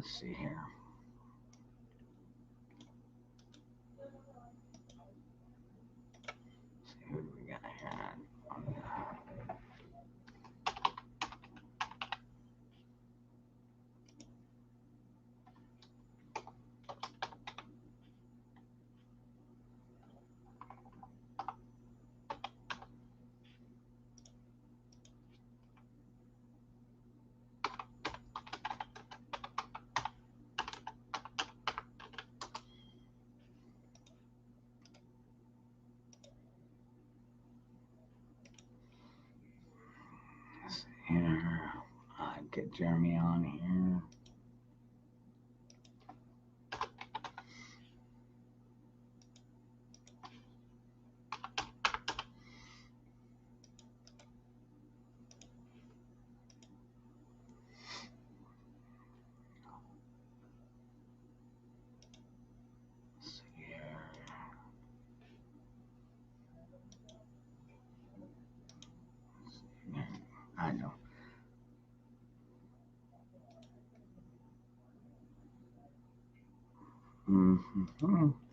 Let's see here. Let's see who do we got here. Here, get Jeremy on here. Let's see here. I know.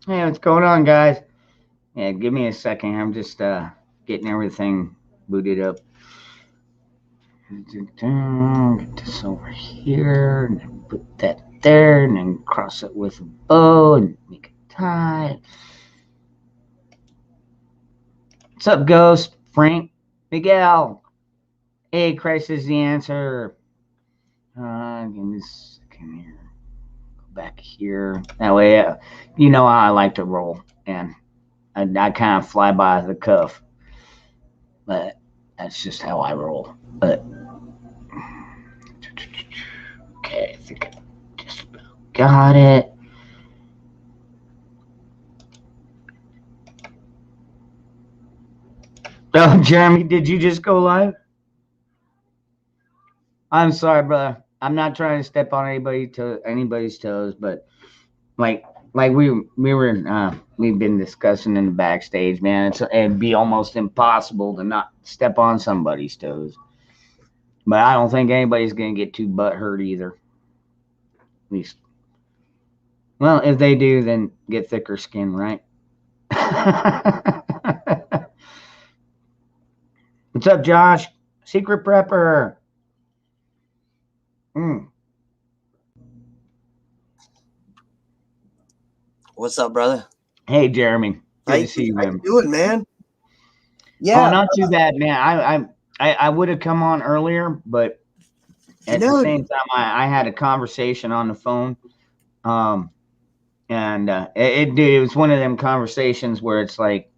Hey, what's going on, guys? Yeah, give me a second. I'm just getting everything booted up. Get this over here, and then put that there, and then cross it with a bow and make it tie. What's up, Ghost? Frank? Miguel? Hey, Christ is the answer. Give me a second here. Go back here. That way, you know how I like to roll, and I kind of fly by the cuff, but that's just how I roll. But okay, I think I just got it. Oh, Jeremy, did you just go live? I'm sorry, brother. I'm not trying to step on anybody's toes, but like we've been discussing in the backstage, man. It'd be almost impossible to not step on somebody's toes. But I don't think anybody's gonna get too butthurt either. At least, well, if they do, then get thicker skin, right? What's up, Josh? Secret prepper. What's up, brother? Hey, Jeremy. Good to see you, man. How you doing, man? Yeah. Oh, not too bad, man. I would have come on earlier, but at the same time, I had a conversation on the phone. And it was one of them conversations where it's like,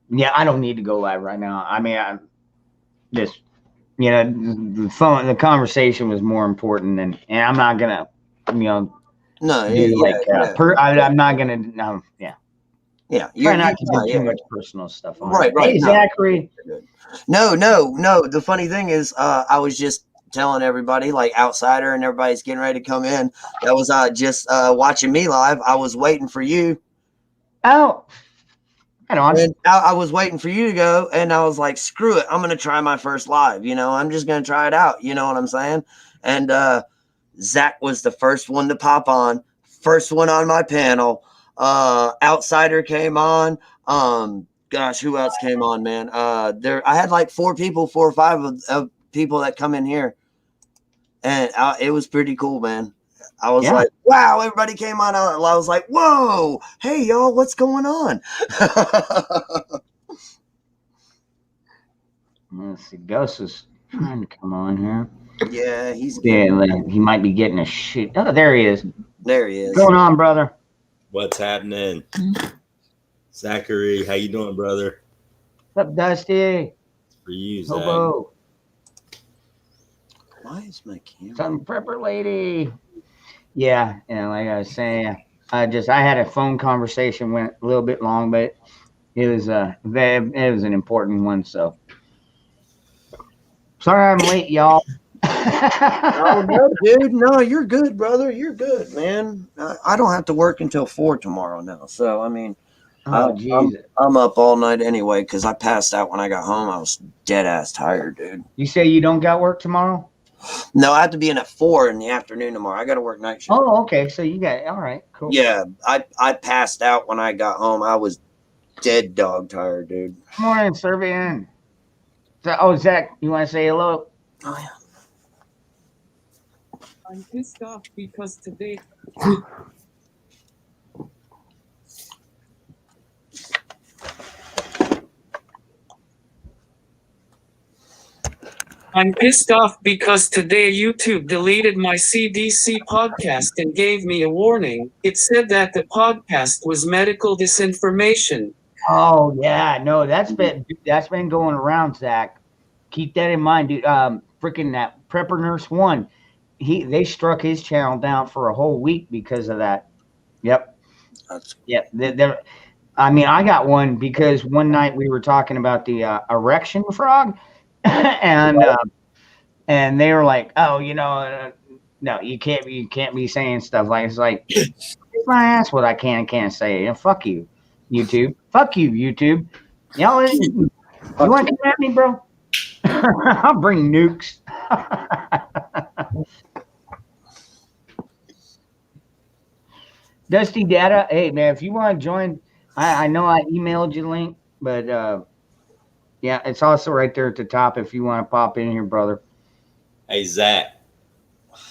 yeah, I don't need to go live right now. I mean, the conversation was more important and I'm not gonna, I'm not gonna, yeah. Try not to do too much personal stuff on right. Hey, Zachary. No. The funny thing is, I was just telling everybody, like outsider and everybody's getting ready to come in. That was just watching me live. I was waiting for you. Oh. And I was waiting for you to go, and I was like, screw it. I'm going to try my first live. I'm just going to try it out. You know what I'm saying? And Zach was the first one to pop on, first one on my panel. Outsider came on. Gosh, who else came on, man? I had like 4 or 5 of people that come in here. And it was pretty cool, man. I was like, wow, everybody came on. I was like, whoa, hey, y'all, what's going on? Let's see. Gus is trying to come on here. Yeah, he might be getting a shit. Oh, there he is. There he is. What's going on, brother? What's happening? Zachary, how you doing, brother? What's up, Dusty? For you, Zach. Hobo. Why is my camera? Some prepper lady. Yeah, like I was saying, I had a phone conversation, went a little bit long, but it was an important one. So sorry I'm late, y'all. Oh no, dude, no, you're good, brother. You're good, man. I don't have to work until 4 tomorrow now, so I mean, I'm up all night anyway because I passed out when I got home. I was dead ass tired, dude. You say you don't got work tomorrow? No, I have to be in at 4 in the afternoon tomorrow. I got to work night shift. Oh, okay. So you got all right, cool. Yeah, I passed out when I got home. I was dead dog tired, dude. Good morning, Serbian. Zach, you want to say hello? Oh yeah. I'm pissed off because today. I'm pissed off because today YouTube deleted my CDC podcast and gave me a warning. It said that the podcast was medical disinformation. Oh yeah, no, that's been going around, Zach. Keep that in mind, dude. Freaking that Prepper Nurse One, they struck his channel down for a whole week because of that. Yep. Yep. I mean, I got one because one night we were talking about the erection frog, and they were like, "Oh, no, you can't be saying stuff like it's like my ass what I can and can't say. And fuck you, YouTube. Fuck you, YouTube. Y'all, you want to come at me, bro? I'll bring nukes." Dusty Data, hey man, if you want to join, I know I emailed you the link, but yeah, it's also right there at the top if you want to pop in here, brother. Hey Zach,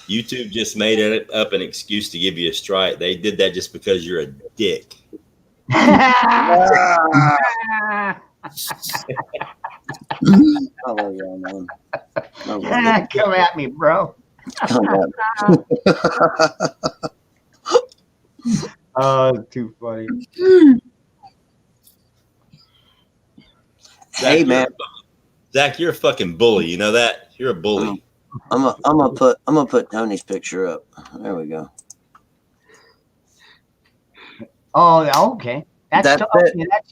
YouTube just made it up an excuse to give you a strike. They did that just because you're a dick. Oh yeah, man. Come at me, bro. Oh, too funny. Hey man, Zach, you're a fucking bully. You know that? You're a bully. I'm gonna put Tony's picture up. There we go. Oh, okay. That's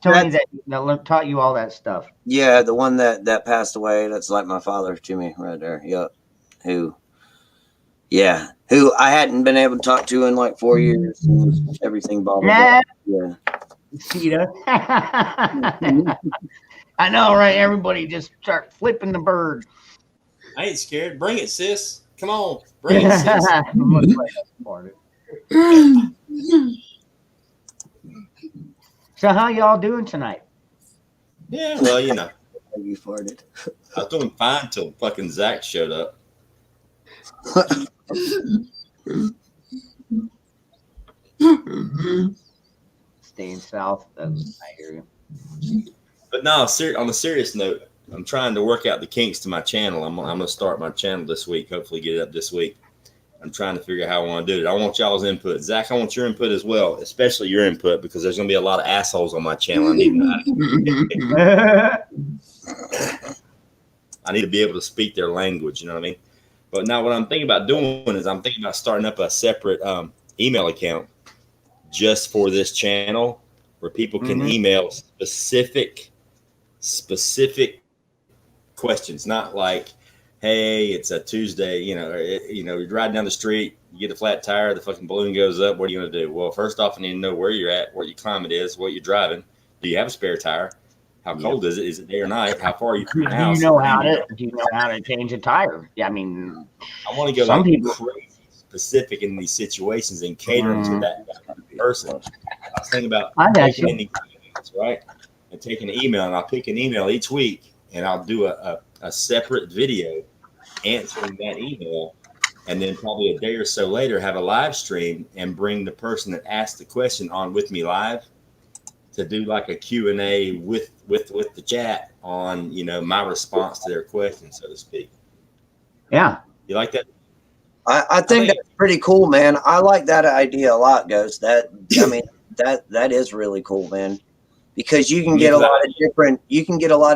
Tony that taught you all that stuff. Yeah, the one that passed away. That's like my father to me, right there. Yep. Who I hadn't been able to talk to in like 4 years. Everything bottled up. Yeah. Cheetah. I know, right? Everybody just start flipping the bird. I ain't scared. Bring it, sis. Come on. Bring it, sis. So how y'all doing tonight? Yeah, well, You farted. I was doing fine till fucking Zach showed up. Staying south. I hear you. But no, on a serious note, I'm trying to work out the kinks to my channel. I'm going to start my channel this week, hopefully get it up this week. I'm trying to figure out how I want to do it. I want y'all's input. Zach, I want your input as well, especially your input, because there's going to be a lot of assholes on my channel. I need to be able to speak their language, you know what I mean? But now what I'm thinking about doing is I'm thinking about starting up a separate email account just for this channel where people can email specific questions, not like, hey, it's a Tuesday, you're riding down the street, you get a flat tire, the fucking balloon goes up. What are you going to do? Well, first off, I need to know where you're at, what your climate is, what you're driving. Do you have a spare tire? How cold is it? Is it day or night? How far are you from your house? Do you know how to change a tire? Yeah, I mean, I want to go crazy specific in these situations and cater to that person. I was thinking about taking any emails, right? And taking an email, and I'll pick an email each week, and I'll do a separate video answering that email, and then probably a day or so later have a live stream and bring the person that asked the question on with me live to do like a Q&A with the chat on, my response to their question, so to speak. Yeah. You like that? I think that's pretty cool, man. I like that idea a lot, Ghost. That is really cool, man. Because you can get a lot of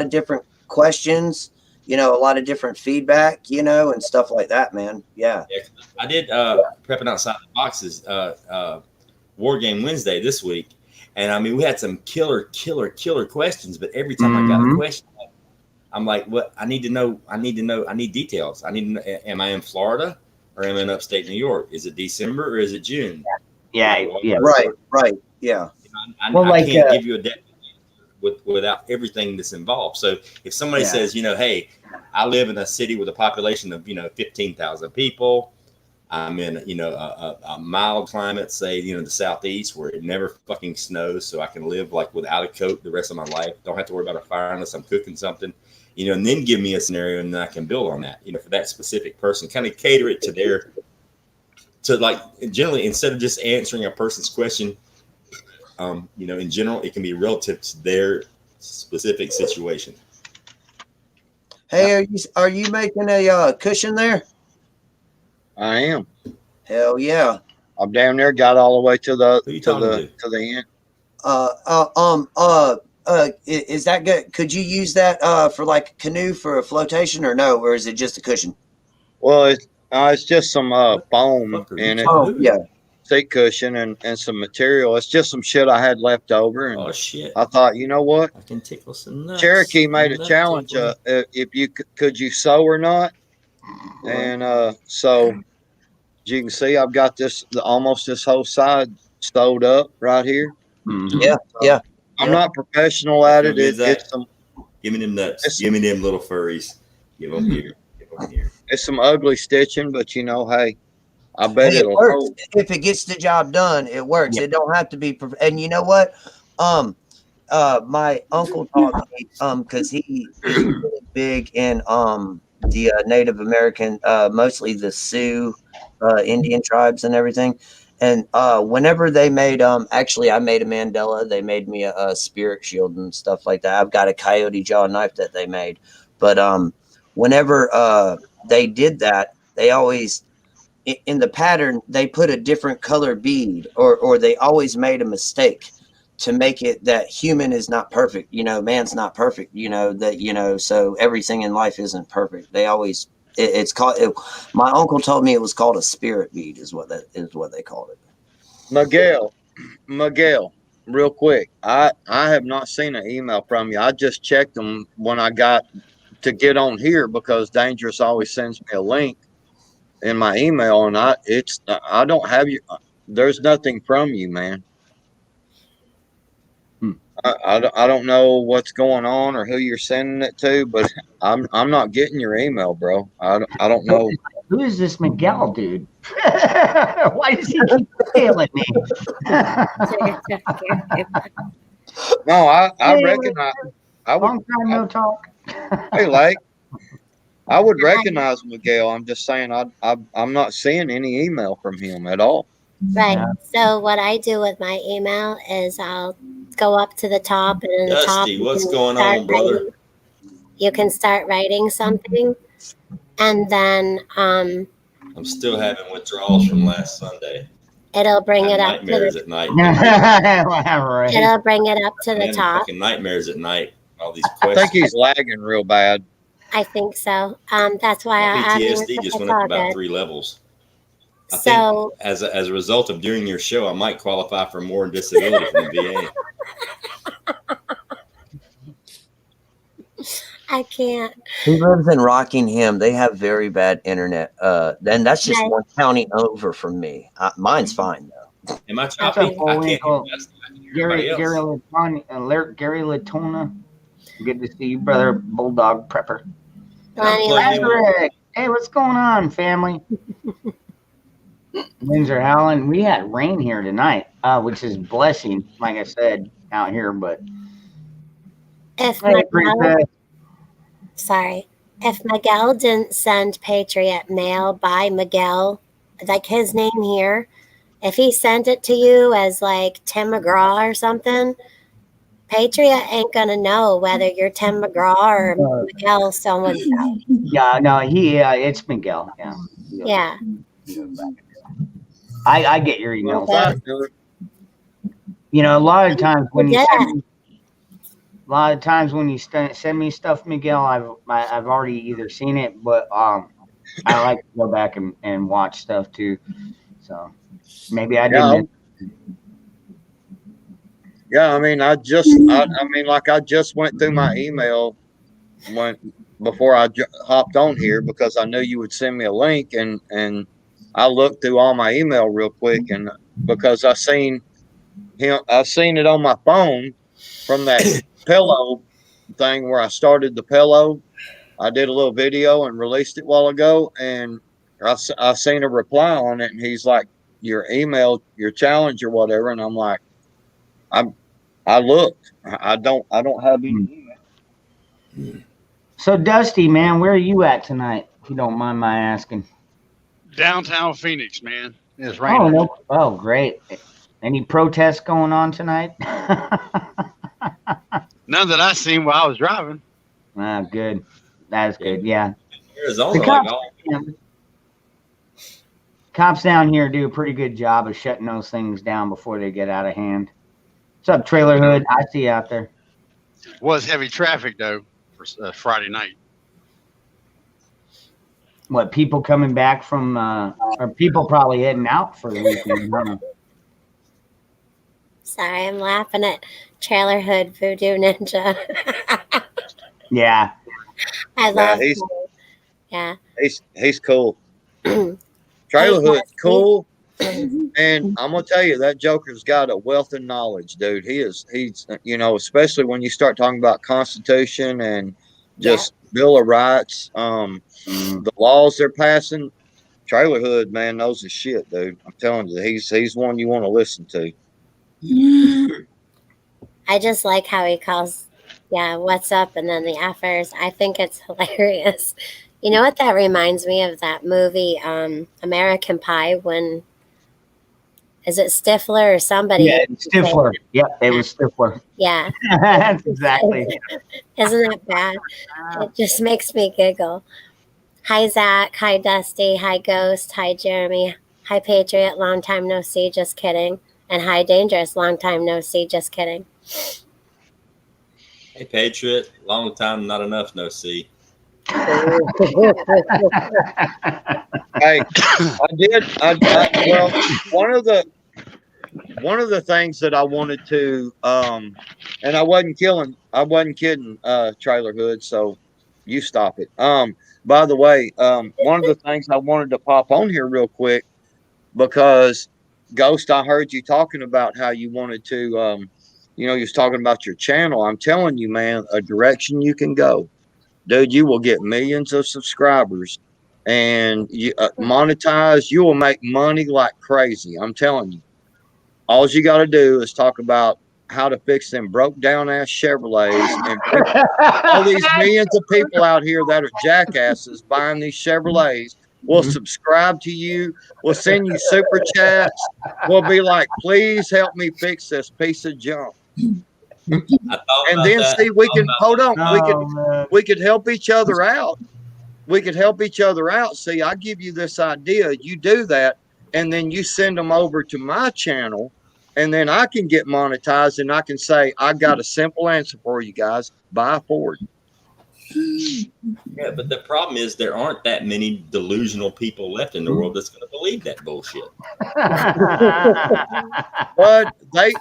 different questions, a lot of different feedback, and stuff like that, man. Yeah. I did prepping outside the boxes War Game Wednesday this week. And I mean, we had some killer questions, but every time I got a question, I'm like, what? I need details. I need to know, am I in Florida or am I in upstate New York? Is it December or is it June? Yeah. Right. Yeah. I can't give you a definite answer without everything that's involved. So if somebody says, hey, I live in a city with a population of 15,000 people. I'm in a mild climate, say the southeast, where it never fucking snows, so I can live like without a coat the rest of my life. Don't have to worry about a fire unless I'm cooking something, and then give me a scenario, and then I can build on that, for that specific person. Kind of cater it to like generally, instead of just answering a person's question, in general, it can be relative to their specific situation. Hey, are you making a cushion there? I am. Hell yeah! I'm down there. Got all the way to the end. Is that good? Could you use that for like a canoe for a flotation, or no? Or is it just a cushion? Well, it's just some foam in it. Oh yeah. Seat cushion and some material. It's just some shit I had left over. And shit! I thought, you know what? I can tickle some nuts. Cherokee made a challenge. If you could you sew or not? And so as you can see, I've got almost this whole side sewed up right here. Mm-hmm. Yeah. I'm not professional at it. It's some. Give me them nuts. Give me them little furries. Give them here. It's some ugly stitching, but hey, I bet it it'll works. hold. If it gets the job done, it works. Yep. It don't have to be. And you know what? My uncle taught me because he's really big in the Native American, mostly the Sioux Indian tribes and everything. And whenever they made actually I made a Mandela. They made me a spirit shield and stuff like that. I've got a coyote jaw knife that they made. But whenever they did that, they always in the pattern they put a different color bead, or they always made a mistake to make it that human is not perfect, man's not perfect, so everything in life isn't perfect. They always it's called my uncle told me it was called a spirit bead is what they called it. Miguel, real quick, I have not seen an email from you. I just checked them when I got to get on here because Dangerous always sends me a link in my email, and I don't have you. There's nothing from you, man. I don't know what's going on or who you're sending it to, but I'm not getting your email, bro. I don't know. Who is this Miguel dude? Why does he keep failing me? No, I recognize. Long time no talk. Hey, Lake. I would recognize Miguel. I'm just saying I'm not seeing any email from him at all. Right. Yeah. So what I do with my email is I'll go up to the top, and in the top, what's going on, brother? You can start writing something, and then I'm still having withdrawals from last Sunday. It'll bring it up nightmares at night. Right. It'll bring it up to the top. Fucking nightmares at night. All these questions. I think he's lagging real bad. I think so. That's why PTSD just went up about 3 levels. I think as a result of doing your show, I might qualify for more disability from the VA. I can't. He lives in Rockingham. They have very bad internet. Then that's just one county over from me. Mine's fine though. Am I choppy? I can't Gary Latona. Good to see you, brother. Bulldog Prepper. Hey, what's going on, family? Winds are howling. We had rain here tonight, which is blessing, like I said, out here. But if Miguel didn't send Patriot mail by Miguel, like his name here, if he sent it to you as like Tim McGraw or something, Patriot ain't gonna know whether you're Tim McGraw or Miguel someone else. Yeah, no, it's Miguel. Yeah. I get your emails. A lot of times when you send me stuff, Miguel, I've already either seen it, but I like to go back and watch stuff too. So maybe I didn't. Yeah, I mean, I just went through my email before I hopped on here because I knew you would send me a link, and I looked through all my email real quick, and because I seen it on my phone from that pillow thing where I started the pillow. I did a little video and released it a while ago, and I seen a reply on it, and he's like, "Your email, your challenge or whatever," and I'm like, I looked. I don't have any email. So Dusty, man, where are you at tonight? If you don't mind my asking. Downtown Phoenix, man. It's Oh raining. no! Oh great. Any protests going on tonight? None that I seen while I was driving. Ah, good. That's good. Yeah. Arizona, The like cops, all, cops down here do a pretty good job of shutting those things down before they get out of hand. What's up, Trailer Hood? I see you out there. Was heavy traffic though for Friday night. What, people coming back from, or people probably heading out for the weekend? Huh? Sorry, I'm laughing at Trailer Hood Voodoo Ninja. Yeah. I love he's, him. Yeah. He's cool. Trailer Hood's cool. And I'm gonna tell you, that Joker's got a wealth of knowledge, dude. He's especially when you start talking about Constitution and just Bill of Rights, the laws they're passing. Trailer Hood, man, knows his shit, dude. I'm telling you, he's one you want to listen to. I just like how he calls, what's up, and then the F'ers. I think it's hilarious. You know what that reminds me of? That movie, American Pie, when is it Stifler or somebody? Yeah, Stifler. Yep, it was Stifler. Yeah. That's exactly. Isn't that bad? It just makes me giggle. Hi, Zach. Hi, Dusty. Hi, Ghost. Hi, Jeremy. Hi, Patriot. Long time no see. Just kidding. And hi, Dangerous. Long time no see. Just kidding. hey, Patriot, long time, not enough, no see. Hey, I did. Well, one of the things that I wanted to, and I wasn't kidding, Trailer Hood. So you stop it. By the way, one of the things I wanted to pop on here real quick, because Ghost, I heard you talking about how you wanted to, you was talking about your channel. I'm telling you, man, a direction you can go. Dude, you will get millions of subscribers and you monetize. You will make money like crazy. I'm telling you. All you got to do is talk about how to fix them broke down ass Chevrolets, and all these millions of people out here that are jackasses buying these Chevrolets will subscribe to you. We'll send you super chats. We'll be like, please help me fix this piece of junk. And then see, we can hold on. We could help each other out. We could help each other out. See, I give you this idea, you do that, and then you send them over to my channel, and then I can get monetized, and I can say, I got a simple answer for you guys. Buy a Ford. Yeah, but the problem is there aren't that many delusional people left in the world that's going to believe that bullshit. But they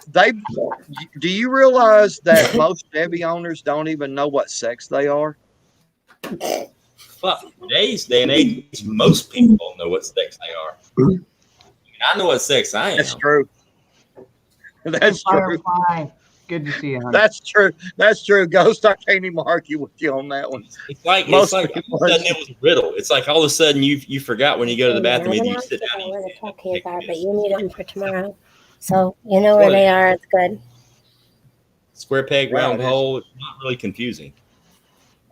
do you realize that most Chevy owners don't even know what sex they are? Fuck, today's day and age, most people don't know what sex they are. I mean, I know what sex I am. That's true. That's true. Good to see you, honey. That's true. That's true. Ghost, I can't even argue with you on that one. It's like all of a sudden it was a riddle. It's like all of a sudden you forgot when you go to the bathroom, either you sit down. Where the truck keys are, but you need them for tomorrow. So you know where they are. It's good. Square peg, round hole. It's not really confusing,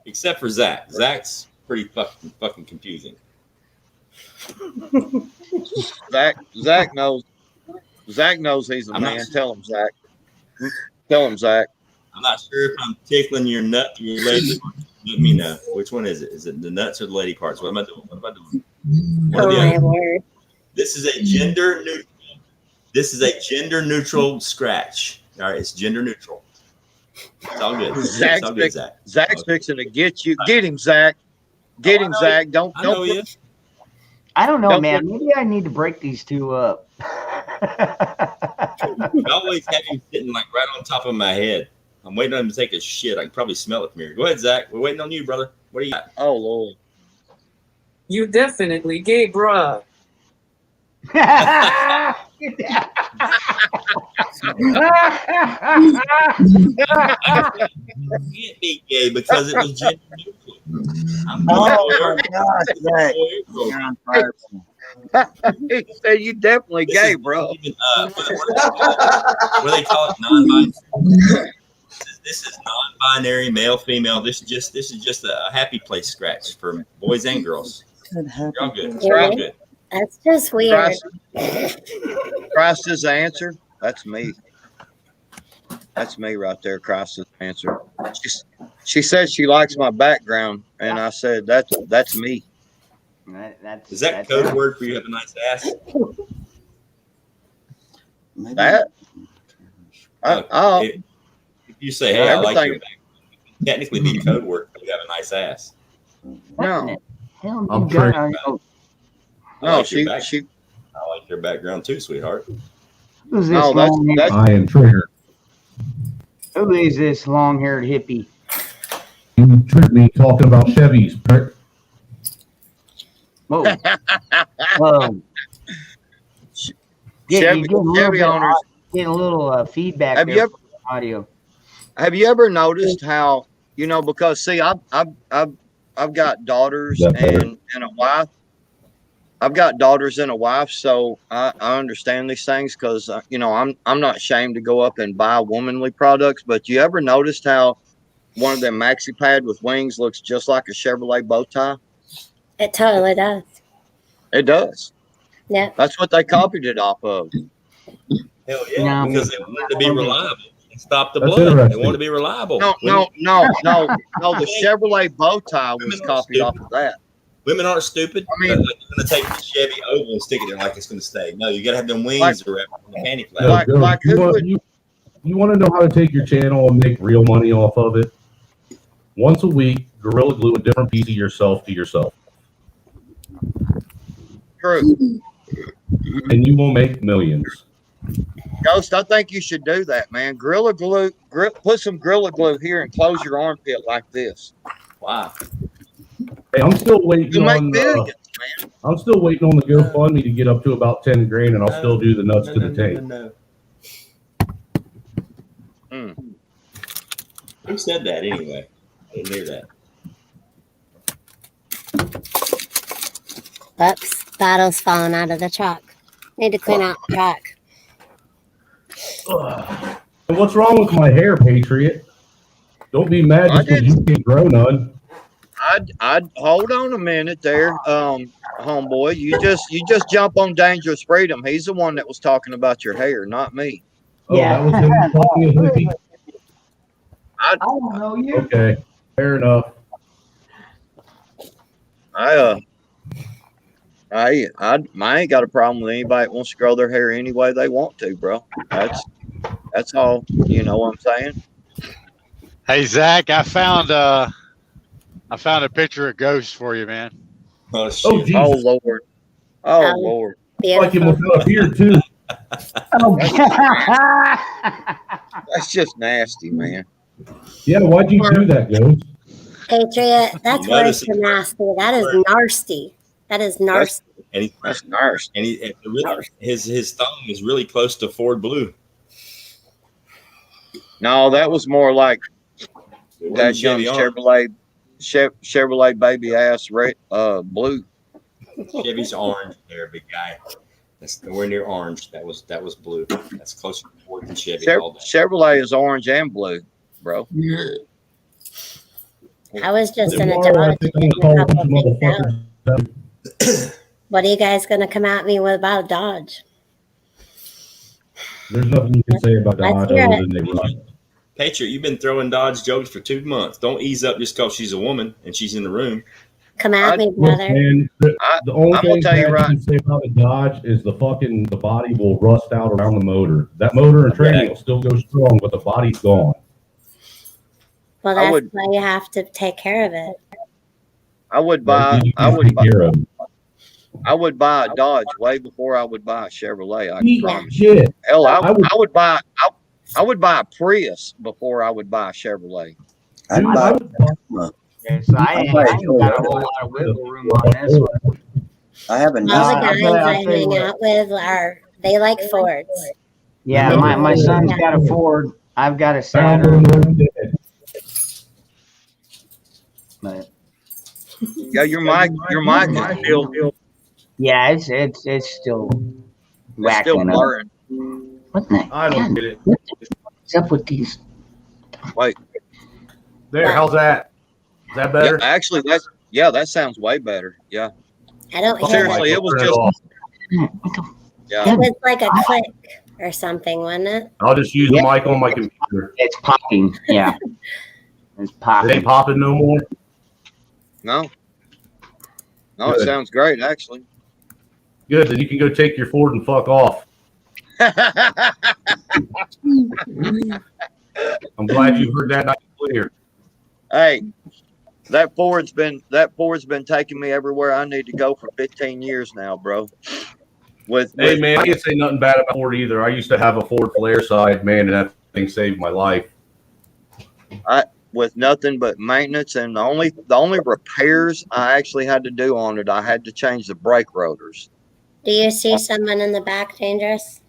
except for Zach. Zach's pretty fucking confusing. Zach knows. Zach knows he's a man. Tell him, Zach. Tell him, Zach. I'm not sure if I'm tickling your nut or your lady. Let me know. Which one is it? Is it the nuts or the lady parts? What am I doing? What am I doing? Oh my word! This is a gender neutral. This is a gender neutral scratch. All right, it's gender neutral. It's all good. It's all good, Zach. Zach's fixing to get you. Get him, Zach. Get him, Zach. Don't. You. I don't know, man. Maybe I need to break these two up. I always have him sitting like right on top of my head. I'm waiting on him to take a shit. I can probably smell it from here. Go ahead, Zach. We're waiting on you, brother. What do you got? Oh, Lord. You definitely gay, bruh. can't be gay because it was gender neutral. Oh my gosh, Zach. You're on fire. He said you definitely gay, bro. Even, what do they call it? Non-binary. This is non-binary, male, female. This is just a happy place scratch for boys and girls. You're all good. You're all good. That's just weird. Christ is the answer. That's me. That's me right there. Christ is the answer. She said she likes my background, and I said that's me. Is that code word for you have a nice ass? That? If you say, "Hey, I like your back," technically be code word for you have a nice ass. No. I'm sure. No, I like your background too, sweetheart. Who's this No, that's I am triggered. Who is this long-haired hippie? You tricked me talking about Chevys, prick. Whoa. Whoa. Chevy owners. Getting a little feedback Have there you ever, from the audio. have you ever noticed how, because see, I've got daughters and a wife. I've got daughters and a wife, so I understand these things because I'm not ashamed to go up and buy womanly products. But you ever noticed how one of them maxi pad with wings looks just like a Chevrolet bow tie? It totally does. It does. Yeah. That's what they copied it off of. Hell yeah, because they wanted to be reliable and stop the That's blood. They interesting. wanted to be reliable. No. The Chevrolet bow tie was copied off of that. Women aren't stupid. I mean, you're going to take the Chevy Oval and stick it there like it's going to stay. No, you got to have them wings wrapped on the panty flap. You want to know how to take your channel and make real money off of it? Once a week, Gorilla Glue a different piece of yourself to yourself. True. And you will make millions. Ghost, I think you should do that, man. Gorilla Glue, put some Gorilla Glue here and close your armpit like this. Wow. Hey, I'm still waiting You make on. millions, man. I'm still waiting on the GoFundMe to get up to about 10 grand, and I'll still do the nuts to the tape. Who said that anyway? I didn't hear that. Oops, bottle's falling out of the truck. Need to clean out the truck. And what's wrong with my hair, Patriot? Don't be mad just because you can't grow none. I'd hold on a minute there, homeboy. You just jump on Dangerous Freedom. He's the one that was talking about your hair, not me. Oh, yeah. That was him calling me a hippie? I don't know you. Okay, fair enough. I ain't got a problem with anybody that wants to grow their hair any way they want to, bro. That's all. You know what I'm saying? Hey Zach, I found a picture of Ghost for you, man. Oh shit! Oh, Jesus. Oh Lord! Oh Lord! Beautiful. Like him up here too. Oh, That's just nasty, man. Yeah, why'd you do that, Ghost? Patriot, that's worse than nasty. That is nasty. That is nasty. That's nasty. And his thumb is really close to Ford Blue. No, that was more like that young Chevrolet baby ass blue. Chevy's orange there, big guy. That's nowhere near orange. That was blue. That's closer to Ford than Chevy. Chevrolet is orange and blue, bro. I was just in a Dodge. What are you guys going to come at me with about Dodge? There's nothing you can say about Dodge other than they run. Patriot, you've been throwing Dodge jokes for 2 months. Don't ease up just because she's a woman and she's in the room. Come at me, brother. And the only thing that you can say about a Dodge is the body will rust out around the motor. That motor and training will still go strong, but the body's gone. Well, that's why you have to take care of it. I would buy a Dodge way before I would buy a Chevrolet. I can promise you. Hell, I would buy a Prius before I would buy a Chevrolet. So I ain't got a whole lot of wiggle room on this one. I have a All the guys I hang out with they like Fords. Yeah, my son's got a Ford. I've got a Saturn. Yeah, your mic is still. Yeah, it's still It's still whacking up. blurring. What the? I don't get it. What's up with these? Wait. There, how's that? Is that better? Yeah, actually, that sounds way better. Yeah. I don't hear Seriously, it. it was just. Yeah. It was like a click or something, wasn't it? I'll just use the mic on my computer. It's popping. Yeah. It's popping. It ain't popping no more? No. No, it sounds great, actually. Good, then you can go take your Ford and fuck off. I'm glad you heard that nice and clear. Hey, that Ford's been taking me everywhere I need to go for 15 years now, bro. Hey man, I can't say nothing bad about Ford either. I used to have a Ford Flare side, man, and that thing saved my life. With nothing but maintenance, and the only repairs I actually had to do on it, I had to change the brake rotors. Do you see someone in the back, Dangerous?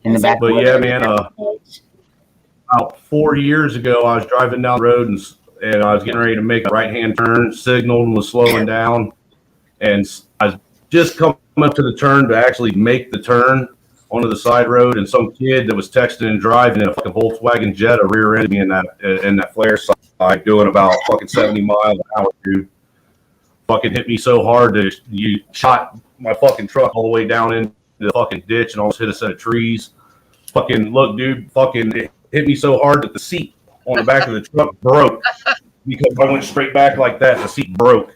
In the back. But yeah, man, about 4 years ago, I was driving down the road and I was getting ready to make a right-hand turn, signaled and was slowing down, and I was just coming up to the turn to actually make the turn onto the side road, and some kid that was texting and driving in a fucking Volkswagen Jetta rear-ended me in that flare side, doing about fucking 70 miles an hour, dude. Fucking hit me so hard that you shot my fucking truck all the way down into the fucking ditch and almost hit a set of trees. Fucking look, dude, fucking it hit me so hard that the seat on the back of the truck broke because I went straight back like that. The seat broke.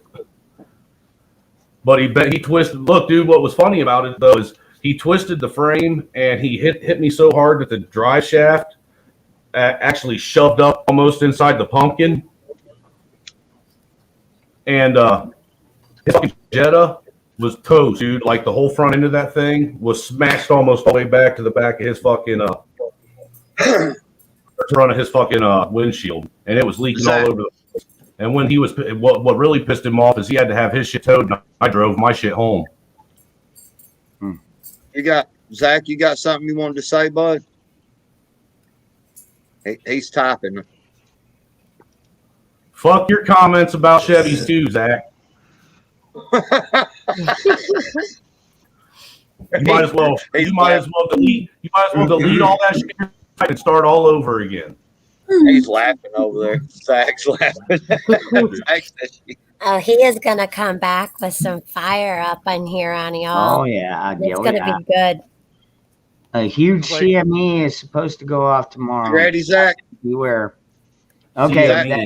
But he twisted. Look, dude, what was funny about it though is he twisted the frame and he hit me so hard that the drive shaft actually shoved up almost inside the pumpkin. And his fucking Jetta was toast, dude. Like the whole front end of that thing was smashed almost all the way back to the back of his fucking front of his fucking windshield, and it was leaking all over the place. And when he was, what really pissed him off is he had to have his shit towed, and I drove my shit home. You got Zach? You got something you wanted to say, bud? He's typing. Fuck your comments about Chevys too, Zach. You might as well delete all that shit and start all over again. He's laughing over there. Zach's laughing. Oh, he is gonna come back with some fire up in here on y'all. Oh yeah, it's gonna be good. A huge CME is supposed to go off tomorrow. You ready, Zach? Beware. Okay,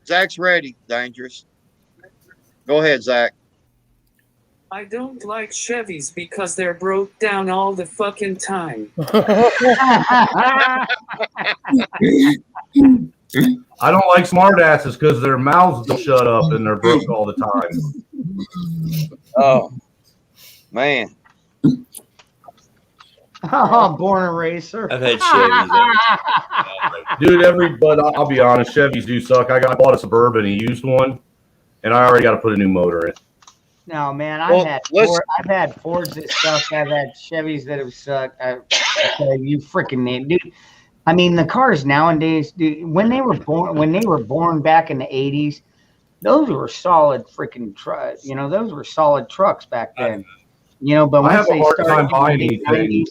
Zach's ready. Dangerous. Go ahead, Zach. I don't like Chevys because they're broke down all the fucking time. I don't like smartasses because their mouths don't shut up and they're broke all the time. Oh, man. Oh, born a racer. I've had Chevys. Dude, but I'll be honest, Chevys do suck. I bought a Suburban, a used one, and I already got to put a new motor in. No, man, I've had Fords that suck. I've had Chevys that have sucked. You freaking name, dude. I mean, the cars nowadays, dude, when they were born back in the 80s, those were solid freaking trucks. You know, those were solid trucks back then. You know, but I have a hard time buying anything.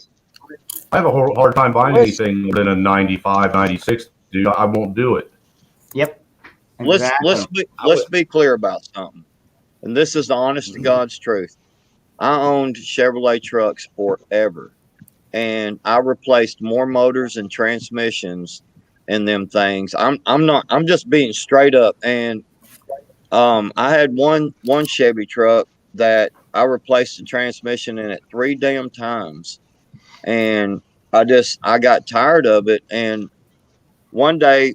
I have a hard time buying anything than a 95, 96, dude. I won't do it. Yep. Exactly. Let's be clear about something. And this is the honest to God's truth. I owned Chevrolet trucks forever. And I replaced more motors and transmissions in them things. I'm just being straight up. And I had one Chevy truck that I replaced the transmission in it 3 damn times. And I got tired of it. And one day,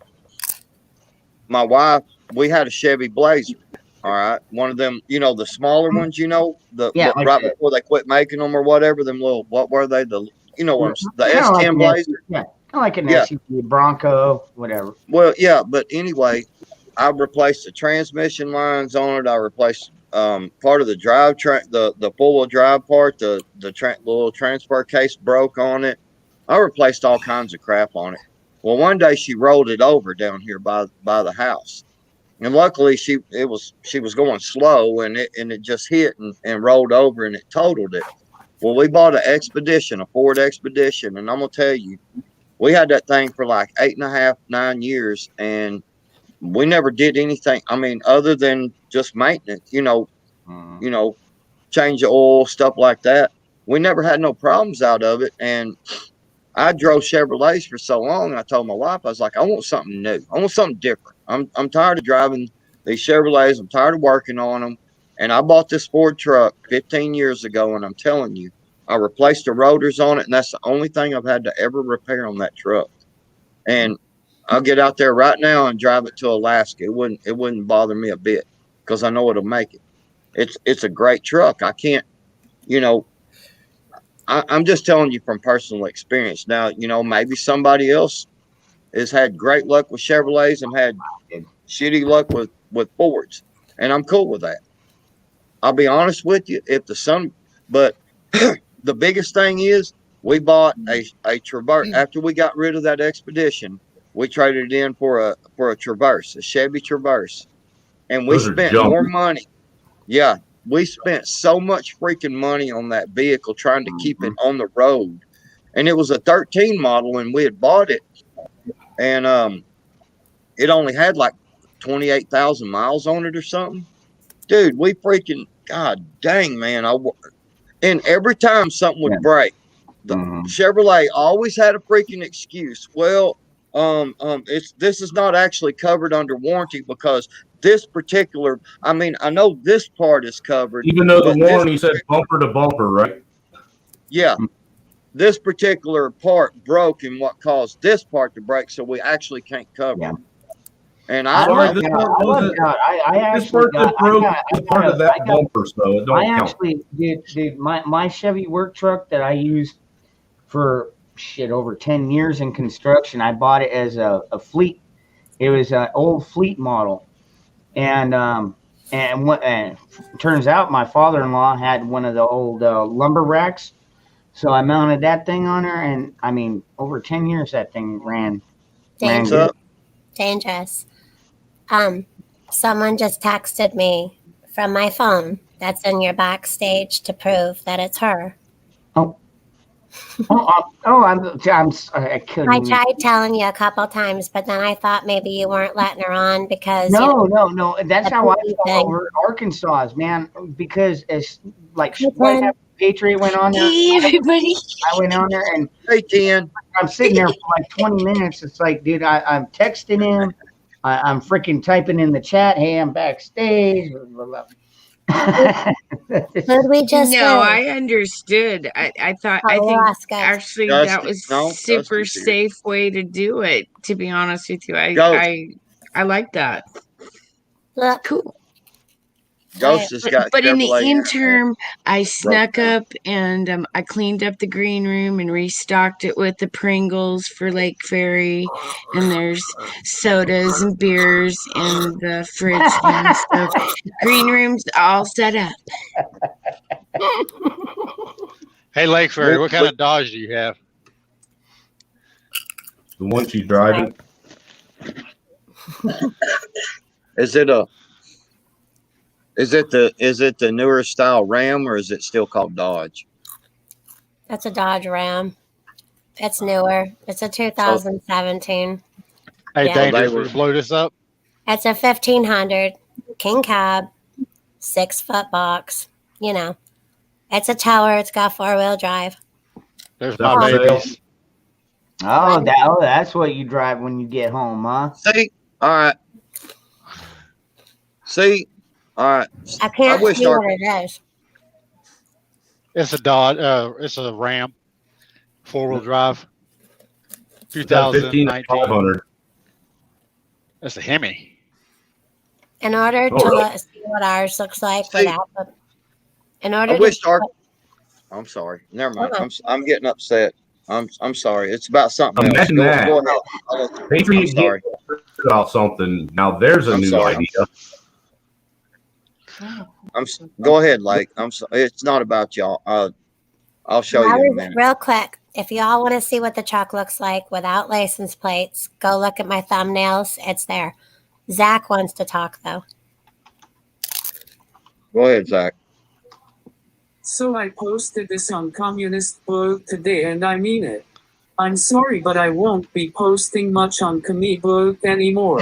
my wife, we had a Chevy Blazer. All right. One of them, you know, the smaller ones, you know, right before they quit making them or whatever, them little, what were they? The S10 Blazer. Yeah. Kind of like an SUV, Bronco, whatever. Well, yeah. But anyway, I replaced the transmission lines on it. I replaced part of the drive the four-wheel drive part, the little transfer case broke on it. I replaced all kinds of crap on it. Well, one day she rolled it over down here by the house, and luckily she was going slow, and it just hit and rolled over, and it totaled it. Well, we bought a Ford Expedition, and I'm gonna tell you, we had that thing for like 8.5, 9 years, and we never did anything. I mean, other than just maintenance, change the oil, stuff like that. We never had no problems out of it. And I drove Chevrolets for so long. I told my wife, I was like, I want something new. I want something different. I'm tired of driving these Chevrolets. I'm tired of working on them. And I bought this Ford truck 15 years ago, and I'm telling you, I replaced the rotors on it, and that's the only thing I've had to ever repair on that truck. And I'll get out there right now and drive it to Alaska. It wouldn't bother me a bit because I know it'll make it. It's a great truck. I can't, I'm just telling you from personal experience. Now, maybe somebody else has had great luck with Chevrolets and had shitty luck with Fords, and I'm cool with that. I'll be honest with you. But the biggest thing is we bought a Traverse after we got rid of that Expedition. We traded it in for a Traverse, a Chevy Traverse, and we spent more money. Yeah, we spent so much freaking money on that vehicle trying to keep it on the road, and it was a 13 model, and we had bought it, and it only had like 28,000 miles on it or something. Dude, we freaking god dang, man! And every time something would break, the Chevrolet always had a freaking excuse. Well, this is not actually covered under warranty because this particular, I mean, I know this part is covered. Even though the warranty said bumper to bumper, right? Yeah. This particular part broke and what caused this part to break, so we actually can't cover it. And I actually got part of that bumper, so it don't count. Did my Chevy work truck that I used for over 10 years in construction. I bought it as a fleet. It was an old fleet model, and it turns out my father-in-law had one of the old lumber racks, so I mounted that thing on her, and I mean, over 10 years that thing ran good. Dangerous. Someone just texted me from my phone that's in your backstage to prove that it's her. I couldn't. I tried telling you a couple times, but then I thought maybe you weren't letting her on because no. That's how I felt over Arkansas, man. Because it's like what happened. Patriot went on there. Hey, everybody. I went on there and hey, Ken. I'm sitting there for like 20 minutes. It's like, dude, I'm texting him. I'm freaking typing in the chat. Hey, I'm backstage. Blah, blah, Did we just No, I understood. I think actually Dusty. that was super safe way to do it. To be honest with you, I like that. Cool. Ghost has got but in the interim, I snuck up and I cleaned up the green room and restocked it with the Pringles for Lake Ferry, and there's sodas and beers in the fridge now. So green room's all set up. Hey, Lake Ferry, what kind of Dodge do you have? The one she's driving. Is it the newer style Ram, or is it still called Dodge? That's a Dodge Ram. It's newer. It's a 2017. Hey, Dangerous, blow this up. It's a 1500 king cab, 6-foot box. It's a tower. It's got 4-wheel drive. There's my babies. That's what you drive when you get home, huh? See, all right. See. All right. I can't see what it is. It's a Dodge. It's a Ram, 4-wheel drive. 2019. That's a Hemi. In order to see what ours looks like, I'm sorry. Never mind. I'm getting upset. I'm sorry. It's about something else. Go ahead. Patriot, I'm sorry. About something. Now there's a new idea. Go ahead, Lake. It's not about y'all. I'll show you in a minute. Real quick, if you all want to see what the truck looks like without license plates, go look at my thumbnails. It's there. Zach wants to talk, though. Go ahead, Zach. So I posted this on Communist Blog today, and I mean it. I'm sorry, but I won't be posting much on Blog anymore.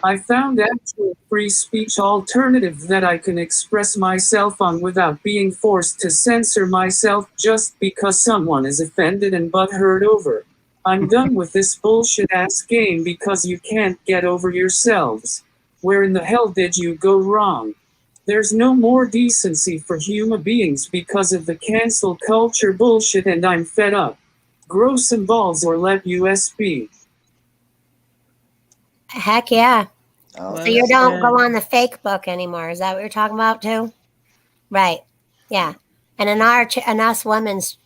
I found actual free speech alternative that I can express myself on without being forced to censor myself just because someone is offended and butthurt over. I'm done with this bullshit-ass game because you can't get over yourselves. Where in the hell did you go wrong? There's no more decency for human beings because of the cancel culture bullshit, and I'm fed up. Grow some balls or let us be. Heck yeah. Oh, So you don't go on the fake book anymore. Is that what you're talking about too? Right. Yeah. And in us women's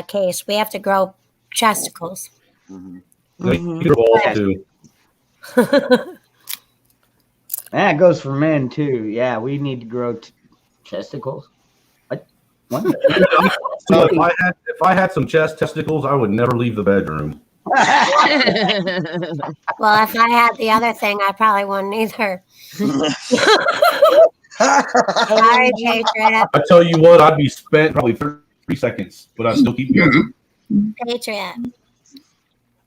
case, we have to grow chesticles. That goes for men too. Yeah, we need to grow chesticles. What? So if I had some chest testicles, I would never leave the bedroom. Well, if I had the other thing, I probably wouldn't either. Sorry, Patriot. I tell you what, I'd be spent probably 30 seconds, but I'd still keep going. Patriot.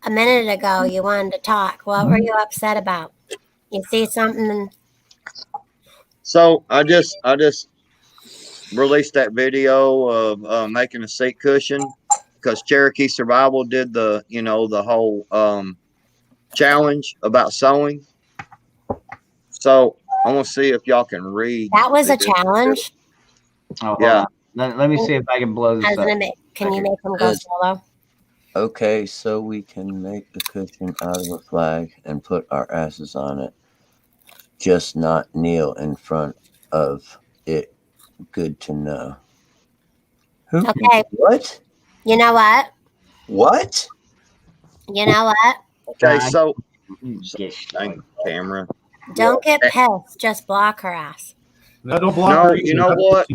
A minute ago, you wanted to talk. What were you upset about? You see something? So I just released that video of making a seat cushion because Cherokee Survival did the whole challenge about sewing. So I want to see if y'all can read. That was a challenge. Oh yeah. Let me see if I can blow this up. Can you make them go solo? Okay, so we can make a cushion out of a flag and put our asses on it. Just not kneel in front of it. Good to know. Okay. What? You know what? What? You know what? Okay, so camera. Don't get pissed. Just block her ass. No, don't block her. You know what?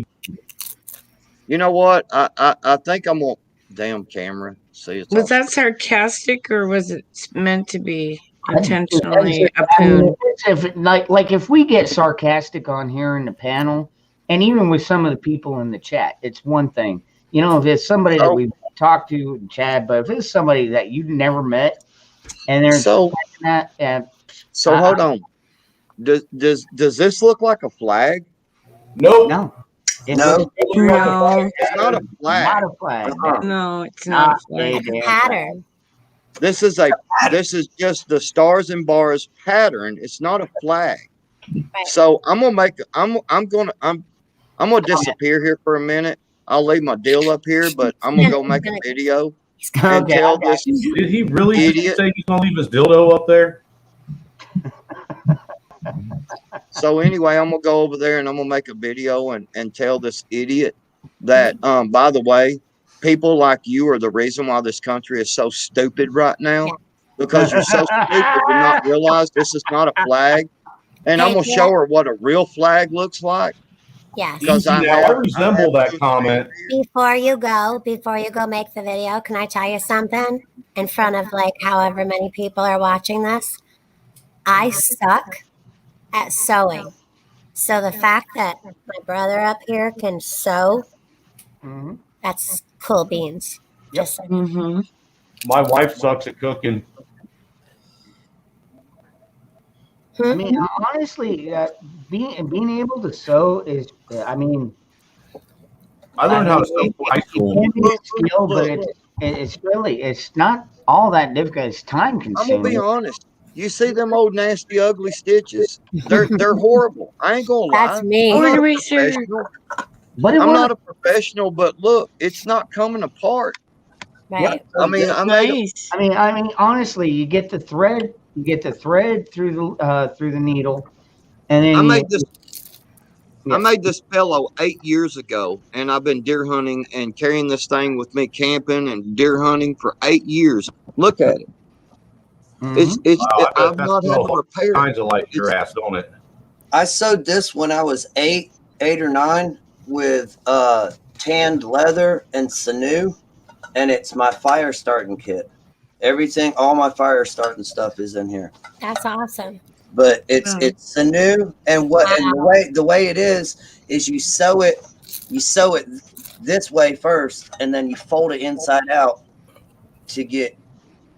You know what? I think I'm gonna damn camera. See, it's Was that sarcastic or was it meant to be intentionally a poon? If we get sarcastic on here in the panel, and even with some of the people in the chat, it's one thing. If it's somebody that we've talked to in chat, but if it's somebody that you've never met, and they're that, so hold on. Does this look like a flag? Nope. No. It's not a flag. Not a flag. No, it's not. It's a pattern. This is just the stars and bars pattern. It's not a flag. Right. So I'm gonna disappear here for a minute. I'll leave my deal up here, but I'm gonna go make a video and tell this. Did he really idiot say he's gonna leave his dildo up there? So anyway, I'm gonna go over there and I'm gonna make a video and tell this idiot that by the way, people like you are the reason why this country is so stupid right now, because you're so stupid to not realize this is not a flag. And I'm gonna show her what a real flag looks like. Yes. Because I resemble that comment. Before you go make the video, can I tell you something? In front of however many people are watching this, I suck at sewing. So the fact that my brother up here can sew, that's cool beans. Just My wife sucks at cooking. I mean, honestly, being able to sew is, I learned how to sew in high school. It can be a skill, but it's not all that difficult. It's time consuming. I'm gonna be honest. You see them old nasty ugly stitches? They're horrible. I ain't gonna lie. That's me. I'm not a professional, but look, it's not coming apart. Right. Honestly, you get the thread. You get the thread through the needle, and then I made this pillow 8 years ago, and I've been deer hunting and carrying this thing with me camping and deer hunting for 8 years. Look at it. I've not had to repair it. Kinds of like your ass, don't it? I sewed this when I was 8 or 9 with tanned leather and sinew, and it's my fire starting kit. Everything, all my fire starting stuff is in here. That's awesome. But it's sinew, and the way it is you sew it this way first, and then you fold it inside out to get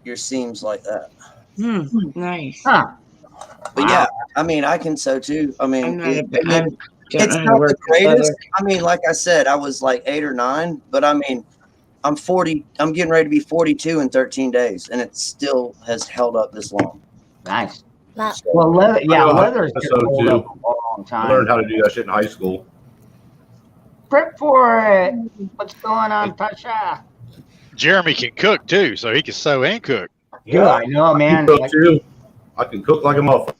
your seams like that. Nice. Huh. But yeah, I mean, I can sew too. I mean, it's not the greatest. I mean, like I said, I was like 8 or 9, but I mean, I'm 40. I'm getting ready to be 42 in 13 days, and it still has held up this long. Nice. Well, leather, leather's I sew hold too. up a long time. I learned how to do that shit in high school. Prep for it. What's going on, Tasha? Jeremy can cook too, so he can sew and cook. Yeah, I know, man. I can cook too. I can cook like a motherfucker.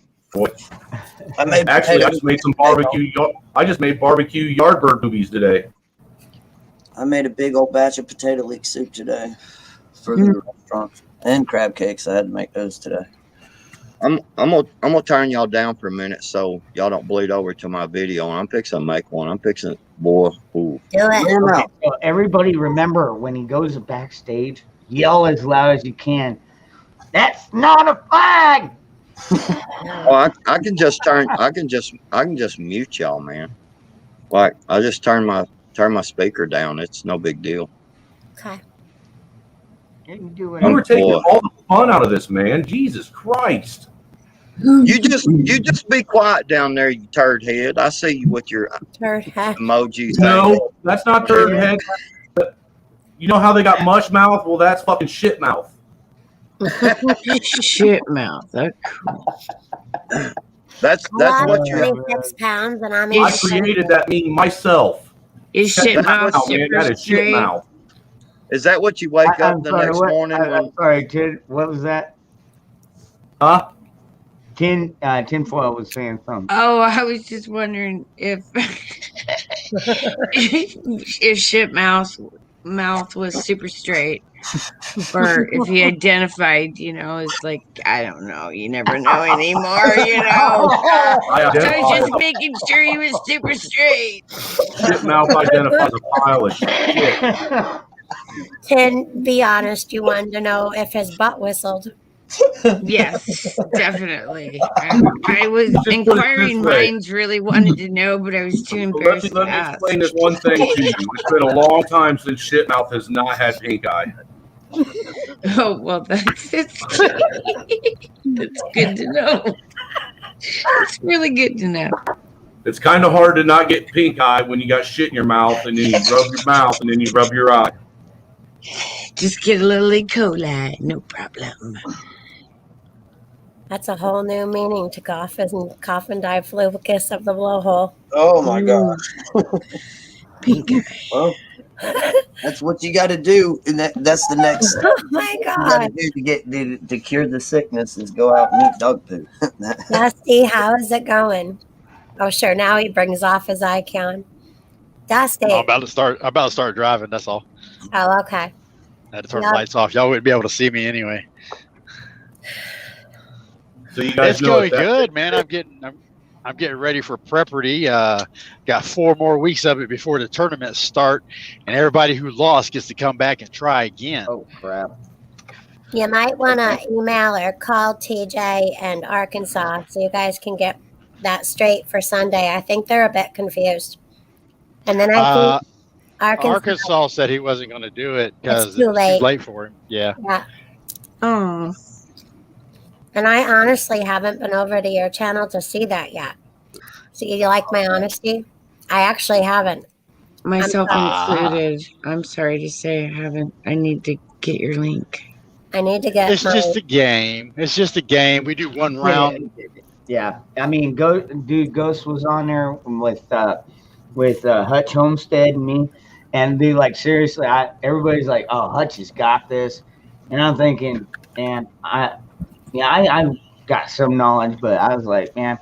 I just made some barbecue. I just made barbecue Yardbird boobies today. I made a big old batch of potato leek soup today for the restaurant, and crab cakes. I had to make those today. I'm gonna turn y'all down for a minute so y'all don't bleed over to my video. And I'm fixing to make one. I'm fixing boy. Ooh. Do it. Okay, so everybody, remember when he goes backstage, yell as loud as you can. That's not a flag. Oh, I can just mute y'all, man. Like I just turn my speaker down. It's no big deal. Okay. You were taking all the fun out of this, man. Jesus Christ. You just be quiet down there, you turd head. I see you with your turd head emojis. No, that's not turd head. You know how they got mush mouth? Well, that's fucking shit mouth. Shit mouth. That's cool. That's what you're. 26 pounds, and I'm. I created that meme myself. Is shit mouth super that is shit mouth. Is that what you wake up the next morning? I'm sorry, Tid. What was that? Huh? Tinfoil was saying something. Oh, I was just wondering if if shit mouth was super straight, or if he identified, as like, I don't know. You never know anymore, I was just making sure he was super straight. Shit mouth identifies a pile of shit. Tin, be honest. You wanted to know if his butt whistled. Yes, definitely. I was inquiring minds really wanted to know, but I was too embarrassed Let me explain this one thing to you. It's been a long time since Shitmouth has not had pink eye. Oh, well, that's good to know. It's really good to know. It's kind of hard to not get pink eye when you got shit in your mouth, and then you rub your mouth, and then you rub your eye. Just get a little E. coli, no problem. That's a whole new meaning to cough and die fluicus of the blowhole. Oh my gosh. Pink eye. Well, that's what you got to do, and that's the next step. Oh my God! To get to cure the sickness is go out and eat dog poo. Dusty, how is it going? Oh, sure. Now he brings off his icon. Dusty. I'm about to start driving. That's all. Oh, okay. I had to turn the lights off. Y'all wouldn't be able to see me anyway. So you guys it's going good, man. I'm getting ready for Prepperty. Got 4 more weeks of it before the tournaments start, and everybody who lost gets to come back and try again. Oh crap! You might want to email or call TJ and Arkansas so you guys can get that straight for Sunday. I think they're a bit confused. And then I think Arkansas said he wasn't going to do it because it's too late for him. Yeah. Oh. And I honestly haven't been over to your channel to see that yet. So you like my honesty? I actually haven't. Myself included. I'm sorry to say I haven't. I need to get your link. I need to get. It's just a game. It's just a game. We do one round. Yeah, I mean, Ghost was on there with Hutch Homestead and me, and dude, like seriously, everybody's like, "Oh, Hutch has got this," and I'm thinking, man, I've got some knowledge, but I was like, man,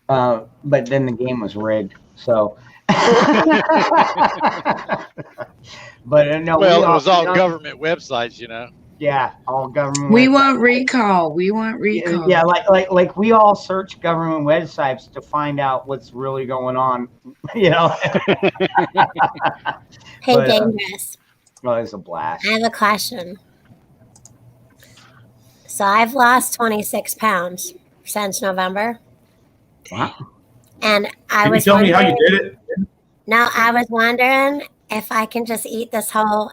but then the game was rigged, so. But no, well, it was all government websites, Yeah, all government. We want recall. Yeah, like we all search government websites to find out what's really going on, Hey, dangerous. Oh, it's a blast. I have a question. So I've lost 26 pounds since November. Wow. And I Can you was tell me how wondering, you did it? no, I was wondering if I can just eat this whole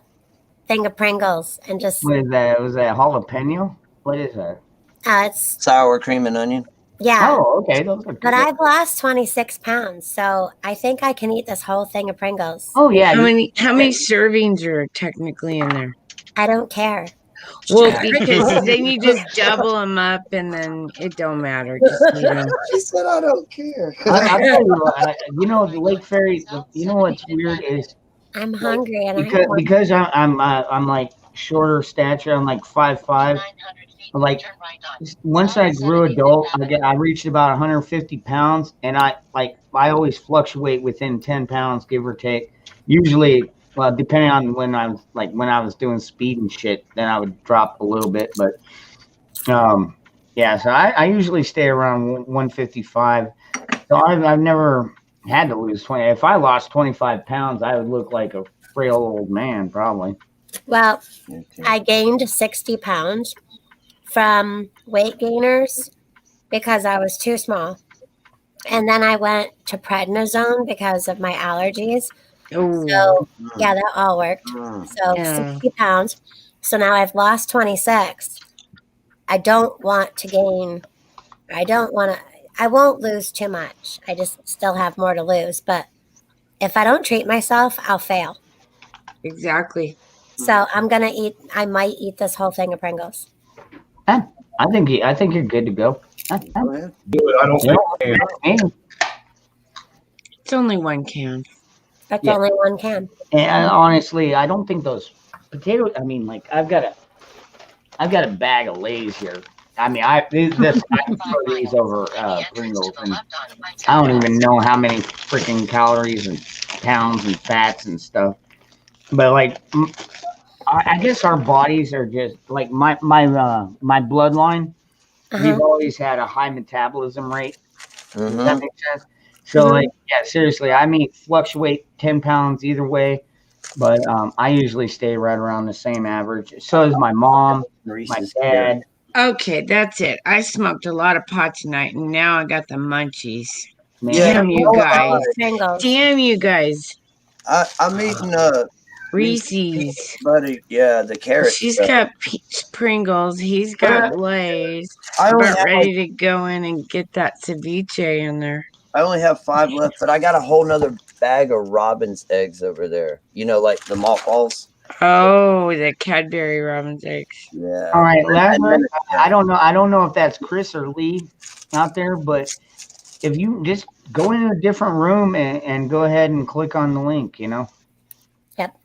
thing of Pringles and just, What is that? Was that jalapeno? What is that? it's, Sour cream and onion. yeah. Oh, okay. Those are But good. I've lost 26 pounds, so I think I can eat this whole thing of Pringles. Oh, yeah. How many servings are technically in there? I don't care. Well, because then you just double them up, and then it don't matter. Just eat them. She said, "I don't care." I'll tell you what, you know, the Lake Ferry, you know what's weird is I'm hungry and because I'm like shorter stature, I'm like 5'5". Like once I grew adult, I reached about 150 pounds, and I always fluctuate within 10 pounds, give or take. Usually, well, depending on when I was doing speed and shit, then I would drop a little bit, but yeah. So I usually stay around 155. So I've never had to lose 20. If I lost 25 pounds, I would look like a frail old man, probably. well, I gained 60 pounds from weight gainers because I was too small. And then I went to prednisone because of my allergies. Oh, So, yeah, that all worked. So, Yeah. 60 pounds. So now I've lost 26. I don't want to gain. I won't lose too much. I just still have more to lose. But if I don't treat myself, I'll fail. exactly. So I might eat this whole thing of Pringles. I think you're good to go. Go ahead. Do it. I don't think I can. It's only one can. That's Yeah. only one can. And honestly, I don't think those potatoes. I mean, like I've got a bag of Lay's here. I mean, I can throw these over Pringles, and I don't even know how many freaking calories and pounds and fats and stuff. But like, I guess our bodies are just like my bloodline. We've always had a high metabolism rate. Does that make sense? So like, yeah, seriously, I may fluctuate 10 pounds either way, but I usually stay right around the same average. So does my mom, my dad. Okay, that's it. I smoked a lot of pot tonight, and now I got the munchies. Man. Damn you guys! Pringles. Damn you guys! I'm eating Reese's. buddy. Yeah, the carrot. She's stuff. got Pringles. He's got Lay's. I only About have ready to go in and get that ceviche in there. I only have 5 left, but I got a whole nother bag of Robin's eggs over there. You know, like the mothballs. Oh, the Cadbury Robin's eggs. Yeah. All right, Lazarus. I don't know if that's Chris or Lee out there, but if you just go in a different room and go ahead and click on the link, you know. Yep.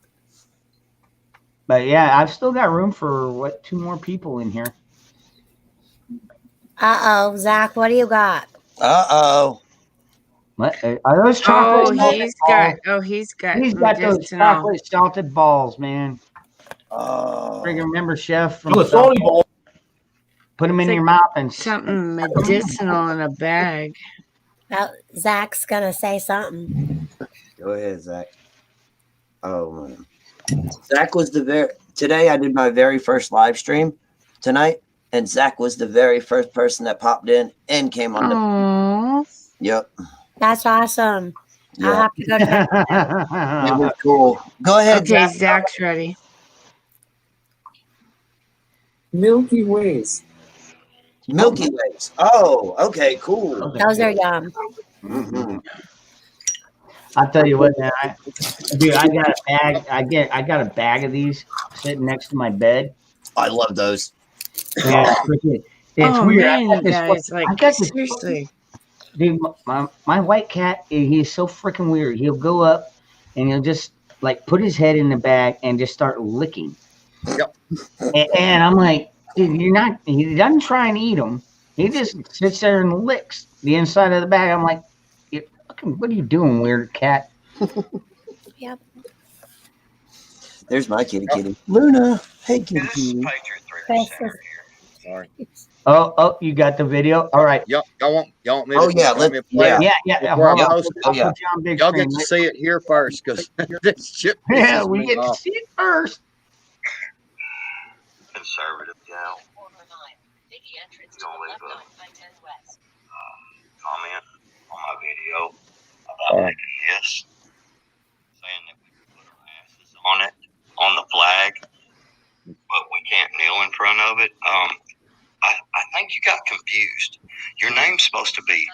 But yeah, I've still got room for 2 more people in here. Zach, what do you got? What are those chocolate? He's got He's got those chocolate salted balls, man. Oh. Remember, Chef? From The salty ball. Put them in your mouth and something medicinal in a bag. Well, Zach's gonna say something. Go ahead, Zach. Oh man, Zach was today. I did my very first live stream tonight, and Zach was the very first person that popped in and came on. Yep. That's awesome. Yeah. I'll have to go check it out. It was cool. Go ahead. Okay, Zach. Zach's ready. Milky Ways. Milky Ways. Oh, okay, cool. Those are yum. Mm-hmm. I'll tell you what, man. Dude, I got a bag. I got a bag of these sitting next to my bed. I love those. Yeah, it's weird. Man, you guys, seriously. Dude, my white cat, he's so freaking weird. He'll go up and he'll just like put his head in the bag and just start licking. Yep. And I'm like, dude, he doesn't try and eat them. He just sits there and licks the inside of the bag. I'm like, what are you doing, weird cat? Yep. There's my kitty. Luna. Hey, kitty. Chris is Sorry. Oh, you got the video. All right. Y'all want me Oh to yeah, want me to play it? Yeah. Before Hold I on. post I'll it? yeah. put you on big Y'all screen. get to see it here first because this shit Yeah, pisses we me get to off. see it first. Conservative gal. You gonna leave a comment on my video about making this, saying that we can put our asses on it, on the flag, but we can't kneel in front of it. I think you got confused. Your name's supposed to be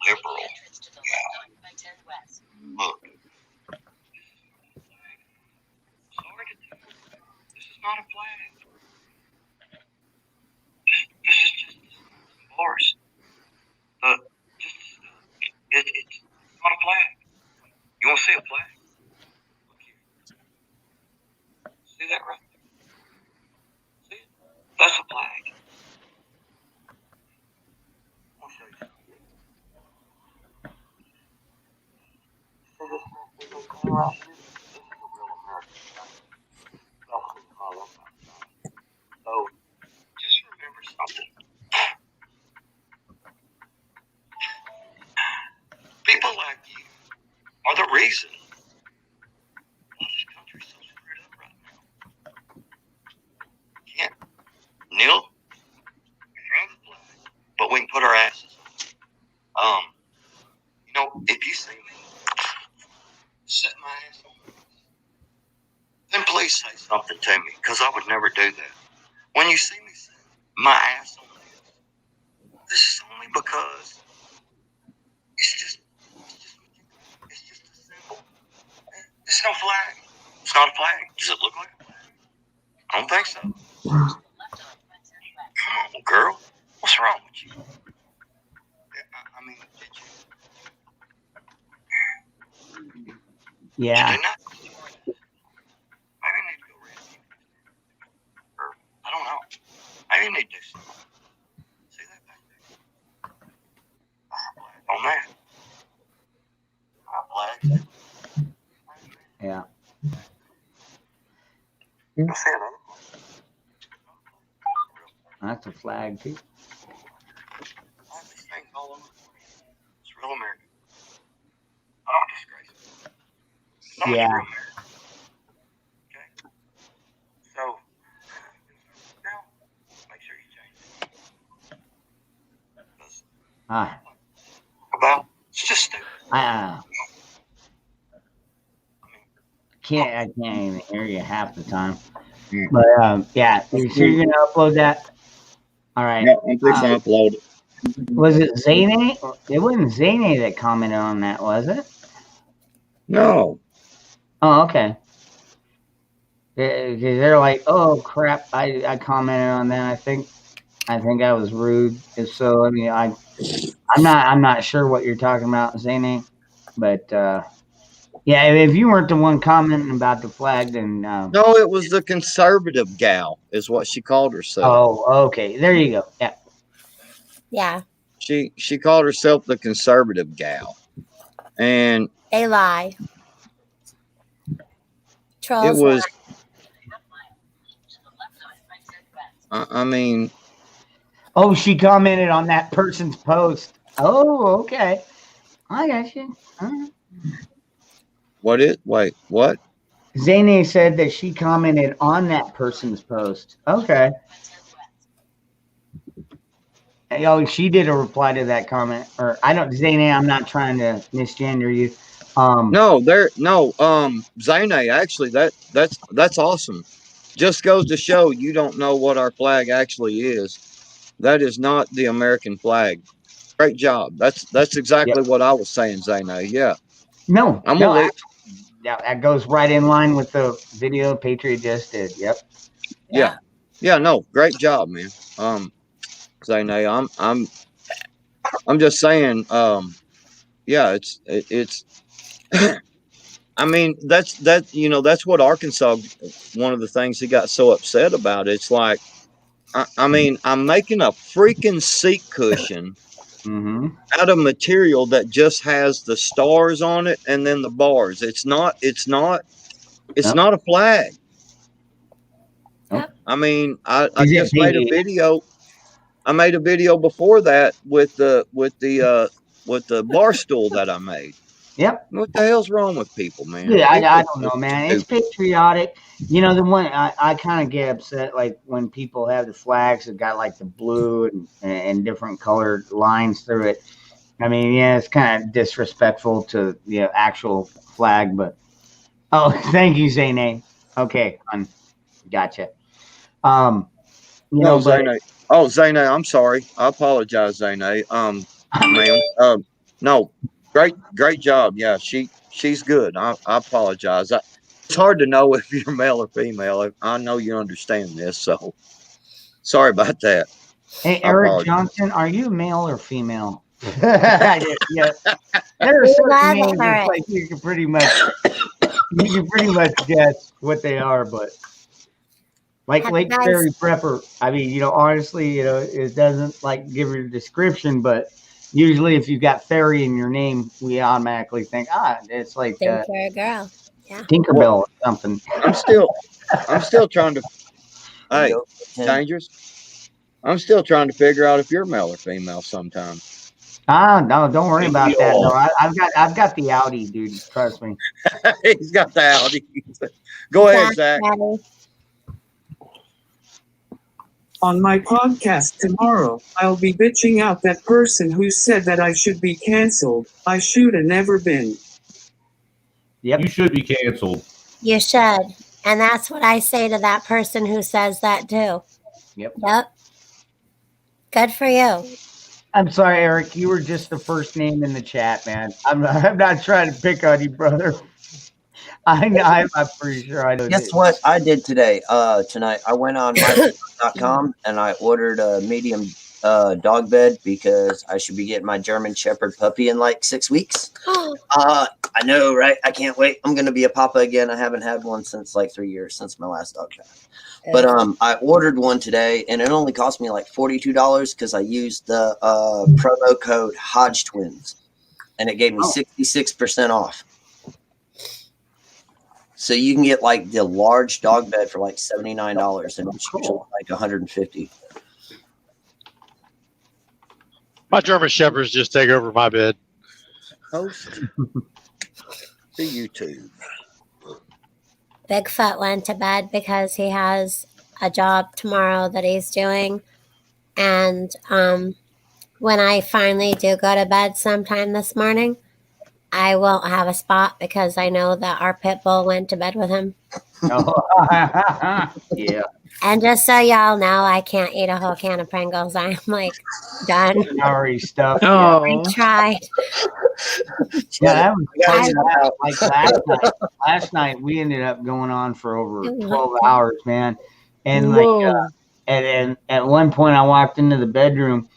liberal. Look. Sorry to tell you, this is not a flag. This is just bars. It's not a flag. You want to see a flag? Look here. See that right there? See it? That's a flag. I'll show you something. See this thing right here? This is a real American flag. That's what it's called. So just remember something. People like you are the reason why this country's so screwed up right now. Can't kneel in front of the flag, but we can put our asses on. You know, if you see me set my ass on the then please say something to me, because I would never do that. When you see me set my ass on this is only because it's just a symbol. It's no flag. It's not a flag. Does it look like a flag? I don't think so. Come on, girl. What's wrong with you? I mean, did you? Yeah. Did you not? Maybe you need to go read it. Or, I don't know. Maybe you need to do something. See that back there? On that. Flag. Yeah. You see another one? That's a flag too. I have these things all over. It's real American. I don't disgrace it. No, Yeah. it's real American. Okay? So, now, make sure you change it. Ah. About, it's just stupid. I can't even hear you half the time. But yeah, so you're gonna upload that? All right. Yeah, I'm fixing to upload it. Was it Zane? It wasn't Zane that commented on that, was it? No. Oh, okay. Because they're like, oh crap, I commented on that. I think I was rude. If so, I mean, I'm not sure what you're talking about, Zane. But yeah, if you weren't the one commenting about the flag, then No, it was the conservative gal, is what she called herself. Oh, okay. There you go. Yeah. Yeah. She called herself the conservative gal, and they lie. Trolls it was. lie. I mean. Oh, she commented on that person's post. Oh, okay. I got you. Wait, what? Zane said that she commented on that person's post. Okay. Oh, she did a reply to that comment. Or I don't, Zane, I'm not trying to misgender you. Zane, actually, that's awesome. Just goes to show you don't know what our flag actually is. That is not the American flag. Great job. That's exactly what I was saying, Zane. Yeah. No, yeah, that goes right in line with the video Patriot just did. Yep. Yeah. No, great job, man. Zane, I'm just saying. Yeah, it's. I mean, that's what Arkansas. One of the things he got so upset about. It's like, I mean, I'm making a freaking seat cushion out of material that just has the stars on it and then the bars. It's not a flag. I mean, I just made a video. I made a video before that with the bar stool that I made. Yep. What the hell's wrong with people, man? Yeah, People I don't know, man. It's patriotic. You know, the one I kind of get upset, like when people have the flags that got like the blue and different colored lines through it. I mean, yeah, it's kind of disrespectful to the actual flag, but oh, thank you, Zane. Okay, gotcha. You know, but Zane. Oh, Zane, I'm sorry. I apologize, Zane. Ma'am. No, great job. Yeah, she's good. I apologize. It's hard to know if you're male or female. I know you understand this, so sorry about that. Hey, Eric Johnson, are you male or female? Yeah, there are certain names like you can pretty much guess what they are, but like Lake Ferry Prepper. I mean, you know, honestly, you know, it doesn't like give you a description, but usually if you've got Ferry in your name, we automatically think, it's like for a girl. Yeah. Tinkerbell or something. I'm still trying to. Hey, Dangerous. I'm still trying to figure out if you're male or female sometimes. No, don't worry about that. No, I've got the Audi, dude. Trust me. He's got the Audi. Go ahead, Zach. On my podcast tomorrow, I'll be bitching out that person who said that I should be canceled. I should have never been. Yep. You should be canceled. You should. And that's what I say to that person who says that too. Yep. Good for you. I'm sorry, Eric. You were just the first name in the chat, man. I'm not trying to pick on you, brother. I'm pretty sure I know. Guess what I did today? Tonight I went on my.com and I ordered a medium dog bed because I should be getting my German Shepherd puppy in like 6 weeks. I know, right? I can't wait. I'm gonna be a papa again. I haven't had one since like 3 years since my last dog died. But I ordered one today and it only cost me like $42 because I used the promo code Hodge Twins and it gave me 66% off. So you can get like the large dog bed for like $79 and it's usually like $150. My German Shepherds just take over my bed. Host to YouTube. Bigfoot went to bed because he has a job tomorrow that he's doing. And when I finally do go to bed sometime this morning, I won't have a spot because I know that our pit bull went to bed with him. Yeah. And just so y'all know, I can't eat a whole can of Pringles. I'm like done. Sorry stuff. Oh, I tried. Yeah, that was like last night we ended up going on for over 12 hours, man. And like and at one point I walked into the bedroom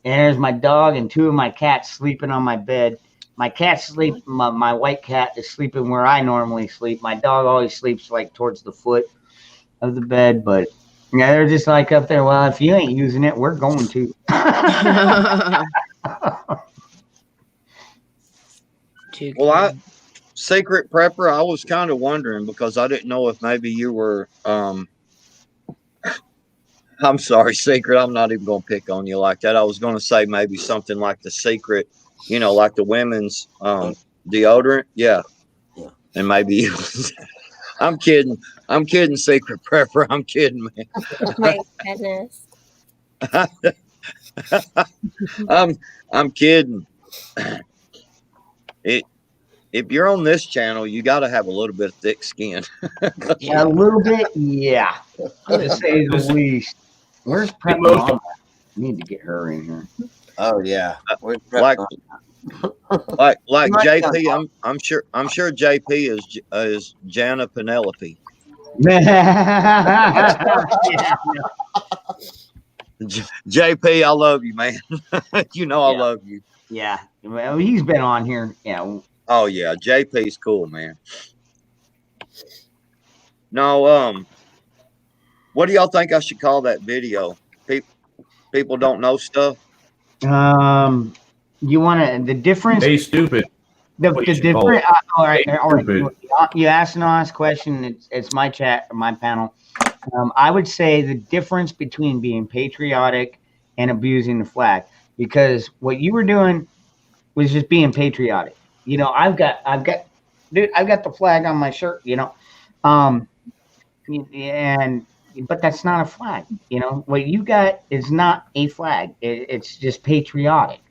and there's my dog and two of my cats sleeping on my bed. My cat sleep. My white cat is sleeping where I normally sleep. My dog always sleeps like towards the foot of the bed, but yeah, they're just like up there. Well, if you ain't using it, we're going to. Well, Secret Prepper, I was kind of wondering because I didn't know if maybe you were. I'm sorry, Secret. I'm not even going to pick on you like that. I was going to say maybe something like the Secret. You know, like the women's deodorant. Yeah. And maybe I'm kidding. Secret Prepper. I'm kidding, man. Oh my goodness. I'm kidding. If you're on this channel, you got to have a little bit of thick skin. Yeah, a little bit. Yeah. To say the least. Where's Prep Mom? Need to get her in here. Oh yeah. like JP, I'm sure JP is Jana Penelope. JP, I love you, man. You know I love you. Yeah. Well, he's been on here. Yeah. Oh yeah, JP's cool, man. No, what do y'all think I should call that video? People don't know stuff. You want the difference? Hey, stupid. The different. All right. You asked an honest question. It's my chat, my panel. I would say the difference between being patriotic and abusing the flag, because what you were doing was just being patriotic. You know, I've got, dude, I've got the flag on my shirt. You know, um, and but that's not a flag. You know, what you got is not a flag. It's just patriotic.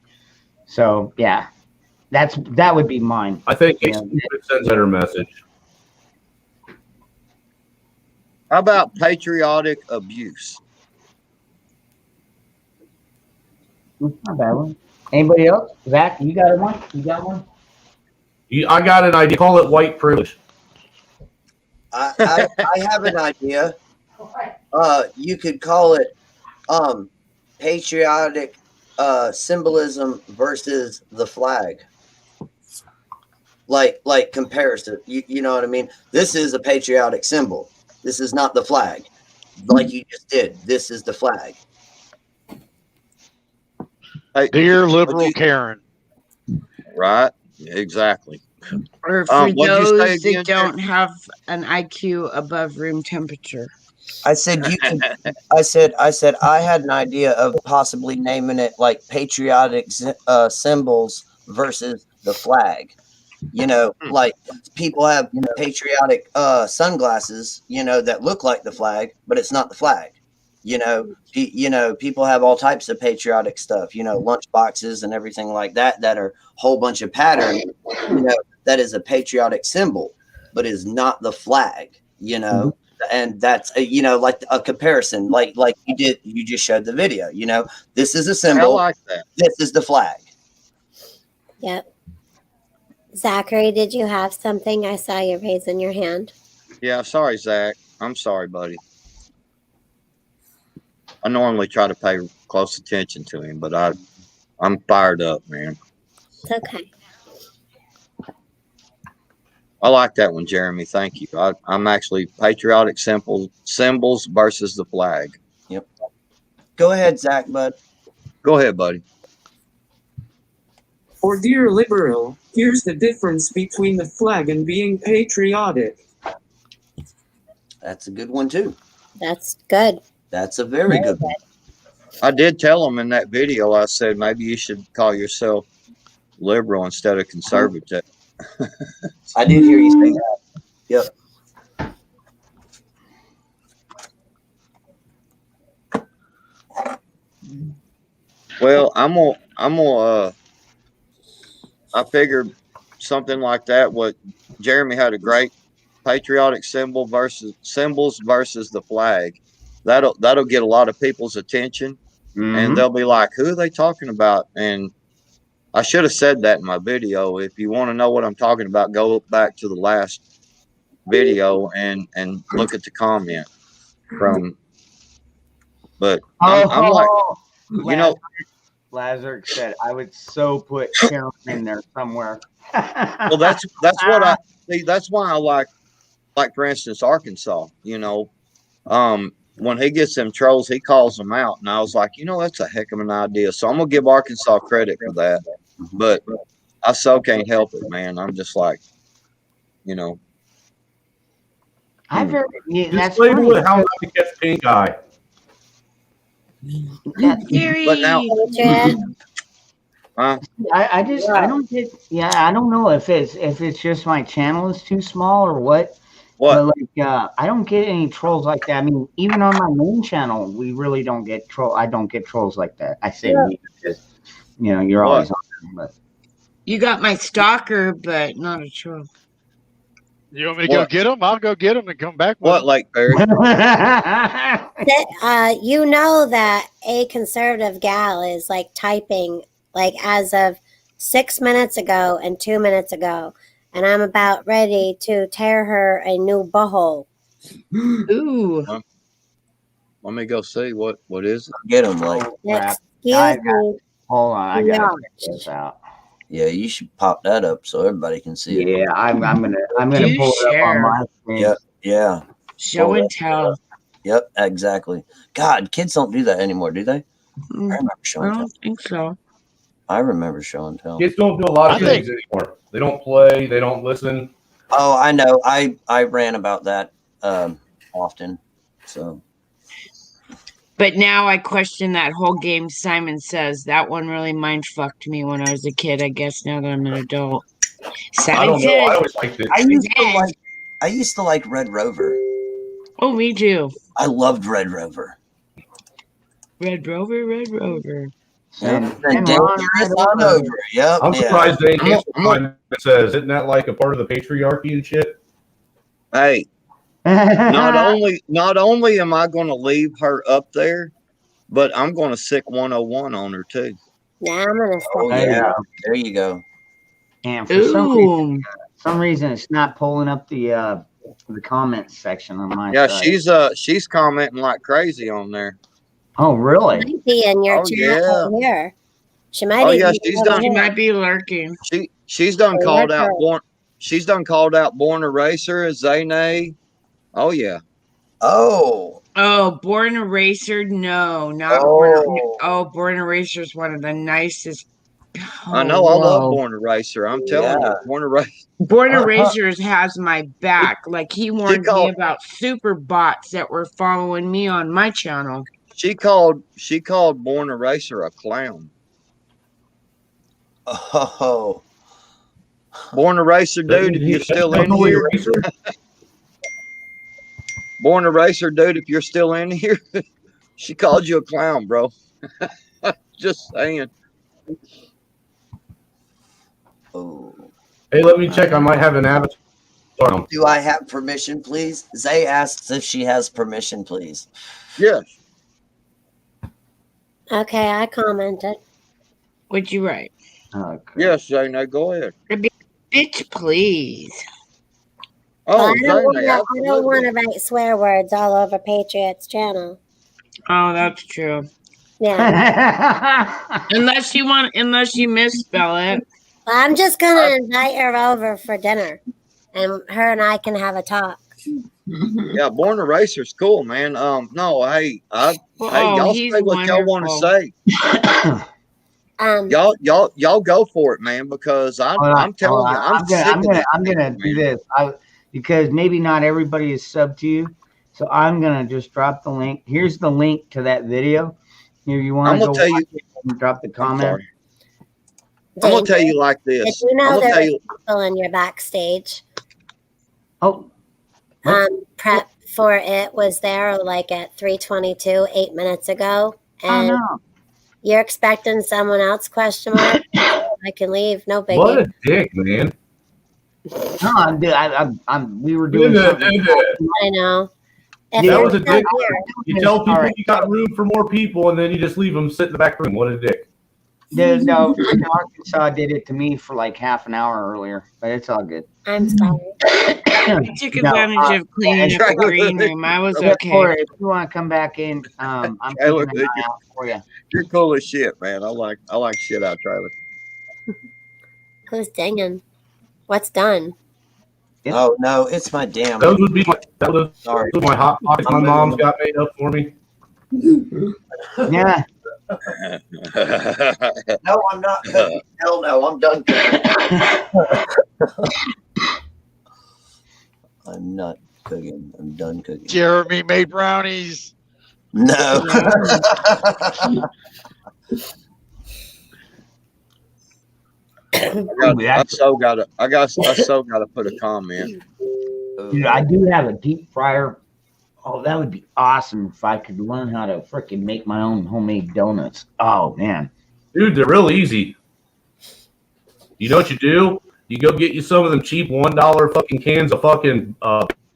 So yeah, that would be mine. I think You it know, sends a better message. How about patriotic abuse? not a bad one. Anybody else? Zach, you got one? You got one? I got an idea. Call it white privilege. I have an idea. You could call it patriotic symbolism versus the flag. Like comparison. You know what I mean? This is a patriotic symbol. This is not the flag. Like you just did. This is the flag. Hey, Dear liberal Karen. right? Exactly. Or for what'd you say those again, that don't have an IQ above room temperature. I said you could. I said I had an idea of possibly naming it like patriotic symbols versus the flag. You know, like people have patriotic sunglasses, you know, that look like the flag, but it's not the flag. You know, people have all types of patriotic stuff, you know, lunch boxes and everything like that are a whole bunch of patterns, you know, that is a patriotic symbol, but is not the flag, you know. And that's you know, like a comparison, like you just showed the video, you know, this is a symbol, I like that. this is the flag. Yep. Zachary, did you have something? I saw you raising your hand. Yeah, sorry, Zach. I'm sorry, buddy. I normally try to pay close attention to him, but I'm fired up, man. It's okay. I like that one, Jeremy. Thank you. I'm actually patriotic symbols versus the flag. Yep. Go ahead, Zach, bud. Go ahead, buddy. Or dear liberal, here's the difference between the flag and being patriotic. That's a good one too. That's good. That's a very good one. I did tell him in that video, I said, maybe you should call yourself liberal instead of conservative. I did hear you say that. Yep. Well, I figured something like that. What Jeremy had a great patriotic symbols versus the flag. That'll get a lot of people's attention, and they'll be like, "Who are they talking about?" And I should have said that in my video. If you want to know what I'm talking about, go back to the last video and look at the comment from. But I'm like, you know, Lazarus said I would so put Karen in there somewhere. well, that's what I see. That's why I like for instance, Arkansas. You know, when he gets them trolls, he calls them out, and I was like, you know, that's a heck of an idea. So I'm gonna give Arkansas credit for that. But I so can't help it, man. I'm just like, you know. I've heard that's label funny. it how not to catch pink eye. But now, I don't get. Yeah, I don't know if it's just my channel is too small or what. But like, I don't get any trolls like that. I mean, even on my main channel, we really don't get troll. I don't get trolls like that. I say we because you know you're always on them, but you got my stalker, but not a troll. You want me to go get them? I'll go get them and come back. What, like Barry? You know that a conservative gal is like typing like as of 6 minutes ago and 2 minutes ago, and I'm about ready to tear her a new butthole. Ooh. Let me go see what is it. Get them, like. Excuse me. Hold on, I gotta check this out. Yeah, you should pop that up so everybody can see it. Yeah, I'm gonna pull it up on my screen. Yeah. Show and tell. Yep, exactly. God, kids don't do that anymore, do they? I remember show and tell. I don't think so. I remember show and tell. Kids don't do a lot of things anymore. They don't play. They don't listen. Oh, I know. I ran about that often. So But now I question that whole game Simon Says. That one really mind fucked me when I was a kid. I guess now that I'm an adult. I don't know. I always liked it. I used to like Red Rover. Oh, me too. I loved Red Rover. Red Rover, Red Rover. And Dangerous on over. Yep. I'm surprised they ain't answered Simon Says. Isn't that like a part of the patriarchy and shit? Hey, not only am I going to leave her up there, but I'm going to sick 101 on her too. Yeah, I'm gonna. There you go. And for some reason, it's not pulling up the comments section on my side. She's commenting like crazy on there. Oh, really? She might be in your chat over here. She might. She might be lurking. She's done called out born. She's done called out Born Eraser, Zane. Oh yeah. Oh, Born Eraser. No, not Born. Born Eraser is one of the nicest. I know. I love Born Eraser. I'm telling you, Born Eraser. Born Eraser has my back. Like he warned me about super bots that were following me on my channel. She called Born Eraser a clown. Oh. Born Eraser, dude, if you're still in here. Born Eraser, dude, if you're still in here, she called you a clown, bro. Just saying. Oh. Hey, let me check. I might have an avatar. Do I have permission, please? Zay asks if she has permission, please. Yes. Okay, I commented. What'd you write? Okay. Yes, Zay, now go ahead. Bitch, please. I don't want to write swear words all over Patriot's channel. Oh, that's true. Yeah. unless you misspell it. Well, I'm just gonna invite her over for dinner, and her and I can have a talk. Yeah, Born Eraser's cool, man. No, hey, y'all say what y'all want to say. Y'all go for it, man. Because I'm telling you, I'm gonna do this. Because maybe not everybody is sub to you, so I'm gonna just drop the link. Here's the link to that video. If you want to go, drop the comment. I'm gonna tell you like this. Did you know there were people in your backstage? Oh. Prep for it was there like at 3:22, 8 minutes ago, and you're expecting someone else? Question mark. I can leave. No biggie. What a dick, man. No, we were doing something. I know. That was a dick. You tell people you got room for more people, and then you just leave them sit in the back room. What a dick. No, Arkansas did it to me for like half an hour earlier, but it's all good. I'm sorry. I took advantage of cleaning up the green room. I was okay. If you want to come back in, I'm keeping an eye out for you. You're cool as shit, man. I like shit out, Travis. Who's dinging? What's done? Oh no, it's my damn. Those would be my hot pockets my mom's got made up for me. Yeah. No, I'm not cooking. Hell no, I'm done cooking. I'm not cooking. I'm done cooking. Jeremy made brownies. No. I so gotta put a comment. Dude, I do have a deep fryer. Oh, that would be awesome if I could learn how to freaking make my own homemade donuts. Oh man, dude, they're real easy. You know what you do? You go get you some of them cheap $1 fucking cans of fucking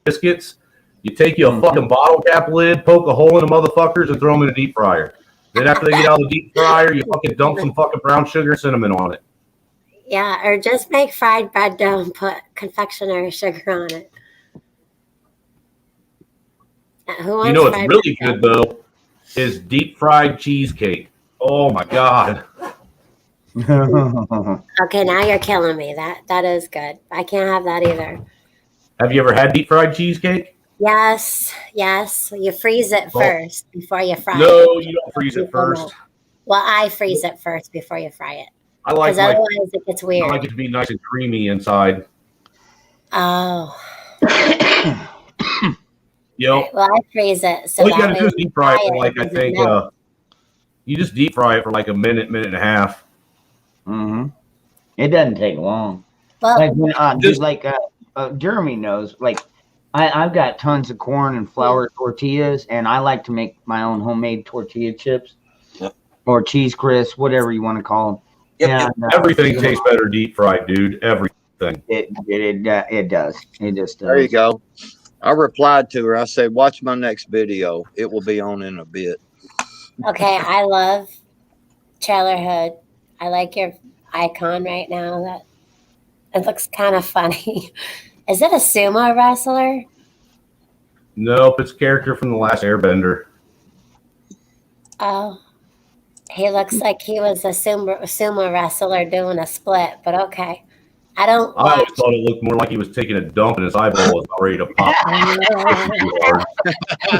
biscuits. You take you a fucking bottle cap lid, poke a hole in the motherfuckers, and throw them in a deep fryer. Then after they get out of the deep fryer, you fucking dump some fucking brown sugar and cinnamon on it. Yeah, or just make fried bread dough and put confectionery sugar on it. You know what's really good though is deep fried cheesecake. Oh my god. Okay, now you're killing me. That is good. I can't have that either. Have you ever had deep fried cheesecake? Yes. You freeze it first before you fry it. No, you don't freeze it first. Well, I freeze it first before you fry it. I like because otherwise it gets weird. I like it to be nice and creamy inside. Oh. Yep. Well, I freeze it so All you that gotta way do is when deep fry it you for like, fry I it doesn't think, melt. you just deep fry it for like a minute, minute and a half. Mm-hmm. It doesn't take long. Well, Like when, Just- Jeremy knows. Like, I've got tons of corn and flour tortillas, and I like to make my own homemade tortilla chips, or cheese crisps, whatever you want to call them. Yep, And, Everything tastes better deep fried, dude. Everything. It does. It just does. There you go. I replied to her. I said, "Watch my next video. It will be on in a bit." okay, I love Trailer Hood. I like your icon right now. That it looks kind of funny. Is it a sumo wrestler? Nope, it's a character from the last Airbender. Oh, he looks like he was a sumo wrestler doing a split, but okay. I don't I watch. always thought it looked more like he was taking a dump and his eyeball was about ready to pop.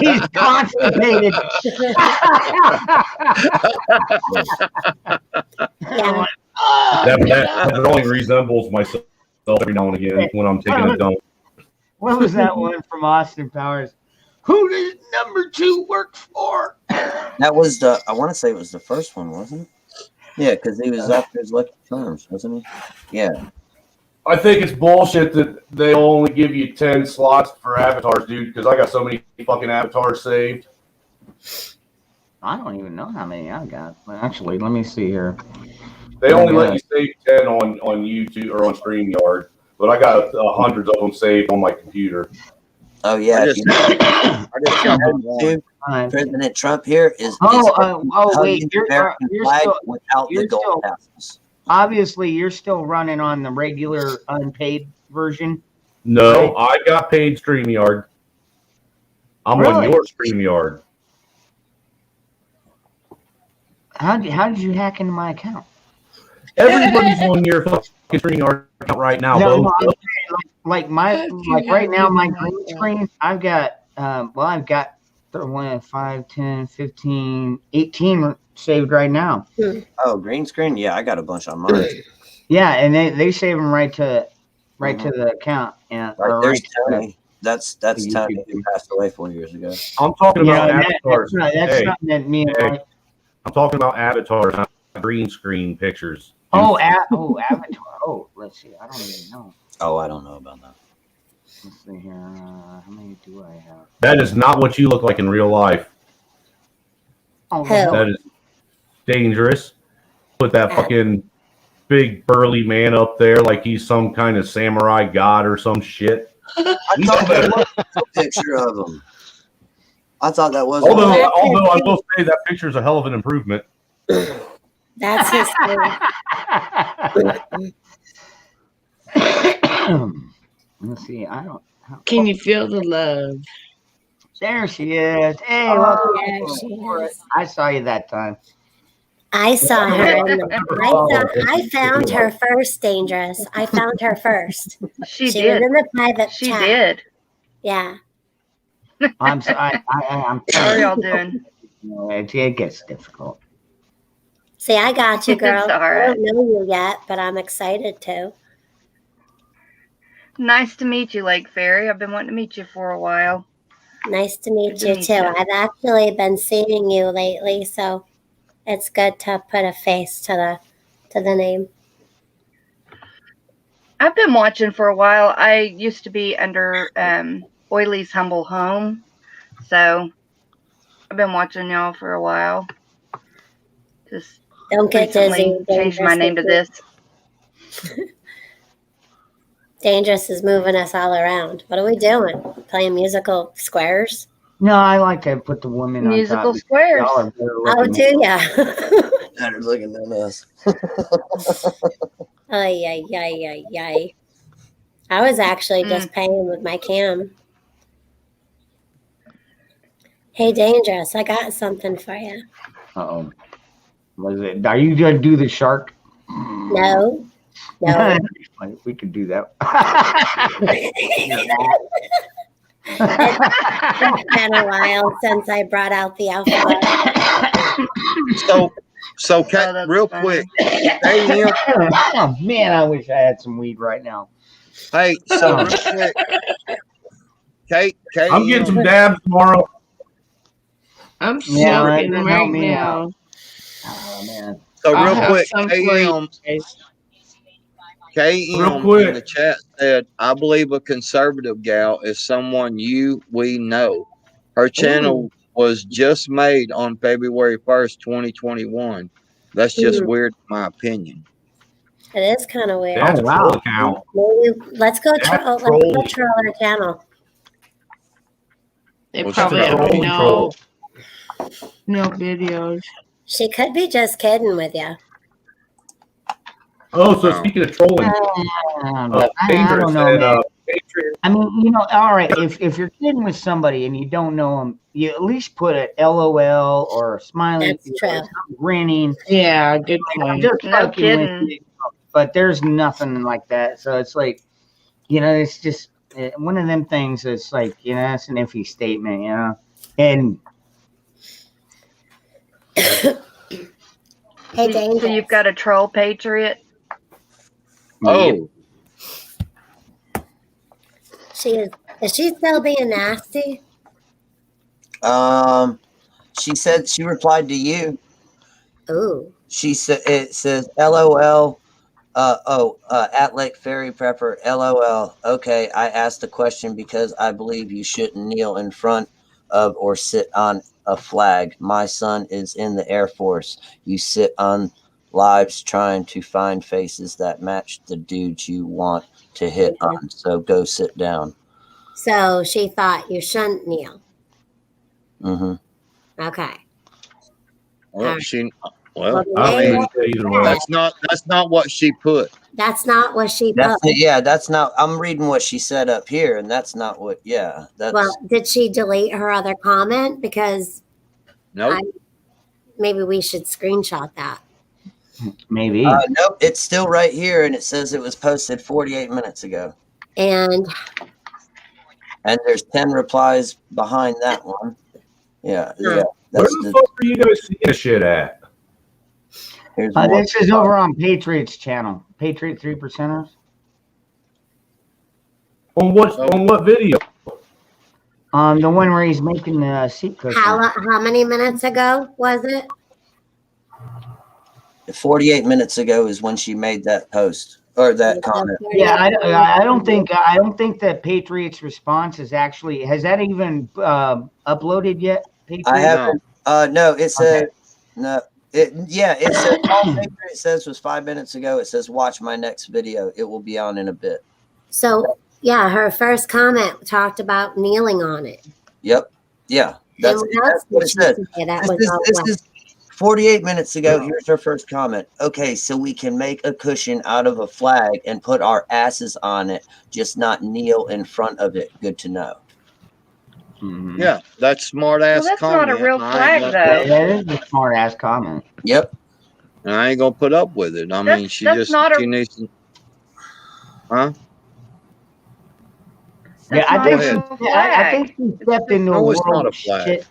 He's constipated. Yeah. That only resembles myself every now and again when I'm taking a dump. What was that one from Austin Powers? Who does number 2 work for? That was I want to say it was the first one, wasn't it? Yeah, because he was after his Lucky Charms, wasn't he? Yeah. I think it's bullshit that they only give you 10 slots for avatars, dude, because I got so many fucking avatars saved. I don't even know how many I got. Actually, let me see here. They only let you save 10 on YouTube or on StreamYard, but I got hundreds of them saved on my computer. Oh yeah. I just got one. President Trump here is wait, you're still without the gold tassels. Obviously, you're still running on the regular unpaid version. No, right? I got paid StreamYard. I'm on your StreamYard. How did you hack into my account? Everybody's on your fucking StreamYard account right now. No, like right now, my green screen, I've got I've got 1, 5, 10, 15, 18 saved right now. Oh, green screen? Yeah, I got a bunch on mine. Yeah, and they save them right to the account. And there's Tony. That's Tony who passed away 4 years ago. I'm talking about avatars. That's something that me and Mike. I'm talking about avatars, not green screen pictures. Avatar. Oh, let's see. I don't even know. Oh, I don't know about that. Let's see here. How many do I have? That is not what you look like in real life. Oh, that is dangerous. Put that fucking big burly man up there like he's some kind of samurai god or some shit. I thought that was a picture of him. I thought that was. Although I will say that picture is a hell of an improvement. That's his Let's see. I don't. Can you feel the love? There she is. Hey, there she is. I saw you that time. I saw her. I found her first, Dangerous. I found her first. She did. Was in the private she chat. did. Yeah. I'm How are y'all doing? It gets difficult. See, I got you, girl. All right. I don't know you yet, but I'm excited to. Nice to meet you, Lake Fairy. I've been wanting to meet you for a while. Nice to meet you too. I've actually been seeing you lately, so it's good to put a face to the name. I've been watching for a while. I used to be under Oiley's Humble Home, so I've been watching y'all for a while. Just don't get dizzy. Changed my name to this. Dangerous is moving us all around. What are we doing? Playing musical squares? No, I like to put the women musical on top. Squares. Oh, do ya? Better looking than us. Ay. I was actually just paying with my cam. Hey, Dangerous, I got something for you. Uh-oh. Was it? Are you going to do the shark? No. We could do that. It's been a while since I brought out the alphabet. Real quick. Hey, Neil. Oh, man, I wish I had some weed right now. Hey, so real quick. Kate, I'm getting some dabs tomorrow. I'm Yeah, that smoking didn't right help me now. out. Oh man. So I'll real have quick, some for you guys. Real KM quick. in the chat said, I believe a conservative gal is someone we know. Her channel was just made on February 1st, 2021. That's just weird, in my opinion. It is kind of weird. That's Oh wow. a account. Maybe let's go That's troll trolling. her channel. They Well, probably she's have trolling. no videos. She could be just kidding with you. Oh, so No. speaking of trolling, I don't know, said, man. I mean, all right. If you're kidding with somebody and you don't know them, you at least put a LOL or a smiley, That's true. grinning. Yeah, good I'm point. just No fucking with kidding. you. But there's nothing like that. So it's like, it's just one of them things. That's like, it's an iffy statement, and. Hey, Dane. So you've got a troll patriot. Oh, Is she still being nasty? She said she replied to you. Ooh. She said it says LOL. At Lake Ferry Prepper, LOL. Okay, I asked the question because I believe you shouldn't kneel in front of or sit on a flag. My son is in the Air Force. You sit on lives trying to find faces that match the dudes you want to hit on. So go sit down. So she thought you shouldn't kneel. Mm-hmm. Okay. well, Well, I maybe mean, either way. that's not what she put. that's not what she That's put. yeah. That's not. I'm reading what she said up here, and that's not what. Yeah. That's Well, did she delete her other comment? Because Nope. maybe we should screenshot that. Maybe. nope. It's still right here, and it says it was posted 48 minutes ago. And there's 10 replies behind that one. Yeah. Where the fuck are you guys seeing this shit at? This is over on Patriot's channel. Patriot 3%ers. On what video? The one where he's making the seat cushion. how many minutes ago was it? 48 minutes ago is when she made that post or that comment. Yeah, I don't think that Patriot's response is actually has that even uploaded yet? Patriot? I haven't. No, it said no. It says all Patriot says was 5 minutes ago. It says watch my next video. It will be on in a bit. So yeah, her first comment talked about kneeling on it. Yep. Yeah. That's what it said. This is 48 minutes ago. Here's her first comment. Okay, so we can make a cushion out of a flag and put our asses on it, just not kneel in front of it. Good to know. Mm-hmm. Yeah, that's smart ass. Well, that's comment. not a real flag, though. That is a smart ass comment. Yep. And I ain't gonna put up with it. I mean, she needs to. Huh? Yeah, I think she stepped into a world of shit.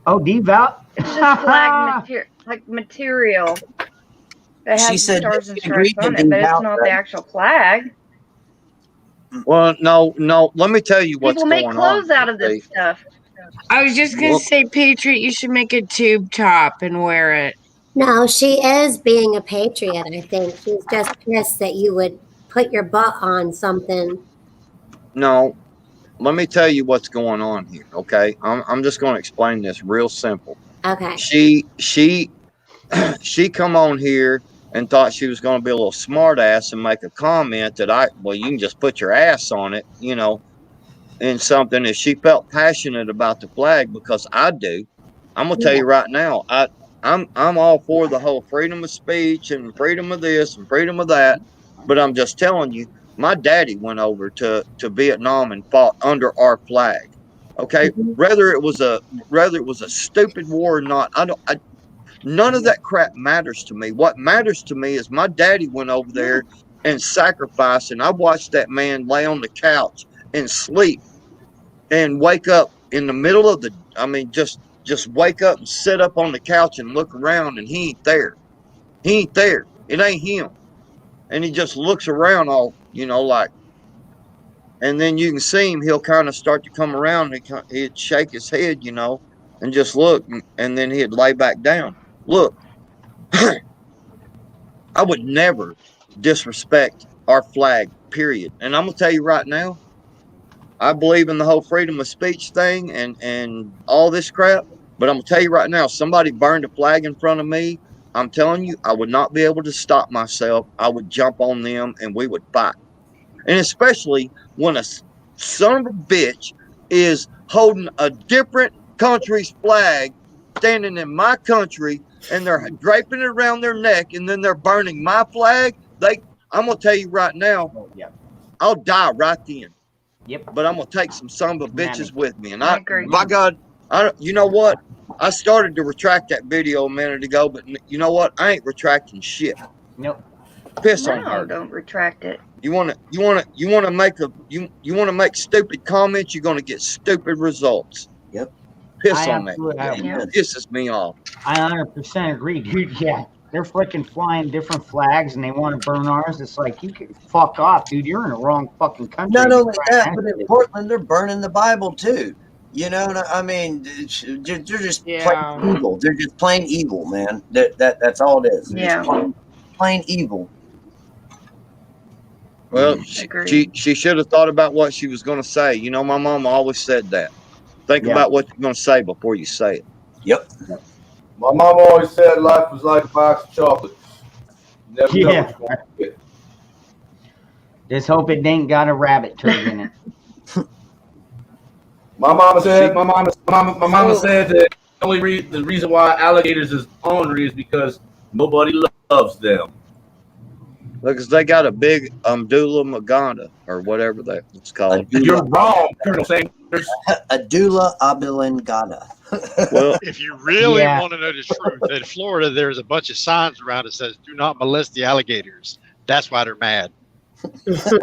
Oh, devout. It's just flag material. That has stars and stripes on it, but it's not the actual flag. Well, no. Let me tell you what's going on. People make clothes out of this stuff. I was just gonna say, Patriot, you should make a tube top and wear it. No, she is being a patriot. I think she's just pissed that you would put your butt on something. No, let me tell you what's going on here. Okay, I'm just going to explain this real simple. Okay. She come on here and thought she was going to be a little smart ass and make a comment that you can just put your ass on it, in something. If she felt passionate about the flag, because I do, I'm gonna tell you right now, I'm all for the whole freedom of speech and freedom of this and freedom of that, but I'm just telling you, my daddy went over to Vietnam and fought under our flag. Okay, whether it was a stupid war or not, none of that crap matters to me. What matters to me is my daddy went over there and sacrificed, and I watched that man lay on the couch and sleep and wake up in the middle of just wake up and sit up on the couch and look around, and he ain't there. He ain't there. It ain't him. And he just looks around all, like, and then you can see him. He'll kind of start to come around. He'd shake his head, and just look, and then he'd lay back down. Look, I would never disrespect our flag, period. And I'm gonna tell you right now, I believe in the whole freedom of speech thing and all this crap. But I'm gonna tell you right now, somebody burned a flag in front of me. I'm telling you, I would not be able to stop myself. I would jump on them and we would fight. And especially when a son of a bitch is holding a different country's flag, standing in my country, and they're draping it around their neck, and then they're burning my flag. I'm gonna tell you right now, I'll die right then. Yep. But I'm gonna take some son of a bitches with me. And I agree. by God, you know what? I started to retract that video a minute ago, but you know what? I ain't retracting shit. Nope. Piss on her. Don't retract it. You want to make stupid comments, you're going to get stupid results. Yep. Piss on that. It pisses me off. I 100% agree, dude. Yeah. They're freaking flying different flags and they want to burn ours. It's like, you can fuck off, dude. You're in the wrong fucking country. Not only that, but in Portland, they're burning the Bible too. I mean, they're just plain evil. They're just plain evil, man. That's all it is. Yeah. Plain evil. Well, she should have thought about what she was going to say. My mom always said that. Think about what you're going to say before you say it. Yep. My mom always said life was like a box of chocolates. Never know what you're going to get. Just hope it ain't got a rabbit turd in it. My mama said that the reason why alligators is ornery is because nobody loves them. Because they got a big Abdullah Maganda or whatever that's called. You're wrong, Colonel Sanders. Abdullah Abilangana. Well, if you really want to know the truth, in Florida, there's a bunch of signs around that says, "Do not molest the alligators." That's why they're mad. My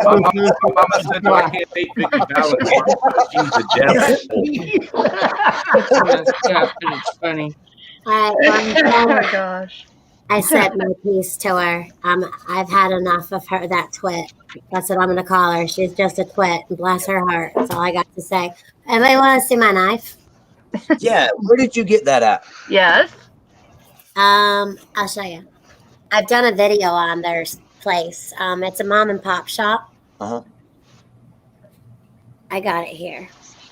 mama said I can't date Vicky Valentine because she's the devil. It's funny. Oh my gosh. I said my piece to her. I've had enough of her, that twit. That's what I'm going to call her. She's just a twit. Bless her heart. That's all I got to say. Anybody want to see my knife? Yeah. Where did you get that at? Yes. I'll show you. I've done a video on their place. It's a mom and pop shop. Uh-huh. I got it here.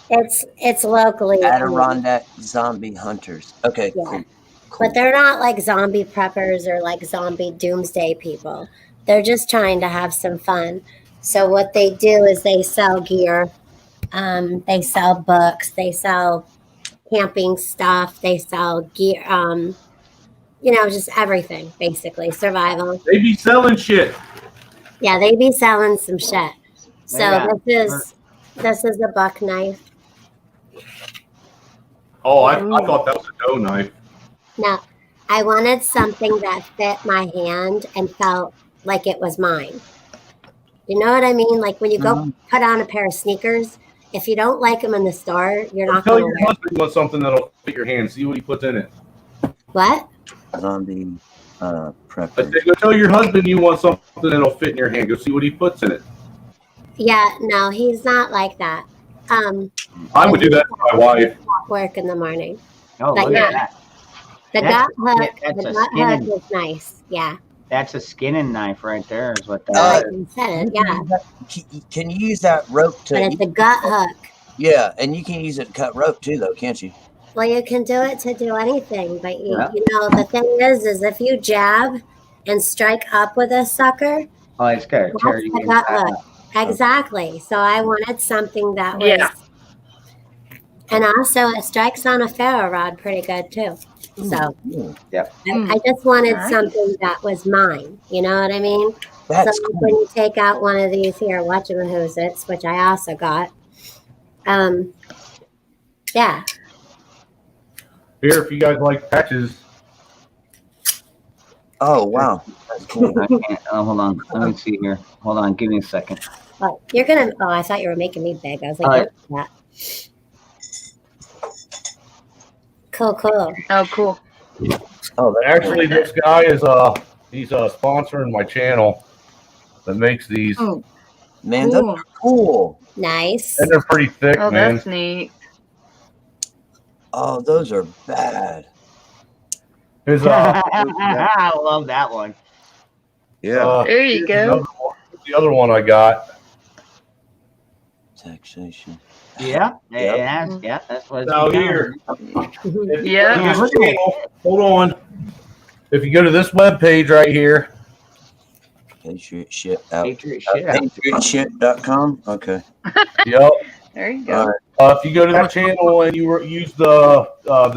It's locally. Adirondack zombie hunters. Okay. Yeah. Cool. But they're not like zombie preppers or like zombie doomsday people. They're just trying to have some fun. So what they do is they sell gear. They sell books. They sell camping stuff. They sell gear. Just everything, basically. Survival. They be selling shit. Yeah, they be selling some shit. So this is a buck knife. Oh, I thought that was a dough knife. No, I wanted something that fit my hand and felt like it was mine. You know what I mean? Like when you go put on a pair of sneakers, if you don't like them in the store, you're not going to wear them. Tell your husband you want something that'll fit your hand. See what he puts in it. What? Zombie prepper. I said, go tell your husband you want something that'll fit in your hand. Go see what he puts in it. Yeah, no, he's not like that. I would do that to my wife. Work in the morning. Oh, But look at that. The That's- gut hook, that's the a gut skinning- hook is nice. Yeah. That's a skinning knife right there, is what that Like is. you said, yeah. Can you use that rope to? But it's a gut hook. Yeah, and you can use it to cut rope too, though, can't you? Well, you can do it to do anything, but the thing is if you jab and strike up with a sucker, Oh, it's got a that's tear the gut hook. Exactly. So I wanted something that was, and also it strikes on a ferro rod pretty good too. So Yep. I just wanted something that was mine. You know what I mean? That's so cool. when you take out one of these here, whatchamahoosits, which I also got, yeah. Here, if you guys like patches. Oh, wow. That's cool. I can't. Oh, hold on. Let me see here. Hold on. Give me a second. Oh, you're gonna. Oh, I thought you were making me big. I was like, All right. Cool. Oh, cool. Oh, Actually, this guy is he's sponsoring my channel that makes these. Man, those are cool. Nice. And they're pretty thick, Oh, man. that's neat. Oh, those are bad. His, I love that one. Yeah. There you go. The other one I got. Taxation. Yeah, Yep. yeah, that's what it's Now become. here, if you Yeah. go to Yeah, this look at it. channel, hold on. If you go to this web page right here, Patriot shit out. Patriot shit out. Patriotshit.com. Okay. yep. There you go. If you go to the channel and you use the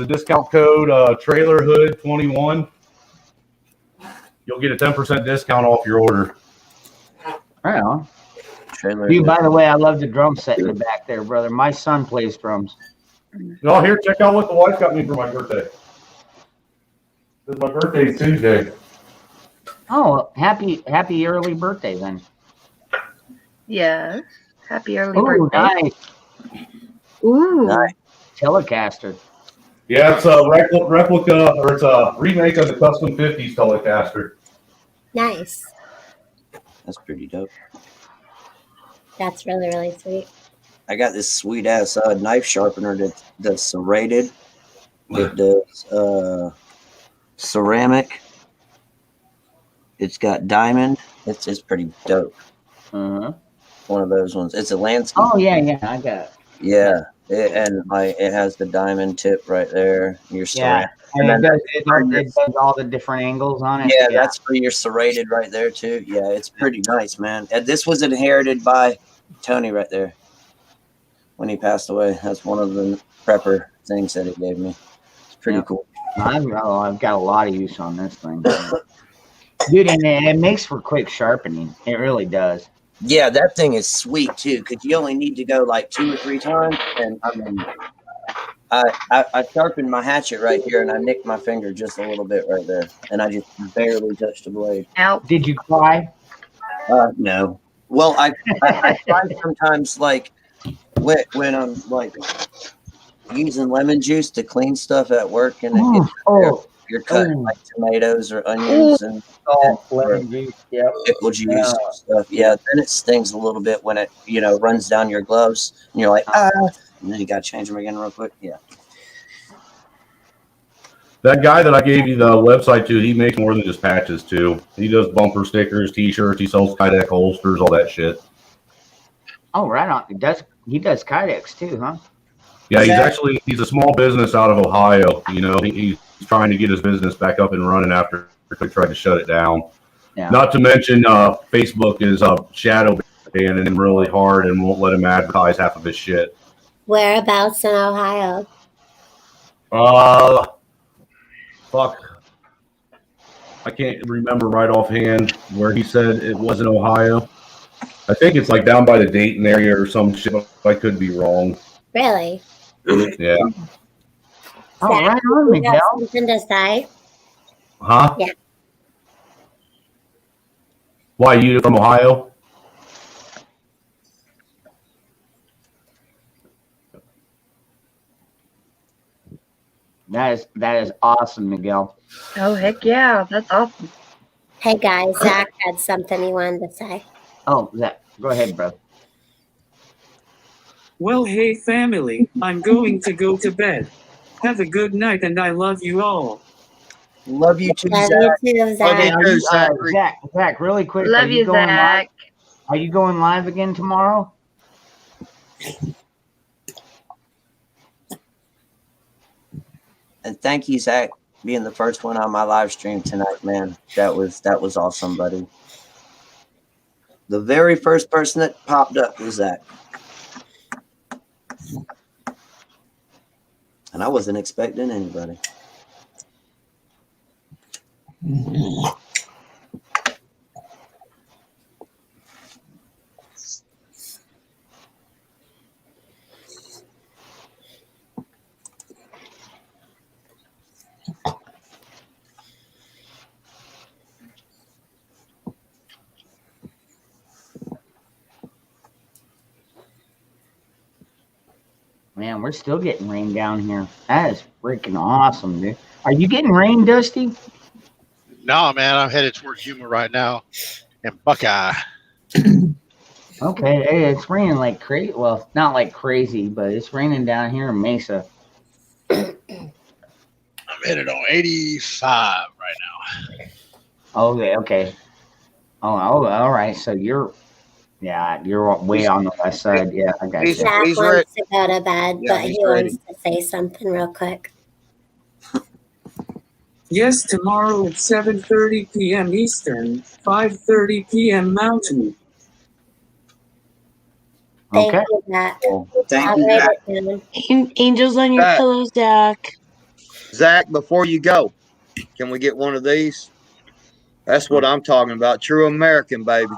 discount code Trailer Hood 21, you'll get a 10% discount off your order. Right on. Trailer Dude, Hood. by the way, I love the drum set in the back there, brother. My son plays drums. No, here, check out what the wife got me for my birthday. My birthday's Tuesday. Oh, happy early birthday then. Yes. Happy early Oh, birthday. nice. Ooh. Nice. Telecaster. Yeah, it's a replica, or it's a remake of the Custom 50s Telecaster. Nice. That's pretty dope. That's really, really sweet. I got this sweet ass knife sharpener that's serrated. It does ceramic. It's got diamond. It's pretty dope. Uh-huh. One of those ones. It's a landscape. Oh, yeah, I got it. Yeah. It has the diamond tip right there. Your Yeah, ceramic. and it does all the different angles on it. Yeah, that's for your serrated right there too. Yeah, it's pretty nice, man. And this was inherited by Tony right there when he passed away. That's one of the prepper things that he gave me. It's pretty cool. I've got a lot of use on this thing. Dude, and it makes for quick sharpening. It really does. Yeah, that thing is sweet too, because you only need to go like 2 or 3 times. And I mean, I sharpened my hatchet right here, and I nicked my finger just a little bit right there, and I just barely touched the blade. Ow. Did you cry? No. Well, I try sometimes, like when I'm like using lemon juice to clean stuff at work, and you're cutting like tomatoes or onions and lemon juice, yep. pickle juice and stuff. Yeah, then it stings a little bit when it runs down your gloves, and you're like and then you gotta change them again real quick. Yeah. That guy that I gave you the website to, he makes more than just patches too. He does bumper stickers, T-shirts. He sells Kydex holsters, all that shit. Oh, right on. He does Kydex too, huh? Yeah, he's a small business out of Ohio. He's trying to get his business back up and running after they tried to shut it down. Yeah. Not to mention, Facebook is shadow banning him really hard and won't let him advertise half of his shit. Whereabouts in Ohio? Fuck. I can't remember right offhand where he said it was in Ohio. I think it's like down by the Dayton area or some shit. I could be wrong. Really? Yeah. Oh, right on, You got Miguel. something to say? Huh? Yeah. Why, you from Ohio? That is awesome, Miguel. Oh, heck yeah. That's awesome. Hey guys, Zach had something he wanted to say. Oh, Zach, go ahead, bro. Well, hey family, I'm going to go to bed. Have a good night and I love you all. Love you too, Love Zach. you too, Zach. Zach, really quick. Love you, Zach. Are you going live again tomorrow? And thank you, Zach, being the first one on my live stream tonight, man. That was awesome, buddy. The very first person that popped up was Zach. And I wasn't expecting anybody. Man, we're still getting rain down here. That is freaking awesome, dude. Are you getting rain, Dusty? No, man, I'm headed towards Yuma right now in Buckeye. Okay, hey, it's raining like crazy. Well, not like crazy, but it's raining down here in Mesa. I'm headed on 85 right now. Okay. Oh, all right. So you're way on the west side. Yeah, I got you. Jack He's wants ready. to go to bed, Yeah, but he's he ready. wants to say something real quick. Yes, tomorrow at 7:30 p.m. Eastern, 5:30 p.m. Mountain. Thank Okay. you, Jack. Cool. Thank I'll you, write Zach. it down. Angels on your Zach, pillow, Zach. Zach, before you go, can we get one of these? That's what I'm talking about. True American, baby.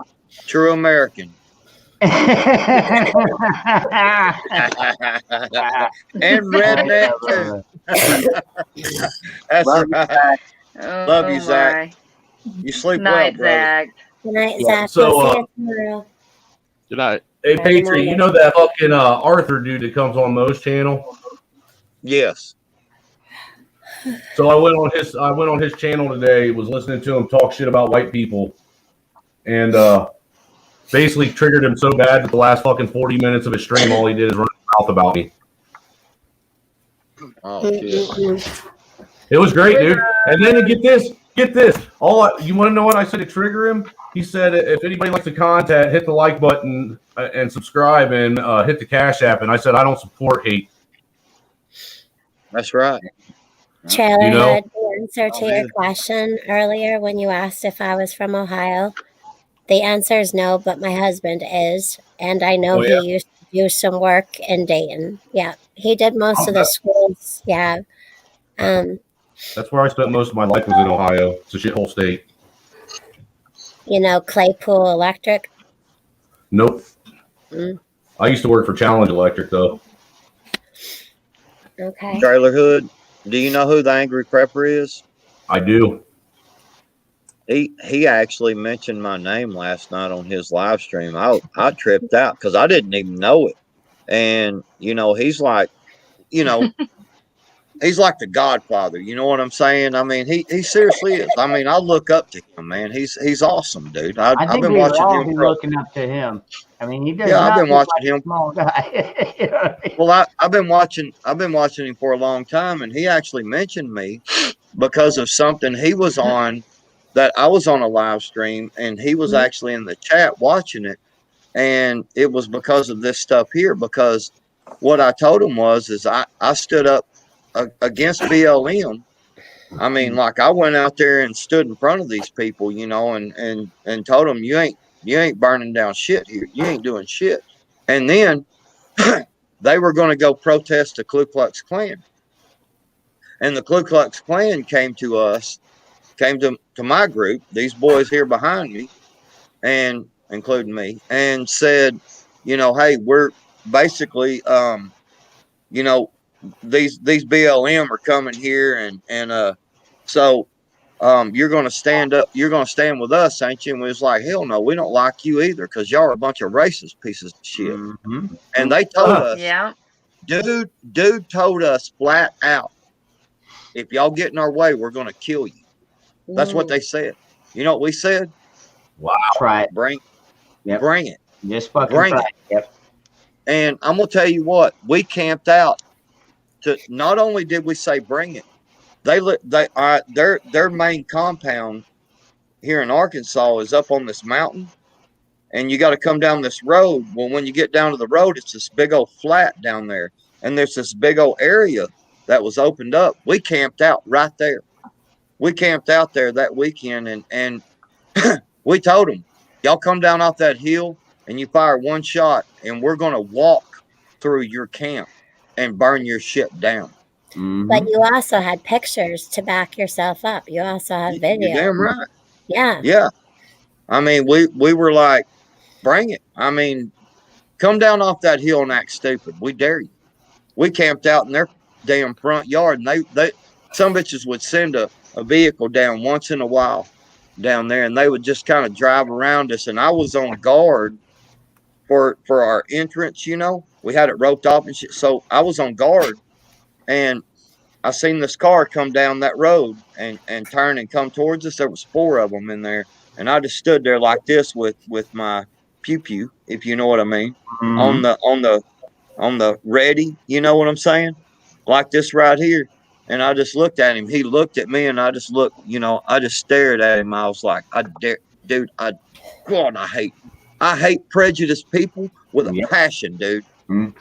True American. And redneck too. That's Love you, right. Zach. Oh, Love you, Zach. my. You sleep well, Night, brother. Zach. Good night, Yeah, Zach. so, We'll see you tomorrow. Good night. Hey, Good Patriot, morning. you know that fucking Arthur dude that comes on Mo's channel? Yes. So I went on his channel today, was listening to him talk shit about white people, and basically triggered him so bad that the last fucking 40 minutes of his stream, all he did is run his mouth about me. Oh shit. It was great, dude. And then get this. You want to know what I said to trigger him? He said, if anybody likes the content, hit the like button and subscribe and hit the Cash App. And I said, I don't support hate. That's right. Trailer You know? Hood, the answer to your question earlier when you asked if I was from Ohio, the answer is no, but my husband is. And I know he used to do some work in Dayton. Yeah, he did most of the schools. Yeah. That's where I spent most of my life was in Ohio. It's a shithole state. You know, Claypool Electric? Nope. I used to work for Challenge Electric, though. Okay. Trailer Hood, do you know who the Angry Prepper is? I do. He actually mentioned my name last night on his live stream. I tripped out because I didn't even know it. And, he's like, he's like the Godfather. You know what I'm saying? I mean, he seriously is. I mean, I look up to him, man. He's awesome, dude. I've I think been we would watching all him be for. looking up to him. I mean, he does Yeah, I've not been look watching like him. a small guy. You know what I mean? Well, I've been watching him for a long time, and he actually mentioned me because of something he was on that I was on a live stream, and he was actually in the chat watching it, and it was because of this stuff here. Because what I told him is I stood up against BLM. I mean, like I went out there and stood in front of these people, and told them you ain't burning down shit here. You ain't doing shit. And then they were going to go protest the Ku Klux Klan. And the Ku Klux Klan came to my group, these boys here behind me, and including me, and said, hey, we're basically, these BLM are coming here, and so you're going to stand up, you're going to stand with us, ain't you? And we was like, hell no, we don't like you either, because y'all are a bunch of racist pieces of shit. Mm-hmm. And they told us, Yeah. dude told us flat out, if y'all get in our way, we're going to kill you. That's what they said. You know what we said? Wow. Try it. Bring it. Just fucking Bring try it. it. Yep. And I'm going to tell you what, we camped out to, not only did we say bring it, their main compound here in Arkansas is up on this mountain, and you got to come down this road. Well, when you get down to the road, it's this big old flat down there, and there's this big old area that was opened up. We camped out right there. We camped out there that weekend, and we told them, y'all come down off that hill and you fire one shot, and we're going to walk through your camp and burn your shit down. Mm-hmm. But you also had pictures to back yourself up. You also had video. You're damn right. Yeah. Yeah. I mean, we were like, bring it. I mean, come down off that hill and act stupid. We dare you. We camped out in their damn front yard, and they some bitches would send a vehicle down once in a while down there, and they would just kind of drive around us. And I was on guard for our entrance. We had it roped off and shit, so I was on guard, and I seen this car come down that road and turn and come towards us. There was 4 of them in there, and I just stood there like this with my pew pew, if you know what I mean, Mhm. on the ready, you know what I'm saying? Like this right here. And I just looked at him. He looked at me and I just looked, I just stared at him. I was like, I dare, dude, God, I hate prejudiced people with a Yep. passion, dude. Mhm.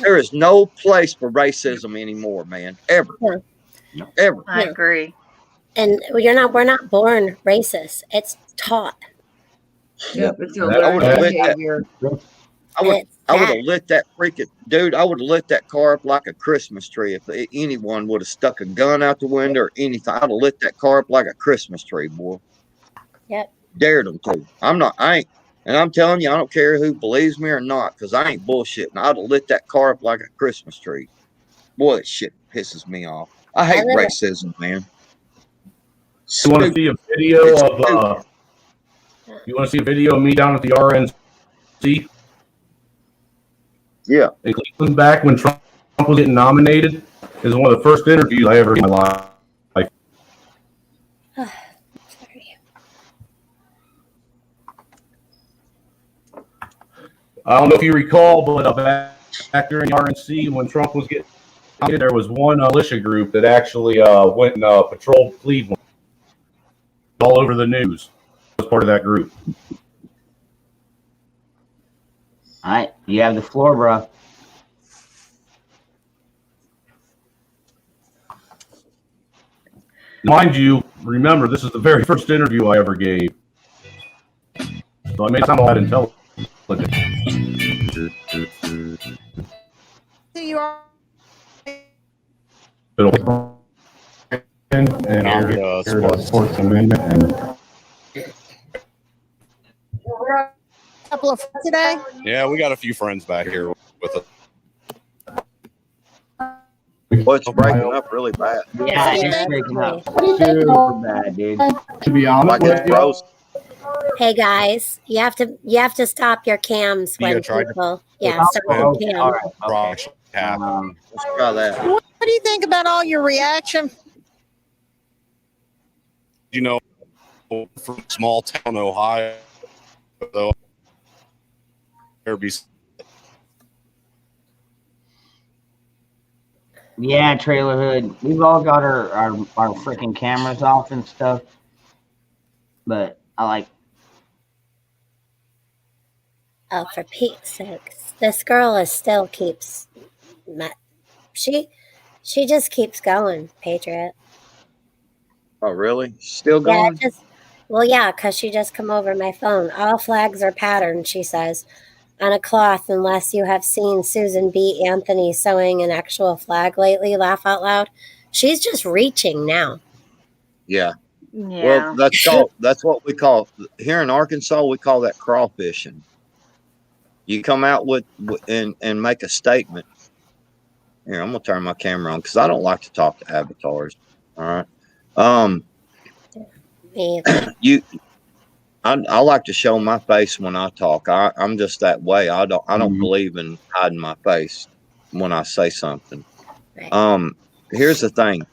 There is no place for racism anymore, man. Ever. No. Ever. I agree. And we're not born racist. It's taught. Yep, it's a And that, I would learned have that, lit that. behavior. I And would it's I would sad. have lit that freaking dude. I would have lit that car up like a Christmas tree if anyone would have stuck a gun out the window or anything. I'd have lit that car up like a Christmas tree, boy. Yep. Dared them to. I ain't, and I'm telling you, I don't care who believes me or not, because I ain't bullshitting. I'd have lit that car up like a Christmas tree. Boy, that shit pisses me off. I I hate live racism, man. you want to Stupid. see a video It's of stupid. you want to see a video of me down at the RNC Yeah. in Cleveland back when Trump was getting nominated? Is one of the first interviews I ever did in my life. Sorry. I don't know if you recall, but back during the RNC when Trump was getting nominated, there was one militia group that actually went and patrolled Cleveland all over the news. I was part of that group. All right, you have the floor, bro. Mind you, remember, this is the very first interview I ever gave. So I may sound a lot intelligent. You are. And I'll get the Fourth Amendment. And Couple of today. Yeah, we got a few friends back here with us. Well, it's breaking up really bad. Yeah, it's breaking up super bad, dude. To be honest, Like it's frozen. Hey guys, you have to stop your cams when people stop your cam. All right, okay. Let's try that. What do you think about all your reaction? You know, from small town Ohio, though, there be Yeah, Trailer Hood. We've all got our freaking cameras off and stuff. But I like. Oh, for Pete's sakes. This girl is still keeps she just keeps going, Patriot. Oh, really? Still going? Yeah, because she just come over my phone. All flags are patterned, she says, on a cloth unless you have seen Susan B. Anthony sewing an actual flag lately. Laugh out loud. She's just reaching now. Yeah. Well, that's what we call here in Arkansas. We call that crawfishing. You come out with and make a statement. Here, I'm gonna turn my camera on because I don't like to talk to avatars. All right. I like to show my face when I talk. I'm just that way. I don't believe in hiding my face when I say something. Here's the thing.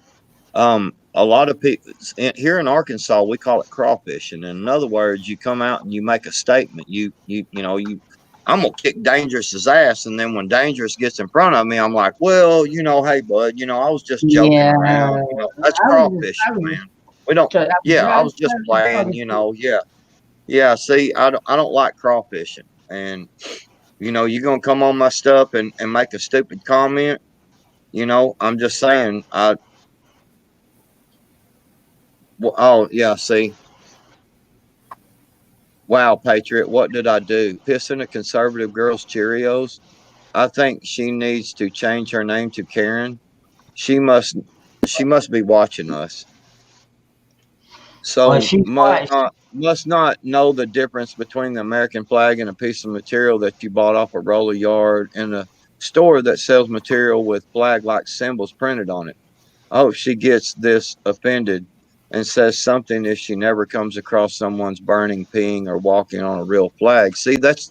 A lot of people here in Arkansas, we call it crawfishing. And in other words, you come out and you make a statement. I'm gonna kick Dangerous's ass, and then when Dangerous gets in front of me, I'm like, well, hey, bud, I was just joking around. That's crawfishing, man. We don't. Yeah, I was just playing. Yeah. See, I don't like crawfishing, and you're gonna come on my stuff and make a stupid comment. I'm just saying. Oh yeah. See. Wow, Patriot, what did I do? Pissing a conservative girl's Cheerios? I think she needs to change her name to Karen. She must be watching us. So must not know the difference between the American flag and a piece of material that you bought off a roller yard in a store that sells material with flag-like symbols printed on it. Oh, she gets this offended and says something if she never comes across someone's burning, peeing, or walking on a real flag. See, that's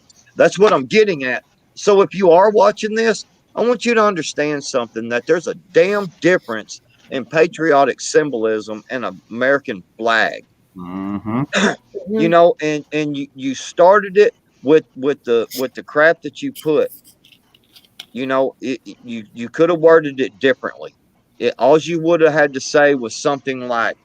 what I'm getting at. So if you are watching this, I want you to understand something, that there's a damn difference in patriotic symbolism and American flag. Mm-hmm. And you started it with the crap that you put, you could have worded it differently. All you would have had to say was something like,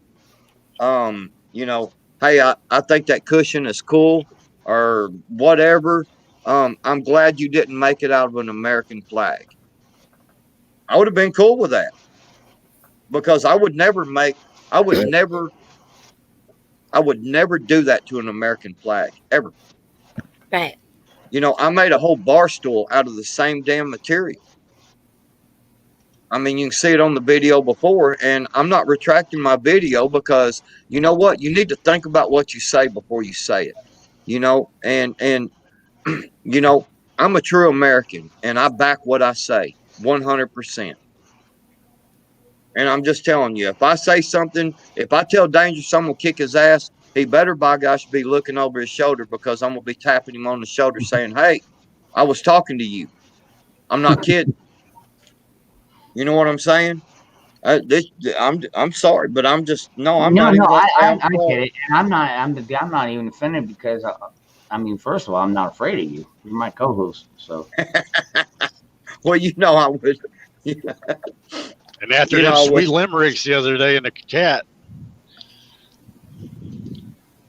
hey, I think that cushion is cool or whatever. I'm glad you didn't make it out of an American flag. I would have been cool with that because I would never do that to an American flag ever. Right. I made a whole bar stool out of the same damn material. I mean, you can see it on the video before, and I'm not retracting my video because you know what? You need to think about what you say before you say it. And I'm a true American, and I back what I say 100%. And I'm just telling you, if I say something, if I tell Danger someone will kick his ass, he better, by gosh, be looking over his shoulder because I'm going to be tapping him on the shoulder saying, hey, I was talking to you. I'm not kidding. You know what I'm saying? I'm sorry, but I'm just I'm No, not even no, going to say I I'm sorry. get it, and I'm not even offended because I mean, first of all, I'm not afraid of you. You're my co-host, so. Well, I would. And after them sweet limericks the other day in the chat.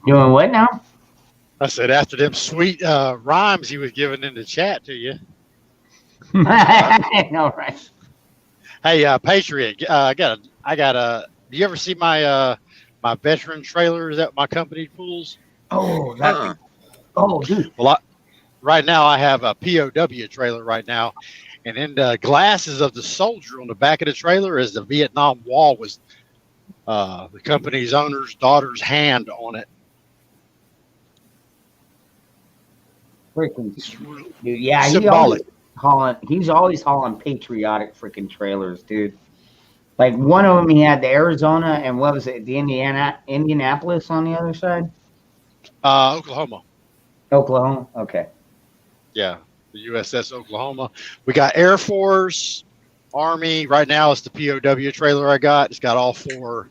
Doing what now? I said after them sweet rhymes he was giving in the chat to you. I know, right? Hey, Patriot, I got a. Do you ever see my my veteran trailers that my company pulls? Oh, that's dude. Well, right now I have a POW trailer right now, and in the glasses of the soldier on the back of the trailer is the Vietnam Wall with the company's owner's daughter's hand on it. Freaking dude, yeah, symbolic. He's always hauling patriotic freaking trailers, dude. Like one of them, he had the Arizona and what was it, the Indianapolis on the other side? Oklahoma. Oklahoma. Okay. Yeah, the USS Oklahoma. We got Air Force, Army. Right now, it's the POW trailer I got. It's got all 4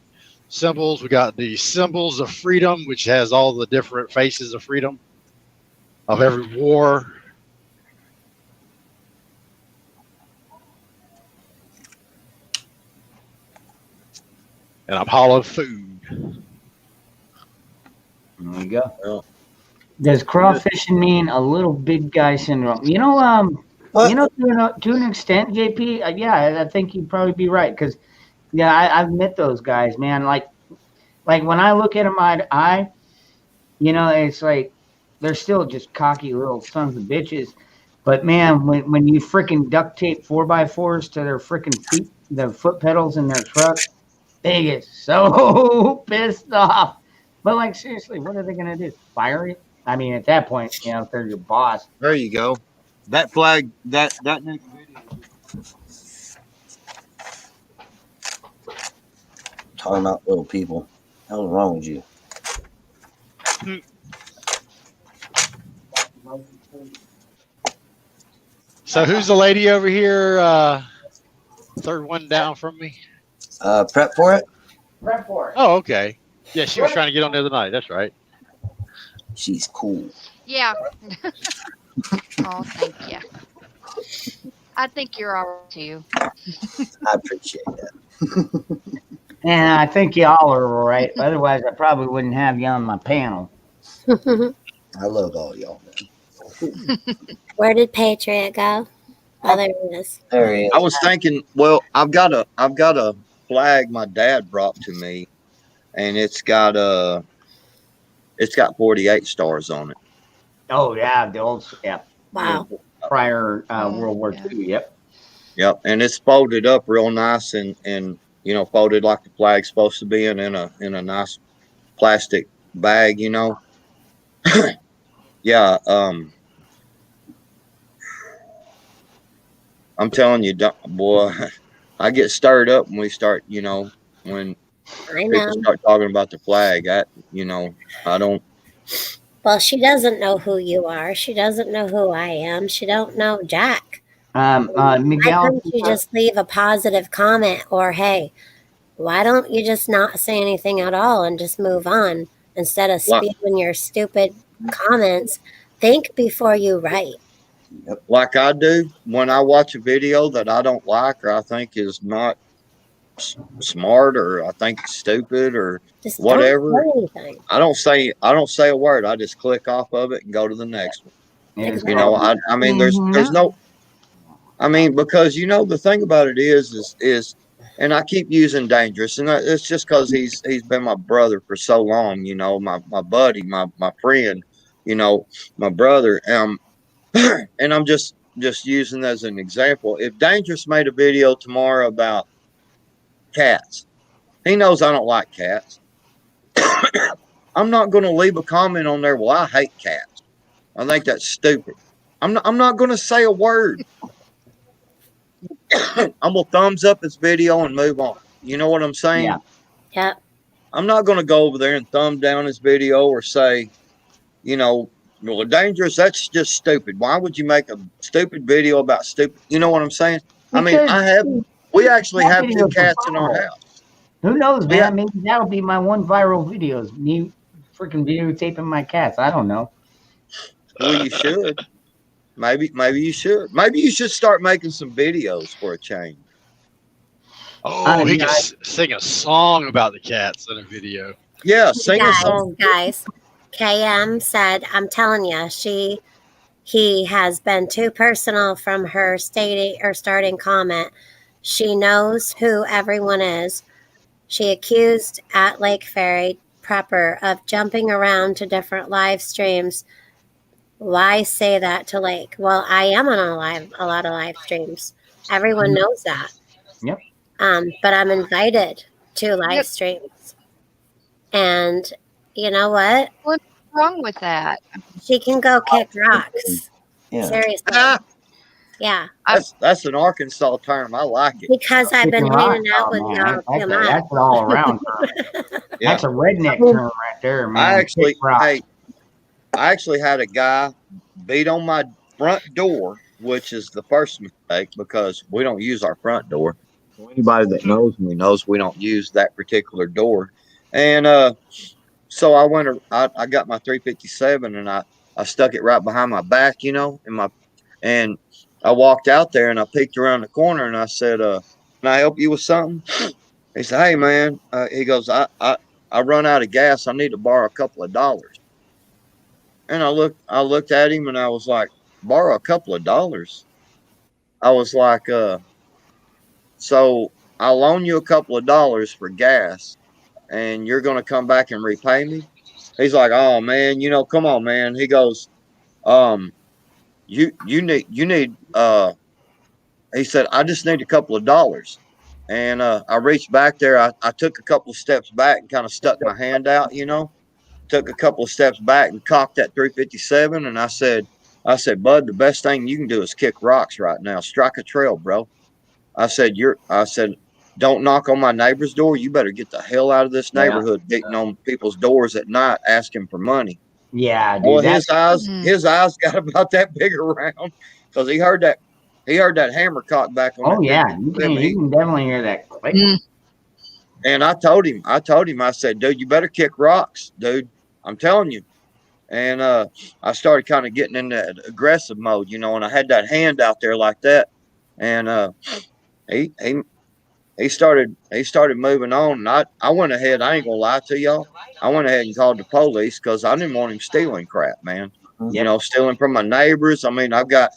symbols. We got the symbols of freedom, which has all the different faces of freedom of every war. And I'm hauling food. There you go. Well, does crawfishing mean a little big guy syndrome? To an extent, JP. Yeah, I think you'd probably be right because, yeah, I've met those guys, man. Like when I look at them eye to eye, it's like they're still just cocky little sons of bitches. But man, when you freaking duct tape 4x4s to their freaking feet, the foot pedals in their truck, they get so pissed off. But like seriously, what are they gonna do? Fire you? I mean, at that point, if they're your boss. There you go. That flag, that next video. Talking about little people. Hell's wrong with you? So who's the lady over here? Third one down from me. Prep for it. Prep for it. Oh, okay. Yeah, she was trying to get on the other night. That's right. She's cool. Yeah. Oh, thank you. I think you're all right too. I appreciate that. And I think y'all are all right. Otherwise, I probably wouldn't have you on my panel. I love all y'all, man. Where did Patriot go? Oh, there he is. There he is. I was thinking, well, I've got a flag my dad brought to me, and it's got 48 stars on it. Oh yeah, the old Wow. Prior World War II. Yep. Yep, and it's folded up real nice and folded like the flag's supposed to be in a nice plastic bag. Yeah. I'm telling you, boy, I get stirred up when we start. When people start talking about the flag, I don't. Well, she doesn't know who you are. She doesn't know who I am. She don't know Jack. Miguel, why don't you just leave a positive comment or, hey, why don't you just not say anything at all and just move on instead of spewing your stupid comments Think before you write. Like I do when I watch a video that I don't like or I think is not smart or I think it's stupid or Just whatever. don't say anything. I don't say a word. I just click off of it and go to the next one. Exactly. You know, I mean, there's no. I mean, because you know the thing about it is, and I keep using dangerous, and it's just because he's been my brother for so long. You know, my buddy, my friend. You know, my brother. And I'm just using as an example. If Dangerous made a video tomorrow about cats, he knows I don't like cats. I'm not going to leave a comment on there. Well, I hate cats. I think that's stupid. I'm not going to say a word. I'm gonna thumbs up his video and move on. You know what I'm saying? Yeah. Yeah. I'm not gonna go over there and thumb down his video or say, you know, well, Dangerous. That's just stupid. Why would you make a stupid video about stupid? You know what I'm saying? Because we actually that have 2 video's cats in our viral. house. Who knows, man? Yeah. Maybe that'll be my one viral video. Is me freaking videotaping my cats. I don't know. Well, you should. Maybe you should. Maybe you should start making some videos for a change. Oh, he can sing a song about the cats in a video. Yeah, sing a song. Guys, KM said, I'm telling you, he has been too personal from her starting comment. She knows who everyone is. She accused at Lake Ferry proper of jumping around to different live streams. Why say that to Lake? Well, I am on a lot of live streams. Everyone knows that. Yep. But I'm invited to live streams. And you know what? What's wrong with that? She can go kick rocks. Yeah. Seriously. Yeah. That's an Arkansas term. I like it. Because I've been hanging out with y'all too much. That's an all around term. Yeah. That's a redneck term right there, man. I actually had a guy beat on my front door, which is the first mistake because we don't use our front door. So anybody that knows me knows we don't use that particular door. And so I got my 357 and I stuck it right behind my back, you know, and I walked out there and I peeked around the corner and I said, can I help you with something? He said, hey man, he goes, I run out of gas. I need to borrow a couple of dollars. And I looked at him and I was like, borrow a couple of dollars. I was like, so I'll loan you a couple of dollars for gas and you're going to come back and repay me. He's like, oh man, you know, come on, man. He goes, you need, he said, I just need a couple of dollars. And I reached back there. I took a couple of steps back and kind of stuck my hand out, you know, took a couple of steps back and cocked that 357. And I said, bud, the best thing you can do is kick rocks right now. Strike a trail, bro. I said, don't knock on my neighbor's door. You better get the hell out of this neighborhood, beating on people's doors at night, asking for money. Yeah, dude. Well, his eyes got about that big around because he heard that hammer cocked back on. Oh yeah, you can definitely hear that click. And I told him, I said, dude, you better kick rocks, dude. I'm telling you. And I started kind of getting in that aggressive mode, you know, and I had that hand out there like that. And he started moving on. And I went ahead, I ain't gonna lie to y'all. I went ahead and called the police because I didn't want him stealing crap, man. You know, stealing from my neighbors. I mean, I've got,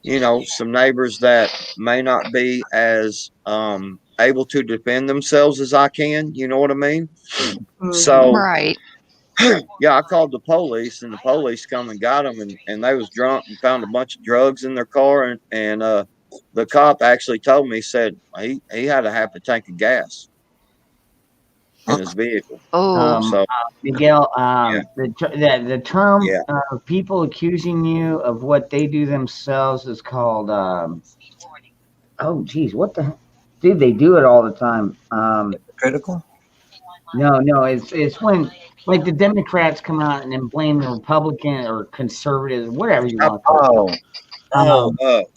you know, some neighbors that may not be as able to defend themselves as I can. You know what I mean? So, right. Yeah, I called the police, and the police come and got them, and they was drunk and found a bunch of drugs in their car, and the cop actually told me, said he had a half a tank of gas in his vehicle. Oh, Miguel, the term of people accusing you of what they do themselves is called oh geez, what the dude, they do it all the time. Critical? No, it's when like the Democrats come out and then blame the Republican or conservatives, whatever you want to call it.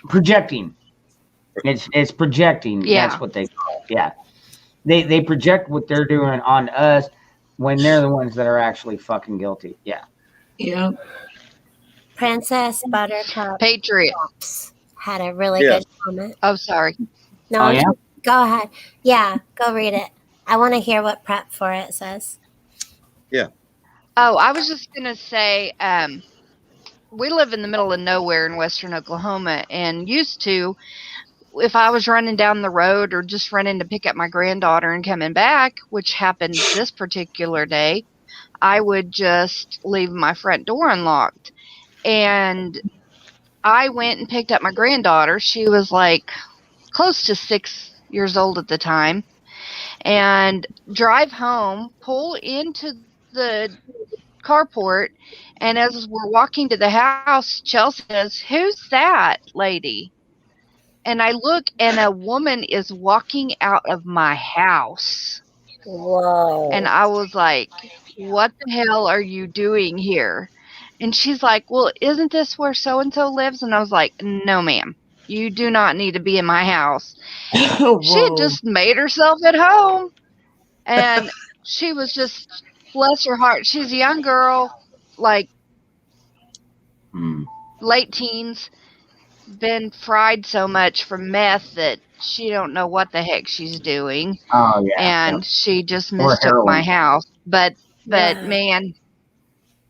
Projecting. It's projecting. Yeah. That's what they call it. Yeah. They project what they're doing on us when they're the ones that are actually fucking guilty. Yeah. Yeah. Princess Buttercup Patriot. had a really Yeah. good comment. Oh, sorry. No, Oh, yeah? go ahead. Yeah, go read it. I want to hear what Prep for It says. Yeah. Oh, I was just gonna say, we live in the middle of nowhere in western Oklahoma, and used to, if I was running down the road or just running to pick up my granddaughter and coming back, which happened this particular day, I would just leave my front door unlocked. And I went and picked up my granddaughter. She was like close to 6 years old at the time. And drive home, pull into the carport, and as we're walking to the house, Chelsea says, "Who's that lady?" And I look, and a woman is walking out of my house. Whoa. And I was like, "What the hell are you doing here?" And she's like, "Well, isn't this where so and so lives?" And I was like, "No, ma'am. You do not need to be in my house." She had just made herself at home. And she was just, bless her heart, she's a young girl, like late teens, been fried so much from meth that she don't know what the heck she's doing. Oh, yeah. And she just Or mistook my heroin. house. But Yeah. man,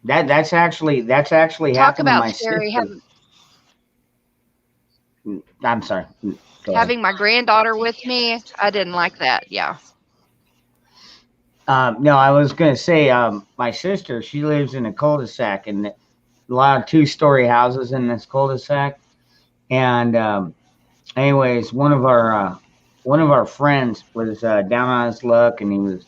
That's actually talk happened to about my scary. sister. I'm sorry. Go ahead. Having my granddaughter with me, I didn't like that. Yeah. No, I was gonna say, my sister, she lives in a cul-de-sac, and a lot of two-story houses in this cul-de-sac. And anyways, one of our friends was down on his luck, and he was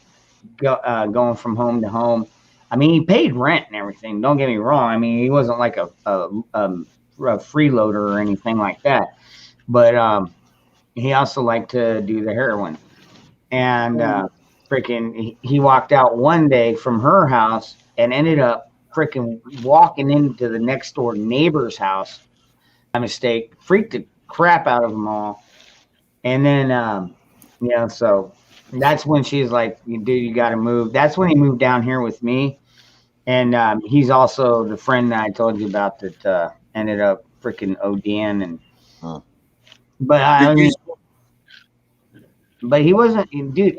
going from home to home. I mean, he paid rent and everything. Don't get me wrong. I mean, he wasn't like a freeloader or anything like that. But he also liked to do the heroin. And freaking, he walked out one day from her house and ended up freaking walking into the next door neighbor's house by mistake. Freaked the crap out of them all. And then, so that's when she's like, dude, you got to move. That's when he moved down here with me. And he's also the friend that I told you about that ended up freaking ODing. And but I mean, but he wasn't, dude.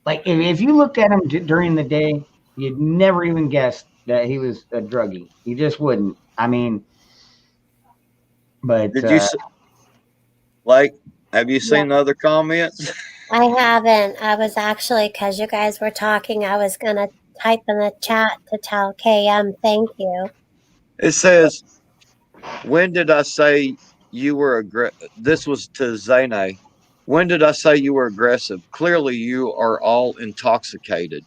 Like if you looked at him during the day, you'd never even guess that he was a druggie. You just wouldn't. I mean, but did you have you seen the other comments? I haven't. I was actually, because you guys were talking, I was going to type in the chat to tell KM thank you. It says, when did I say you were this was to Zane. When did I say you were aggressive? Clearly you are all intoxicated.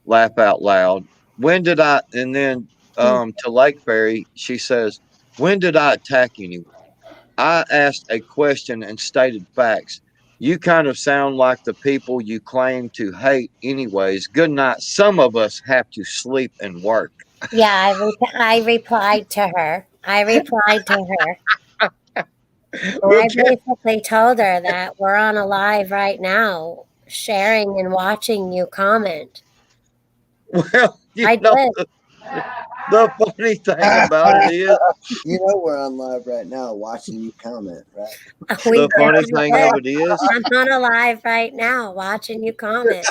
Laugh out loud. When did I, and then to Lake Fairy, she says, when did I attack anyone? I asked a question and stated facts. You kind of sound like the people you claim to hate anyways. Good night. Some of us have to sleep and work. Yeah, I replied to her. I basically told her that we're on a live right now, sharing and watching you comment. Well, I did. The funny thing about it is, we're on live right now watching you comment, right? The funny thing of it is, I'm on a live right now watching you comment.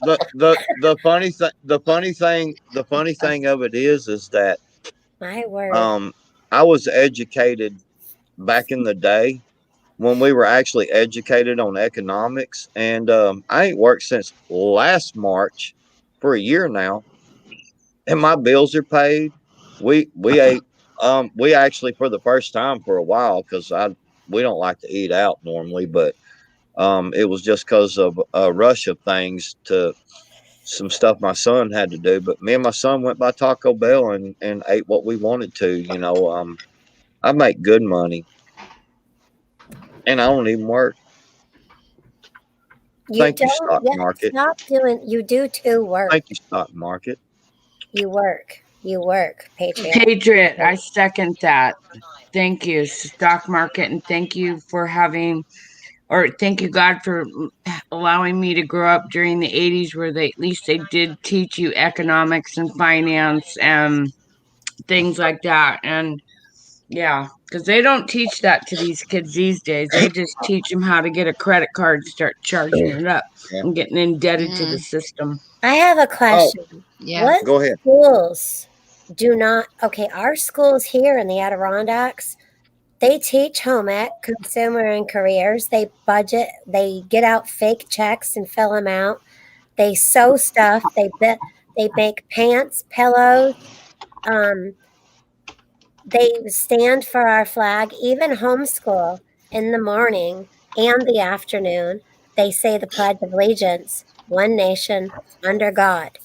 the funny thing of it is that my word. I was educated back in the day when we were actually educated on economics, and I ain't worked since last March for a year now, and my bills are paid. We ate we actually, for the first time for a while, because we don't like to eat out normally, but it was just because of a rush of things to some stuff my son had to do. But me and my son went by Taco Bell and ate what we wanted to. I make good money, and I don't even work. Thank you, stock market. Stop doing. You do too work. Thank you, stock market. You work, Patriot. Patriot, I second that. Thank you, stock market, and thank you for having or thank you God for allowing me to grow up during the 80s where at least they did teach you economics and finance and things like that. And yeah, because they don't teach that to these kids these days. They just teach them how to get a credit card and start charging it up and getting indebted to the system. I have a question. What Go ahead. schools do not, okay, our schools here in the Adirondacks, they teach home ec, consumer and careers. They budget, they get out fake checks and fill them out. They sew stuff. They make pants, pillows. They stand for our flag. Even homeschool in the morning and the afternoon, they say the Pledge of Allegiance, one nation under God.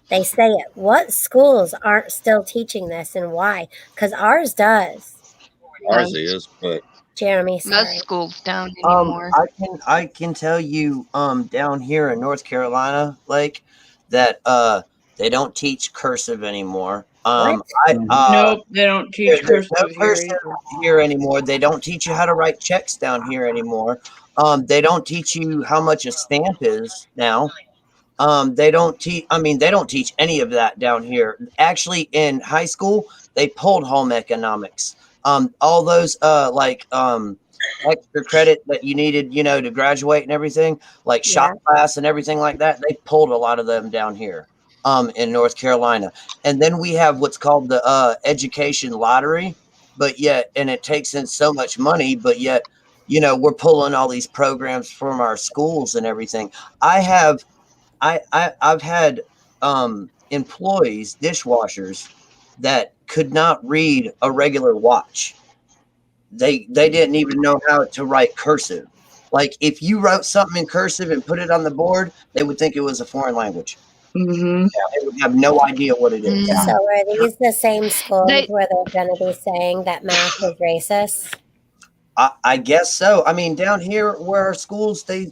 They say it. What schools aren't still teaching this and why? Because ours does. Ours is, but Jeremy, sorry. Most schools don't anymore. I can tell you down here in North Carolina, like that they don't teach cursive anymore. Nope, they don't teach there's no cursive cursive here anymore. They don't teach you how to write checks down here anymore. They don't teach you how much a stamp is now. They don't teach. I mean, they don't teach any of that down here. Actually, in high school, they pulled home economics. All those extra credit that you needed, to graduate and everything, like shop class and everything like that. They pulled a lot of them down here in North Carolina. And then we have what's called the education lottery, and it takes in so much money, but yet, we're pulling all these programs from our schools and everything. I've had employees, dishwashers, that could not read a regular watch. They didn't even know how to write cursive. Like if you wrote something in cursive and put it on the board, they would think it was a foreign language. Mm-hmm. Yeah, they would have no idea what it is. So are these the same schools where they're going to be saying that math is racist? I guess so. I mean, down here where our schools, they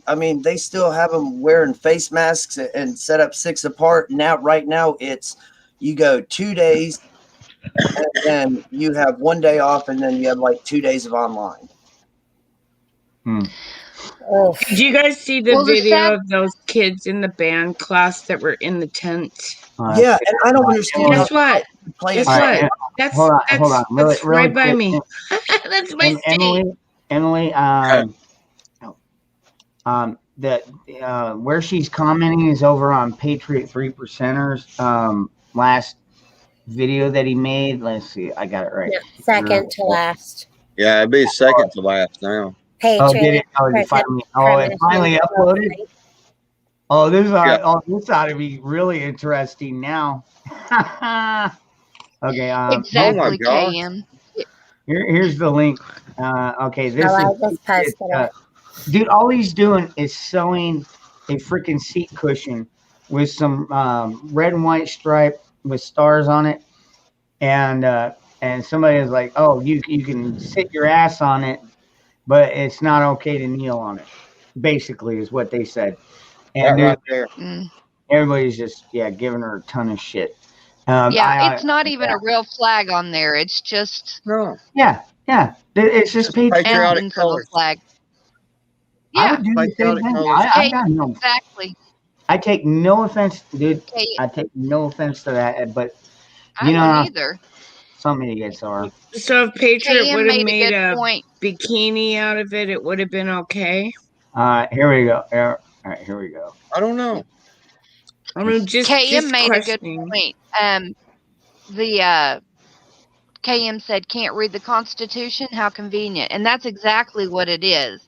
still have them wearing face masks and set up 6 apart. Right now, it's you go 2 days, and then you have 1 day off, and then you have like 2 days of online. Did you guys see the video of those kids in the band class that were in the tent? Yeah, and I don't understand. Guess what? Guess what? That's hold on. That's Really right by quick. me. That's my state. Emily, where she's commenting is over on Patriot 3%ers last video that he made. Let's see, I got it right. Yeah, second to last. Yeah, it'd be second to last now. Patriot. It finally uploaded. Oh, this ought to be really interesting now. Okay. Exactly, KM. Here's the link. Okay, this I just posted it. Dude, all he's doing is sewing a freaking seat cushion with some red and white stripe with stars on it, and somebody is like, "Oh, you can sit your ass on it, but it's not okay to kneel on it." Basically, is what they said, and right there. Everybody's just giving her a ton of shit. It's not even a real flag on there. It's just yeah. It's just patriotic colors. Flag. I would do the same thing. I got no. Exactly. I take no offense, dude. I take no offense to that, but I don't either. Some idiots are. So if Patriot would have made a point. bikini out of it, it would have been okay. Here we go. All right, here we go. I don't know. I mean, just made a good point. KM said, "Can't read the Constitution? How convenient." And that's exactly what it is.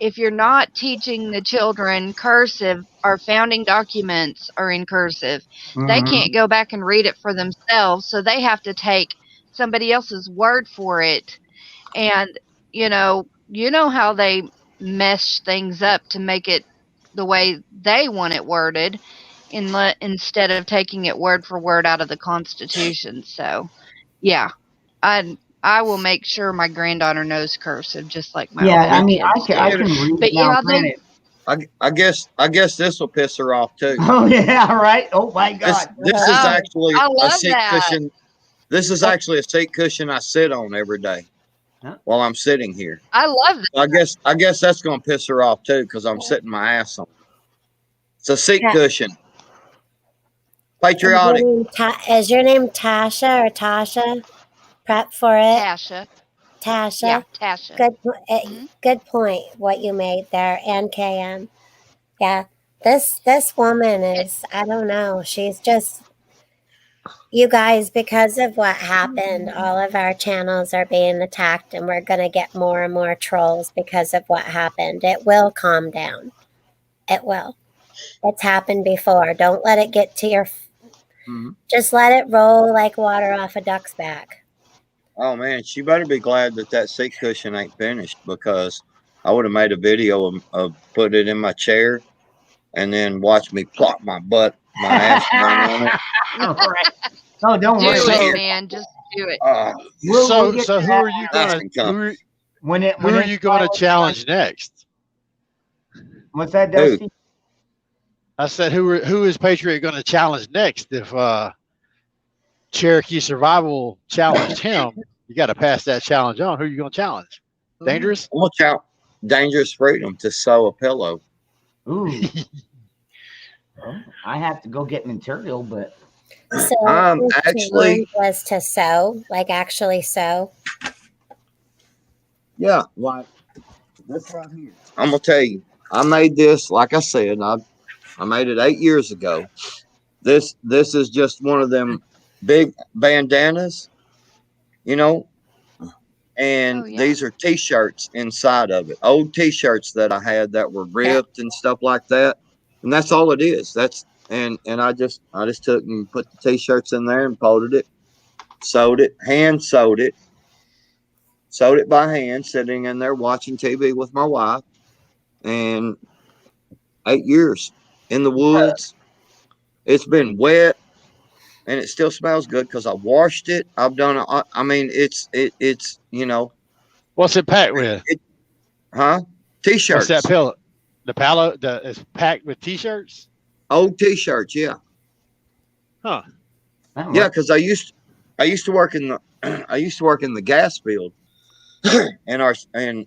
If you're not teaching the children cursive, our founding documents are in cursive. They can't go back and read it for themselves, so they have to take somebody else's word for it. And you know how they mesh things up to make it the way they want it worded, instead of taking it word for word out of the Constitution. So, yeah, I will make sure my granddaughter knows cursive, just like my I mean, I can read. But now, I guess this will piss her off too. Oh yeah, right. Oh my God. This is actually I a love seat that. cushion. This is actually a seat cushion I sit on every day. while I'm sitting here. I love that. I guess that's gonna piss her off too because I'm sitting my ass on it. It's a seat cushion. Patriotic. Is your name Tasha or Tasha? Prep for it. Tasha. Tasha. Yeah, Tasha. Good point. What you made there, and KM. Yeah, this woman is. I don't know. She's just. You guys, because of what happened, all of our channels are being attacked, and we're gonna get more and more trolls because of what happened. It will calm down. It will. It's happened before. Don't let it get to your. Just let it roll like water off a duck's back. Oh man, she better be glad that seat cushion ain't finished because I would have made a video of put it in my chair and then watch me plop my ass down on it. All right. No, don't worry. Do it, man. Just do it. So who are you gonna who are you going to challenge next? What's that, Dusty? I said, who is Patriot going to challenge next? If Cherokee Survival challenged him, you got to pass that challenge on. Who are you going to challenge? Dangerous? I'm going to challenge Dangerous Freedom to sew a pillow. Ooh. Well, I have to go get material, but. So actually was to sew, like actually sew. Yeah, like this right here. I'm gonna tell you, I made this. Like I said, I made it 8 years ago. This is just one of them big bandanas, you know. And these are T-shirts inside of it. Old T-shirts that I had that were ripped and stuff like that. And that's all it is. And I just took and put the T-shirts in there and folded it, sewed it, hand sewed it by hand, sitting in there watching TV with my wife. And 8 years in the woods. It's been wet, and it still smells good because I washed it. I've done it. I mean, it's you know. What's it packed with? T-shirts. What's that pillow? The pillow is packed with T-shirts. Old T-shirts, yeah. Huh. Yeah, because I used to work in the gas field, and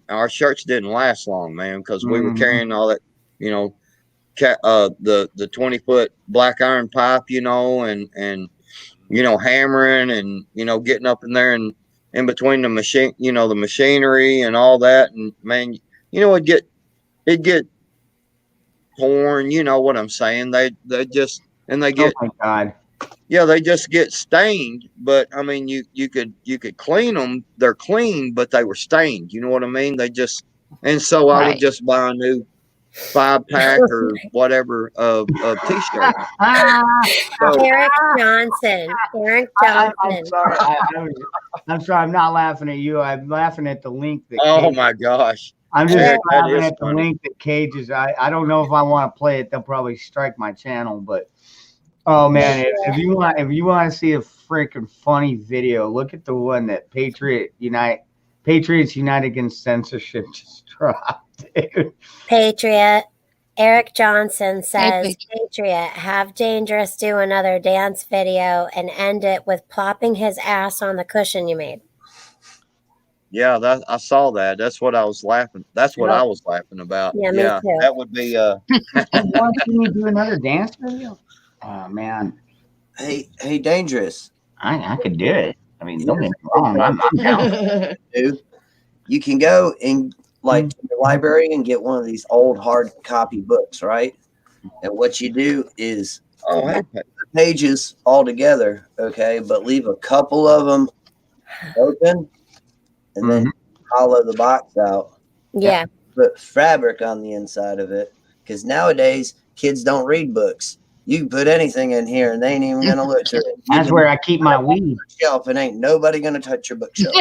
our shirts didn't last long, man, because we were carrying all that, you know, the 20-foot black iron pipe, you know, and you know, hammering and, you know, getting up in there and in between the machine, you know, the machinery and all that, and man, you know, it'd get torn, you know what I'm saying? They just, and they get, oh my God. Yeah, they just get stained, but I mean, you could clean them. They're clean, but they were stained. You know what I mean? They just, and so I would just buy a new 5-pack or whatever of T-shirts. Eric Johnson. I'm sorry. I'm sorry. I'm not laughing at you. I'm laughing at the link that. Oh my gosh! I'm just laughing at the link that Cages. I don't know if I want to play it. They'll probably strike my channel, but. Oh man, if you want to see a freaking funny video, look at the one that Patriots Unite Against Censorship just dropped. Dude. Patriot. Eric Johnson says, Patriot, have Dangerous do another dance video and end it with plopping his ass on the cushion you made. Yeah, I saw that. That's what I was laughing. That's what I was laughing about. Yeah, me too. That would be. You want to see me do another dance video? Oh man. Hey, Dangerous. I could do it. I mean, don't get me wrong. I'm down. Dude, you can go and like to the library and get one of these old hard copy books, right? And what you do is the pages all together, okay, but leave a couple of them open and then hollow the box out. Yeah. Put fabric on the inside of it because nowadays kids don't read books. You can put anything in here and they ain't even gonna look at it. That's where I keep my weed. Shelf and ain't nobody gonna touch your bookshelf.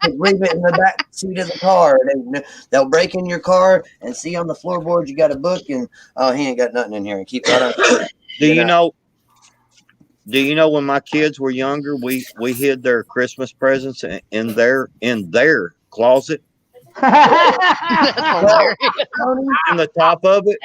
Leave it in the back seat of the car. They'll break in your car and see on the floorboard you got a book and he ain't got nothing in here and keep right on. Do you know when my kids were younger, we hid their Christmas presents in their closet. In the top of it.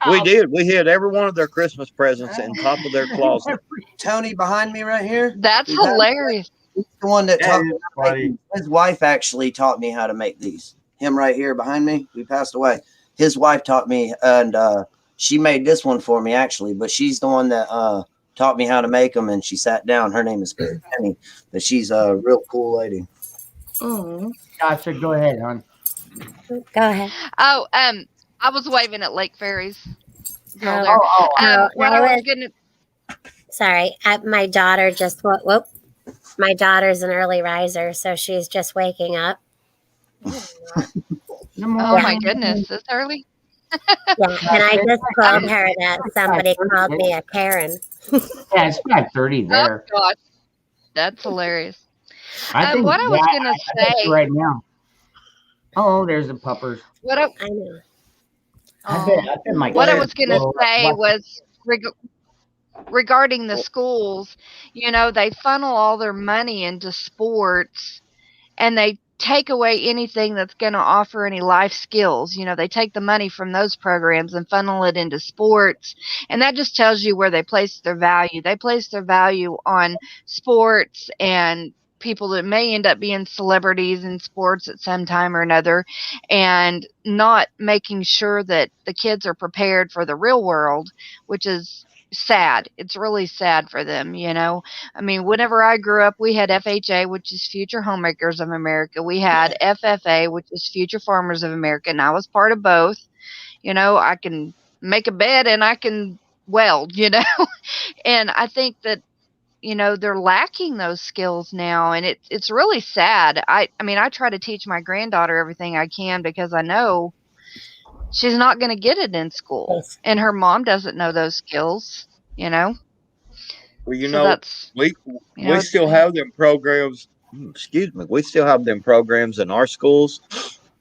We did. We hid every one of their Christmas presents in top of their closet. Tony behind me right here. That's hilarious. He's the one that taught me how to make funny. these. His wife actually taught me how to make these. Him right here behind me, we passed away. His wife taught me, and she made this one for me actually, but she's the one that taught me how to make them, and she sat down. Her name is Penny, but she's a real cool lady. Oh, Gotcha. Go ahead, hon. go ahead. Oh, I was waving at Lake Ferry's girl Oh, there. no, What no, I was it- gonna Sorry, my daughter just whoop. My daughter's an early riser, so she's just waking up. Oh my goodness, this early? Yeah, and I just told her that somebody called me a Karen. Yeah, it's 5:30 Oh there. gosh, that's hilarious. I think What I was gonna I bet you say, right now. Oh, there's the puppers. what I, I know. I bet my what I kids was gonna will say watch- was regarding the schools. You know, they funnel all their money into sports, and they take away anything that's going to offer any life skills. You know, they take the money from those programs and funnel it into sports. And that just tells you where they place their value. They place their value on sports and people that may end up being celebrities in sports at some time or another, and not making sure that the kids are prepared for the real world, which is sad. It's really sad for them, you know. I mean, whenever I grew up, we had FHA, which is Future Homemakers of America. We had FFA, which is Future Farmers of America, and I was part of both. You know, I can make a bed and I can weld, you know. And I think that, you know, they're lacking those skills now, and it's really sad. I mean, I try to teach my granddaughter everything I can because I know she's not going to get it in school, and her mom doesn't know those skills, you know. Well, you So know, that's, we you know, we still have them programs. Excuse me, we still have them programs in our schools.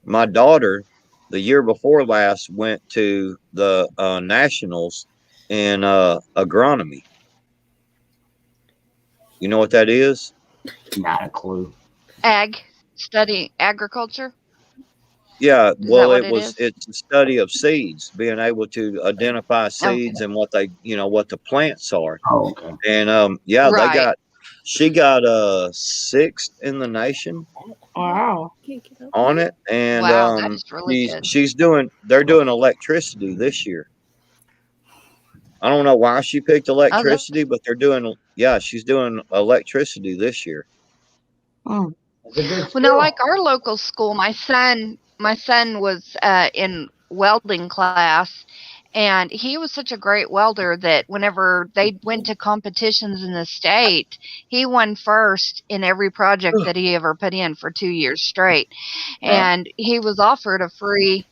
My daughter, the year before last, went to the nationals in agronomy. You know what that is? Not a clue. study agriculture. Yeah, Is well, that what it is? it's a study of seeds, being able to identify seeds and what they, what the plants are. Oh, okay. And yeah, Right. she got sixth in the nation Wow. on it, and Wow, that is really good. they're doing electricity this year. I don't know why she picked electricity, but she's doing electricity this year. Oh. Well, now, like our local school, my son was in welding class, and he was such a great welder that whenever they went to competitions in the state, he won first in every project that he ever put in for 2 years straight. And he was offered a free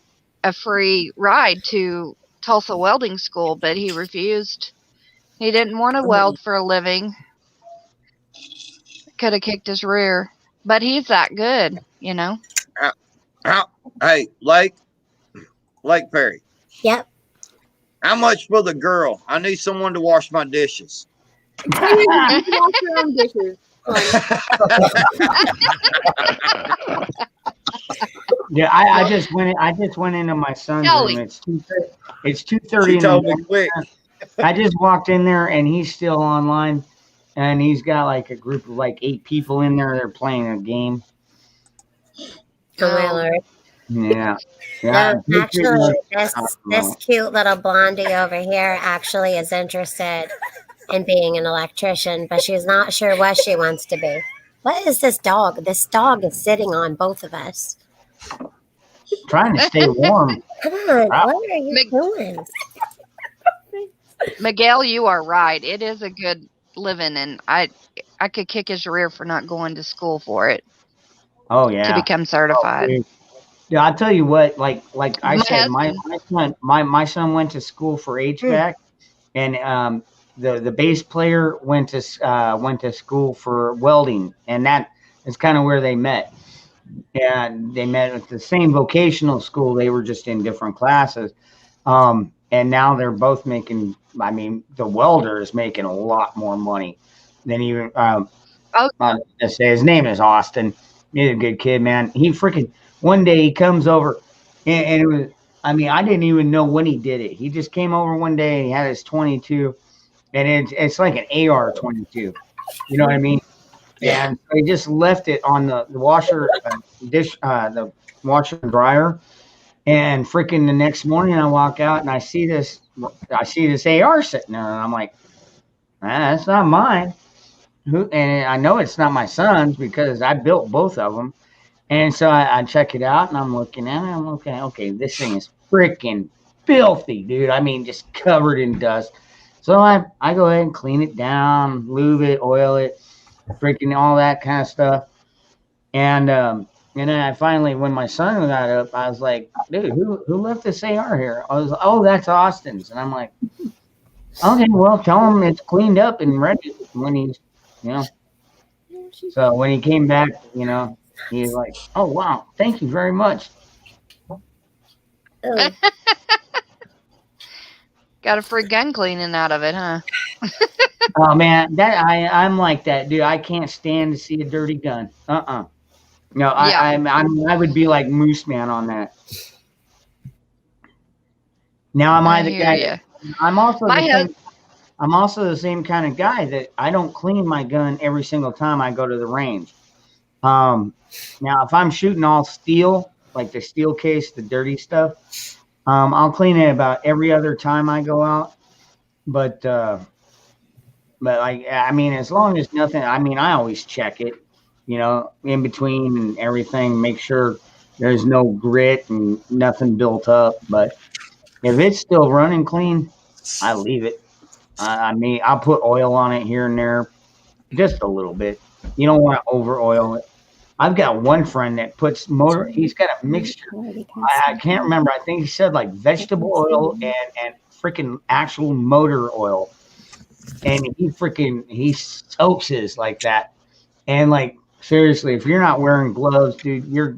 ride to Tulsa Welding School, but he refused. He didn't want to weld for a living. Could have kicked his rear. But he's that good, you know. Hey, Lake Perry. Yep. How much for the girl? I need someone to wash my dishes. You can wash your own dishes. Yeah, I just went into my son's room. It's 2:30 She in the told me morning. quick. I just walked in there and he's still online, and he's got like a group of like 8 people in there. They're playing a game. Oh my Lord. Yeah. No, actually, this cute little blondie over here actually is interested in being an electrician, but she's not sure what she wants to be. What is this dog? This dog is sitting on both of us. Trying to stay warm. Come on, what are you doing? Miguel, you are right. It is a good living, and I could kick his rear for not going to school for it. Oh yeah. To become certified. Oh, yeah, I'll tell you what. Like I said, my son went to school for HVAC, and the bass player went to school for welding, and that is kind of where they met. And they met at the same vocational school. They were just in different classes. And now they're both making, I mean, the welder is making a lot more money than even, his name is Austin. He's a good kid, man. He freaking, one day he comes over and it was, I mean, I didn't even know when he did it. He just came over one day and he had his 22 and it's like an AR 22. You know what I mean? and they just left it on the washer the washer and dryer. And freaking the next morning, I walk out and I see this AR sitting there, and I'm like, that's not mine. Who? And I know it's not my son's because I built both of them. And so I check it out, and I'm looking at it. I'm okay, this thing is freaking filthy, dude. I mean, just covered in dust. So I go ahead and clean it down, lube it, oil it, freaking all that kind of stuff. And then I finally, when my son got up, I was like, dude, who left this AR here? I was, oh, that's Austin's. And I'm like, okay, well, tell him it's cleaned up and ready when he's, you know. So when he came back, you know, he's like, oh, wow, thank you very much. Got a free gun cleaning out of it, huh? Oh, man, I'm like that, dude. I can't stand to see a dirty gun. No, I would be like Moose Man on that. Now am I the guy? I'm also the same kind of guy that I don't clean my gun every single time I go to the range. Now if I'm shooting all steel, like the steel case, the dirty stuff, I'll clean it about every other time I go out. But like, I mean, as long as nothing, I mean, I always check it, you know, in between and everything, make sure there's no grit and nothing built up. But if it's still running clean, I leave it. I mean, I'll put oil on it here and there, just a little bit. You don't want to over oil it. I've got one friend that puts he's got a mixture. I can't remember. I think he said like vegetable oil and freaking actual motor oil. And he soaks his like that. And like, seriously, if you're not wearing gloves, dude, you're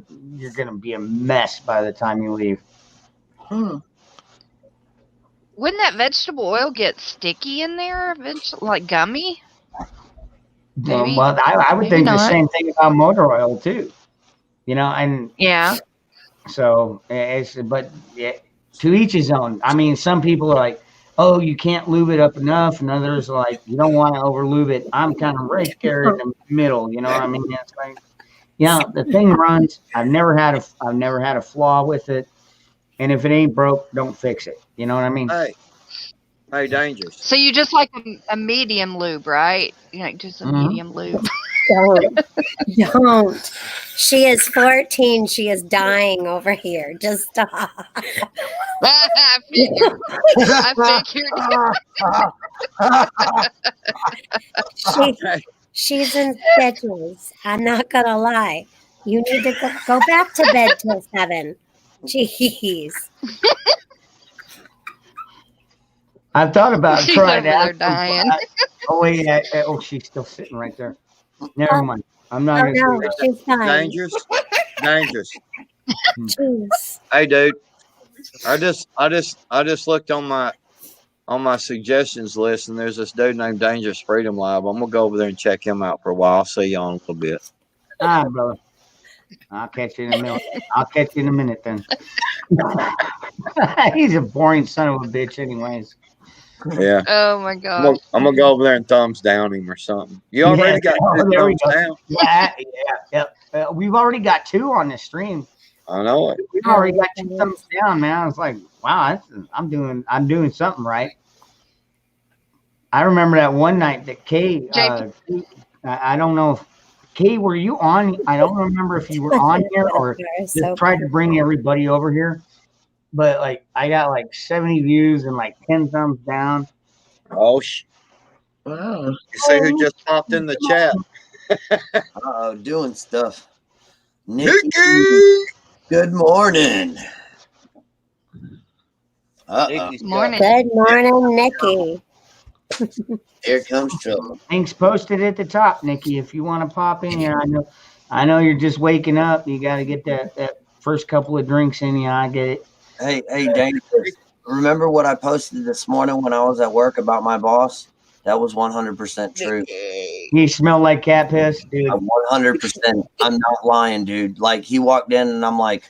gonna be a mess by the time you leave. Wouldn't that vegetable oil get sticky in there eventually, like gummy? Maybe, well, I would think the same thing about motor oil too. You know, and yeah. So to each his own. I mean, some people are like, oh, you can't lube it up enough, and others are like, you don't want to over lube it. I'm kind of right there in the middle. You know what I mean? It's like, the thing runs. I've never had a flaw with it, and if it ain't broke, don't fix it. You know what I mean? Hey, Dangerous. So you just like a medium lube, right? You like just a medium lube. Don't. She is 14. She is dying over here. Just stop. I figured. She's in stitches. I'm not gonna lie. You need to go back to bed till 7. Jeez. I've thought about trying to. Dying. Oh wait, she's still sitting right there. Never mind. I'm not going to do that. Dangerous. Hey, dude. I just looked on my suggestions list, and there's this dude named Dangerous Freedom Lab. I'm gonna go over there and check him out for a while. I'll see you on a little bit. All right, brother. I'll catch you in a minute. Then. He's a boring son of a bitch, anyways. Yeah. Oh my god. I'm gonna go over there and thumbs down him or something. You already got thumbs down. Yeah. We've already got 2 on this stream. I know it. We've already got 2 thumbs down, man. It's like, wow, I'm doing something right. I remember that one night that Kay, I don't know if Kay, were you on? I don't remember if you were on here or just tried to bring everybody over here. But like, I got like 70 views and like 10 thumbs down. Oh, wow. You see who just popped in the chat? Doing stuff. Nikki. Good morning. Morning. Good morning, Nikki. Here comes trouble. Links posted at the top, Nikki. If you want to pop in here, I know you're just waking up. You got to get that first couple of drinks in you. I get it. Hey, Dana, remember what I posted this morning when I was at work about my boss? That was 100% true. He smelled like cat piss, dude. 100%. I'm not lying, dude. Like, he walked in and I'm like,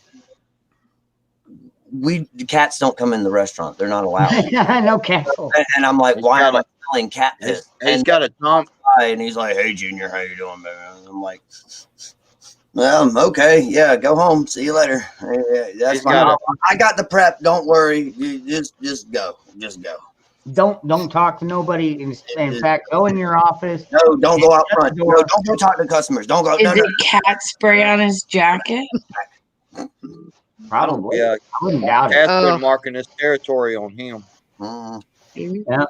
the cats don't come in the restaurant. They're not allowed. I know cats. And I'm like, why am I smelling cat piss? He's got a Tom hi, and he's like, "Hey, Junior, how you doing, man?" I'm like, "Well, okay, yeah, go home. See you later. That's fine. I got the prep. Don't worry. You just go. Just go. Don't talk to nobody. In fact, go in your office. No, don't go out front. No, don't go talk to customers. Don't go. Is it cat spray on his jacket? Probably. Yeah, I wouldn't doubt it. Cat's been marking this territory on him. Yeah.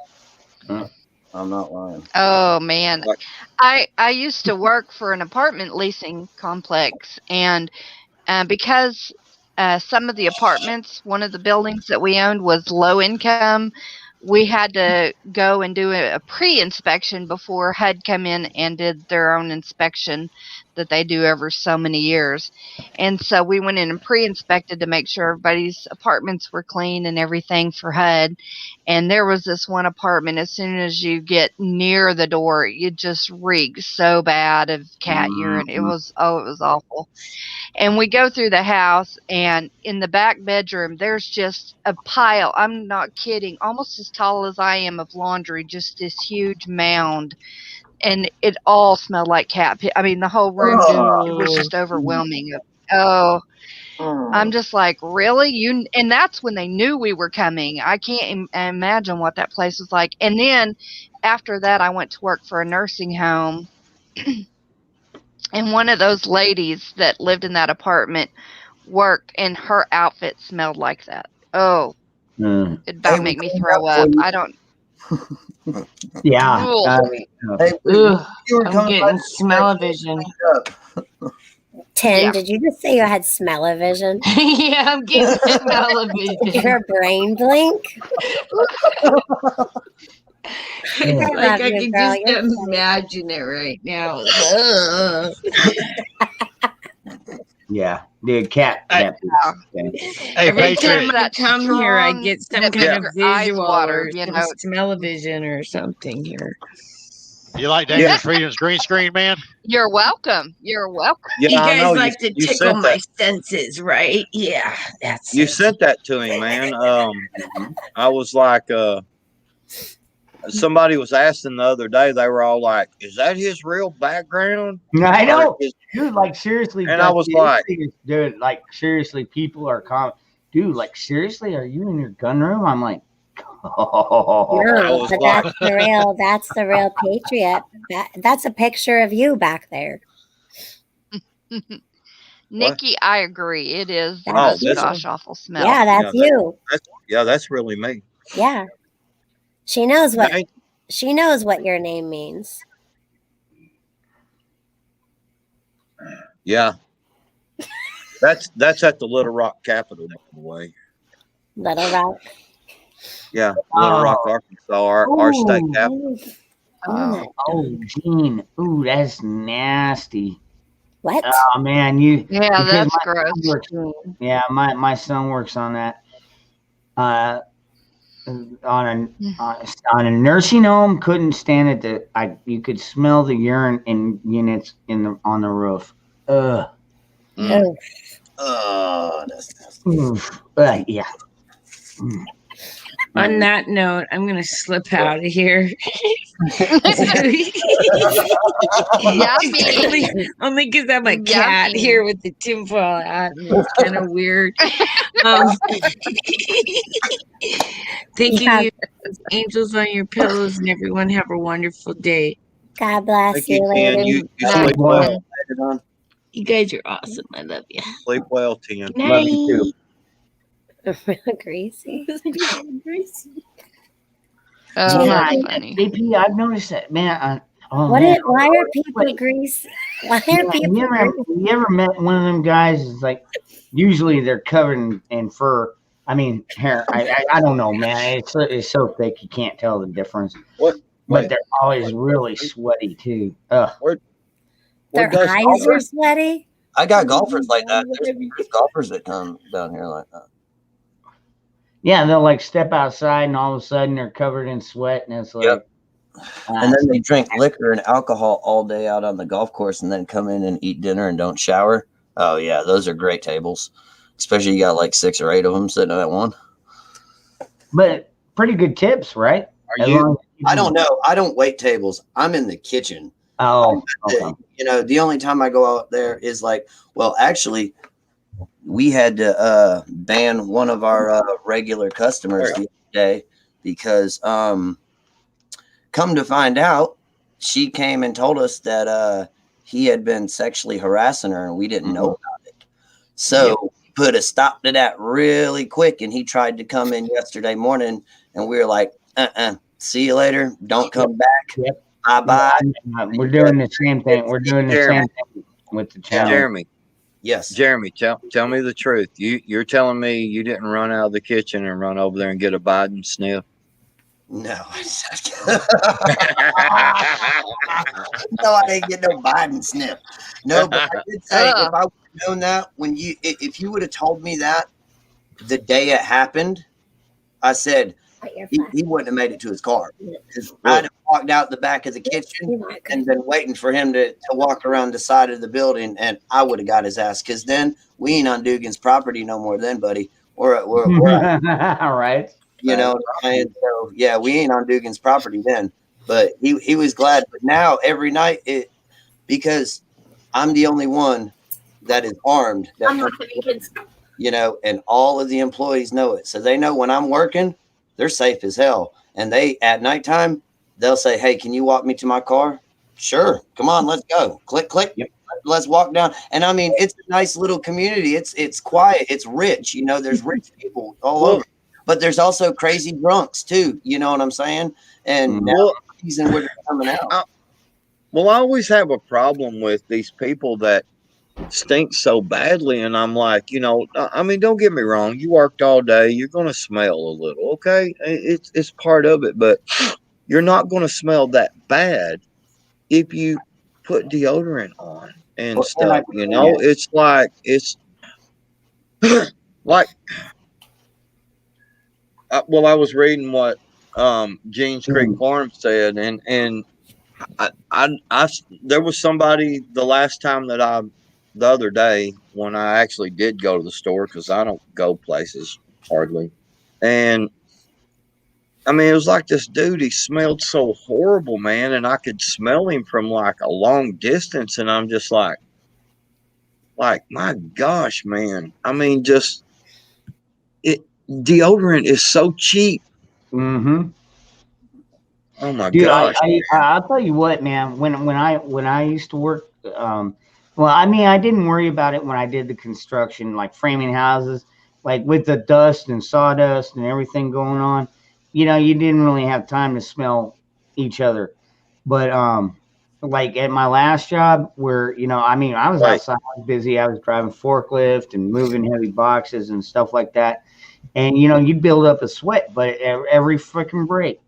I'm not lying. Oh man, I used to work for an apartment leasing complex, and because some of the apartments, one of the buildings that we owned was low income, we had to go and do a pre-inspection before HUD come in and did their own inspection that they do every so many years. And so we went in and pre-inspected to make sure everybody's apartments were clean and everything for HUD. And there was this one apartment, as soon as you get near the door, it just reeked so bad of cat urine. It was awful. And we go through the house, and in the back bedroom, there's just a pile. I'm not kidding. Almost as tall as I am of laundry, just this huge mound. And it all smelled like cat piss. I mean, the whole room was just overwhelming. Oh, I'm just like, really? And that's when they knew we were coming. I can't imagine what that place was like. And then after that, I went to work for a nursing home. And one of those ladies that lived in that apartment worked, and her outfit smelled like that. Oh, it about make me throw up. I don't. Yeah. I'm getting smell-o-vision. Tim, Yeah. did you just say you had smell-o-vision? Yeah, I'm getting smell-o-vision. Your brain blink? Like I can just imagine it right now. Yeah, dude, cat. Every time I come here, I get some kind of visual or smell-o-vision or something here. You like Dangerous Freedom's green screen, man? You're welcome. You're welcome. Yeah, you I guys know. like to You tickle sent my that. senses, right? Yeah, that's You sent that to him, man. I was like, somebody was asking the other day. They were all like, "Is that his real background?" I know, dude. Like seriously, and I was like, dude, like seriously, people are dude, like seriously, are you in your gun room? I'm like, no, but that's the real Patriot. That's a picture of you back there. Nikki, I agree. It is the That's most you. gosh awful smell. Yeah, that's you. That's really me. Yeah. She knows what your name means. Yeah. That's at the Little Rock Capitol, by the way. Little Rock. Yeah, Little Rock, Arkansas, our state capital. Oh, Gene. Ooh, that's nasty. What? Oh man, Yeah, that's gross. Yeah, my son works on that. On a nursing home, couldn't stand it. You could smell the urine in units on the roof. Ugh. Yeah. On that note, I'm going to slip out of here. Only because I'm a cat here with the tinfoil hat. And it's kind of weird. Thank you, angels on your pillows, and everyone have a wonderful day. God bless you, lady. You sleep well. You guys are awesome. I love you. Sleep well, Tim. Love you too. Greasy. Oh, that's funny. JP, I've noticed that, man. Why are people greasy? Why are people you ever met one of them guys? Is like, usually they're covered in fur. I mean, hair. I don't know, man. It's so thick you can't tell the difference. But they're always really sweaty too. Their eyes are sweaty. I got golfers like that. There's golfers that come down here like that. Yeah, they'll like step outside and all of a sudden they're covered in sweat, and it's like, and then they drink liquor and alcohol all day out on the golf course, and then come in and eat dinner and don't shower. Oh yeah, those are great tables, especially you got like 6 or 8 of them sitting at one. But pretty good tips, right? As long as I don't know. I don't wait tables. I'm in the kitchen. Oh, okay. You know, the only time I go out there is like, well, actually, we had to ban one of our regular customers the other day because come to find out, she came and told us that he had been sexually harassing her and we didn't know about it. So we put a stop to that really quick, and he tried to come in yesterday morning and we were like, see you later. Don't come back. Bye-bye. We're doing the same thing. We're doing the same thing with the channel. Jeremy. Yes. Jeremy, tell me the truth. You're telling me you didn't run out of the kitchen and run over there and get a Biden sniff? No. No, I didn't get no Biden sniff. No, but I did say if I would have known that if you would have told me that the day it happened, I said he wouldn't have made it to his car. Because I'd have walked out the back of the kitchen and been waiting for him to walk around the side of the building, and I would have got his ass. Because then we ain't on Dugan's property no more then, buddy. We're all right. You know what I'm saying? So yeah, we ain't on Dugan's property then. But he was glad. But now every night because I'm the only one that is armed. You know, and all of the employees know it. So they know when I'm working, they're safe as hell. And they at nighttime, they'll say, "Hey, can you walk me to my car?" Sure. Come on, let's go. Click, click. Yep. Let's walk down. And I mean, it's a nice little community. It's quiet. It's rich. You know, there's rich people all over. But there's also crazy drunks too. You know what I'm saying? And now the reason we're coming out. Well, I always have a problem with these people that stink so badly, and I'm like, you know, I mean, don't get me wrong. You worked all day. You're going to smell a little, okay? It's part of it, but you're not going to smell that bad if you put deodorant on and stuff. You know, it's like like. Well, I was reading what Jeans Creek Farm said, and I there was somebody the last time the other day when I actually did go to the store, because I don't go places hardly, and I mean, it was like this dude, he smelled so horrible, man, and I could smell him from like a long distance, and I'm just like my gosh, man. I mean, just deodorant is so cheap. Mm-hmm. Oh my Dude, gosh! I'll tell you what, man. When I used to work, well, I mean, I didn't worry about it when I did the construction, like framing houses, like with the dust and sawdust and everything going on. You know, you didn't really have time to smell each other. But like at my last job, where I mean, I was outside, I was busy, I was driving forklift and moving heavy boxes and stuff like that. And you'd build up a sweat, but every freaking break,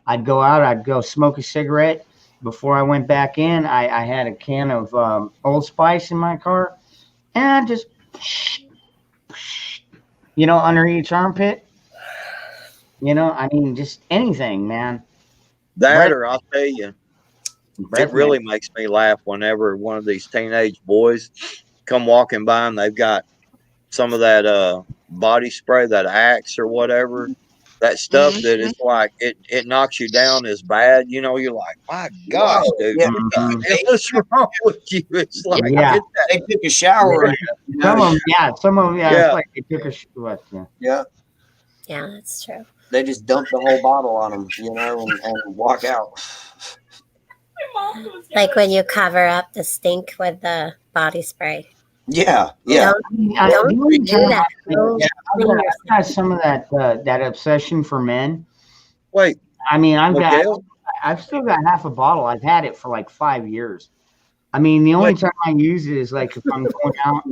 I'd go out, I'd go smoke a cigarette. Before I went back in, I had a can of Old Spice in my car, and I just, under each armpit. I mean, just anything, man. Or I'll tell you, it really makes me laugh whenever one of these teenage boys come walking by and they've got some of that body spray, that Axe or whatever, that stuff that is like it knocks you down as bad. You're like, my gosh, dude, what's wrong with you? It's like they took a shower. Some of them, it's like they took a shower. Yeah, that's true. They just dumped the whole bottle on them, and walk out. Like when you cover up the stink with the body spray. Yeah. Don't do that. I've got some of that obsession for men. Wait, I mean, I've still got half a bottle. I've had it for like 5 years. I mean, the only time I use it is like if I'm going out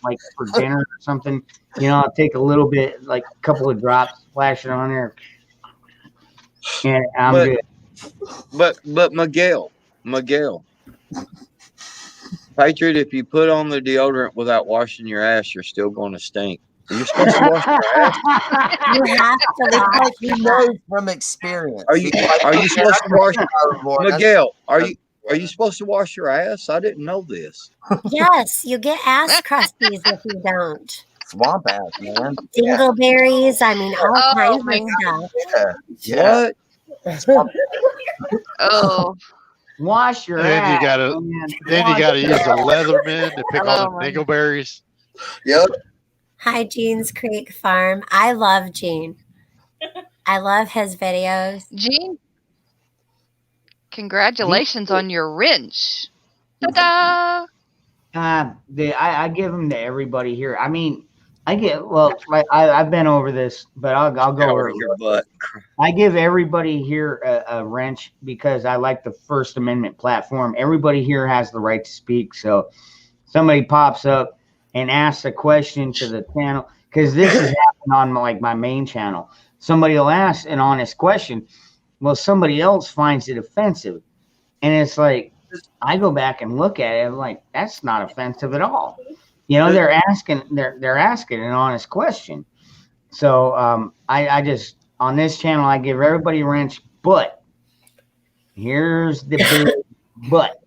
like for dinner or something. I'll take a little bit, like a couple of drops, splash it on there, and I'm good. But Miguel, Patriot, if you put on the deodorant without washing your ass, you're still going to stink. You're supposed to wash your ass. You have to wash. He knows from experience. Are you supposed to wash Miguel? Are you supposed to wash your ass? I didn't know this. Yes, you get ass crusties if you don't. Swamp ass, man. Dingleberries. I mean, all kinds of stuff. Yeah. Oh. Wash your Then ass. you gotta, man. then you Wash gotta your use the ass. Leatherman to pick all the Oh my. dingleberries. Yep. Hygiene's Creek Farm. I love Gene. I love his videos. Gene, congratulations on your wrench. Ta-da! I give them to everybody here. I mean, I've been over this, but I'll go over it. Your butt. I give everybody here a wrench because I like the First Amendment platform. Everybody here has the right to speak. So somebody pops up and asks a question to the channel, because this has happened on my main channel. Somebody will ask an honest question. Well, somebody else finds it offensive. And it's like, I go back and look at it. I'm like, that's not offensive at all. They're asking an honest question. So I just, on this channel, I give everybody a wrench, but here's the big but.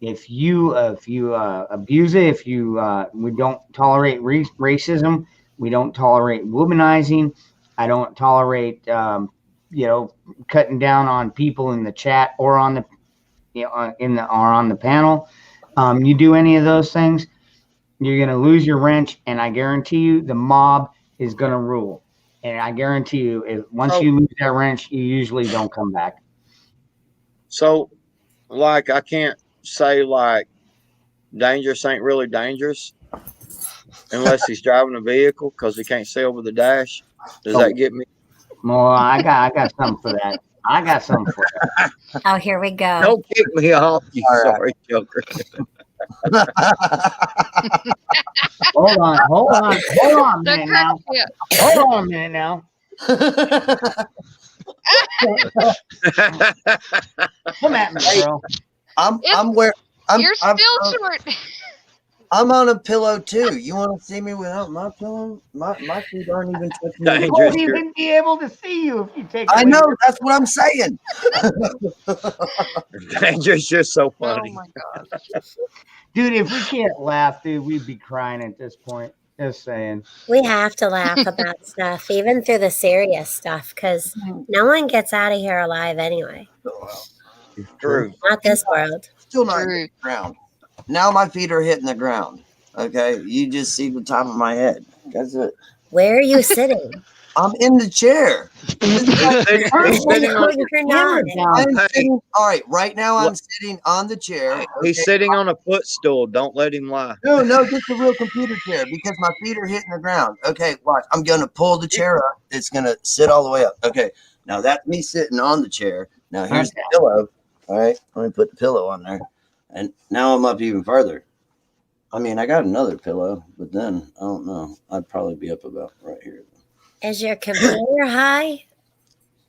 If you abuse it, we don't tolerate racism, we don't tolerate womanizing. I don't tolerate cutting down on people in the chat or on the on the panel. You do any of those things, you're gonna lose your wrench, and I guarantee you the mob is gonna rule. And I guarantee you, if once you lose that wrench, you usually don't come back. So, I can't say dangerous ain't really dangerous unless he's driving a vehicle because he can't see over the dash. Does that get me? Well, I got something for that. I got something for that. Oh, here we go. Don't kick me off, you sorry joker. Hold on a minute now. Hold on a minute now. Come at me, bro. You're still short. I'm on a pillow too. You want to see me without my pillow? My feet aren't even touching me. I won't even be able to see you if you take it. I know, that's what I'm saying. Dangerous, just so funny. Oh my gosh. Dude, if we can't laugh, dude, we'd be crying at this point. Just saying. We have to laugh about stuff, even through the serious stuff, because no one gets out of here alive anyway. True. Not this world. Still not hitting the ground. Now my feet are hitting the ground. Okay, you just see the top of my head. That's it. Where are you sitting? I'm in the chair. All right, right now I'm sitting on the chair. Okay? He's sitting on a footstool. Don't let him lie. No, just a real computer chair because my feet are hitting the ground. Okay, watch. I'm going to pull the chair up. It's going to sit all the way up. Okay, now that's me sitting on the chair. Now here's the pillow. All right, let me put the pillow on there. And now I'm up even further. I mean, I got another pillow, but then I don't know. I'd probably be up about right here. Is your computer high?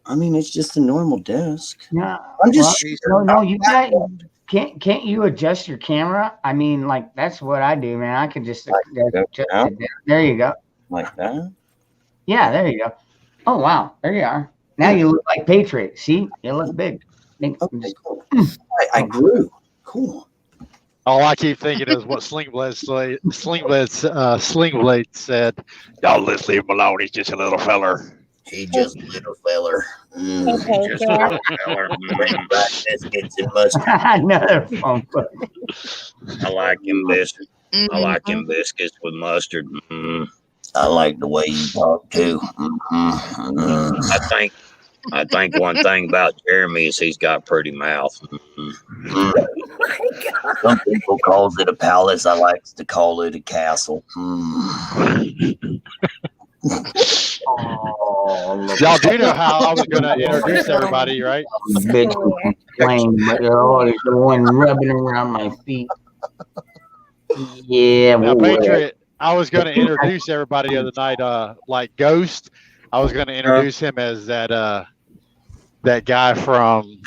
I mean, it's just a normal desk. No, I'm just no. You can't you adjust your camera? I mean, that's what I do, man. I can just adjust it. There you go. Like that? Yeah, there you go. Oh wow, there you are. Now you look like Patriot. See, you look big. Okay, cool. I grew. Cool. All I keep thinking is what Sling Blade said. Y'all let's leave him alone. He's just a little feller. He just a little feller. Just a little feller. Biscuits and mustard. Another phone book. I like him biscuits. I like him biscuits with mustard. I like the way you talk too. I think one thing about Jeremy is he's got a pretty mouth. Some people calls it a palace. I like to call it a castle. Y'all do know how I was going to introduce everybody, right? Bitch playing, but they're always the one rubbing around my feet. Yeah, now, Patriot, I was going to introduce everybody the other night, like Ghost. I was going to introduce him as that guy from,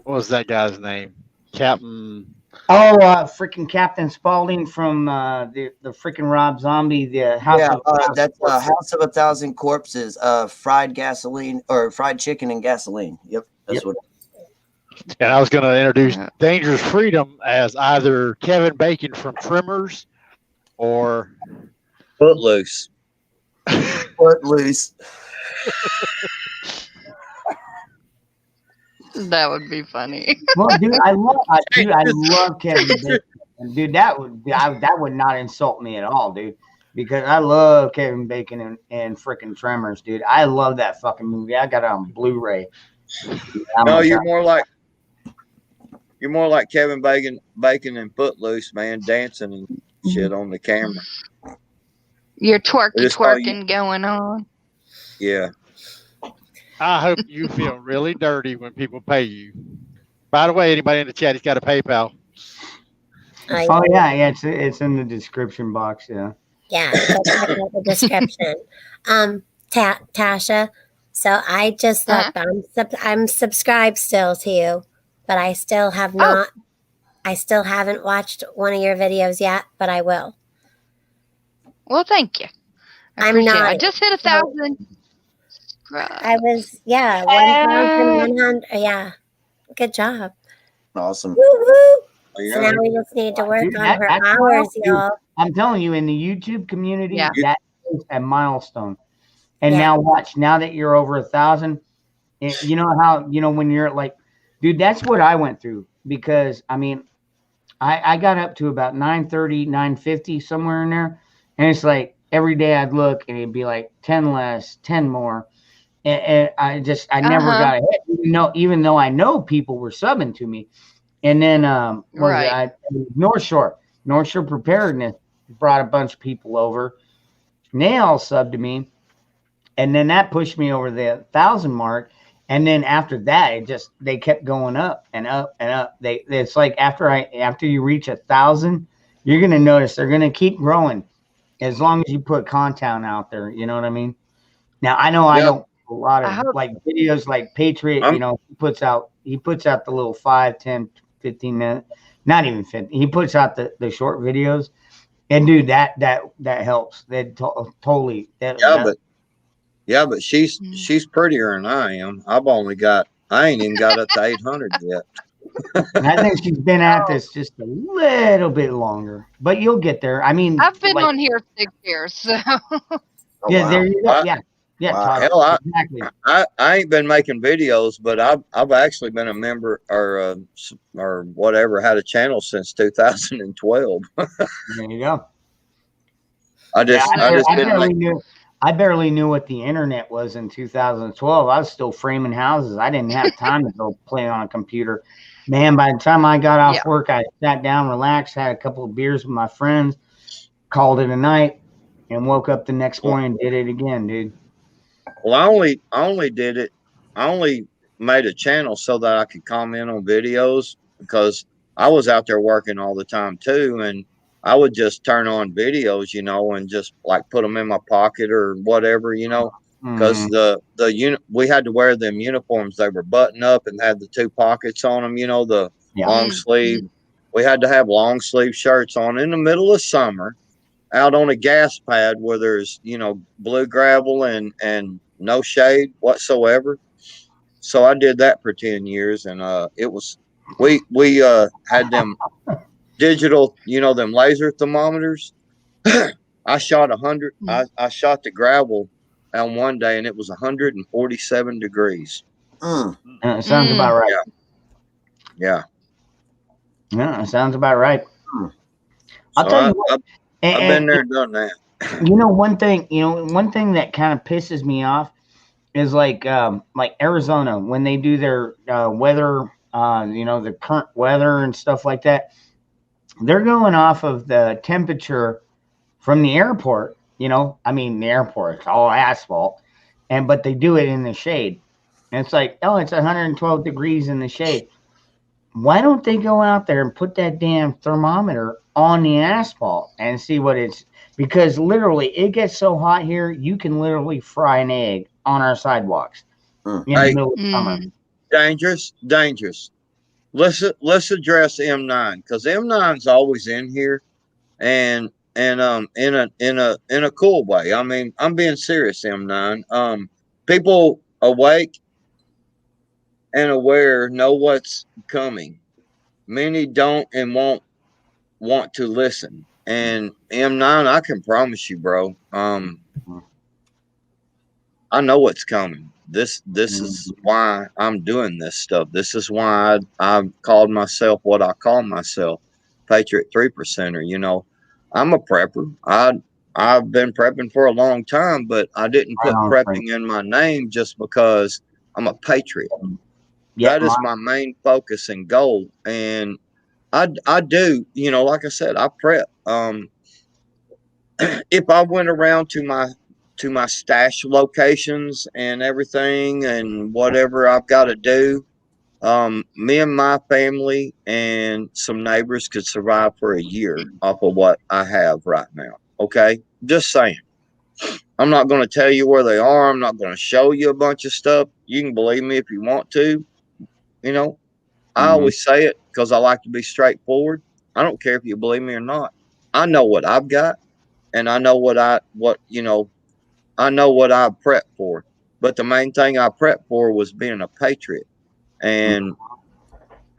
what was that guy's name? Captain. Oh, freaking Captain Spaulding from the freaking Rob Zombie, the House of that's House of a Thousand Corpses, fried gasoline or fried chicken and gasoline. Yep, that's what. And I was going to introduce Dangerous Freedom as either Kevin Bacon from Trimmers or Footloose. Footloose. That would be funny. Well, dude, I love Kevin Bacon. And dude, that would not insult me at all, dude. Because I love Kevin Bacon and freaking Tremors, dude. I love that fucking movie. I got it on Blu-ray. No, you're more like Kevin Bacon and Footloose, man, dancing and shit on the camera. You're twerking going on. Yeah. I hope you feel really dirty when people pay you. By the way, anybody in the chat, he's got a PayPal. Oh yeah, it's in the description box. Yeah. Yeah, go check out the description. Tasha. So I just looked. I'm subscribed still to you, but I still have not. I still haven't watched one of your videos yet, but I will. Well, thank you. I'm not. I just hit 1,000. I was 1,100. Yeah, good job. Awesome. Woo-hoo. So now we just need to work on her hours, y'all. I'm telling you, in the YouTube community, that is a milestone. And now watch. Now that you're over 1,000, you know how when you're like, dude, that's what I went through. Because I mean, I got up to about 930, 950, somewhere in there, and it's like every day I'd look and it'd be like 10 less, 10 more, and I never got ahead. Even though I know people were subbing to me, and then North Shore Preparedness brought a bunch of people over. They all subbed to me, and then that pushed me over the 1,000 mark. And then after that, they kept going up and up and up. It's like after you reach 1,000, you're gonna notice they're gonna keep growing as long as you put content out there. You know what I mean? Now I know I don't a lot of like videos like Patriot. He puts out the little 5, 10, 15 minute, not even 50. He puts out the short videos, and dude, that helps. That totally. Yeah, but she's prettier than I am. I ain't even got up to 800 yet. And I think she's been at this just a little bit longer, but you'll get there. I mean, I've been on here 6 years, so there you go. Wow. Hell, exactly. I ain't been making videos, but I've actually been a member or whatever, had a channel since 2012. There you go. I barely knew what the internet was in 2012. I was still framing houses. I didn't have time to go play on a computer. Man, by the time I got off work, I sat down, relaxed, had a couple of beers with my friends, called it a night, and woke up the next morning and did it again, dude. Well, I only did it. I only made a channel so that I could comment on videos because I was out there working all the time too, and I would just turn on videos, and just like put them in my pocket or whatever, because we had to wear them uniforms. They were button up and had the 2 pockets on them, the long sleeve. We had to have long sleeve shirts on in the middle of summer out on a gas pad where there's, blue gravel and no shade whatsoever. So I did that for 10 years, and it was we had them digital, them laser thermometers. I shot 100. I shot the gravel on one day, and it was 147 degrees. Sounds about right. Yeah. Yeah, sounds about right. I'll tell you what. I've been there and done that. One thing that kind of pisses me off is like Arizona when they do their weather, the current weather and stuff like that. They're going off of the temperature from the airport. The airport, it's all asphalt, but they do it in the shade. And it's like, oh, it's 112 degrees in the shade. Why don't they go out there and put that damn thermometer on the asphalt and see what it's, because literally it gets so hot here, you can literally fry an egg on our sidewalks in the middle of summer. Dangerous. Let's address M9 because M9's always in here, and in a cool way. I mean, I'm being serious. M9. People awake and aware know what's coming. Many don't and won't want to listen. And M9, I can promise you, bro. I know what's coming. This is why I'm doing this stuff. This is why I've called myself what I call myself, Patriot 3%er. You know, I'm a prepper. I've been prepping for a long time, but I didn't put prepping in my name just because I'm a patriot. That is my main focus and goal. And I do, you know, like I said, I prep. If I went around to my stash locations and everything and whatever I've got to do, me and my family and some neighbors could survive for a year off of what I have right now. Okay, just saying. I'm not going to tell you where they are. I'm not going to show you a bunch of stuff. You can believe me if you want to. You know, I always say it because I like to be straightforward. I don't care if you believe me or not. I know what I've got, and I know I know what I prepped for. But the main thing I prepped for was being a patriot, and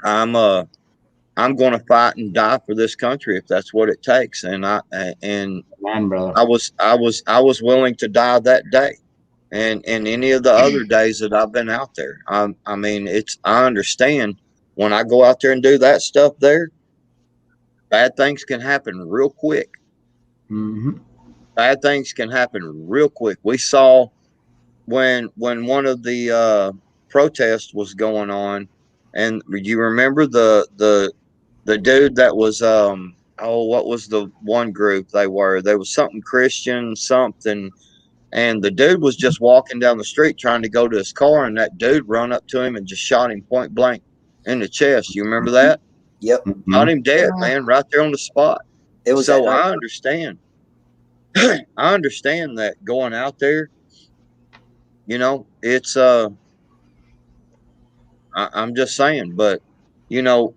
I'm going to fight and die for this country if that's what it takes. And I was willing to die that day, and any of the other days that I've been out there. I mean, I understand when I go out there and do that stuff there, bad things can happen real quick. Bad things can happen real quick. We saw when one of the protests was going on, and you remember the dude that was what was the one group they were? There was something Christian something, and the dude was just walking down the street trying to go to his car, and that dude run up to him and just shot him point blank in the chest. You remember that? Yep. Shot him dead, man, right there on the spot. It was so I understand. I understand that going out there, you know, it's I'm just saying, but you know,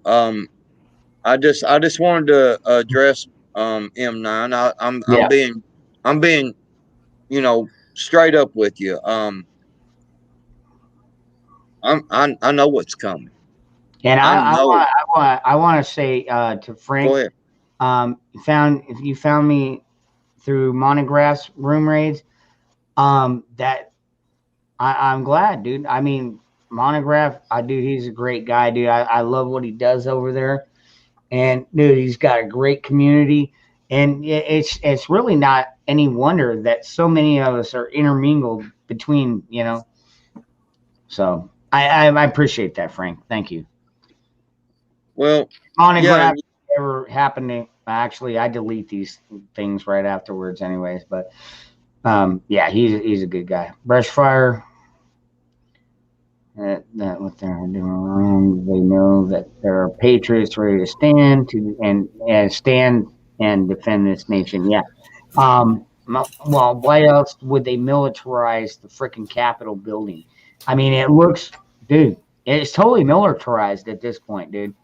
I just wanted to address M9. I'm being, you know, straight up with you. I know what's coming. And I want to say to Frank, go ahead. If you found me through Monograph's room raids, that I'm glad, dude. I mean, Monograph, dude, he's a great guy, dude. I love what he does over there, and dude, he's got a great community, and it's really not any wonder that so many of us are intermingled between, you know. So I appreciate that, Frank. Thank you. Well, Monograph ever happened to actually, I delete these things right afterwards, anyways. But yeah, he's a good guy. Brushfire. That what they're doing wrong. They know that there are patriots ready to stand and defend this nation. Yeah. Well, why else would they militarize the freaking Capitol building? I mean, it looks, dude, it's totally militarized at this point, dude.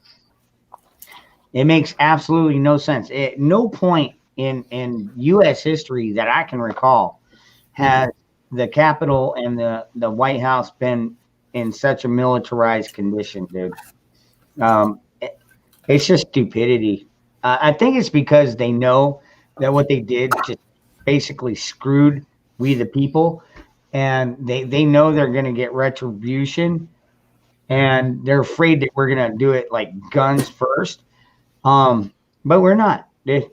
It makes absolutely no sense. At no point in U.S. history that I can recall has the Capitol and the White House been in such a militarized condition, dude. It's just stupidity. I think it's because they know that what they did just basically screwed we the people, and they know they're going to get retribution, and they're afraid that we're going to do it like guns first. But we're not, dude.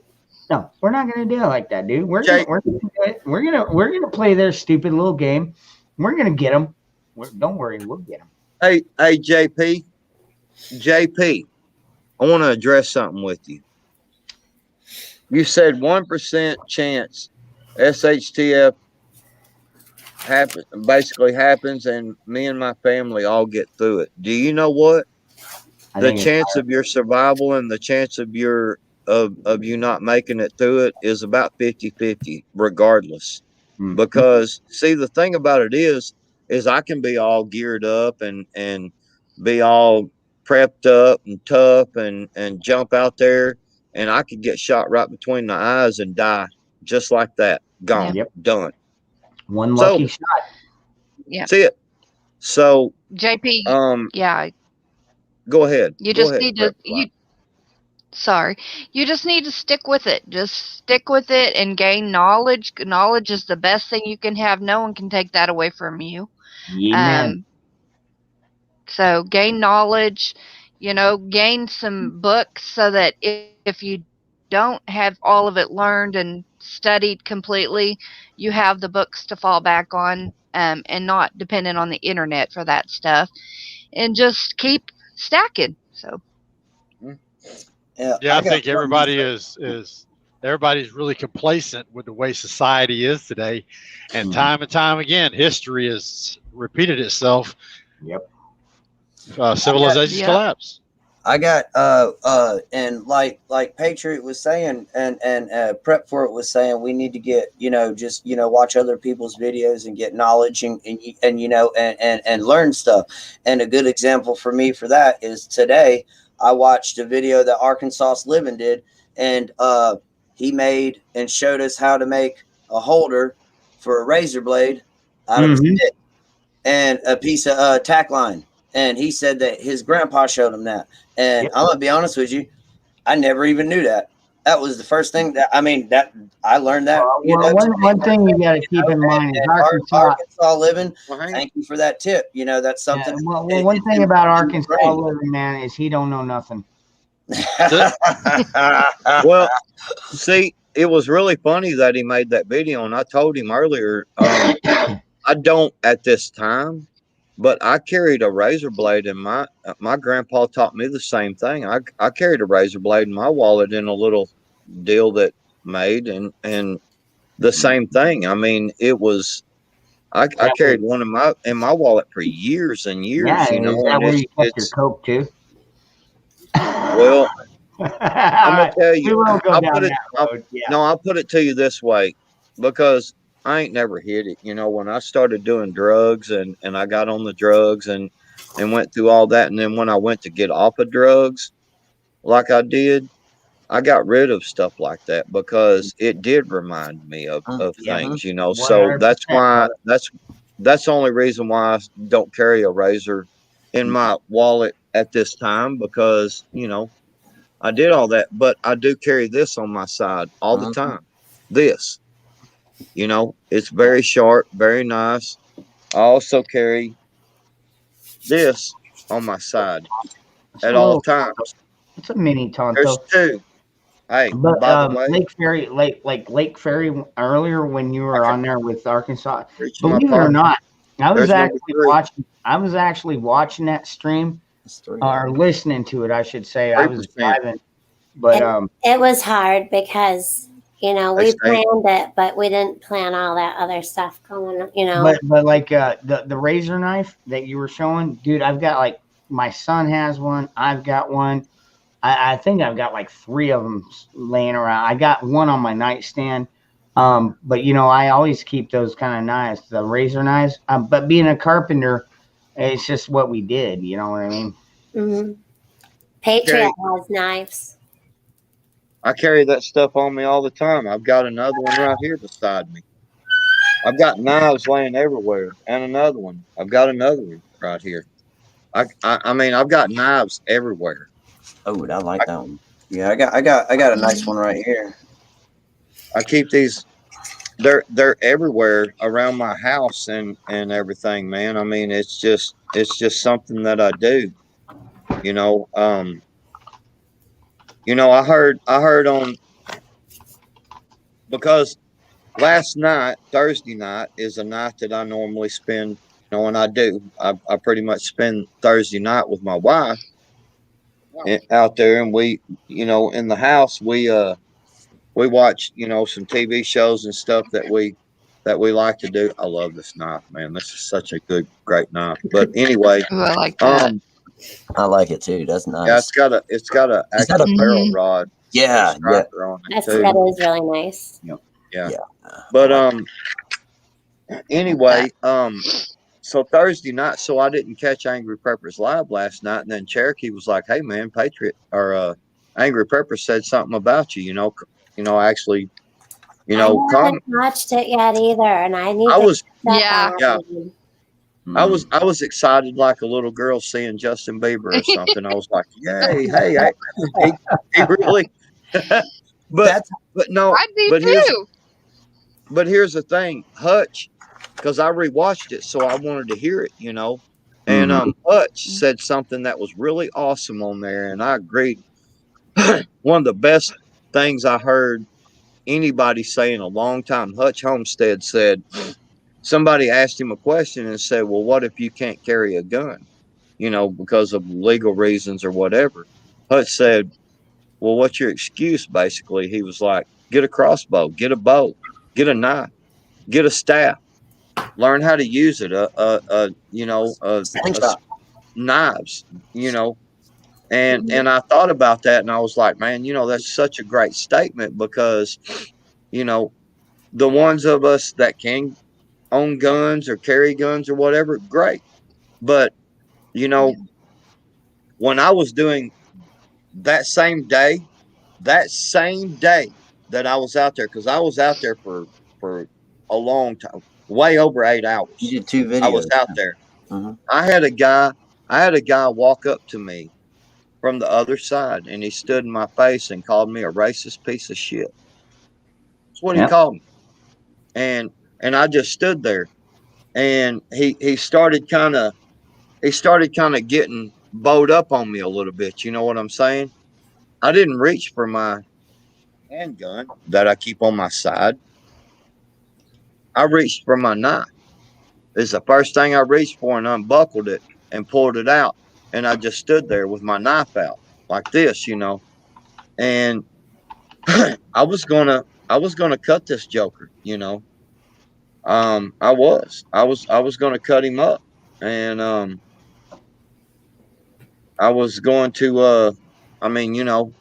No, we're not gonna do it like that, dude. We're gonna play their stupid little game. We're gonna get them. Don't worry, we'll get them. Hey, JP, I want to address something with you. You said 1% chance SHTF basically happens, and me and my family all get through it. Do you know what? The chance of your survival and the chance of you not making it through it is about 50-50 regardless. Because see, the thing about it is I can be all geared up and be all prepped up and tough and jump out there, and I could get shot right between the eyes and die just like that. Gone. Yep. Done. One lucky shot. Yeah. See it. So JP, yeah. Go ahead. You just need to you just need to stick with it. Just stick with it and gain knowledge. Knowledge is the best thing you can have. No one can take that away from you. Amen. So gain knowledge, gain some books so that if you don't have all of it learned and studied completely, you have the books to fall back on, and not dependent on the internet for that stuff, and just keep stacking. So Yeah, I think everybody everybody's really complacent with the way society is today, and time again, history has repeated itself. Yep. Civilization's collapse. I got and like Patriot was saying, and Prep for It was saying, we need to get just watch other people's videos and get knowledge and learn stuff. And a good example for me for that is today I watched a video that Arkansas Living did, and he made and showed us how to make a holder for a razor blade out of a stick and a piece of tack line. And he said that his grandpa showed him that. And I'm gonna be honest with you, I never even knew that. That was the first thing that I learned that. One thing you got to keep in mind is Arkansas Living. Thank you for that tip. That's something. One thing about Arkansas Living, man, is he don't know nothing. Well, see, it was really funny that he made that video, and I told him earlier, I don't at this time, but I carried a razor blade in my grandpa taught me the same thing. I carried a razor blade in my wallet in a little deal that made, and the same thing. I mean, it was I carried one in my wallet for years and years. Yeah, is that where you kept your Coke too? Well, I'm gonna tell you. I'll put it to you this way, because I ain't never hit it. When I started doing drugs and I got on the drugs and went through all that, and then when I went to get off of drugs, like I did, I got rid of stuff like that because it did remind me of things. So that's why that's the only reason why I don't carry a razor in my wallet at this time, because I did all that, but I do carry this on my side all the time. This, it's very sharp, very nice. I also carry this on my side at all times. It's a mini Tonto. There's two. Hey, but by the way, Lake Ferry earlier when you were on there with Arkansas, believe it or not, I was actually watching that stream, or listening to it, I should say. I was driving, but it was hard because we planned it, but we didn't plan all that other stuff going. But like the razor knife that you were showing, dude, I've got my son has one, I've got one. I think I've got 3 of them laying around. I got one on my nightstand. But I always keep those kind of knives, the razor knives. But being a carpenter, it's just what we did. You know what I mean? Mm-hmm. Patriot has knives. I carry that stuff on me all the time. I've got another one right here beside me. I've got knives laying everywhere, and another one. I've got another one right here. I mean, I've got knives everywhere. Oh, I like that one. Yeah, I got a nice one right here. I keep these. They're everywhere around my house and everything, man. I mean, it's just something that I do. I heard on, because last night, Thursday night, is a night that I normally spend. And I do. I pretty much spend Thursday night with my wife out there, and we, in the house, we watch, some TV shows and stuff that we like to do. I love this knife, man. This is such a great knife. But anyway, I like that. I like it too. That's nice. Yeah, it's got a actual barrel rod. Yeah, that is really nice. Yeah. But anyway, so Thursday night, so I didn't catch Angry Peppers live last night, and then Cherokee was like, "Hey man, Patriot or Angry Peppers said something about you. Actually, I haven't watched it yet either, and I need. I was excited like a little girl seeing Justin Bieber or something. I was like, "Yay! Hey, he really." but no, I'd be too. But here's the thing, Hutch. because I rewatched it, so I wanted to hear it, you know. And Hutch said something that was really awesome on there, and I agreed. One of the best things I heard anybody say in a long time. Hutch Homestead said, somebody asked him a question and said, well, what if you can't carry a gun, you know, because of legal reasons or whatever? Hutch said, well, what's your excuse? Basically, he was like, get a crossbow, get a bow, get a knife, get a staff, learn how to use it, knives, you know. And I thought about that, and I was like, man, you know, that's such a great statement because, you know, the ones of us that can own guns or carry guns or whatever, great. But, you know, when I was doing that same day, that I was out there, because I was out there for a long time, way over 8 hours. You did 2 videos. I was out there. I had a guy walk up to me from the other side, and he stood in my face and called me a racist piece of shit. That's what he called me. And I just stood there, and he started kind of getting bowed up on me a little bit. You know what I'm saying? I didn't reach for my handgun that I keep on my side. I reached for my knife. It's the first thing I reached for, and unbuckled it and pulled it out. And I just stood there with my knife out like this, you know. And I was gonna cut this joker, you know. I was gonna cut him up, and I was going to I mean, you know,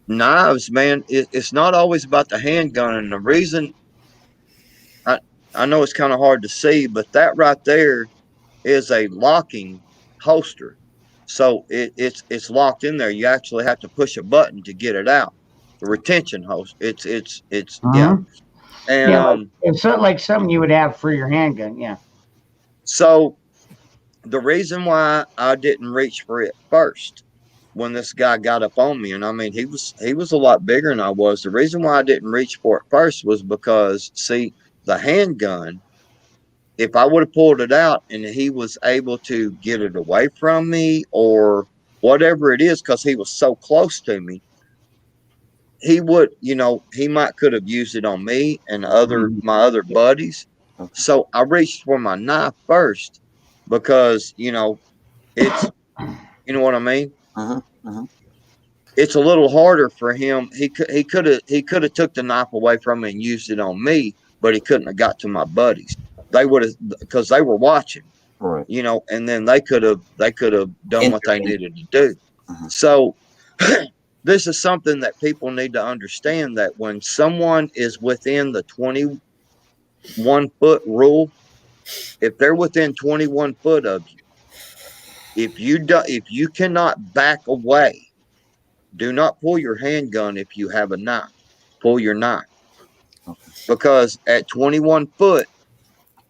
knives, man, it's not always about the handgun. And the reason I know it's kind of hard to see, but that right there is a locking holster. So it's locked in there. You actually have to push a button to get it out. The retention hose. It's yeah. And it's like something you would have for your handgun, yeah. So the reason why I didn't reach for it first when this guy got up on me, and I mean he was a lot bigger than I was. The reason why I didn't reach for it first was because, see, the handgun, if I would have pulled it out and he was able to get it away from me or whatever it is, because he was so close to me, he would, you know, he might could have used it on me and my other buddies. So I reached for my knife first because, you know, it's, you know what I mean? It's a little harder for him. He could have took the knife away from me and used it on me, but he couldn't have got to my buddies. They would have, because they were watching, right? You know, and then they could have done what they needed to do. So this is something that people need to understand, that when someone is within the 21-foot rule, if they're within 21 foot of you, if you cannot back away, do not pull your handgun. If you have a knife, pull your knife, because at 21 foot,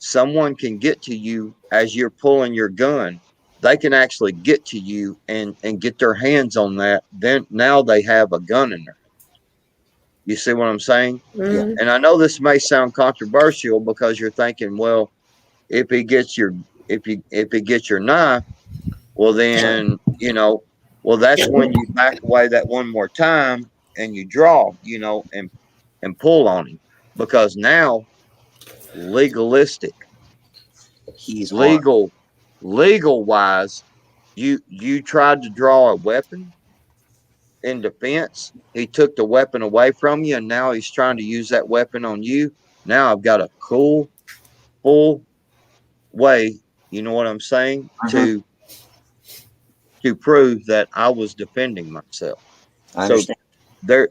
someone can get to you as you're pulling your gun. They can actually get to you and get their hands on that. Then now they have a gun in there. You see what I'm saying? Mm-hmm. And I know this may sound controversial because you're thinking, well, if he gets your knife, well then, you know, well, that's when you back away that one more time and you draw, you know, and pull on him, because now legalistic, legal wise, you tried to draw a weapon in defense. He took the weapon away from you, and now he's trying to use that weapon on you. Now I've got a full way, you know what I'm saying, to prove that I was defending myself. I understand. So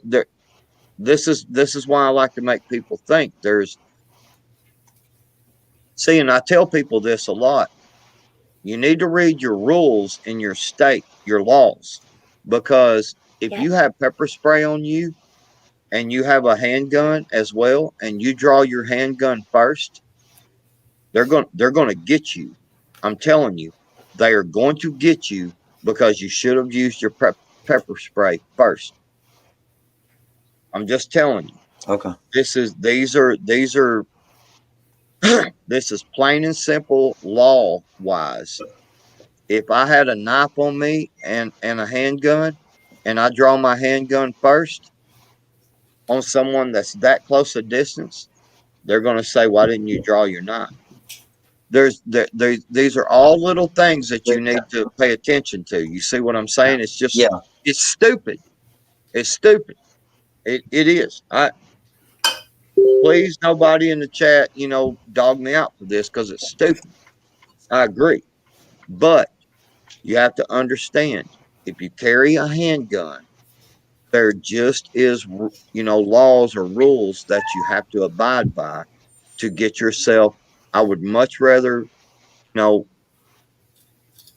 this is why I like to make people think. And I tell people this a lot. You need to read your rules in your state, your laws, because if you have pepper spray on you and you have a handgun as well, and you draw your handgun first, they're going to get you. I'm telling you, they are going to get you because you should have used your pepper spray first. I'm just telling you. Okay. These are This is plain and simple law wise. If I had a knife on me and a handgun, and I draw my handgun first on someone that's that close a distance, they're going to say, "Why didn't you draw your knife?" These are all little things that you need to pay attention to. You see what I'm saying? It's just, it's stupid. It's stupid. It is. Please, nobody in the chat, dog me out for this because it's stupid. I agree. But you have to understand, if you carry a handgun, there just is, laws or rules that you have to abide by to get yourself. I would much rather, know,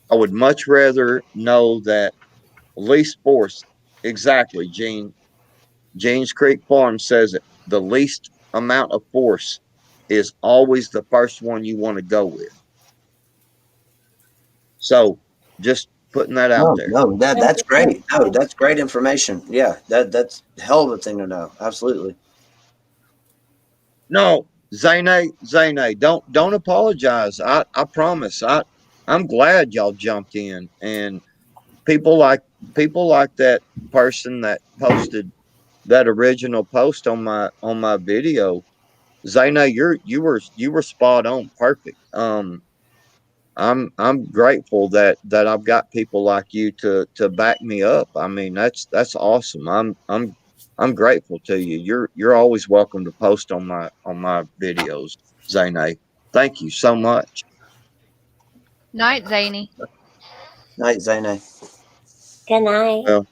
know that least force. Exactly, Gene. James Creek Farm says it. The least amount of force is always the first one you want to go with. So just putting that out there. No, that's great. No, that's great information. Yeah, that's a hell of a thing to know. Absolutely. No, Zane, don't apologize. I promise. I'm glad y'all jumped in, and people like that person that posted that original post on my video. Zane, you were spot on, perfect. I'm grateful that I've got people like you to back me up. I mean, that's awesome. I'm grateful to you. You're always welcome to post on my videos, Zane. Thank you so much. Night, Zany. Night, Zane. Good night. Well,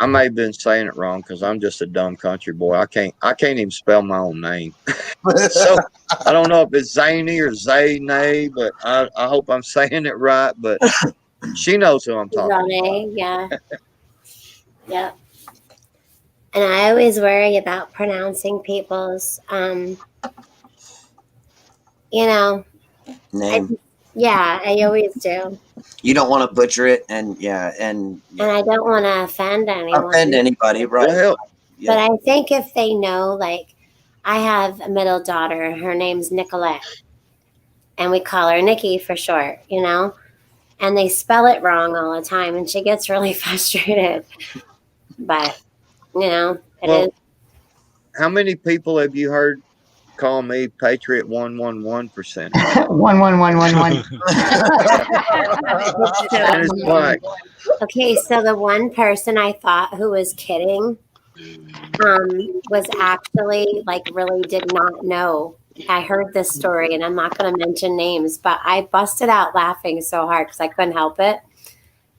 I may have been saying it wrong because I'm just a dumb country boy. I can't even spell my own name. So I don't know if it's Zany or Zane, but I hope I'm saying it right. But she knows who I'm talking about. Yeah. Yep. And I always worry about pronouncing people's, name. I always do. You don't want to butcher it, and and I don't want to offend anyone. Offend anybody, right? Well, But I think if they know, like, I have a middle daughter, her name's Nicolette, and we call her Nikki for short, and they spell it wrong all the time, and she gets really frustrated. But, it is. How many people have you heard call me Patriot 111%? 11111. And it's like, Okay, so the one person I thought who was kidding was actually really did not know. I heard this story, and I'm not going to mention names, but I busted out laughing so hard because I couldn't help it.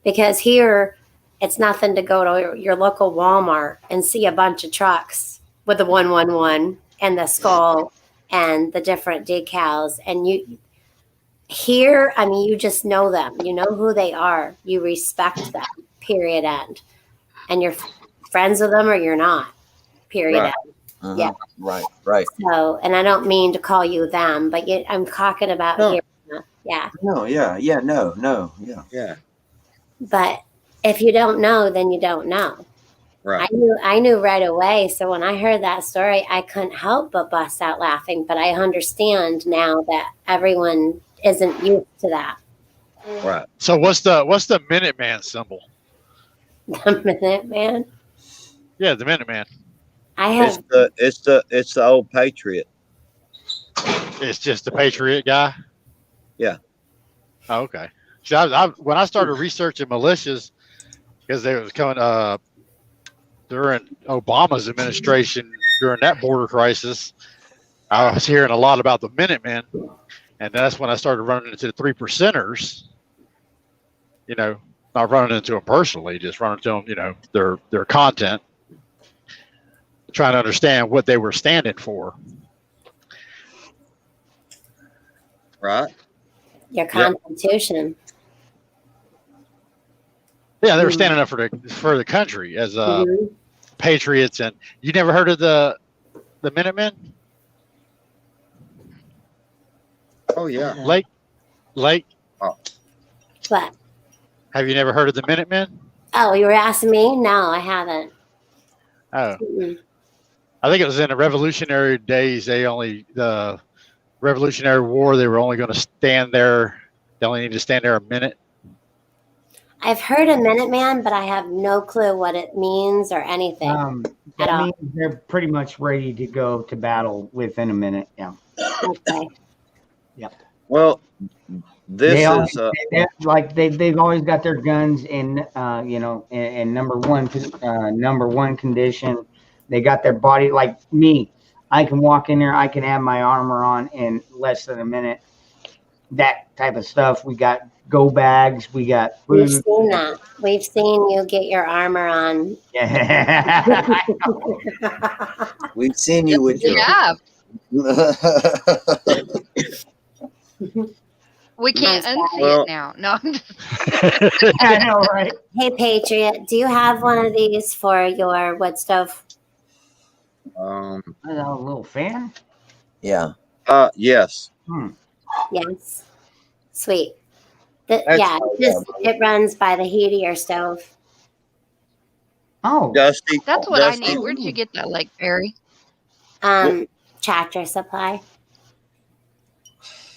Because here, it's nothing to go to your local Walmart and see a bunch of trucks with the 111 and the skull and the different decals. And you just know them. You know who they are. You respect them, period, end. And you're friends with them or you're not, period, right. end. Yeah. Right. So, and I don't mean to call you them, but I'm talking about here. Yeah. No, yeah, no, yeah. Yeah. But if you don't know, then you don't know. Right. I knew right away. So when I heard that story, I couldn't help but bust out laughing. But I understand now that everyone isn't used to that. Right. So what's the Minuteman symbol? The Minuteman? Yeah, the Minuteman. It's the old Patriot. It's just the Patriot guy? Yeah. Oh, okay. So when I started researching militias, because they was coming during Obama's administration, during that border crisis, I was hearing a lot about the Minutemen, and that's when I started running into the 3%ers. Not running into them personally, just running into them, their content, trying to understand what they were standing for. Right. Your Constitution. Yeah, they were standing up for the country as patriots. And you never heard of the Minutemen? Oh yeah. Lake. Oh. What? Have you never heard of the Minutemen? Oh, you were asking me? No, I haven't. Oh. I think it was in the Revolutionary days. The Revolutionary War, they were only going to stand there. They only need to stand there a minute. I've heard a Minuteman, but I have no clue what it means or anything at That all. means they're pretty much ready to go to battle within a minute. Yeah. Okay. Yep. Well, this is they've always got their guns in in number one condition. They got their body like me. I can walk in there. I can have my armor on in less than a minute. That type of stuff. We got go bags. We got food. We've seen that. We've seen you get your armor on. Yeah. We've seen you with your. Yeah. We can't unsee it now. No, I'm just... I know, right? Hey, Patriot, do you have one of these for your wood stove? A little fan? Yeah. Yes. Yes. Sweet. It runs by the heat of your stove. Oh, Dusty. That's what I need. Where did you get that, Lake Perry? Tractor Supply.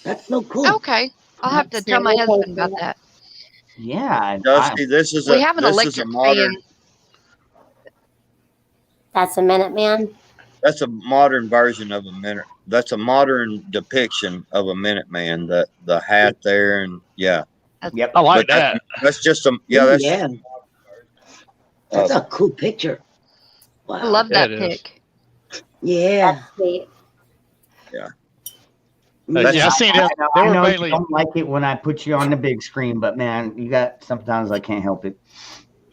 That's so cool. Okay, I'll have to tell my husband about that. Yeah, Dusty, this is we have an electric modern. fan. That's a Minuteman. That's a modern version of a minute. That's a modern depiction of a Minuteman. The hat there and yeah. Yep. I like that. That's just a That's a cool picture. Wow. I love that pic. Yeah. That's sweet. Yeah. Yeah, I seen it. I know you don't like it when I put you on the big screen, but man, sometimes I can't help it.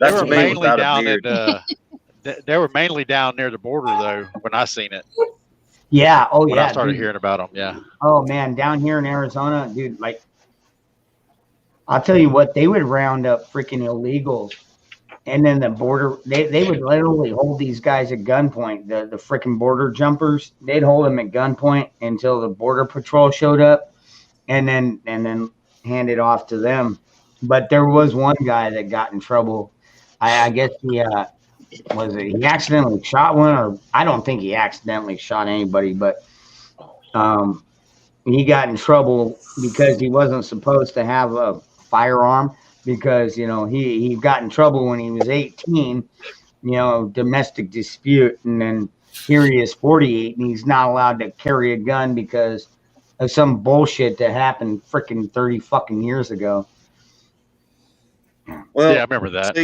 They were mainly down they were mainly down near the border though when I seen it. Yeah. Oh when yeah. I started hearing about them. Yeah. Oh man, down here in Arizona, dude, like I'll tell you what, they would round up freaking illegals. And then the border, they would literally hold these guys at gunpoint. The freaking border jumpers, they'd hold them at gunpoint until the border patrol showed up, and then hand it off to them. But there was one guy that got in trouble. I guess he accidentally shot one, or I don't think he accidentally shot anybody, but he got in trouble because he wasn't supposed to have a firearm. Because he got in trouble when he was 18, domestic dispute, and then here he is 48, and he's not allowed to carry a gun because of some bullshit that happened freaking 30 fucking years ago. Well, yeah, I remember that.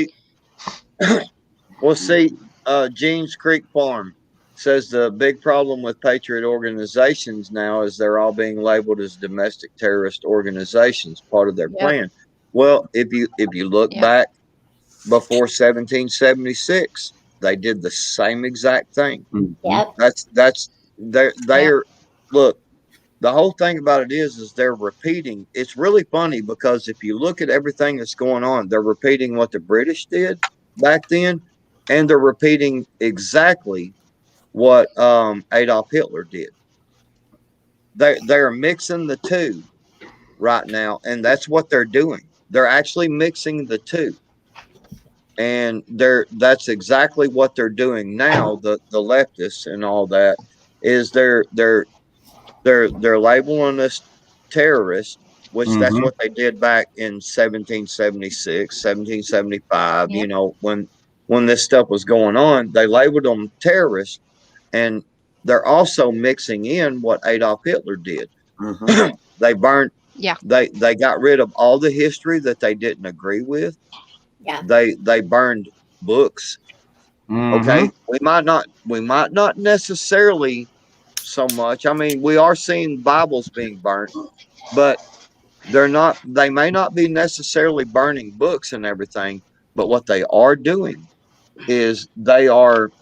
Jeans Creek Farm says the big problem with Patriot organizations now is they're all being labeled as domestic terrorist organizations, part of their plan. Well, if you look back before 1776, they did the same exact thing. Yep. Look, the whole thing about it is they're repeating. It's really funny because if you look at everything that's going on, they're repeating what the British did back then, and they're repeating exactly what Adolf Hitler did. They're mixing the two right now, and that's what they're doing. They're actually mixing the two, and that's exactly what they're doing now. The leftists and all that is they're labeling us terrorists, which that's what they did back in 1776, 1775. When this stuff was going on, they labeled them terrorists, and they're also mixing in what Adolf Hitler did. They burned. Yeah. They got rid of all the history that they didn't agree with. Yeah. They burned books. Okay. We might not necessarily so much. I mean, we are seeing Bibles being burnt, but they may not be necessarily burning books and everything, but what they are doing is they are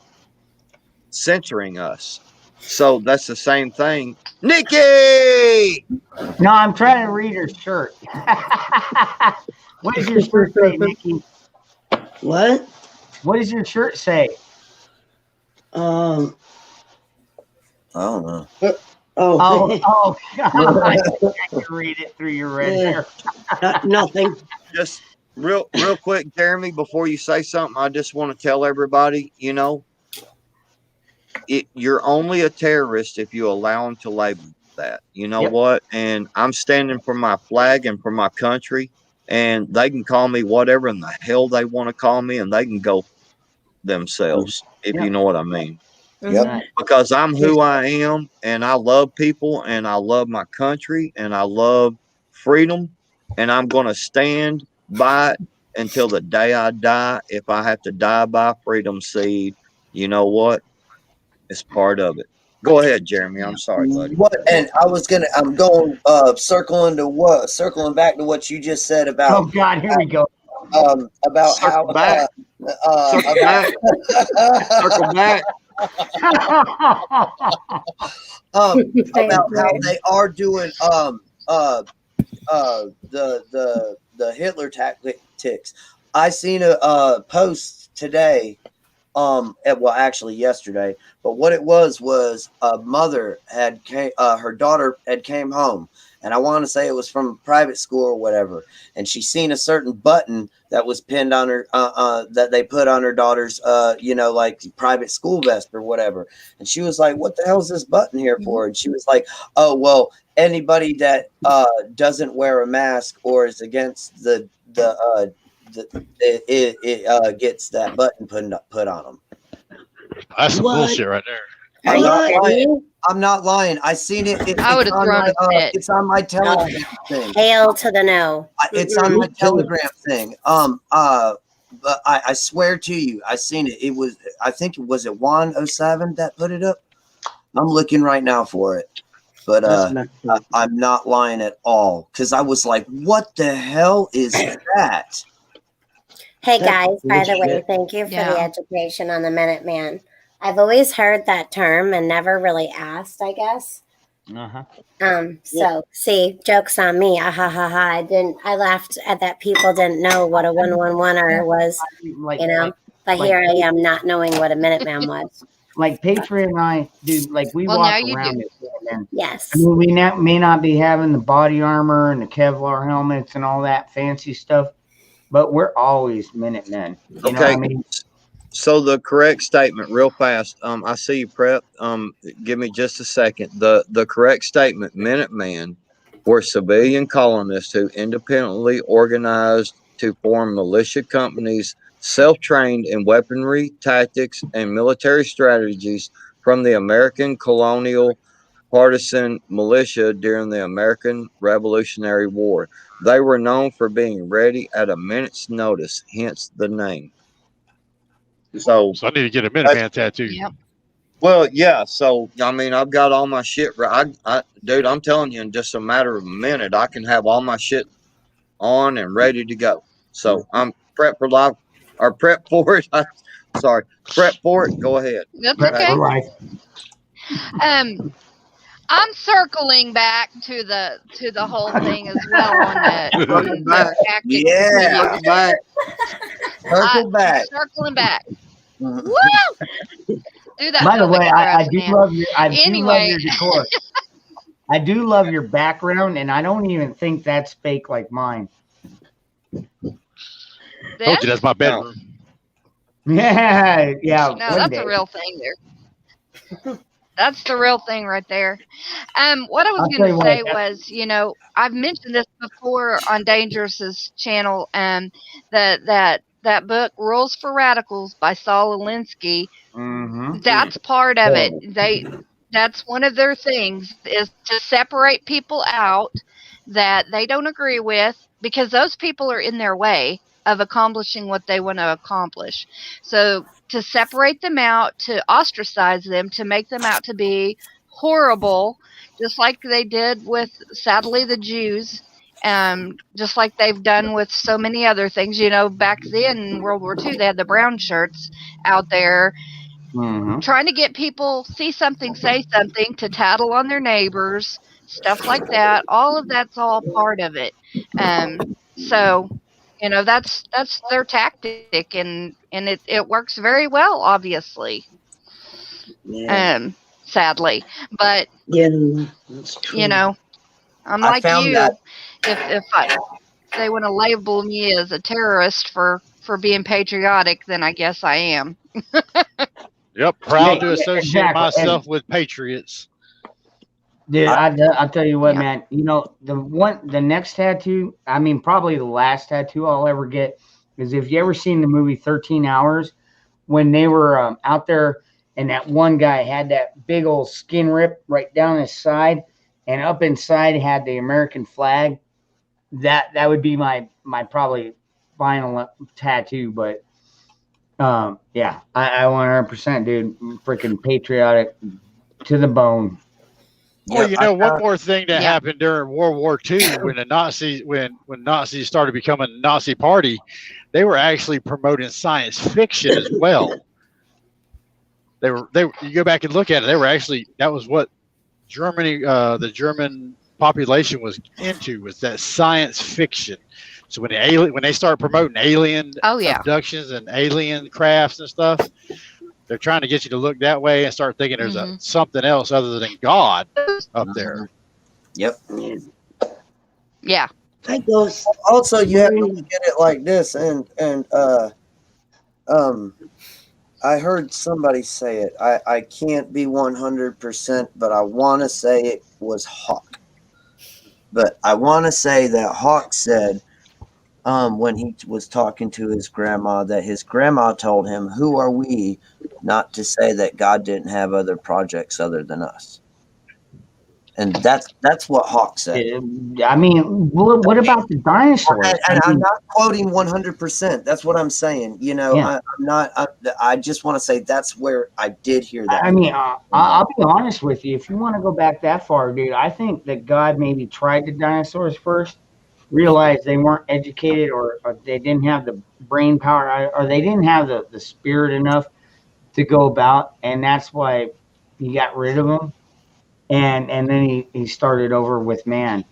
censoring us. So that's the same thing. Nikki! No, I'm trying to read her shirt. What does your shirt say, Nikki? What? What does your shirt say? I don't know. Oh, God. I can read it through your red hair. Nothing. Just real quick, Jeremy, before you say something, I just want to tell everybody, you're only a terrorist if you allow them to label that. You know what? And I'm standing for my flag and for my country, and they can call me whatever in the hell they want to call me, and they can go themselves, if you know what I mean. Yep. Because I'm who I am, and I love people, and I love my country, and I love freedom, and I'm going to stand by it until the day I die. If I have to die by freedom seed, you know what? It's part of it. Go ahead, Jeremy. I'm sorry, buddy. What? And I'm going circling back to what you just said about. Oh God, here we go. About Circle how back. Circle back. Circle back. About how they are doing the Hitler tactics. I seen a post today, actually yesterday, but what it was a mother her daughter had came home, and I want to say it was from private school or whatever, and she seen a certain button that was pinned on her that they put on her daughter's like private school vest or whatever, and she was like, what the hell is this button here for? And she was like, oh well, anybody that doesn't wear a mask or is against it gets that button put on them. That's some bullshit right there. I'm not lying. I seen it. I would have thrown a fit. It's on my Telegram thing. Hail to the no. It's on my Telegram thing. But I swear to you, I seen it. It was, I think it was at 107 that put it up. I'm looking right now for it. But I'm not lying at all, because I was like, what the hell is that? Hey guys, by the way, thank you for the education on the Minuteman. I've always heard that term and never really asked, I guess. So see, joke's on me. Ah, ha ha ha. I laughed at that people didn't know what a 111er was, but here I am not knowing what a Minuteman was. Like Patriot and I, dude, like we walk around it. And, yes. I mean, we may not be having the body armor and the Kevlar helmets and all that fancy stuff, but we're always Minutemen. You know what I mean? So the correct statement, real fast. I see you, Prep. Give me just a second. The correct statement: Minutemen were civilian colonists who independently organized to form militia companies, self-trained in weaponry, tactics, and military strategies from the American colonial partisan militia during the American Revolutionary War. They were known for being ready at a minute's notice, hence the name. So I need to get a Minuteman tattoo. Yep. Well, yeah. So I mean, I've got all my shit right. Dude, I'm telling you, in just a matter of a minute, I can have all my shit on and ready to go. So I'm prepped for life, or prep for it. Sorry, prep for it. Go ahead. That's okay. I'm circling back to the whole thing as well on the tactics. Yeah, back. Circle back. Circling back. Woo! Do that. By the way, I do love your anyway. decor. I do love your background, and I don't even think that's fake like mine. Told you that's my bedroom. Yeah. No, that's a real thing there. That's the real thing right there. What I was going to say was, I've mentioned this before on Dangerous's channel. That book, Rules for Radicals by Saul Alinsky. That's part of it. That's one of their things, is to separate people out that they don't agree with, because those people are in their way of accomplishing what they want to accomplish. So to separate them out, to ostracize them, to make them out to be horrible, just like they did with, sadly, the Jews, just like they've done with so many other things. Back then in World War II, they had the brown shirts out there trying to get people see something, say something, to tattle on their neighbors, stuff like that. All of that's all part of it. So that's their tactic, and it works very well, obviously. Sadly, but that's true. I'm like you. If they want to label me as a terrorist for being patriotic, then I guess I am. Yep, proud Yeah, to associate exactly. myself with patriots. Dude, I'll tell you what, Yeah. man. You know, the next tattoo, I mean, probably the last tattoo I'll ever get is if you ever seen the movie 13 Hours, when they were out there and that one guy had that big old skin rip right down his side, and up inside had the American flag. That would be my probably final tattoo. But yeah, I 100%, dude, freaking patriotic to the bone. Well, Yep, you know, one more thing that Yeah. happened during World War II when the Nazis, when Nazis started becoming a Nazi party, they were actually promoting science fiction as well. You go back and look at it, they were actually, that was what Germany, the German population was into, was that science fiction. So when they start promoting alien Oh yeah. abductions and alien crafts and stuff, they're trying to get you to look that way and start thinking there's Mhm. something else other than God up there. Yep. Yeah. Hi, Ghost. Also, you have to look at it like this, and I heard somebody say it. I can't be 100%, but I want to say it was Hawk. But I want to say that Hawk said, when he was talking to his grandma, that his grandma told him, "Who are we not to say that God didn't have other projects other than us?" And that's what Hawk said. I mean, what about the dinosaurs? And I'm not quoting 100%. That's what I'm saying. You know, Yeah. I'm not. I just want to say that's where I did hear that. I mean, I'll be honest with you. If you want to go back that far, dude, I think that God maybe tried the dinosaurs first, realized they weren't educated, or they didn't have the brain power, or they didn't have the spirit enough to go about, and that's why he got rid of them, and then he started over with man.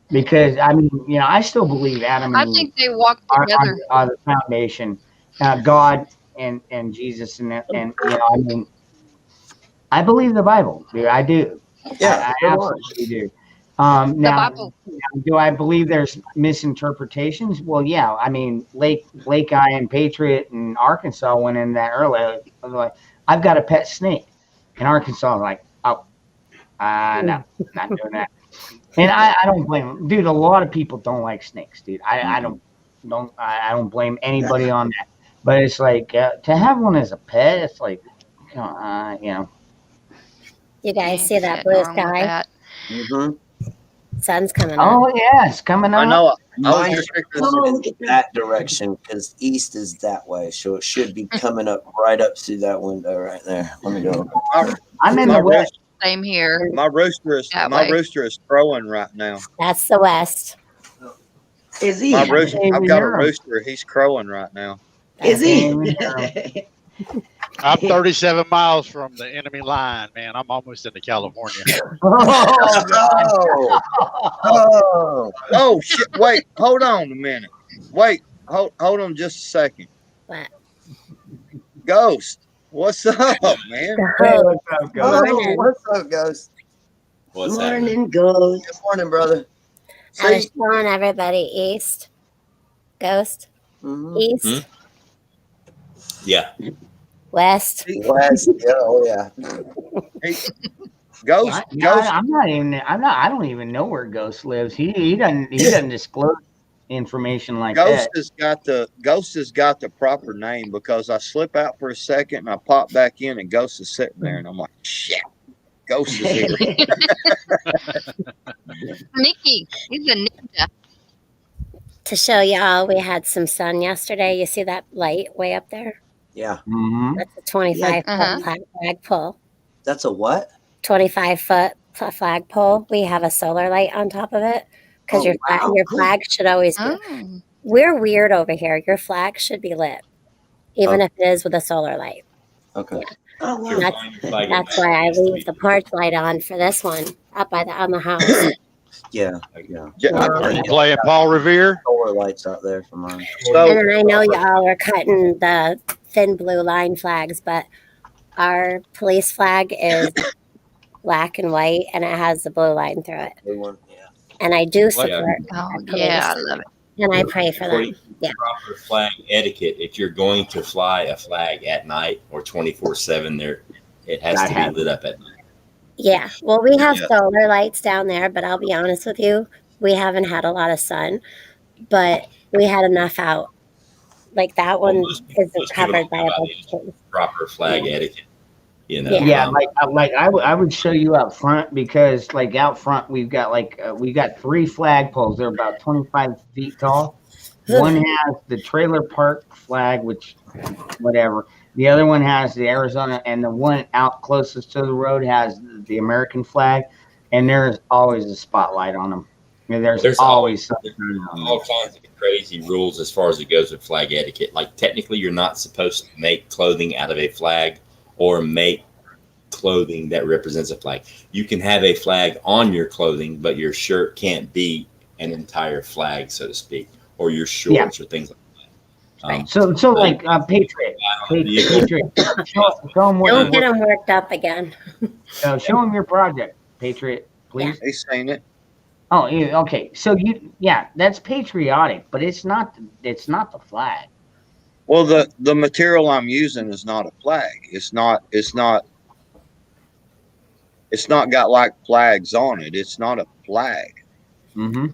Because I mean, you know, I still believe Adam I and Eve think they walk together. are the foundation, God and Jesus, and you know, I mean, I believe the Bible, dude. I do. Yeah, I absolutely do. The Now, Bible. do I believe there's misinterpretations? Well, yeah. I mean, Lake Eye and Patriot and Arkansas went in that early. Like, I've got a pet snake, and Arkansas was like, oh, no, not doing that. And I don't blame them, dude. A lot of people don't like snakes, dude. I don't blame anybody on that. But it's like to have one as a pet, it's like, you know. You guys Ain't see that shit blue wrong with sky? that. Mm-hmm. Sun's coming up. Oh yeah, it's coming I up. know. I was Mine just is that direction because east is that way, so it should be coming up right up through that window right there. Let me go. I'm in the west. Same here. My rooster is crowing right now. That's the west. Is he? I've got a hear him. rooster. He's crowing right now. Is he? 37 miles from the enemy line, man. I'm almost into California. Oh God. Oh shit! Wait, hold on a minute. Wait, hold on just a second. What? Ghost, what's up, man? Hey, what's up, Ghost? Oh, what's up, Ghost? What's Morning, Ghost. Good morning, brother. I was showing everybody east. Ghost. Mm-hmm. East. Yeah. West. West. Yeah. Oh yeah. Hey, Ghost. I'm not even. I don't even know where Ghost lives. He doesn't disclose information like Ghost that. has got the proper name because I slip out for a second and I pop back in and Ghost is sitting there and I'm like, shit, Ghost is here. Nikki, he's a ninja. To show y'all, we had some sun yesterday. You see that light way up there? Yeah. Mm-hmm. That's a 25 Uh-huh. foot flagpole. That's a what? 25-foot flagpole. We have a solar light on top of it because your flag should always be. Oh. We're weird over here. Your flag should be lit, even if it is with a solar light. Okay. Yeah. Oh, wow. That's why I leave the porch light on for this one up on the house. Yeah. Are you playing Paul Revere? Solar lights out there for mine. And then I know y'all are cutting the thin blue line flags, but our police flag is black and white, and it has the blue line through it. Blue one, yeah. And I do support. Oh, our police. yeah, I love it. and I pray for them. Yeah. Proper flag etiquette. If you're going to fly a flag at night or 24/7, it has to be lit up at night. Yeah. Well, we have solar lights down there, but I'll be honest with you, we haven't had a lot of sun, but we had enough out. Like that one isn't covered by a bunch of trees. Proper flag etiquette. You know. Yeah, I would show you out front, because like out front we've got we got 3 flagpoles. They're about 25 feet tall. One has the trailer park flag, which whatever. The other one has the Arizona, and the one out closest to the road has the American flag. And there's always a spotlight on them. I mean, there's always something on all kinds of crazy rules as far as it goes with flag etiquette. Like technically, you're not supposed to make clothing out of a flag or make clothing that represents a flag. You can have a flag on your clothing, but your shirt can't be an entire flag, so to speak, or your shorts or things like that. Right. So like Patriot. Show them what. Don't get them worked up again. Show them your project, Patriot, please. He's seen it. Oh, okay. So that's patriotic, but it's not the flag. Well, the material I'm using is not a flag. It's not got like flags on it. It's not a flag. Mm-hmm.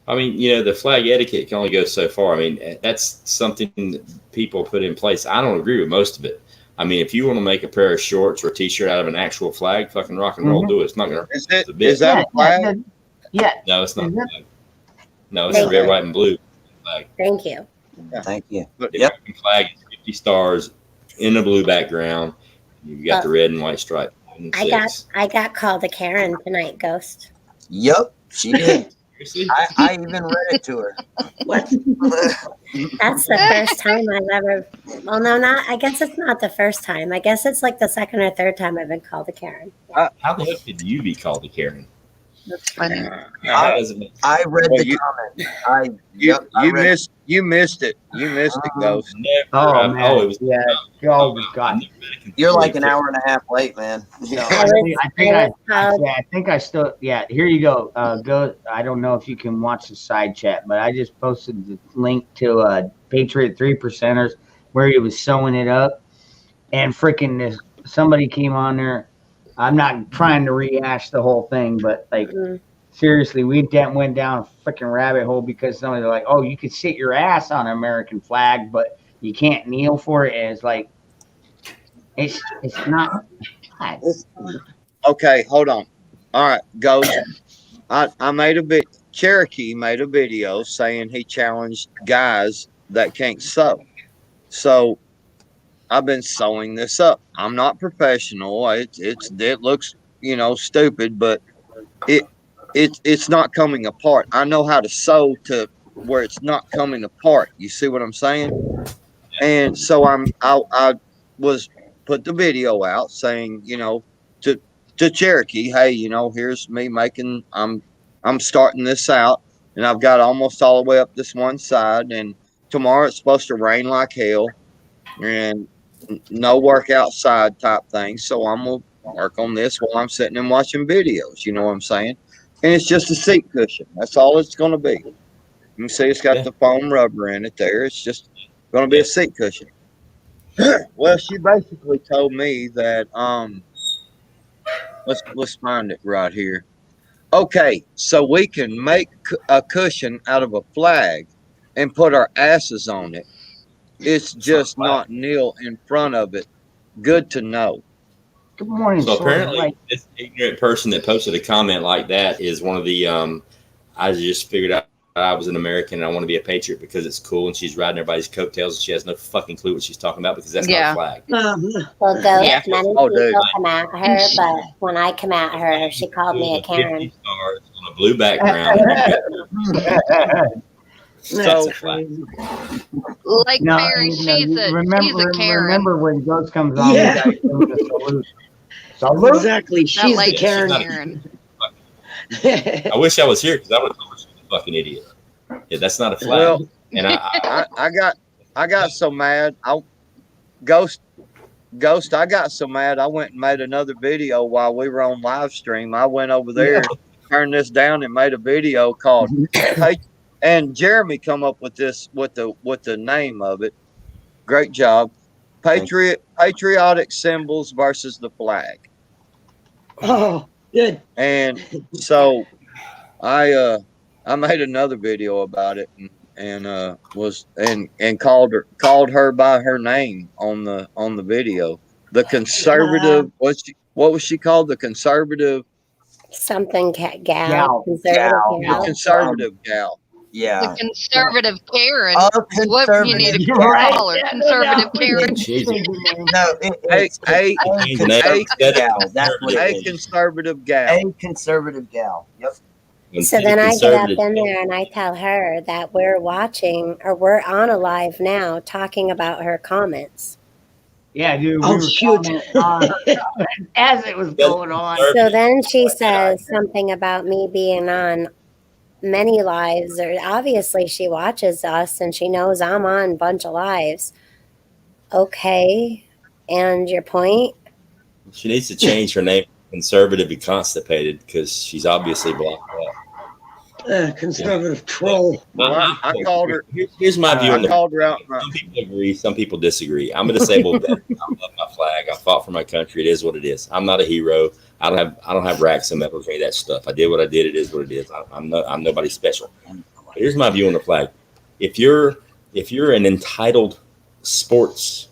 I mean, the flag etiquette can only go so far. I mean, that's something that people put in place. I don't agree with most of it. I mean, if you want to make a pair of shorts or a T-shirt out of an actual flag, fucking rock and roll, do it. It's not going to. Is that a flag? Yeah. No, it's not. No, it's a red, white, and blue flag. Thank you. Thank you. The American flag is 50 stars in a blue background. You've got the red and white stripe. I got called a Karen tonight, Ghost. Yep, she did. I even read it to her. What? That's the first time I've ever. Well, no, not. I guess it's not the first time. I guess it's like the second or third time I've been called a Karen. How the heck did you be called a Karen? That's funny. I read the comment. You missed it. You missed it, Ghost. Oh man. Oh, it was. Yeah. Oh God. You're like an hour and a half late, man. I think I still. Yeah. Here you go. Go. I don't know if you can watch the side chat, but I just posted the link to Patriot 3%ers where he was sewing it up, and freaking somebody came on there. I'm not trying to rehash the whole thing, but seriously, we went down a freaking rabbit hole because somebody's like, "Oh, you could sit your ass on an American flag, but you can't kneel for it." And it's like, it's not. Okay, hold on. All right, Ghost. I made a bit. Cherokee made a video saying he challenged guys that can't sew. So I've been sewing this up. I'm not professional. It looks stupid, but it's not coming apart. I know how to sew to where it's not coming apart. You see what I'm saying? And so I was put the video out saying to Cherokee, hey, here's me making. I'm starting this out, and I've got almost all the way up this one side, and tomorrow it's supposed to rain like hell, and no work outside type thing. So I'm going to work on this while I'm sitting and watching videos. You know what I'm saying? And it's just a seat cushion. That's all it's going to be. You can see it's got the foam rubber in it there. It's just going to be a seat cushion. Well, she basically told me that, let's find it right here. Okay, so we can make a cushion out of a flag and put our asses on it. It's just not kneel in front of it. Good to know. Good morning. So apparently, this ignorant person that posted a comment like that is one of the. I just figured out I was an American and I want to be a patriot because it's cool, and she's riding everybody's coattails and she has no fucking clue what she's talking about because that's not a flag. Well, Ghost, many people come at her, but when I come at her, she called me a Karen. 50 stars on a blue background. So, like Mary, she's a Karen. Remember when Ghost comes on, Yeah. you guys do the salute. Salute. Exactly. She's the Karen. I wish I was here because I would have told her she was a fucking idiot. Yeah, that's not a flag. Well, and I got so mad. Ghost, I got so mad. I went and made another video while we were on live stream. I went over there, turned this down, and made a video called and Jeremy come up with this with the name of it. Great job. Patriotic symbols versus the flag. Oh, good. And so I made another video about it and called her by her name on the video. The conservative what was she called? The conservative something gal, Gal. conservative the conservative gal. The Yeah. conservative Karen Oh, is what you need to conservative. You're right. call her. Yeah, Conservative Karen. No, it's A conservative gal. That's what it a is. conservative gal. A conservative gal. Yep. So then I get up in there and I tell her that we're watching or we're on a live now talking about her comments. Yeah, dude. Oh, We were shoot. commenting on her comments as it was going on. So then she says something about me being on many lives, or obviously she watches us and she knows I'm on a bunch of lives. Okay. And your point? She needs to change her name from conservative and constipated because she's obviously blocked up. Conservative troll. Well, I called her. Here's my view on I called her out. Some people agree, some people disagree. I'm a disabled veteran. I love my flag. I fought for my country. It is what it is. I'm not a hero. I don't have racks and medals or any of that stuff. I did what I did. It is what it is. I'm nobody special. But here's my view on the flag. If you're an entitled sports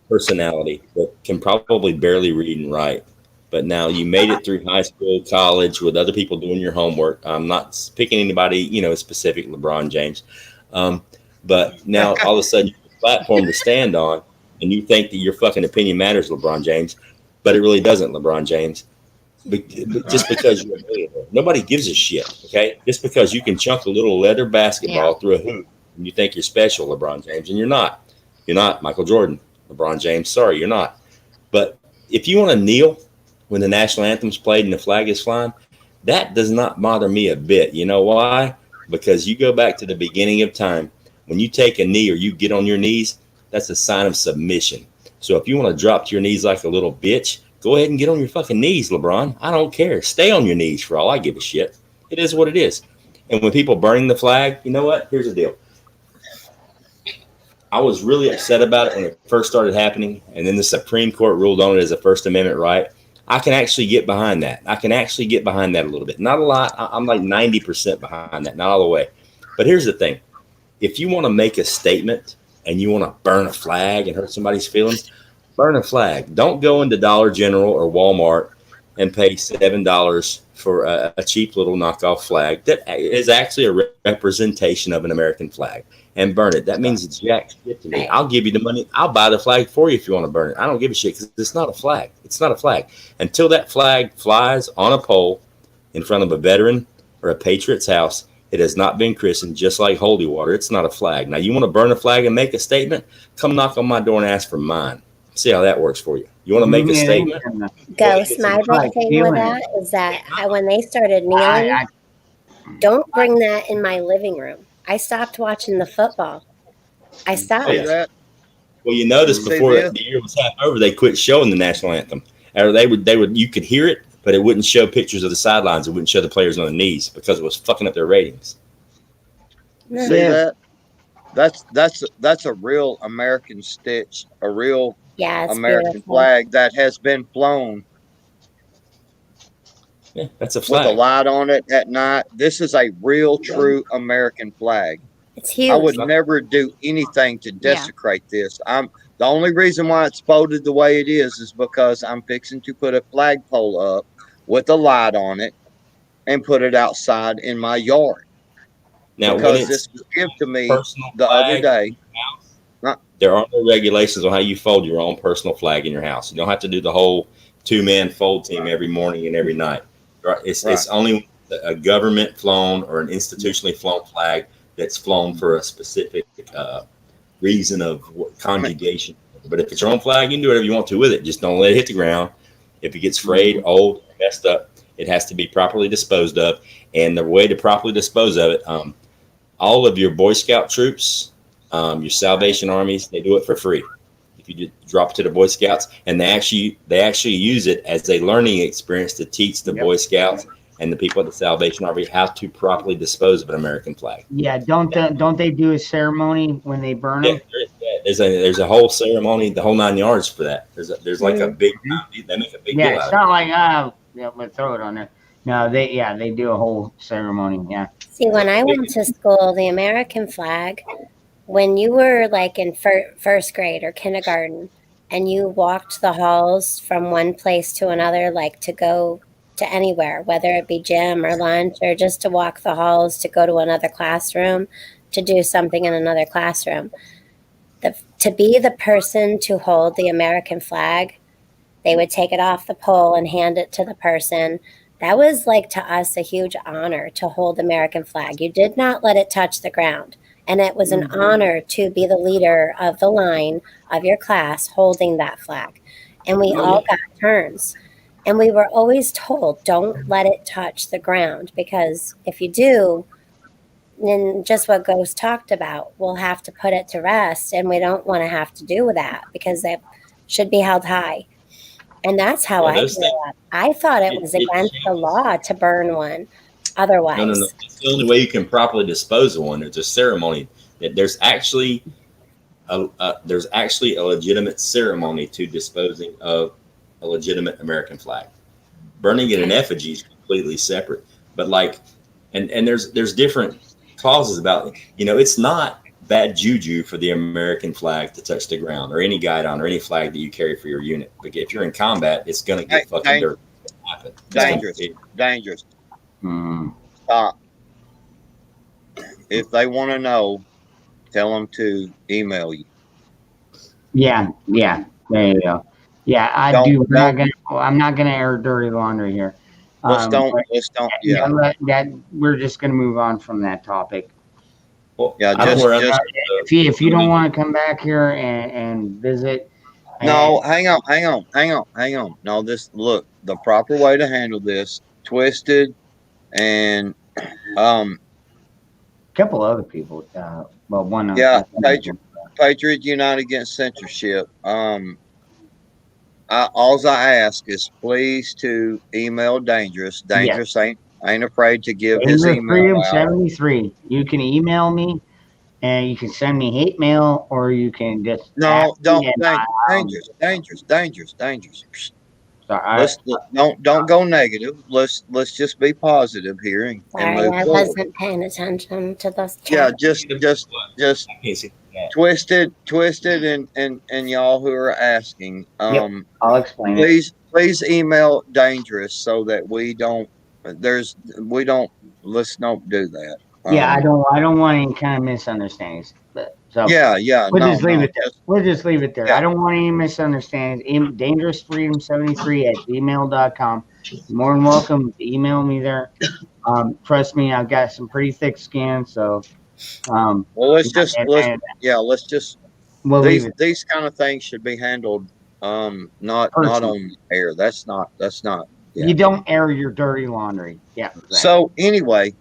personality that can probably barely read and write, but now you made it through high school, college with other people doing your homework. I'm not picking anybody, specific, LeBron James. But now all of a sudden you have a platform to stand on and you think that your fucking opinion matters, LeBron James, but it really doesn't, LeBron James. Just because you're available. Nobody gives a shit, okay? Just because you can chunk a little leather basketball through a hoop and you think you're special, LeBron James, and you're not. You're not Michael Jordan, LeBron James. Sorry, you're not. But if you want to kneel when the national anthem's played and the flag is flying, that does not bother me a bit. You know why? Because you go back to the beginning of time. When you take a knee or you get on your knees, that's a sign of submission. So if you want to drop to your knees like a little bitch, go ahead and get on your fucking knees, LeBron. I don't care. Stay on your knees for all I give a shit. It is what it is. And when people burning the flag, you know what? Here's the deal. I was really upset about it when it first started happening, and then the Supreme Court ruled on it as a First Amendment right. I can actually get behind that. I can actually get behind that a little bit. Not a lot. I'm like 90% behind that, not all the way. But here's the thing. If you want to make a statement and you want to burn a flag and hurt somebody's feelings, burn a flag. Don't go into Dollar General or Walmart and pay $7 for a cheap little knockoff flag that is actually a representation of an American flag, and burn it. That means it's jack shit to me. I'll give you the money. I'll buy the flag for you if you want to burn it. I don't give a shit because it's not a flag. It's not a flag. Until that flag flies on a pole in front of a veteran or a patriot's house, it has not been christened, just like holy water. It's not a flag. Now, you want to burn a flag and make a statement? Come knock on my door and ask for mine. See how that works for you. You want to make a statement? Ghost, my big thing with that is that when they started kneeling, don't bring that in my living room. I stopped watching the football. I stopped. Well, you notice before the year was half over, they quit showing the national anthem. Or they would, you could hear it, but it wouldn't show pictures of the sidelines. It wouldn't show the players on their knees because it was fucking up their ratings. See that? That's a real American stitch, a real American beautiful flag that has been flown. Yeah, that's a flag with a light on it at night. This is a real, true American flag. It's huge. I would never do anything to desecrate this. The only reason why it's folded the way it is because I'm fixing to put a flagpole up with a light on it and put it outside in my yard. Now, because this was given to me the other day. There are no regulations on how you fold your own personal flag in your house. You don't have to do the whole 2-man fold team every morning and every night. It's only a government flown or an institutionally flown flag that's flown for a specific reason of conjugation. But if it's your own flag, you can do whatever you want to with it. Just don't let it hit the ground. If it gets frayed, old, messed up, it has to be properly disposed of. And the way to properly dispose of it, all of your Boy Scout troops, your Salvation Armies, they do it for free. If you just drop it to the Boy Scouts, and they actually use it as a learning experience to teach the Boy Scouts and the people at the Salvation Army how to properly dispose of an American flag. Yeah, don't they do a ceremony when they burn them? There's a whole ceremony, the whole 9 yards for that. There's like a big, they make a big deal out of it. It's not like we'll throw it on there. No, they do a whole ceremony. Yeah. See, when I went to school, the American flag, when you were like in first grade or kindergarten, and you walked the halls from one place to another, like to go to anywhere, whether it be gym or lunch or just to walk the halls to go to another classroom, to do something in another classroom. To be the person to hold the American flag, they would take it off the pole and hand it to the person. That was like to us a huge honor to hold the American flag. You did not let it touch the ground. And it was an honor to be the leader of the line of your class holding that flag. And we all got turns. And we were always told, don't let it touch the ground, because if you do, then just what Ghost talked about, we'll have to put it to rest. And we don't want to have to do that because it should be held high. And that's how I grew up. I thought it was against the law to burn one. Otherwise, no. It's the only way you can properly dispose of one. There's a ceremony that there's actually a legitimate ceremony to disposing of a legitimate American flag. Burning it in effigy is completely separate. But like, and there's different clauses about it. It's not bad juju for the American flag to touch the ground or any guidon or any flag that you carry for your unit. But if you're in combat, it's going to get fucking dirty. Dangerous. Stop. If they want to know, tell them to email you. Yeah. There you go. Yeah, I'm not gonna air dirty laundry here. Let's don't. Yeah. We're just gonna move on from that topic. Well, if you don't want to come back here and visit. No, hang on. No, the proper way to handle this, Twisted, and a couple other people. One. Patriot Unite Against Censorship. All I ask is please to email Dangerous. Dangerous ain't afraid to give his email Freedom out. 73. You can email me, and you can send me hate mail, or you can just dangerous. Sorry, don't go negative. Let's just be positive here and move I forward. wasn't paying attention to those. Yeah, just twisted, and y'all who are asking. I'll explain Please email Dangerous so that we don't. Let's not do that. I don't want any kind of misunderstandings. We'll just leave it there. We'll just leave it there. I don't want any misunderstandings. DangerousFreedom73@gmail.com. You're more than welcome to email me there. Trust me, I've got some pretty thick skin, so. These kind of things should be handled not on air. That's not. You don't air your dirty laundry. Yeah. Exactly. So anyway,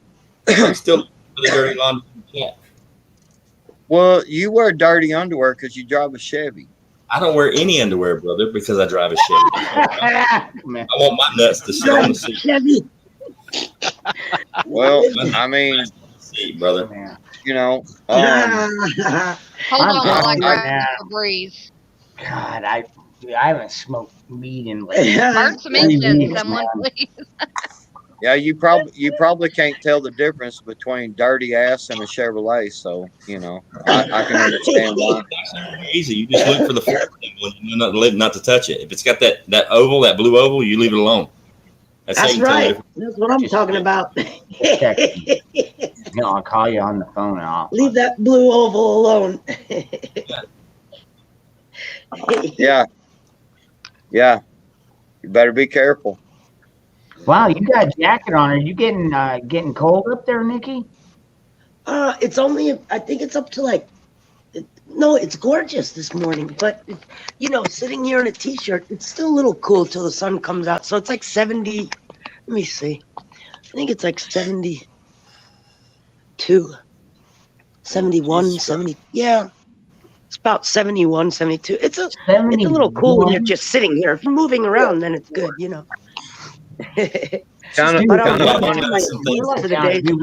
I'm still the dirty laundry. Yeah. Well, you wear dirty underwear because you drive a Chevy. I don't wear any underwear, brother, because I drive a Chevy. I want my nuts to sit on the seat. Chevy. Well, I mean, seat, brother. Hold on while I grab a breeze. God, I haven't smoked weed in like. Burn some incense, someone, please. Yeah, you probably can't tell the difference between dirty ass and a Chevrolet, so I can understand why. It's easy. You just look for the fourth thing when you're not to touch it. If it's got that oval, that blue oval, you leave it alone. That's right. That's what I'm talking about. I'll call you on the phone. And I'll leave that blue oval alone. Yeah. You better be careful. Wow, you got a jacket on. Are you getting cold up there, Nikki? It's only, I think it's up to it's gorgeous this morning. But, sitting here in a t-shirt, it's still a little cool till the sun comes out. So it's like 70, let me see. I think it's like 72, 71, 70. Yeah, it's about 71, 72. It's a little cool when you're just sitting here. If you're moving around, then it's good, Kind of funny. Dude,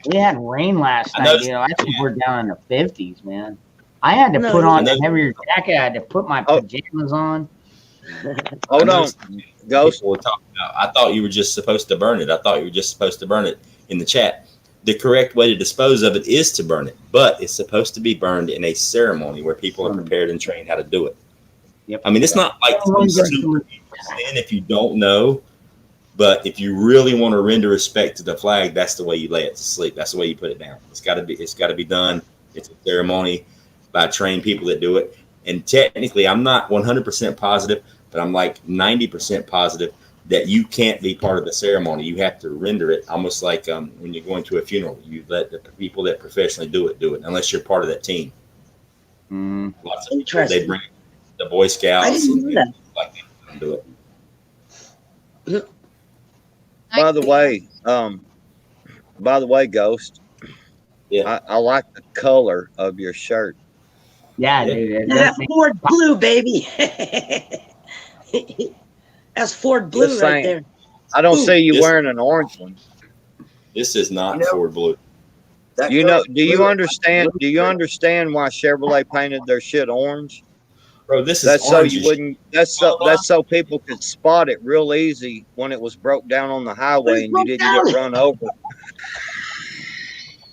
we had rain last night, dude. I think we're down in the 50s, man. I had to put on a heavier jacket. I had to put my pajamas on. Hold on, Ghost. People were talking about, I thought you were just supposed to burn it. I thought you were just supposed to burn it in the chat. The correct way to dispose of it is to burn it, but it's supposed to be burned in a ceremony where people are prepared and trained how to do it. Yep. I mean, it's not like super sin if you don't know, but if you really want to render respect to the flag, that's the way you lay it to sleep. That's the way you put it down. It's got to be done. It's a ceremony by trained people that do it. And technically, I'm not 100% positive, but I'm like 90% positive that you can't be part of the ceremony. You have to render it almost like when you're going to a funeral. You let the people that professionally do it, unless you're part of that team. Lots of people, they bring the Boy Scouts. I didn't know that. Like that do it. By the way, Ghost. Yeah, I like the color of your shirt. Yeah, dude. That's Ford blue, baby. That's Ford blue right there. I don't see you wearing an orange one. This is not Ford blue. Do you understand why Chevrolet painted their shit orange? Bro, this is that's so orange. you wouldn't. That's so people could spot it real easy when it was broke down on the highway and you didn't get run over.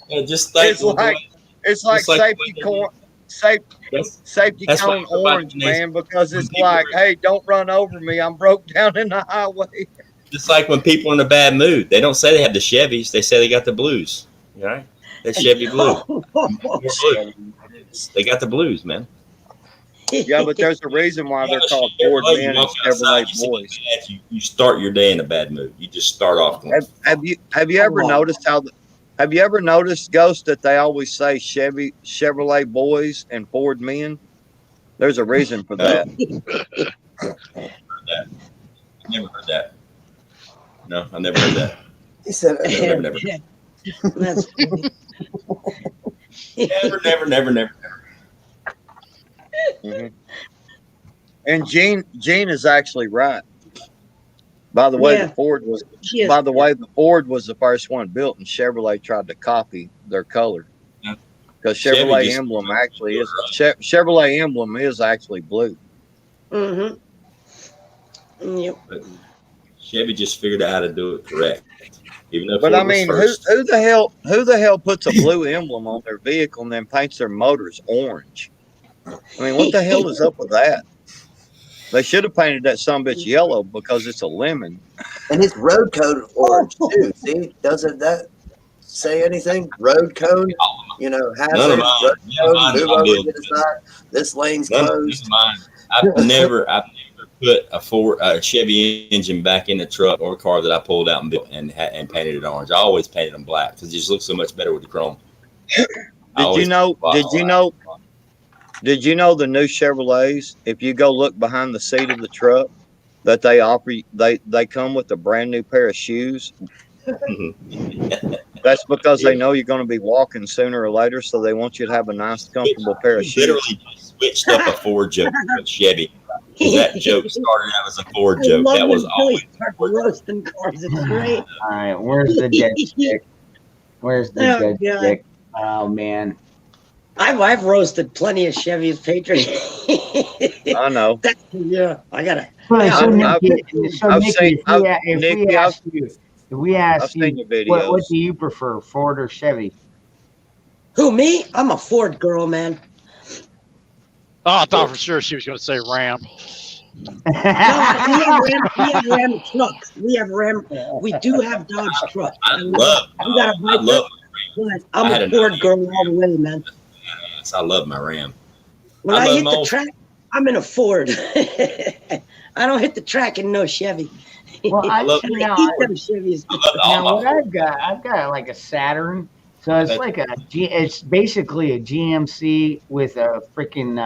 Yeah, just like it's like safety cone orange, man, because it's like, hey, don't run over me. I'm broke down in the highway. Just like when people are in a bad mood, they don't say they have the Chevys, they say they got the blues. Right? That's Chevy blue. They got the blues, man. Yeah, but there's a reason why they're called Ford men and Chevrolet boys. You start your day in a bad mood. You just start off. Have you ever noticed have you ever noticed, Ghost, that they always say Chevrolet boys and Ford men? There's a reason for that. I never heard that. No, I never heard that. He said, never. That's never. Mm-hmm. And Gene is actually right. By the way, the Ford was the first one built, and Chevrolet tried to copy their color. Because Chevrolet emblem is actually blue. Mm-hmm. Yep. But Chevy just figured out how to do it correct. Even though but I mean, who the hell puts a blue emblem on their vehicle and then paints their motors orange? I mean, what the hell is up with that? They should have painted that sumbitch yellow because it's a lemon. And it's road code orange too. See, doesn't that say anything? Road code, hazard, road code, move over to the side. This lane's closed. I've never put a Chevy engine back in the truck or car that I pulled out and built and painted it orange. I always painted them black because it just looks so much better with the chrome. Did you know the new Chevrolets, if you go look behind the seat of the truck, that they offer they come with a brand new pair of shoes? That's because they know you're going to be walking sooner or later, so they want you to have a nice, comfortable pair of shoes. Literally switched up a Ford joke with Chevy. That joke started out as a Ford joke. That was always roasting cars. It's great. All right, where's the dead stick? Where's the dead stick? Oh man. I've roasted plenty of Chevys, Patriot. I know. I gotta. If we ask you, what do you prefer, Ford or Chevy? Who, me? I'm a Ford girl, man. Oh, I thought for sure she was going to say Ram. No, we have Ram trucks. We do have Dodge trucks. I'm a Ford girl all the way, man. I love my Ram. When I hit the track, I'm in a Ford. I don't hit the track in no Chevy. Well, I've got like a Saturn, so it's like it's basically a GMC with a freaking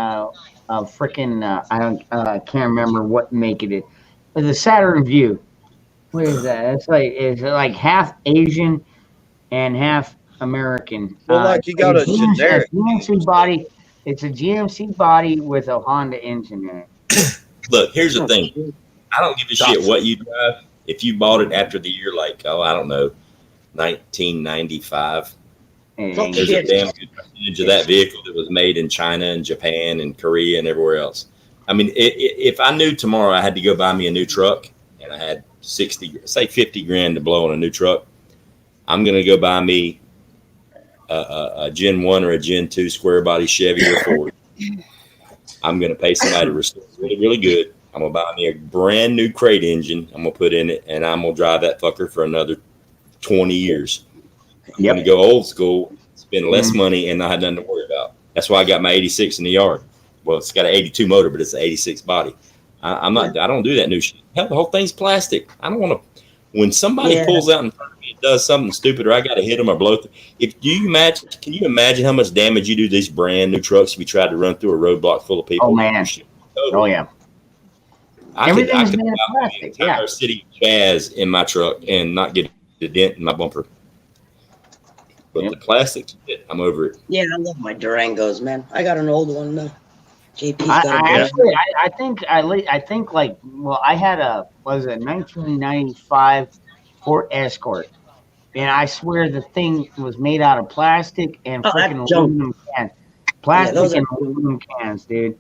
I can't remember what make it is. The Saturn View. What is that? It's like half Asian and half American. Well, like you got a generic GMC body. It's a GMC body with a Honda engine in it. Look, here's the thing. I don't give a shit what you drive. If you bought it after the year, like, I don't know, 1995, there's a damn good percentage of that vehicle that was made in China and Japan and Korea and everywhere else. I mean, if I knew tomorrow I had to go buy me a new truck and I had 50 grand to blow on a new truck, I'm going to go buy me a Gen 1 or a Gen 2 square body Chevy or Ford. I'm going to pay somebody to restore it really, really good. I'm going to buy me a brand new crate engine. I'm going to put in it, and I'm going to drive that fucker for another 20 years. I'm going to go old school, spend less money, and not have nothing to worry about. That's why I got my 86 in the yard. Well, it's got an 82 motor, but it's an 86 body. I don't do that new shit. Hell, the whole thing's plastic. I don't want to. When somebody pulls out in front of me and does something stupid, or I got to hit them or blow. Can you imagine how much damage you do to these brand new trucks if you tried to run through a roadblock full of people? Oh man! Oh yeah! Everything's made of plastic. Yeah. City jazz in my truck and not get a dent in my bumper. But the plastic, I'm over it. Yeah, I love my Durangos, man. I got an old one though. JP's got I think I had a 1995 Ford Escort, and I swear the thing was made out of plastic and freaking aluminum cans. Plastic and aluminum cans, dude.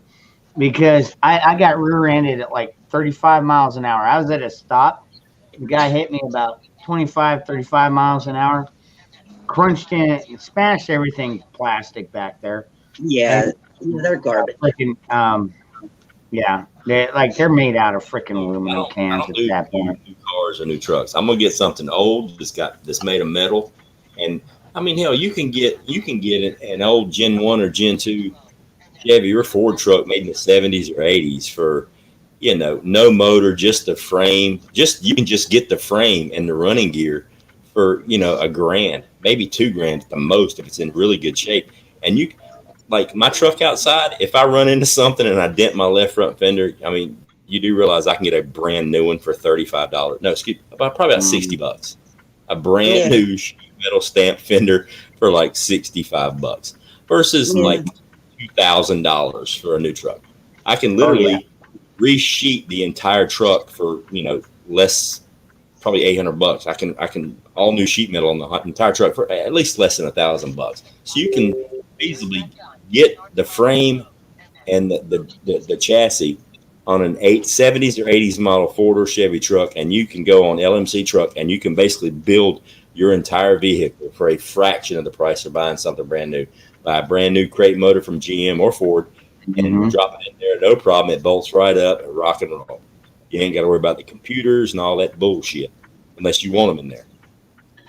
Because I got rear-ended at like 35 miles an hour. I was at a stop. The guy hit me about 25, 35 miles an hour. Crunched in it and smashed everything plastic back there. Yeah, they're garbage. Freaking, they're made out of freaking aluminum cans at that point. New cars or new trucks. I'm gonna get something old that's made of metal, and I mean, hell, you can get an old Gen 1 or Gen 2 Chevy or Ford truck made in the 70s or 80s for, no motor, just the frame. You can just get the frame and the running gear for, $1,000, maybe $2,000 at the most if it's in really good shape. And you, like my truck outside, if I run into something and I dent my left front fender, I mean, you do realize I can get a brand new one for $35. No, probably about $60. A brand new metal stamp fender for like $65 versus like $2,000 for a new truck. I can literally resheet the entire truck for less, probably $800. I can all new sheet metal on the entire truck for at least less than $1,000. So you can easily get the frame and the chassis on an 70s or 80s model Ford or Chevy truck, and you can go on LMC truck and you can basically build your entire vehicle for a fraction of the price of buying something brand new. Buy a brand new crate motor from GM or Ford and drop it in there. No problem. It bolts right up and rock and roll. You ain't got to worry about the computers and all that bullshit unless you want them in there.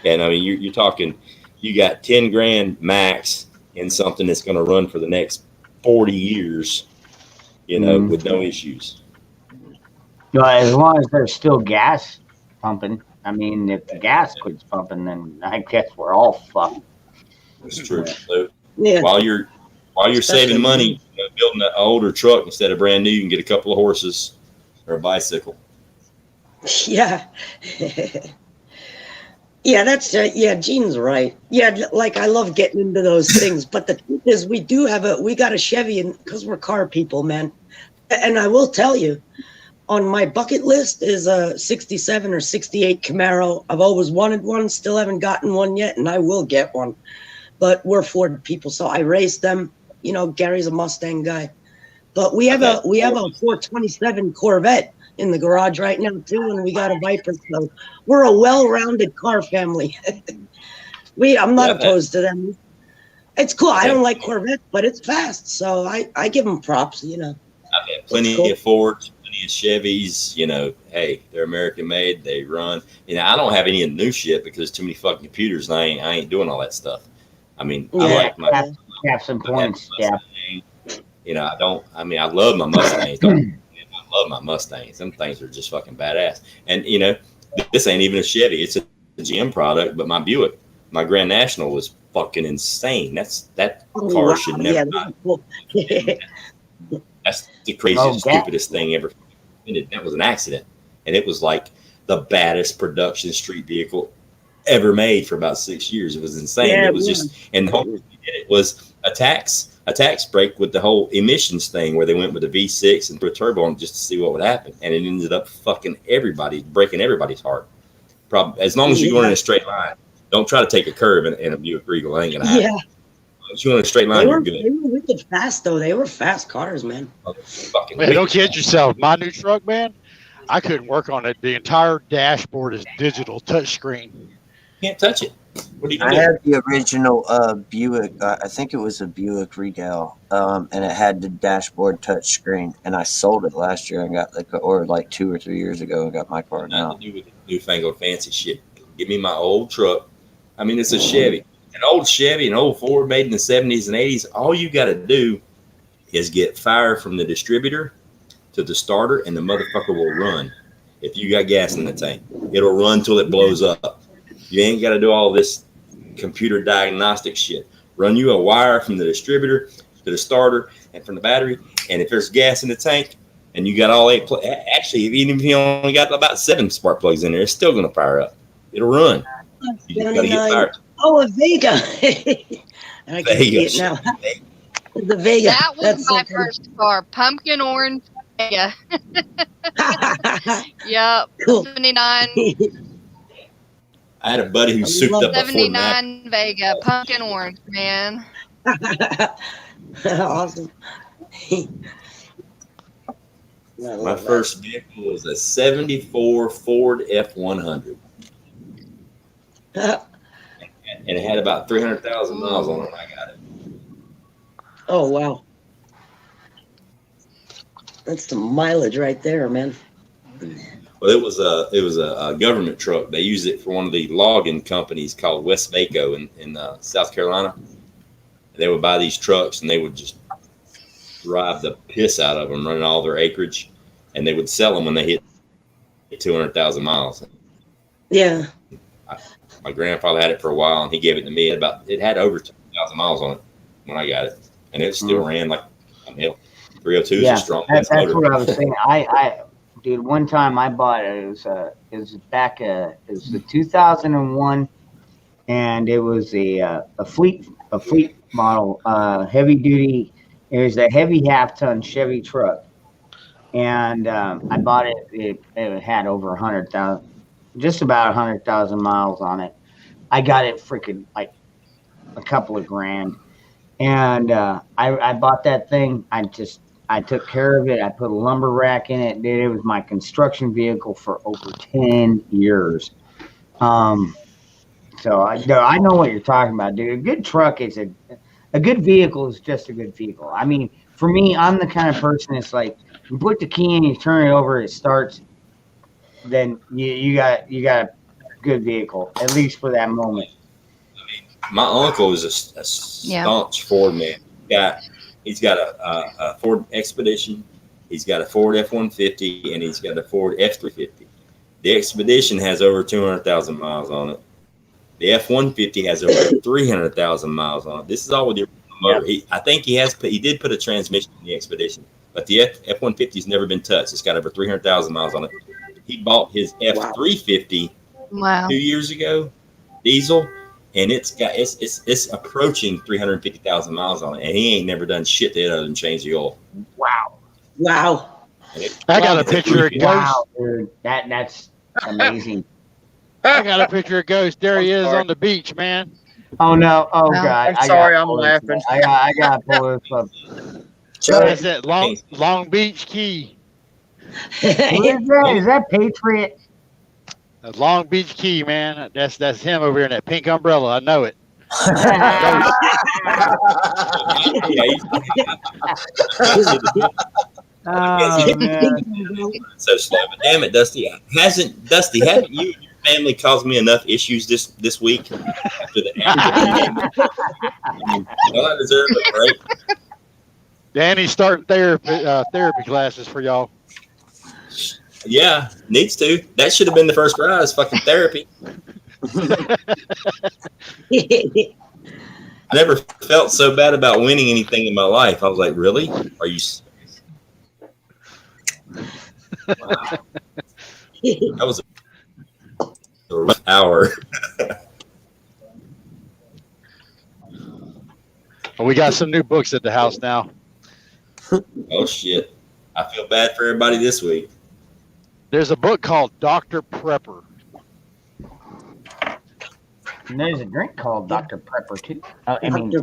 And I mean, you're talking, you got $10,000 max in something that's going to run for the next 40 years, with no issues. As long as there's still gas pumping. I mean, if the gas quits pumping, then I guess we're all fucked. That's true. So while you're saving money, building an older truck instead of brand new, you can get a couple of horses or a bicycle. Yeah. Yeah, that's Gene's right. Yeah, like I love getting into those things, but the truth is we got a Chevy, and because we're car people, man. And I will tell you, on my bucket list is a 67 or 68 Camaro. I've always wanted one, still haven't gotten one yet, and I will get one. But we're Ford people, so I race them. Gary's a Mustang guy. But we have a 427 Corvette in the garage right now too, and we got a Viper. So we're a well-rounded car family. I'm not opposed to them. It's cool. I don't like Corvettes, but it's fast, so I give them props. I've had plenty of Fords, plenty of Chevys. Hey, they're American made. They run. I don't have any of the new shit because there's too many fucking computers, and I ain't doing all that stuff. I mean, I like my have some points. Yeah. I love my Mustangs. I love my Mustangs. Them things are just fucking badass. And this ain't even a Chevy. It's a GM product. But my Buick, my Grand National, was fucking insane. That car should never. That's the craziest, stupidest thing ever. That was an accident, and it was like the baddest production street vehicle ever made for about 6 years. It was insane. It was just, and the whole reason we did it was a tax break with the whole emissions thing where they went with the V6 and threw a turbo on just to see what would happen, and it ended up fucking breaking everybody's heart. Probably as long as you're going in a straight line, don't try to take a curve in a Buick Regal. It ain't gonna happen. Yeah. If you're in a straight line, you're good. They were wicked fast though. They were fast cars, man. Man, don't kid yourself. My new truck, man, I couldn't work on it. The entire dashboard is digital touchscreen. Can't touch it. What do you I do? had the original Buick. I think it was a Buick Regal, and it had the dashboard touchscreen. And I sold it last year and got like 2 or 3 years ago and got my car now. Nothing to do with the newfangled fancy shit. Give me my old truck. I mean, it's a Chevy, an old Chevy, an old Ford made in the 70s and 80s. All you got to do is get fire from the distributor to the starter, and the motherfucker will run. If you got gas in the tank, it'll run till it blows up. You ain't got to do all this computer diagnostic shit. Run you a wire from the distributor to the starter and from the battery. And if there's gas in the tank and you got all 8, actually, even if you only got about 7 spark plugs in there, it's still going to fire up. It'll run. You just got to get fired. Oh, a Vega. I can see it now. The Vega. That was my first car. Pumpkin orange Vega. Yep. Cool. 79. I had a buddy who souped up a Ford 79 Vega, pumpkin orange, man. Awesome. My first vehicle was a 74 Ford F100. And it had about 300,000 miles on it when I got it. Oh, wow. That's the mileage right there, man. Well, it was a government truck. They used it for one of the logging companies called West Vaco in South Carolina. They would buy these trucks and they would just drive the piss out of them, running all their acreage, and they would sell them when they hit 200,000 miles. Yeah. My grandfather had it for a while, and he gave it to me. It had over 200,000 miles on it when I got it, and it still ran like a mill. 302 is a strong. That's what I was saying. Dude, one time I bought it. It was the 2001, and it was a fleet model, heavy duty. It was a heavy half-ton Chevy truck, and I bought it. It had over 100,000, just about 100,000 miles on it. I got it freaking like a couple of grand, and I bought that thing. I took care of it. I put a lumber rack in it. Dude, it was my construction vehicle for over 10 years. So I know what you're talking about, dude. A good truck is a good vehicle is just a good vehicle. I mean, for me, I'm the kind of person that's like, you put the key in, you turn it over, it starts. Then you got a good vehicle, at least for that moment. My uncle is a staunch Ford man. He's got a Ford Expedition, he's got a Ford F-150, and he's got a Ford F-350. The Expedition has over 200,000 miles on it. The F-150 has over 300,000 miles on it. This is all with the motor. I think he did put a transmission in the Expedition, but the F-150 has never been touched. It's got over 300,000 miles on it. He bought his F-350 2 years ago, diesel, and it's approaching 350,000 miles on it, and he ain't never done shit to it other than change the oil. Wow. I got a picture of Ghost. Wow, dude, that's amazing. I got a picture of Ghost. There he is on the beach, man. Oh no! Oh god! I'm sorry, I'm laughing. I got to pull this up. That's it. Long Beach Key. What is that? Is that Patriot? That's Long Beach Key, man. That's him over here in that pink umbrella. I know it. Oh man! So slow, but damn it, Dusty! Haven't you and your family caused me enough issues this week after the Well, I deserve a break. Danny's starting therapy classes for y'all. Yeah, needs to. That should have been the first prize. Fucking therapy. I never felt so bad about winning anything in my life. I was like, really? Are you serious? Wow. That was a rough hour. Well, we got some new books at the house now. Oh shit! I feel bad for everybody this week. There's a book called Dr. Prepper. And there's a drink called Dr. Prepper too. I mean,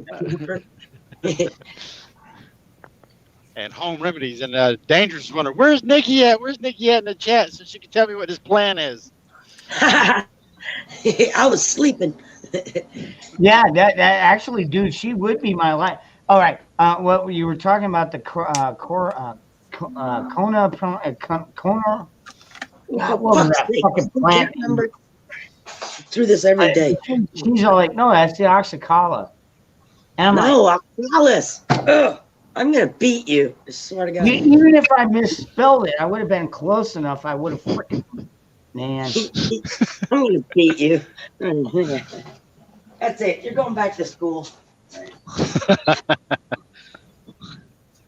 and home remedies. And Dangerous is wondering, where's Nikki at? Where's Nikki at in the chat so she can tell me what his plan is? I was sleeping. Yeah, that actually, dude, she would be my life. All right, what you were talking about the Kona, what was that fucking plant? Through this every day. She's all like, no, that's the Oxycala. And I'm like, Oxalis. I'm gonna beat you. I swear to God. Even if I misspelled it, I would have been close enough. I would have freaking, man. I'm gonna beat you. That's it. You're going back to school.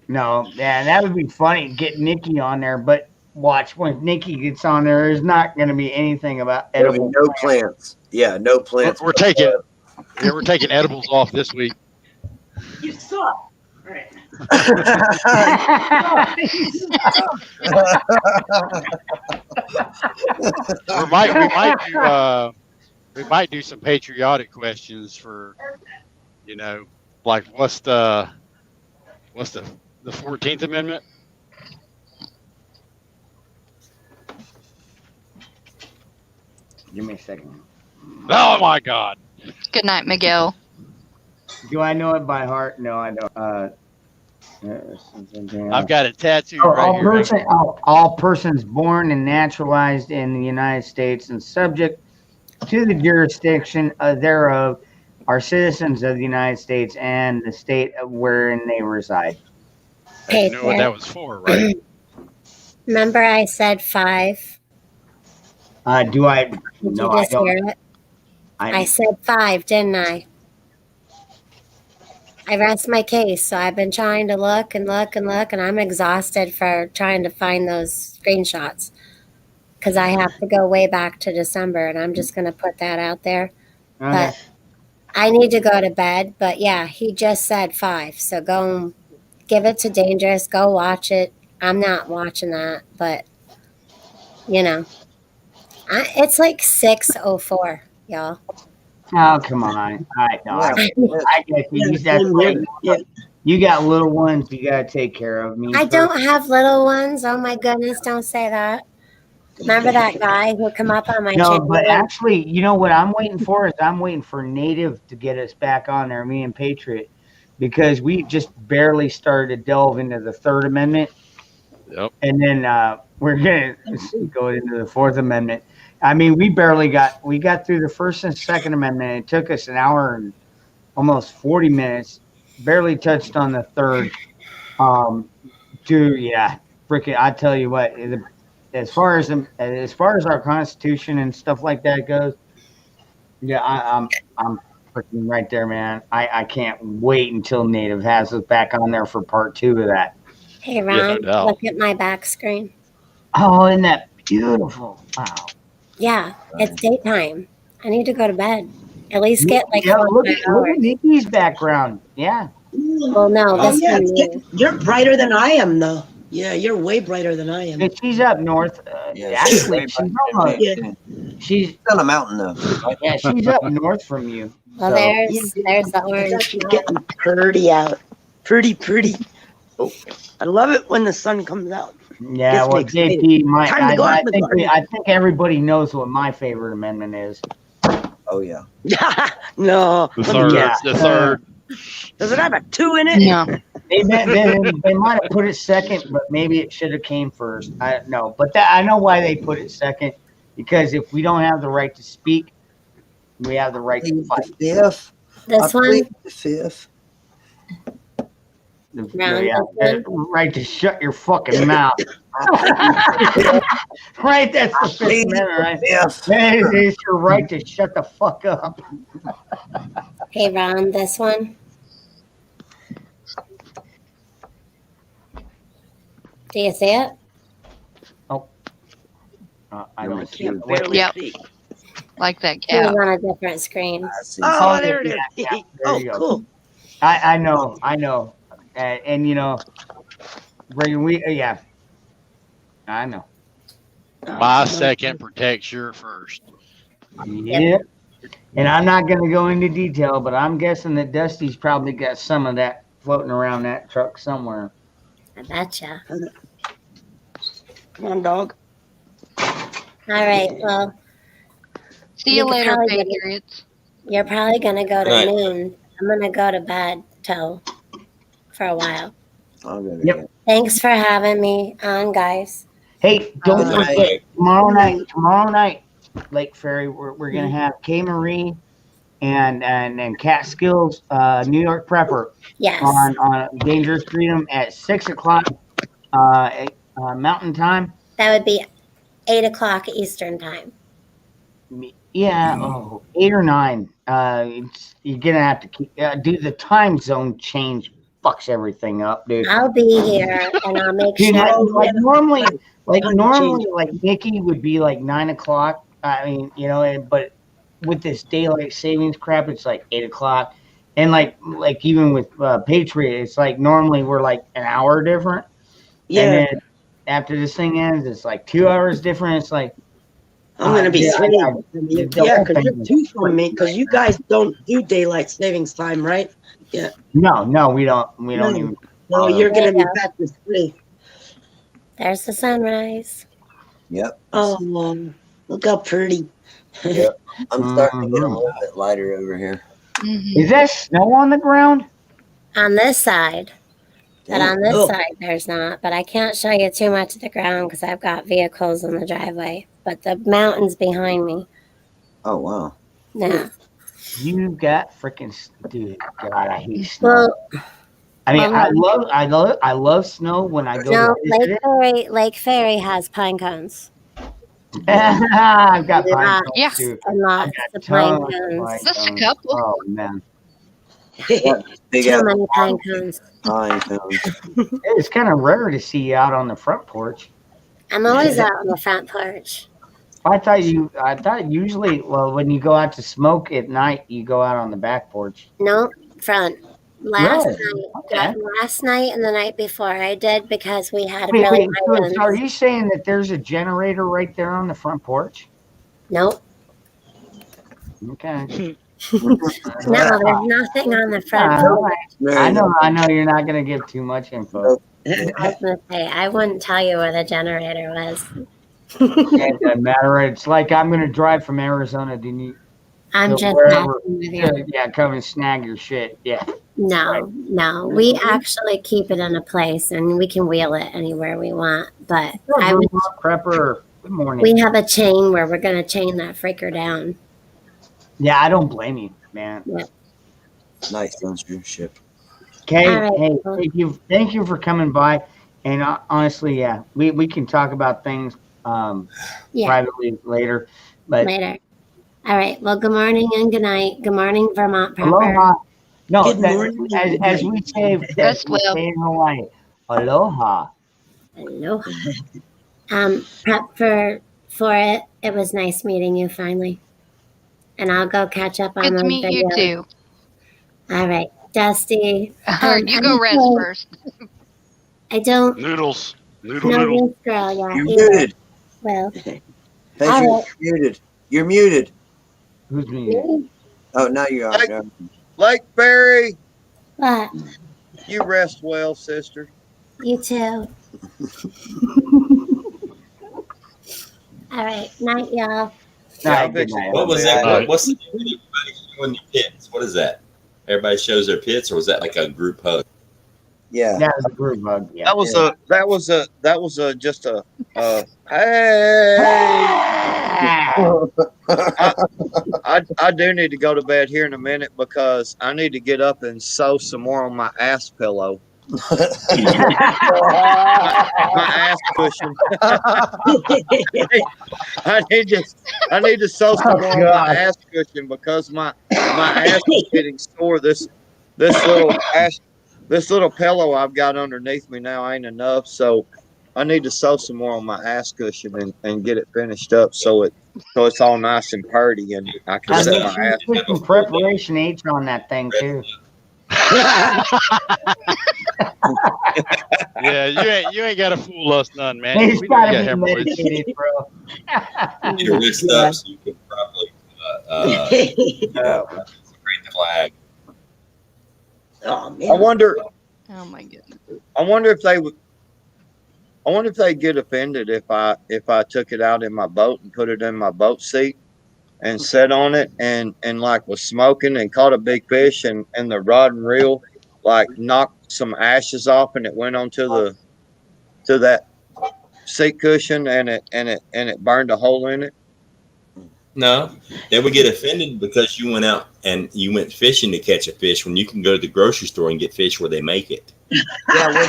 No, yeah, that would be funny. Get Nikki on there, but watch when Nikki gets on there. There's not going to be anything about edible. No plants. Yeah, no plants. We're taking edibles off this week. You suck. Right. we might do some patriotic questions for, like what's the 14th Amendment? Give me a second. Oh my God. Good night, Miguel. Do I know it by heart? No, I don't. I've got it tattooed right here. All persons born and naturalized in the United States and subject to the jurisdiction thereof are citizens of the United States and the state wherein they reside. You know what that was for, right? Remember I said 5? Do I? Did No, you I just don't. hear it? I said 5, didn't I? I rest my case, so I've been trying to look, and I'm exhausted for trying to find those screenshots because I have to go way back to December, and I'm just going to put that out there. Okay. But I need to go to bed, but yeah, he just said 5, so go and give it to Dangerous, go watch it. I'm not watching that, but, it's like 6:04, y'all. Oh, come on. I guess you got little ones you got to take care of. I don't have little ones. Oh, my goodness, don't say that. Remember that guy who come up on my channel? No, but actually, you know what I'm waiting for is I'm waiting for Native to get us back on there, me and Patriot, because we just barely started to delve into the Third Amendment. Yep. And then we're going to go into the Fourth Amendment. I mean, we got through the First and Second Amendment. It took us an hour and almost 40 minutes. Barely touched on the third. Dude, yeah, freaking! I tell you what, as far as our Constitution and stuff like that goes, yeah, I'm freaking right there, man. I can't wait until Native has us back on there for part 2 of that. Hey, Ron, look at my back screen. Oh, isn't that beautiful? Wow. Yeah, it's daytime. I need to go to bed. At least get like look at Nikki's background. Yeah. Well, no, this one. You're brighter than I am, though. Yeah, you're way brighter than I am. She's up north. Actually, she's on a mountain, though. Yeah, she's up north from you. Well, there's the orange. It's getting pretty out. Pretty. Oh, I love it when the sun comes out. Yeah, well, JP, I think everybody knows what my favorite amendment is. Oh, yeah. No. The third. The third. Does it have a 2 in it? No. They might have put it second, but maybe it should have came first. I don't know. But I know why they put it second, because if we don't have the right to speak, we have the right to fight. This one? The 5th. Right to shut your fucking mouth. Right, that's the Fifth Amendment, right? It's your right to shut the fuck up. Hey, Ron, this one. Do you see it? Oh. I don't see it. Yep. Like that It was cat. on a different screen. Oh, there it is. Yeah, Oh, cool. I know, and you know, yeah, I know. My second protects your first. Yeah. And I'm not going to go into detail, but I'm guessing that Dusty's probably got some of that floating around that truck somewhere. I betcha. Come on, dog. All right. Well, See you later, Patriots. You're probably gonna go to Right. noon. I'm gonna go to bed till for a while. I'll go to Yep. bed. Thanks for having me on, guys. Hey, don't Good night. forget tomorrow night, Lake Ferry, we're gonna have Kay Marie and Catskills, New York Prepper Yes. on Dangerous Freedom at 6:00 Mountain Time. That would be 8 o'clock Eastern time. Yeah, 8 or 9. You're gonna have to keep do the time zone change. Fucks everything up, dude. I'll be here and I'll make Dude, sure. like normally, like Nikki would be like 9 o'clock. I mean, you know, but with this daylight savings crap, it's like 8 o'clock. And like even with Patriot, it's like normally we're like an hour different. Yeah. And then after this thing ends, it's like 2 hours different. It's like I'm gonna be sweet. the Yeah, whole because you're thing is two from me. Because you guys don't do daylight savings time, right? Yeah. No, we don't. We don't even. No, you're gonna be back to 3. There's the sunrise. Yep. Oh, look how pretty. Yep. I'm starting to get a little bit lighter over here. Is there snow on the ground? On this side. But on this Oh. side, there's not. But I can't show you too much of the ground because I've got vehicles in the driveway. But the mountain's behind me. Oh, wow. Yeah. You got freaking dude. God, I hate snow. Well, I mean, I love snow when I go no, to visit it. Lake Ferry has pine cones. I've got pine Lots cones Yeah. too. and lots of pine cones. Just a couple. Oh man, Big Too out many pine cones. pine cones. it's kind of rare to see you out on the front porch. I'm always out on the front porch. I thought usually, well, when you go out to smoke at night, you go out on the back porch. No, front. Last Really? night, Okay. last night and the night before I did because we had a Wait, really so high are winds. you saying that there's a generator right there on the front porch? Nope. Okay. No, there's nothing on the front porch. I know you're not gonna give too much info. I was gonna say I wouldn't tell you where the generator was. It doesn't matter. It's like I'm gonna drive from Arizona to New. I'm to just wherever. messing with you. Yeah, come and snag your shit. Yeah. No. We actually keep it in a place and we can wheel it anywhere we want. But Prepper. Good morning. we have a chain where we're gonna chain that freaker down. Yeah, I don't blame you, man. Yeah. Nice censorship. Okay, All right. hey, thank you for coming by. And honestly, yeah, we can talk about things privately later. But Later. All right. Well, good morning and good night. Good morning, Vermont Prepper. aloha. No, Good morning. as we say, Rest well. in Hawaii, aloha. Aloha. Prep for it. It was nice meeting you finally. And I'll go catch up on Good those to meet you videos. too. All right, Dusty. You go rest first. I don't Noodles. know Noodle. this girl yet. You're either. muted. Well, Patriot, you're muted. You're muted. Who's me? Oh, now you are. No. Lake Ferry, what? you rest well, sister. You too. All right, night, y'all. Yeah, good night. What was that? What's the everybody showing your pits? What is that? Everybody shows their pits, or was that like a group hug? Yeah, that was a group hug. Yeah, that was just a hey. I do need to go to bed here in a minute because I need to get up and sew some more on my ass pillow. My ass cushion. I need to sew some more on my ass cushion because my ass is getting sore. This little pillow I've got underneath me now ain't enough, so I need to sew some more on my ass cushion and get it finished up so it's all nice and purty and I can set my ass. Put some preparation H on that thing too. Yeah, you ain't got to fool us none, man. It's We know you gotta got be hemorrhoids. medicated, bro. Get your wrist up so you can probably secrete the flag. Oh man. I wonder. Oh my goodness. I wonder if they would. I wonder if they get offended if I took it out in my boat and put it in my boat seat and sat on it and like was smoking and caught a big fish and the rod and reel like knocked some ashes off and it went onto that seat cushion and it burned a hole in it. No, they would get offended because you went out and you went fishing to catch a fish when you can go to the grocery store and get fish where they make it. Yeah, where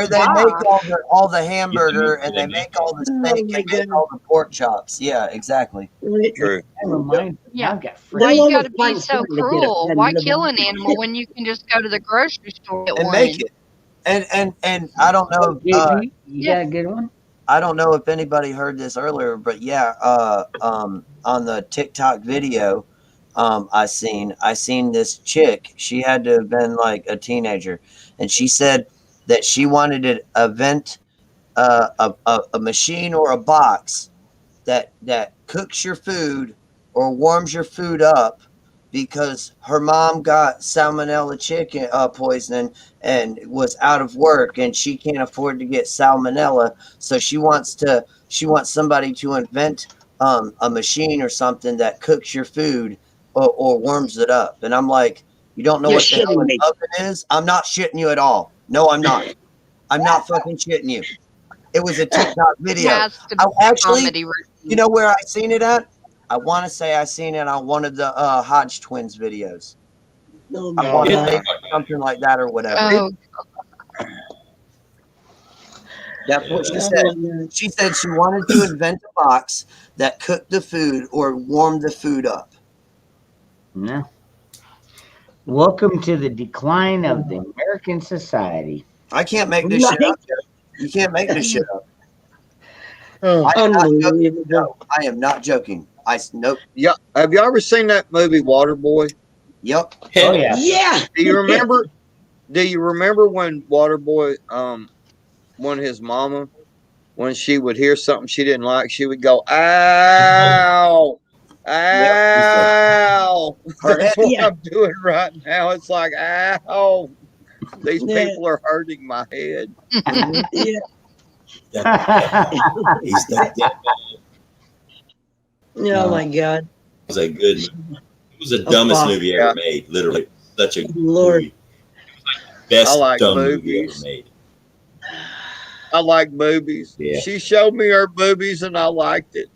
they make all the hamburger and they make all the steak and make all the pork chops. Yeah, exactly. True. Yeah. Why you got to be so cruel? Why kill an animal when you can just go to the grocery store and get one? Make it? And I don't know. You got a good one? I don't know if anybody heard this earlier, but yeah, on the TikTok video, I seen this chick. She had to have been like a teenager, and she said that she wanted to invent a machine or a box that cooks your food or warms your food up, because her mom got salmonella chicken poisoning and was out of work and she can't afford to get salmonella. So she wants somebody to invent a machine or something that cooks your food or warms it up. And I'm like, you don't know what the hell an oven is? I'm not shitting you at all. No, I'm not. I'm not fucking shitting you. It was a TikTok video. I actually, you know where I seen it at? I want to say I seen it on one of the Hodge Twins videos. I want to say something like that or whatever. Oh. That's what she said. She said she wanted to invent a box that cooked the food or warmed the food up. Yeah. Welcome to the decline of the American society. I can't make this shit up. You can't make this shit up. I am not joking. Nope. Yeah. Have you ever seen that movie Waterboy? Yep. Oh yeah. Yeah. Do you remember? Do you remember when Waterboy, when his mama, when she would hear something she didn't like, she would go, "Ow, ow." That's what I'm doing right now. It's like, "Ow, these people are hurting my head." Yeah. He's that. Oh my God. It was a good movie. It was the dumbest movie ever made. Literally, such a Lord. movie. It was like the best dumb movie ever made. I like boobies. Yeah. She showed me her boobies and I liked it.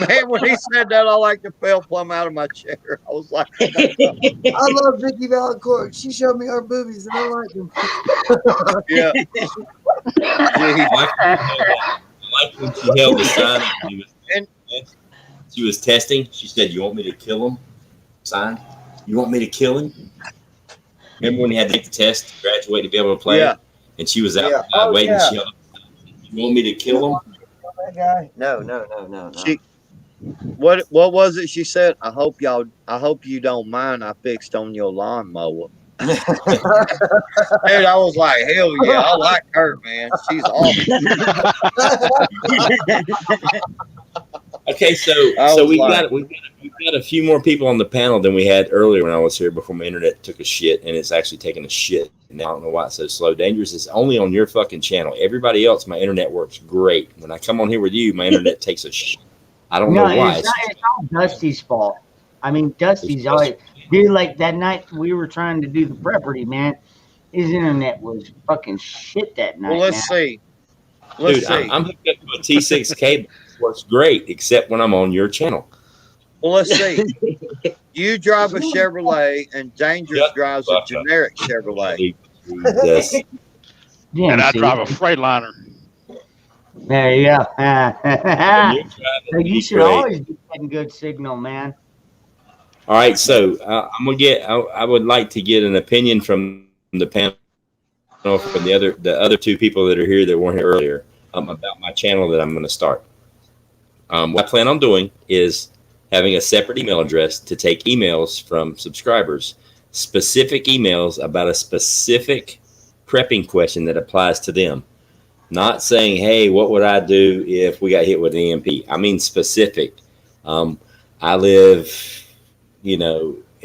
Man, when he said that, I like to fell plumb out of my chair. I was like, I love Vicky Valancourt. She showed me her boobies and I like them. Yeah. I like when she held the sign and she was testing. She said, "You want me to kill him?" Sign. "You want me to kill him?" Remember when he had to take the test to graduate to be able to play? Yeah. And she was out waiting. She held up, "You want me to kill him?" That guy? No. What was it she said? I hope you don't mind I fixed on your lawnmower. Dude, I was like, hell yeah, I like her, man. She's awesome. Okay, so we've got a few more people on the panel than we had earlier when I was here before my internet took a shit, and it's actually taking a shit. Now I don't know why it's so slow. Dangerous is only on your fucking channel. Everybody else, my internet works great. When I come on here with you, my internet takes a shit. I don't know why. It's all Dusty's fault. I mean, Dusty's always, dude, like that night we were trying to do the property, man. His internet was fucking shit that night. Well, let's see. Dude, I'm hooked up to a T6 cable. It works great, except when I'm on your channel. Well, let's see. You drive a Chevrolet, and Dangerous drives a generic Chevrolet. And I drive a Freightliner. There you go. You should always be getting good signal, man. All right, so I'm gonna get. I would like to get an opinion from the panel, from the other two people that are here that weren't here earlier, about my channel that I'm going to start. What I plan on doing is having a separate email address to take emails from subscribers, specific emails about a specific prepping question that applies to them. Not saying, hey, what would I do if we got hit with an EMP? I mean specific. I live, in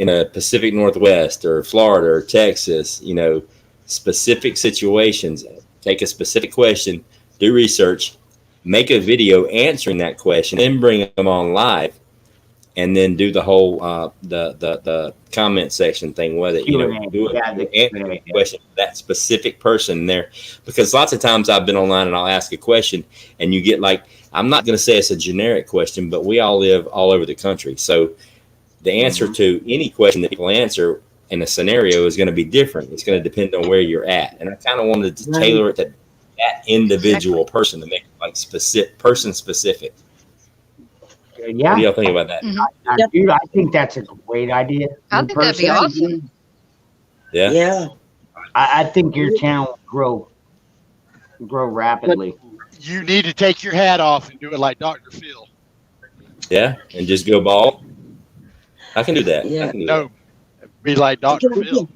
a Pacific Northwest or Florida or Texas, specific situations. Take a specific question, do research, make a video answering that question, then bring them on live, and then do the whole the comment section thing with it. Do a question for that specific person there, because lots of times I've been online and I'll ask a question, and you get I'm not going to say it's a generic question, but we all live all over the country, so the answer to any question that people answer in a scenario is going to be different. It's going to depend on where you're at, and I kind of wanted to tailor it to that individual person to make it person specific. Yeah. What do y'all think about that? Dude, I think that's a great idea. I think that'd be awesome. Yeah. Yeah. I think your channel will grow rapidly. But you need to take your hat off and do it like Dr. Phil. Yeah, and just go bald. I can do that. Yeah. I can do that. Be like Dr. Phil.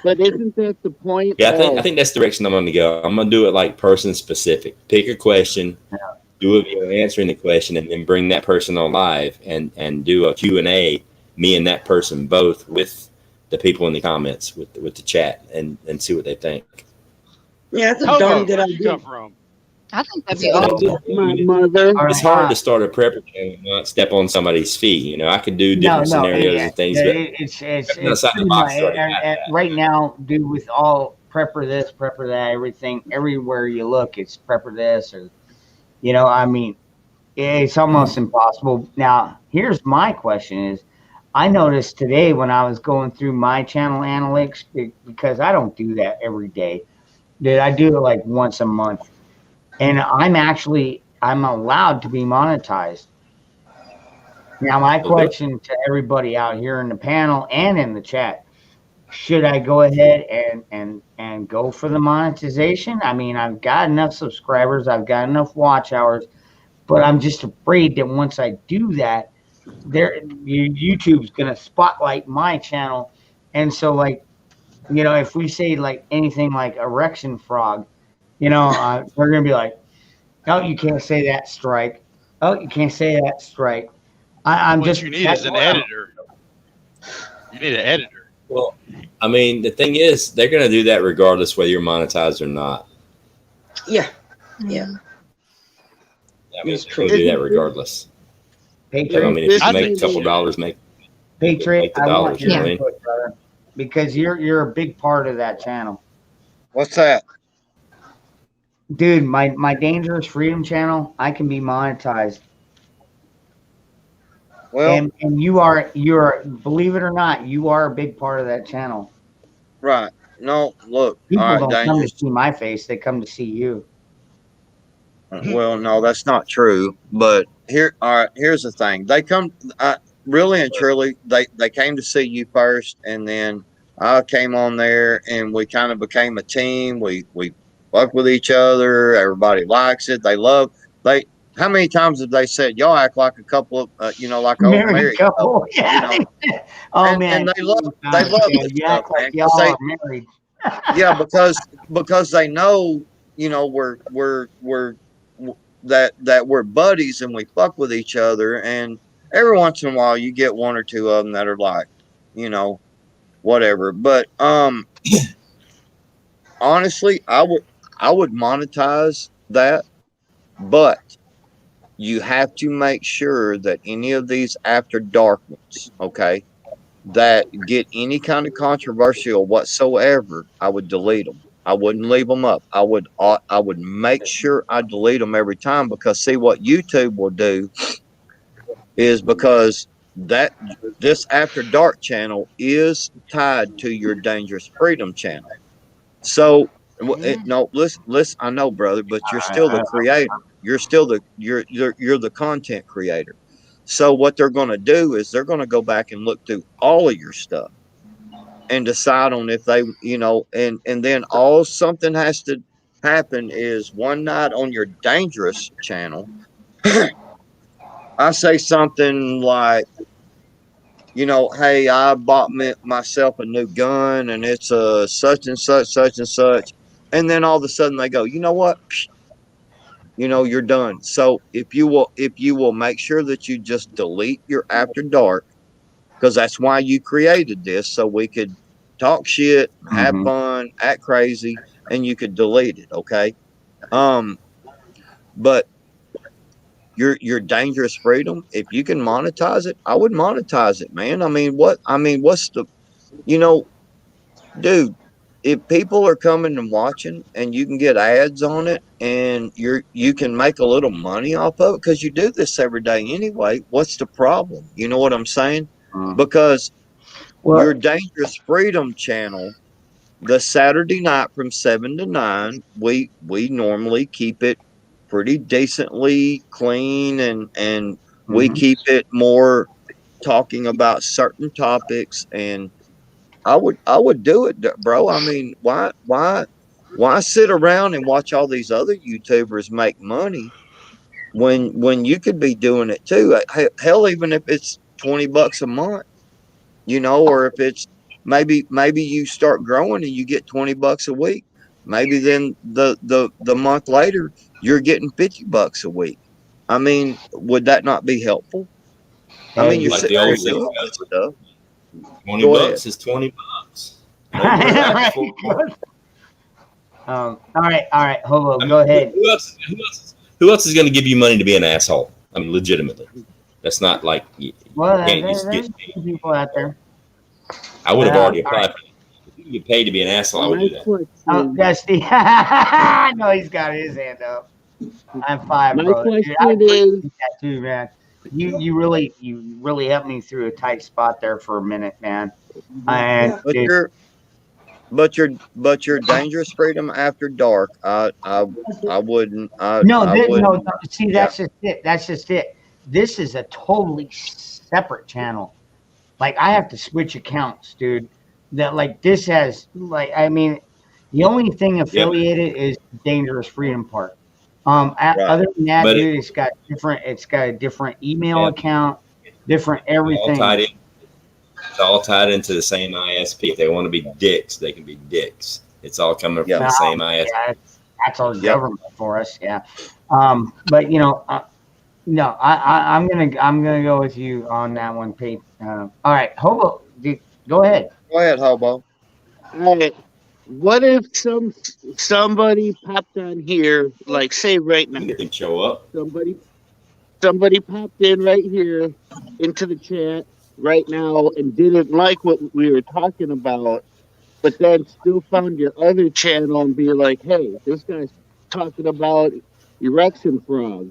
But isn't that the point? Yeah, I think that's the direction I'm going to go. I'm going to do it like person specific. Pick a question, do a video answering the question, and then bring that person on live and do a Q&A, me and that person both, with the people in the comments, with the chat, and see what they think. Yeah, that's a darn good idea. I think that'd be awesome. My mother. It's hard to start a prepper channel and not step on somebody's feet. I could do different scenarios and things, but it's pretty much, right now, dude, with all prepper this, prepper that, everything, everywhere you look, it's prepper this, or it's almost impossible. Now, here's my question: is I noticed today when I was going through my channel analytics, because I don't do that every day, dude, I do it like once a month. And I'm allowed to be monetized. Now, my question to everybody out here in the panel and in the chat, should I go ahead and go for the monetization? I mean, I've got enough subscribers, I've got enough watch hours, but I'm just afraid that once I do that, YouTube's going to spotlight my channel. And so, if we say anything like erection frog, they're going to be like, oh, you can't say that, strike. Oh, you can't say that, strike. What you need is an editor. You need an editor. Well, I mean, the thing is, they're going to do that regardless whether you're monetized or not. Yeah. Yeah. I mean, they're going to do that regardless. Patriot, I mean, if you make a couple dollars, make Patriot, the dollars. I want your input, brother, because you're a big part of that channel. What's that? Dude, my Dangerous Freedom channel, I can be monetized. Well, and you're believe it or not, you are a big part of that channel. Right. No, look. People all right, don't Dangerous. come to see my face; they come to see you. Well, no, that's not true. But here's the thing. They come, really and truly, they came to see you first, and then I came on there, and we kind of became a team. We fuck with each other. Everybody likes it. How many times have they said y'all act like a couple of like an old married couple? Yeah. Oh man, and they love it. Yeah, like y'all are married. Yeah, because they know we're that we're buddies and we fuck with each other, and every once in a while you get one or two of them that are like whatever. But honestly, I would monetize that, but you have to make sure that any of these after dark ones, okay, that get any kind of controversial whatsoever, I would delete them. I wouldn't leave them up. I would make sure I delete them every time, because see what YouTube will do is, because this After Dark channel is tied to your Dangerous Freedom channel. So no, listen. I know, brother, but you're still the creator. You're still you're the content creator. So what they're going to do is they're going to go back and look through all of your stuff and decide on if they, and then all something has to happen is one night on your Dangerous channel, I say something like, you know, hey, I bought myself a new gun and it's a such and such, such and such. And then all of a sudden they go, you know what? You know, you're done. So if you will make sure that you just delete your after dark, because that's why you created this, so we could talk shit, have Mm-hmm. fun, act crazy, and you could delete it. Okay. Um, but your dangerous freedom, if you can monetize it, I would monetize it, man. What's the, you know, dude, if people are coming and watching and you can get ads on it and you can make a little money off of it because you do this every day anyway, what's the problem? You know what I'm saying? Because Well, your dangerous freedom channel, the Saturday night from 7 to 9, we normally keep it pretty decently clean, and we mm-hmm. keep it more talking about certain topics. And I would do it, bro. I mean, why sit around and watch all these other YouTubers make money when you could be doing it too? Hell, even if it's $20 a month, you know, or if it's maybe you start growing and you get $20 a week. Maybe then the month later you're getting $50 a week. I mean, would that not be helpful? I mean, you're Like the sitting there old doing saying, this stuff. 20 Go ahead. bucks is 20 bucks. Know your Right. for. All right, Hobo, I go mean, ahead. who else is going to give you money to be an asshole? I mean, legitimately. That's not like you Well, can't just there's get. people out there. I would have already All right. applied. If you get paid to be an asshole, I would My do that. Oh, question, Dusty. I know he's got his hand up. I'm five, my brother. Dude, I question appreciate is, that too, man. You really helped me through a tight spot there for a minute, man. And But dude, your dangerous freedom after dark. I wouldn't. no, I no, wouldn't. no. See, Yeah. that's just it. That's just it. This is a totally separate channel. Like I have to switch accounts, dude. That like this has like I mean, the only thing Yep. affiliated is dangerous freedom part. Right. Other than that, But dude, it's got different. It's got a different email yeah, account, different all everything. tied in. It's all tied into the same ISP. If they want to be dicks, they can be dicks. It's all coming Yeah. from the same ISP. Yeah, that's our Yep. government for us. Yeah. But no, I'm gonna go with you on that one, Pete. All right, Hobo, dude, go ahead. Go ahead, Hobo. all right, what if somebody popped on here, like say right You now, can get them to show up. somebody somebody popped in right here into the chat right now and didn't like what we were talking about, but then still found your other channel and be like, hey, this guy's talking about erection frogs.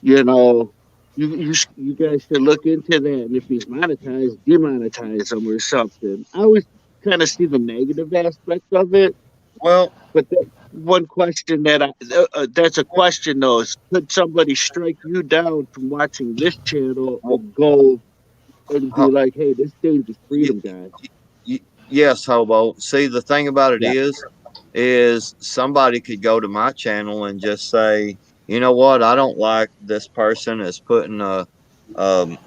You know, you guys should look into that. And if he's monetized, demonetize him or something. I always kind of see the negative aspect of it. Well, But one question that's a question though is, could somebody strike you down from watching this channel well and go and be ho- like, hey, this dangerous y- freedom guy? yes, Hobo. See, the thing about it Yeah. is somebody could go to my channel and just say, you know what, I don't like this person is putting um,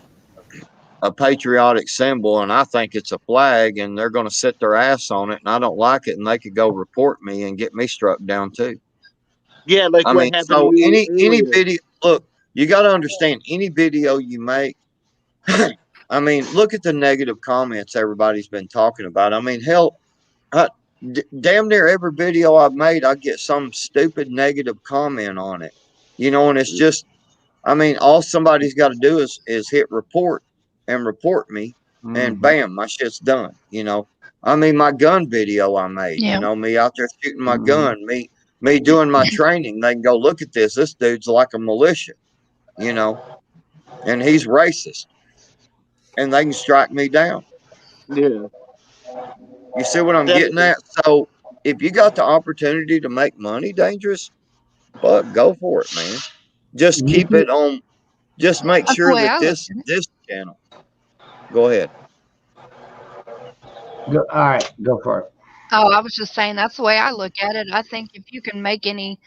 a patriotic symbol and I think it's a flag and they're going to sit their ass on it and I don't like it and they could go report me and get me struck down too. Yeah, like I what mean, happened to so you any earlier. video, look, you got to understand any video you make. I mean, look at the negative comments everybody's been talking about. I mean, hell, I, damn near every video I've made, I get some stupid negative comment on it, you know, and it's just, I mean, all somebody's got to do is hit report and report me, and Mm-hmm. bam, my shit's done. You know, I mean, my gun video I made, you Yeah. know, me out there shooting my Mm-hmm. gun, me doing my training. They can go look at this. This dude's like a militia, you know, and he's racist, and they can strike me down. Yeah, You see what I'm that getting at? So if you got the opportunity to make money, dangerous, fuck, go for it, man. Just You keep can it on. Just make That's the sure way that I look this at it. this channel. Go ahead. go. All right, go for it. Oh, I was just saying that's the way I look at it. I think if you can make any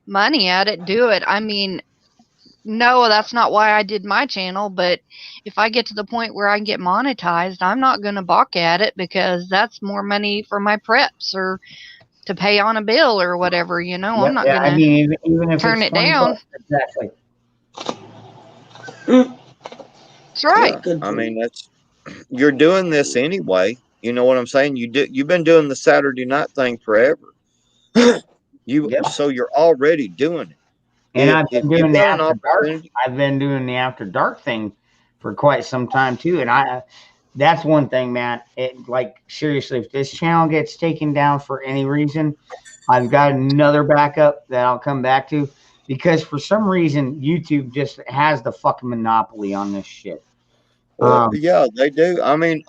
money at it, do it. I mean, no, that's not why I did my channel. But if I get to the point where I can get monetized, I'm not going to balk at it, because that's more money for my preps or to pay on a bill or whatever. You know, I'm not Yeah, going I to mean, even if turn it's it 20 down. bucks, exactly. That's right. I mean, you're doing this anyway. You know what I'm saying? You've been doing the Saturday night thing forever. So you're already doing it. And I've If been you've doing the got an after dark. opportunity, I've been doing the after dark thing for quite some time too. And that's one thing, man. It, like, seriously, if this channel gets taken down for any reason, I've got another backup that I'll come back to, because for some reason YouTube just has the fucking monopoly on this shit. yeah, they do. I mean,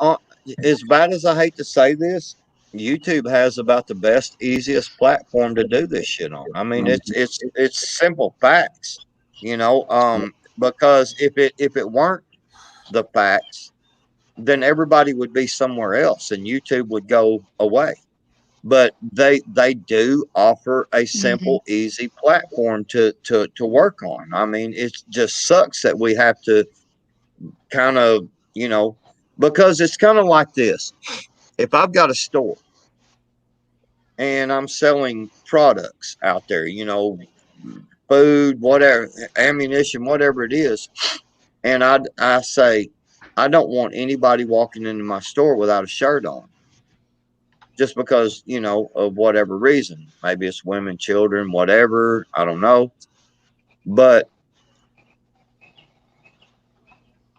as bad as I hate to say this, YouTube has about the best, easiest platform to do this shit on. I mean, it's simple facts, you know. Because if it weren't the facts, then everybody would be somewhere else, and YouTube would go away. But they do offer a simple, easy platform to work on. I mean, it just sucks that we have to kind of, you know, because it's kind of like this. If I've got a store and I'm selling products out there, you know, food, whatever, ammunition, whatever it is, and I say, I don't want anybody walking into my store without a shirt on, just because, you know, of whatever reason. Maybe it's women, children, whatever. I don't know. But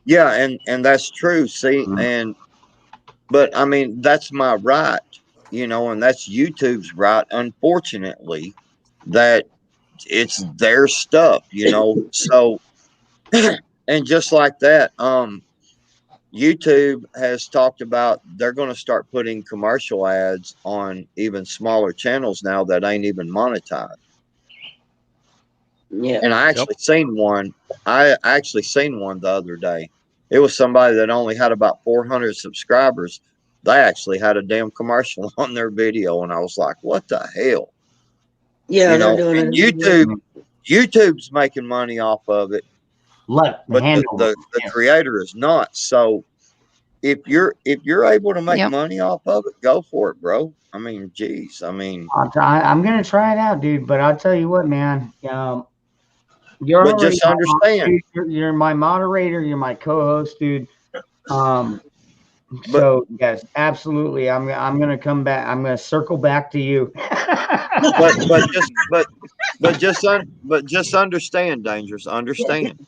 yeah, and that's true. See, but I mean, that's my right, you know, and that's YouTube's right. Unfortunately, that it's their stuff, you know. So, and just like that, YouTube has talked about they're going to start putting commercial ads on even smaller channels now that ain't even monetized. Yeah. And I actually seen one. I actually seen one the other day. It was somebody that only had about 400 subscribers. They actually had a damn commercial on their video, and I was like, "What the hell?" Yeah, You they're know, doing and it. YouTube's making money off of it, Let but handle the creator is not. So if you're able to make money off of it, go for it, bro. I mean, geez, I mean, I'm gonna try it out, dude. But I'll tell you what, man. You're but already just understand. you're my moderator. You're my co-host, dude. So yes, absolutely. I'm gonna come back. I'm gonna circle back to you. but just understand, Dangerous. Understand.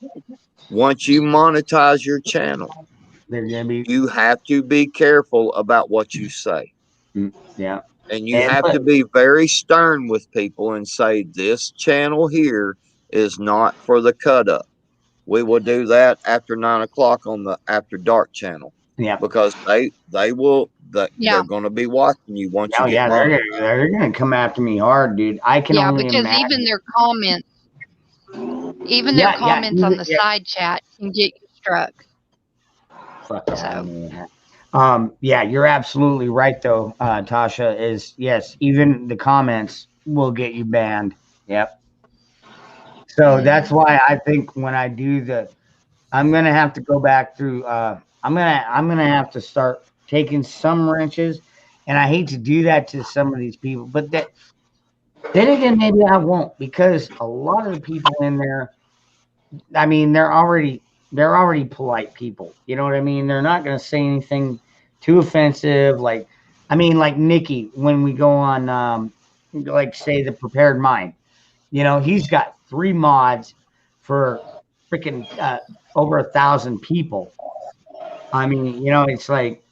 Once you monetize your channel, They're gonna be. you have to be careful about what you say. Yeah. And you have to be very stern with people and say, this channel here is not for the cut up. We will do that after 9 o'clock on the After Dark channel. Yeah. Because they're going to be watching you once you Oh get yeah, monetized. they're gonna come after me hard, dude. I can only because imagine. even their comments, on the side chat can get you struck. Fuck yeah. Yeah, you're absolutely right though, Tasha. Is yes, even the comments will get you banned. Yep. So that's why I think when I do I'm gonna have to go back through. I'm gonna have to start taking some wrenches, and I hate to do that to some of these people, but then again, maybe I won't, because a lot of the people in there, I mean, they're already polite people. You know what I mean? They're not gonna say anything too offensive. Like, I mean, like Nikki, when we go on, like say the Prepared Mind, you know, he's got 3 mods for freaking over 1,000 people. I mean, you know, it's like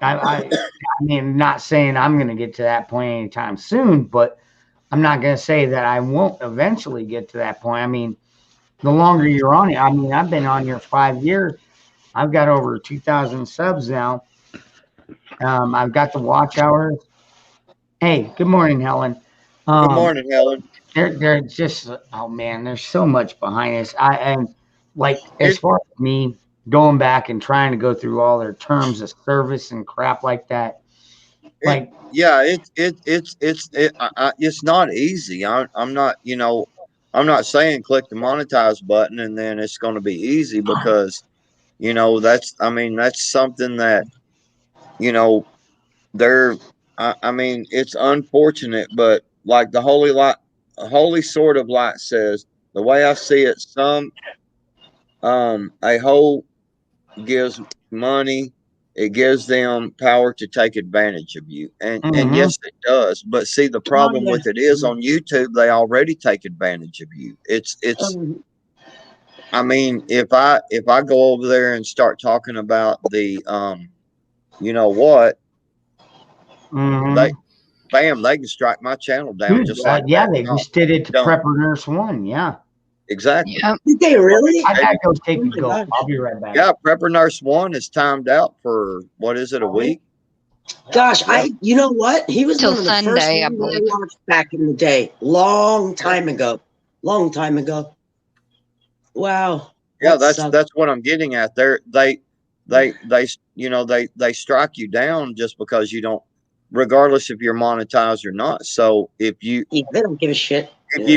I mean, not saying I'm going to get to that point anytime soon, but I'm not going to say that I won't eventually get to that point. I mean, the longer you're on it, I mean, I've been on here 5 years. I've got over 2,000 subs now. I've got the watch hours. Hey, good morning, Helen. Good morning, Helen. They're just, oh man, there's so much behind this. And like, as far as me going back and trying to go through all their terms of service and crap like that, Yeah, it's not easy. I'm not, you know, I'm not saying click the monetize button and then it's going to be easy, because, you know, that's something that, you know, I mean, it's unfortunate, but like the holy sword of light says, the way I see it, a whole gives money, it gives them power to take advantage of you. And yes, it does. But see, the problem with it is on YouTube, they already take advantage of you. It's I mean, if I go over there and start talking about the you know what, they can strike my channel down. Dude, just like yeah, that. they just did it to Prepper Nurse 1. Yeah. Exactly. Yep. Did they really? I gotta go take a go. I'll be right back. Yeah, Prepper Nurse 1 is timed out for, what is it, a week? Gosh, you know what? He was Till one of the first Sunday, I ones I believe. watched back in the day. Long time ago. Wow. Yeah, that's what I'm getting at. They you know, they strike you down just because you don't, regardless if you're monetized or not. So if you they don't give a shit. If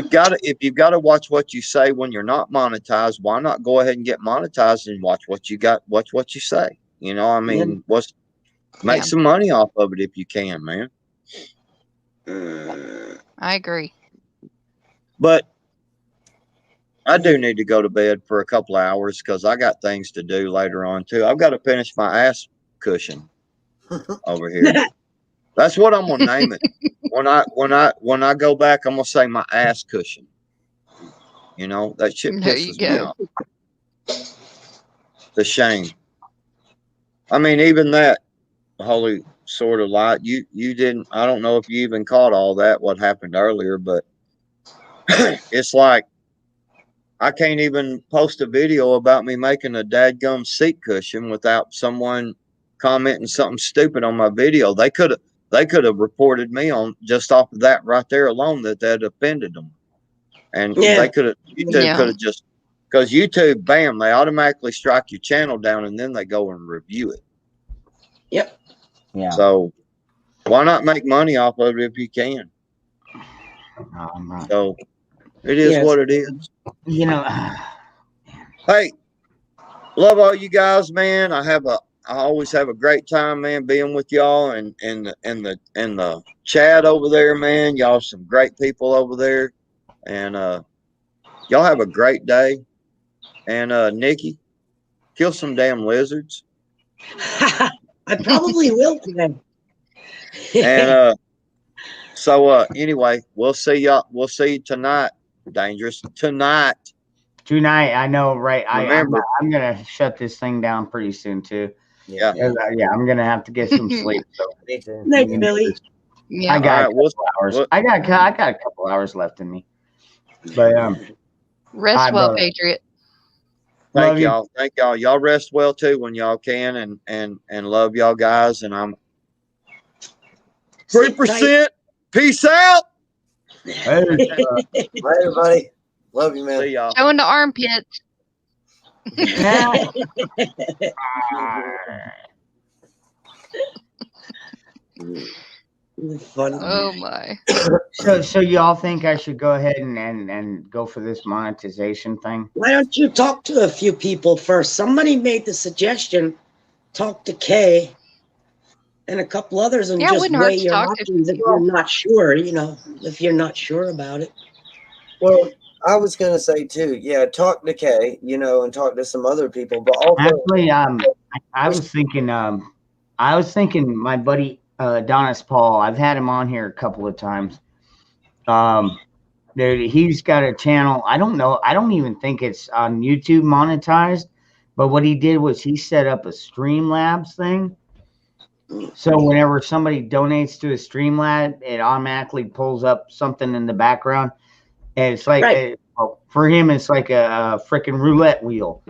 you've got to watch what you say when you're not monetized, why not go ahead and get monetized and watch what you say? You know, I mean, make some money off of it if you can, man. I agree. But I do need to go to bed for a couple of hours because I got things to do later on too. I've got to finish my ass cushion over here. That's what I'm gonna name it. When I go back, I'm gonna say my ass cushion. You know, that shit pisses me off. The shame. I mean, even that holy sort of light, you didn't, I don't know if you even caught all that, what happened earlier, but it's like I can't even post a video about me making a dadgum seat cushion without someone commenting something stupid on my video. They could have reported me on just off of that right there alone, that offended them. And they could have, YouTube could have just, because YouTube, bam, they automatically strike your channel down and then they go and review it. Yep. Yeah. So why not make money off of it if you can? So it is what it is. You know, hey, love all you guys, man. I always have a great time, man, being with y'all and the chat over there, man. Y'all some great people over there. And y'all have a great day. And Nikki, kill some damn lizards. I probably will today. And so anyway, we'll see y'all. We'll see you tonight. Dangerous tonight. I know, right? Remember, I'm gonna shut this thing down pretty soon too. Yeah. Yeah, I'm gonna have to get some sleep. So night, Billy. Yeah. I got a couple hours. I got a couple hours left in me. But rest well, Patriot. Thank y'all. Thank y'all. Y'all rest well too when y'all can, and love y'all guys. And I'm 3%. Peace out. Bye, everybody. Love you, man. See y'all. Showing the armpits. Funny. Oh my. So y'all think I should go ahead and go for this monetization thing? Why don't you talk to a few people first? Somebody made the suggestion. Talk to Kay and a couple others and just weigh your options if you're not sure, you know, if you're not sure about it. Well, I was gonna say too, yeah, talk to Kay, you know, and talk to some other people. But also, actually, I was thinking my buddy Donis Paul. I've had him on here a couple of times. He's got a channel. I don't know. I don't even think it's on YouTube monetized. But what he did was he set up a Streamlabs thing. So whenever somebody donates to a Streamlab, it automatically pulls up something in the background. And it's like, for him, it's like a freaking roulette wheel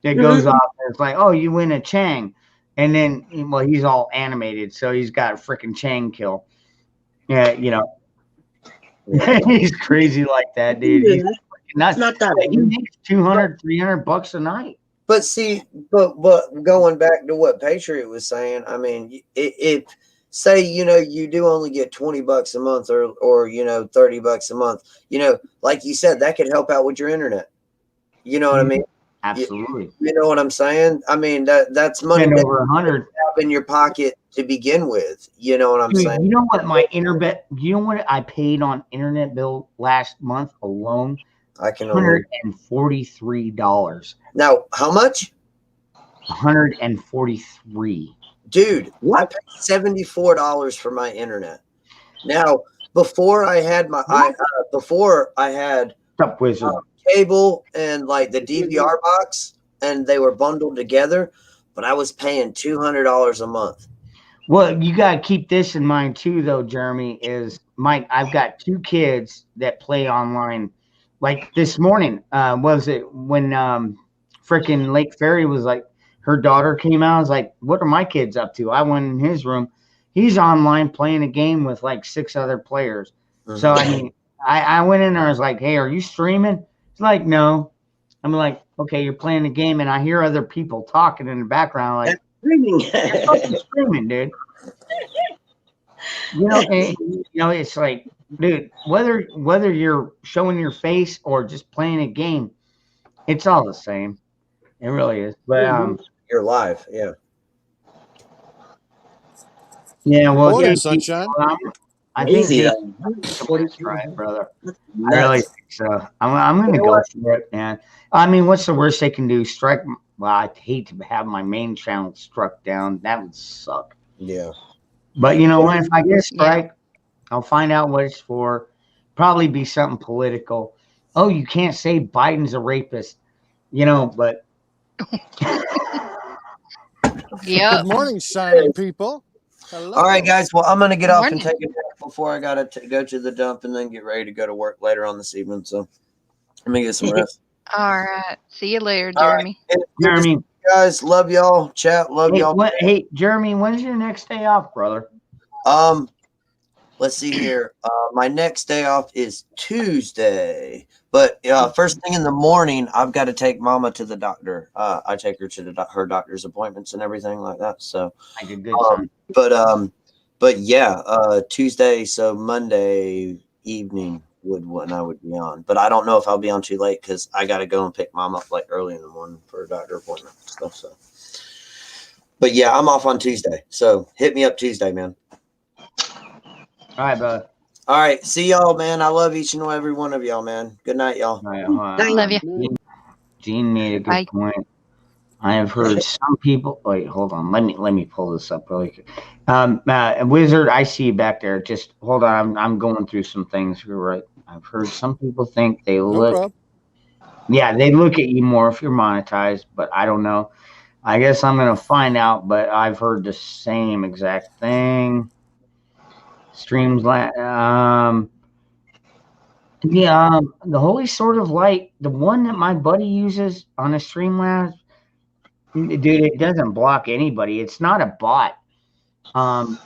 that goes off. And it's like, oh, you win a Chang. And then, well, he's all animated. So he's got a freaking Chang kill. Yeah, you know. He's crazy like that, dude. He's nuts. Not that he makes $200, $300 a night. But see, but going back to what Patriot was saying, I mean, if say, you do only get $20 a month or, $30 a month, like you said, that could help out with your internet. You know what I mean? Absolutely. You know what I'm saying? I mean, that's money Spend that over 100 have in your pocket to begin with. You know what I'm saying? You know what my internet? You know what I paid on internet bill last month alone? I can only $143. Now, how much? 143. Dude, I paid $74 for my internet. Now, before I had Up wizard. Cable and like the DVR box, and they were bundled together, but I was paying $200 a month. Well, you got to keep this in mind too, though, Jeremy. I've got 2 kids that play online. Like this morning, was it when freaking Lake Ferry was like, her daughter came out? I was like, what are my kids up to? I went in his room. He's online playing a game with like 6 other players. Mm-hmm. So I mean, I went in there. I was like, hey, are you streaming? He's like, no. I'm like, okay, you're playing a game, and I hear other people talking in the background. Like, Screaming. you're fucking screaming, dude. It's like, dude, whether you're showing your face or just playing a game, it's all the same. It really is. But you're live, yeah. Yeah, well, Morning, sunshine. I think that's right, brother. I really think so. I'm going to go for it, man. I mean, what's the worst they can do? Strike? Well, I'd hate to have my main channel struck down. That would suck. Yeah. But you know what? If I get a strike, I'll find out what it's for. Probably be something political. Oh, you can't say Biden's a rapist, but. Yeah. Good morning, shining people. Hello. All right, guys. Well, I'm going to get off and take a break before I got to go to the dump and then get ready to go to work later on this evening. So let me get some rest. All right. See you later, Jeremy. Right. Jeremy. Guys, love y'all. Chat, love y'all. Hey, Jeremy, when's your next day off, brother? Let's see here. My next day off is Tuesday, but first thing in the morning, I've got to take Mama to the doctor. I take her to her doctor's appointments and everything like that. So I did good, son. But yeah, Tuesday, so Monday evening when I would be on, but I don't know if I'll be on too late because I got to go and pick Mom up like early in the morning for a doctor appointment and stuff. So, but yeah, I'm off on Tuesday, so hit me up Tuesday, man. All right, brother. All right, see y'all, man. I love each and every one of y'all, man. Good night, y'all. Love you. Gene made a good point. I have heard some people. Wait, hold on. Let me pull this up really quick. Wizard, I see you back there. Just hold on. I'm going through some things. You're right. I've heard some people think they look. Yeah, they look at you more if you're monetized, but I don't know. I guess I'm gonna find out. But I've heard the same exact thing. Streams the Holy Sword of Light, the one that my buddy uses on a Streamlabs. Dude, it doesn't block anybody. It's not a bot.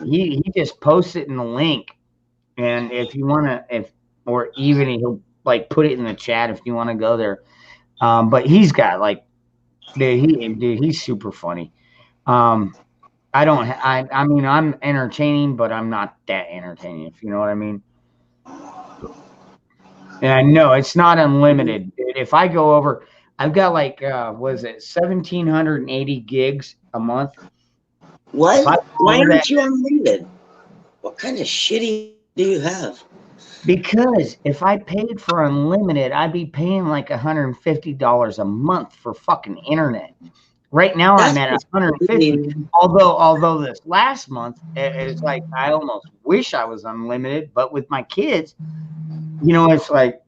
He just posts it in the link, and if you want to, or even he'll like put it in the chat if you want to go there. But he's got like, he's super funny. I mean, I'm entertaining, but I'm not that entertaining, if you know what I mean. And I know it's not unlimited. If I go over, I've got like, 1,780 gigs a month. What? Why aren't you unlimited? What kind of shitty do you have? Because if I paid for unlimited, I'd be paying like $150 a month for fucking internet. Right now, I'm at 150. Although this last month, it's like I almost wish I was unlimited. But with my kids, it's like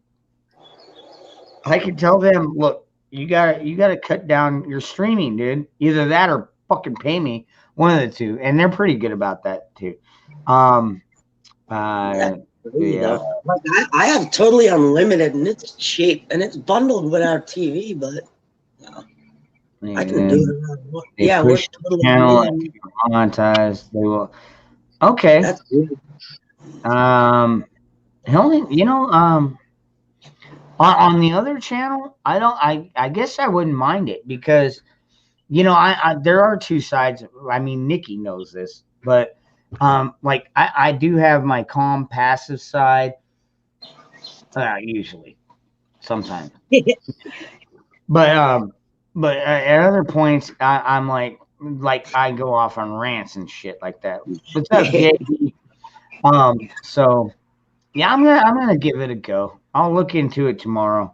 I can tell them, look, you gotta cut down your streaming, dude. Either that or fucking pay me, one of the two. And they're pretty good about that too. Yeah. Like I have totally unlimited, and it's cheap, and it's bundled with our TV, but. I can do it. Yeah, we're totally monetized. They will. Okay. That's good. On the other channel, I guess I wouldn't mind it because, there are two sides. I mean, Nikki knows this, but Like I do have my calm passive side, usually, sometimes. But at other points, I'm like I go off on rants and shit like that. What's up, JD? So yeah, I'm gonna give it a go. I'll look into it tomorrow.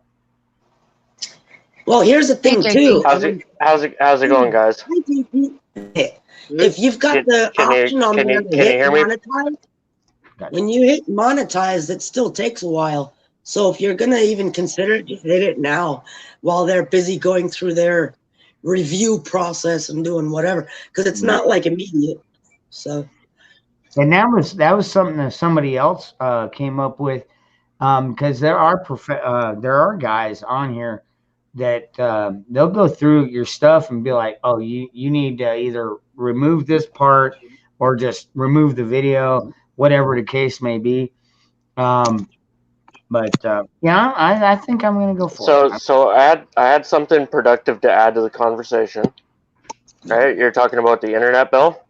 Well, here's the thing too. How's it going, guys? If you've got the option on there to hit monetize, when you hit monetize, it still takes a while. So if you're gonna even consider it, just hit it now while they're busy going through their review process and doing whatever, because it's not like immediate. So, and that was something that somebody else came up with, because there are guys on here that they'll go through your stuff and be like, oh, you need to either remove this part or just remove the video, whatever the case may be. But yeah, I think I'm gonna go for it. So I had something productive to add to the conversation. Right, you're talking about the internet bill.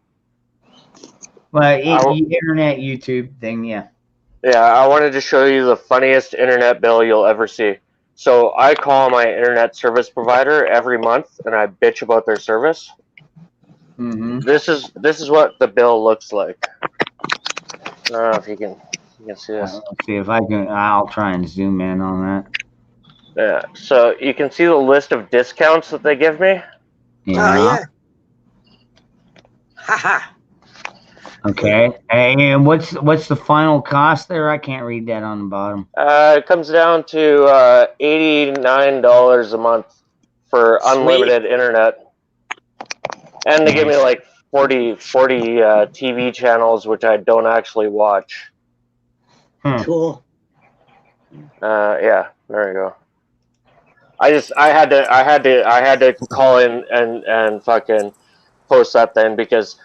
Well, internet YouTube thing, yeah. Yeah, I wanted to show you the funniest internet bill you'll ever see. So I call my internet service provider every month and I bitch about their service. Mm-hmm. This is what the bill looks like. I don't know if you can see this. Let's see if I can. I'll try and zoom in on that. Yeah, so you can see the list of discounts that they give me. Yeah. Haha. Okay. And what's the final cost there? I can't read that on the bottom. It comes down to $89 a month for unlimited internet, and they give me like 40 TV channels, which I don't actually watch. Cool. Yeah, there you go. I had to call in and fucking post that then, because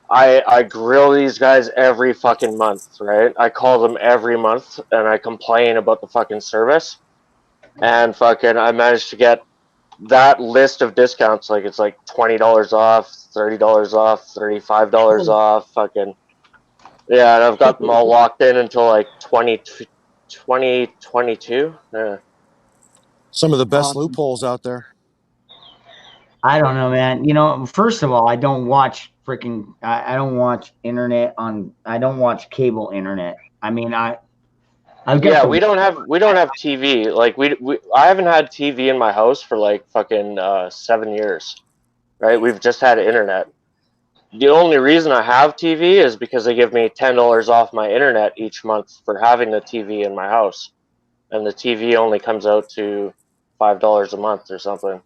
I grill these guys every fucking month, right? I call them every month and I complain about the fucking service, and fucking I managed to get that list of discounts. Like it's like $20 off, $30 off, $35 off, fucking yeah, and I've got them all locked in until like 2022. Yeah. Some of the best loopholes out there. I don't know, man. You know, first of all, I don't watch freaking. I don't watch internet on. I don't watch cable internet. I mean, I've got we don't have TV. Like I haven't had TV in my house for like fucking 7 years, right? We've just had internet. The only reason I have TV is because they give me $10 off my internet each month for having the TV in my house, and the TV only comes out to $5 a month or something.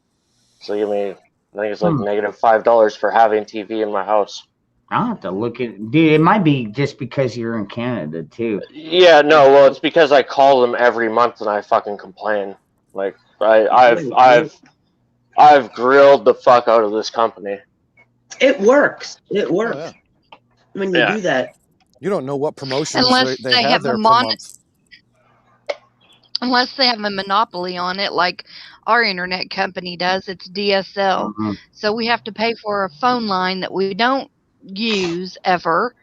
So give me, I think it's like negative $5 for having TV in my house. I'll have to look at. Dude, it might be just because you're in Canada too. Yeah, no, well, it's because I call them every month and I fucking complain. Like I've grilled the fuck out of this company. It works. It works when you do that. You don't know what promotions Unless they have there per month. Unless they have a monopoly on it, like our internet company does. It's DSL. Mm-hmm. So we have to pay for a phone line that we don't use ever,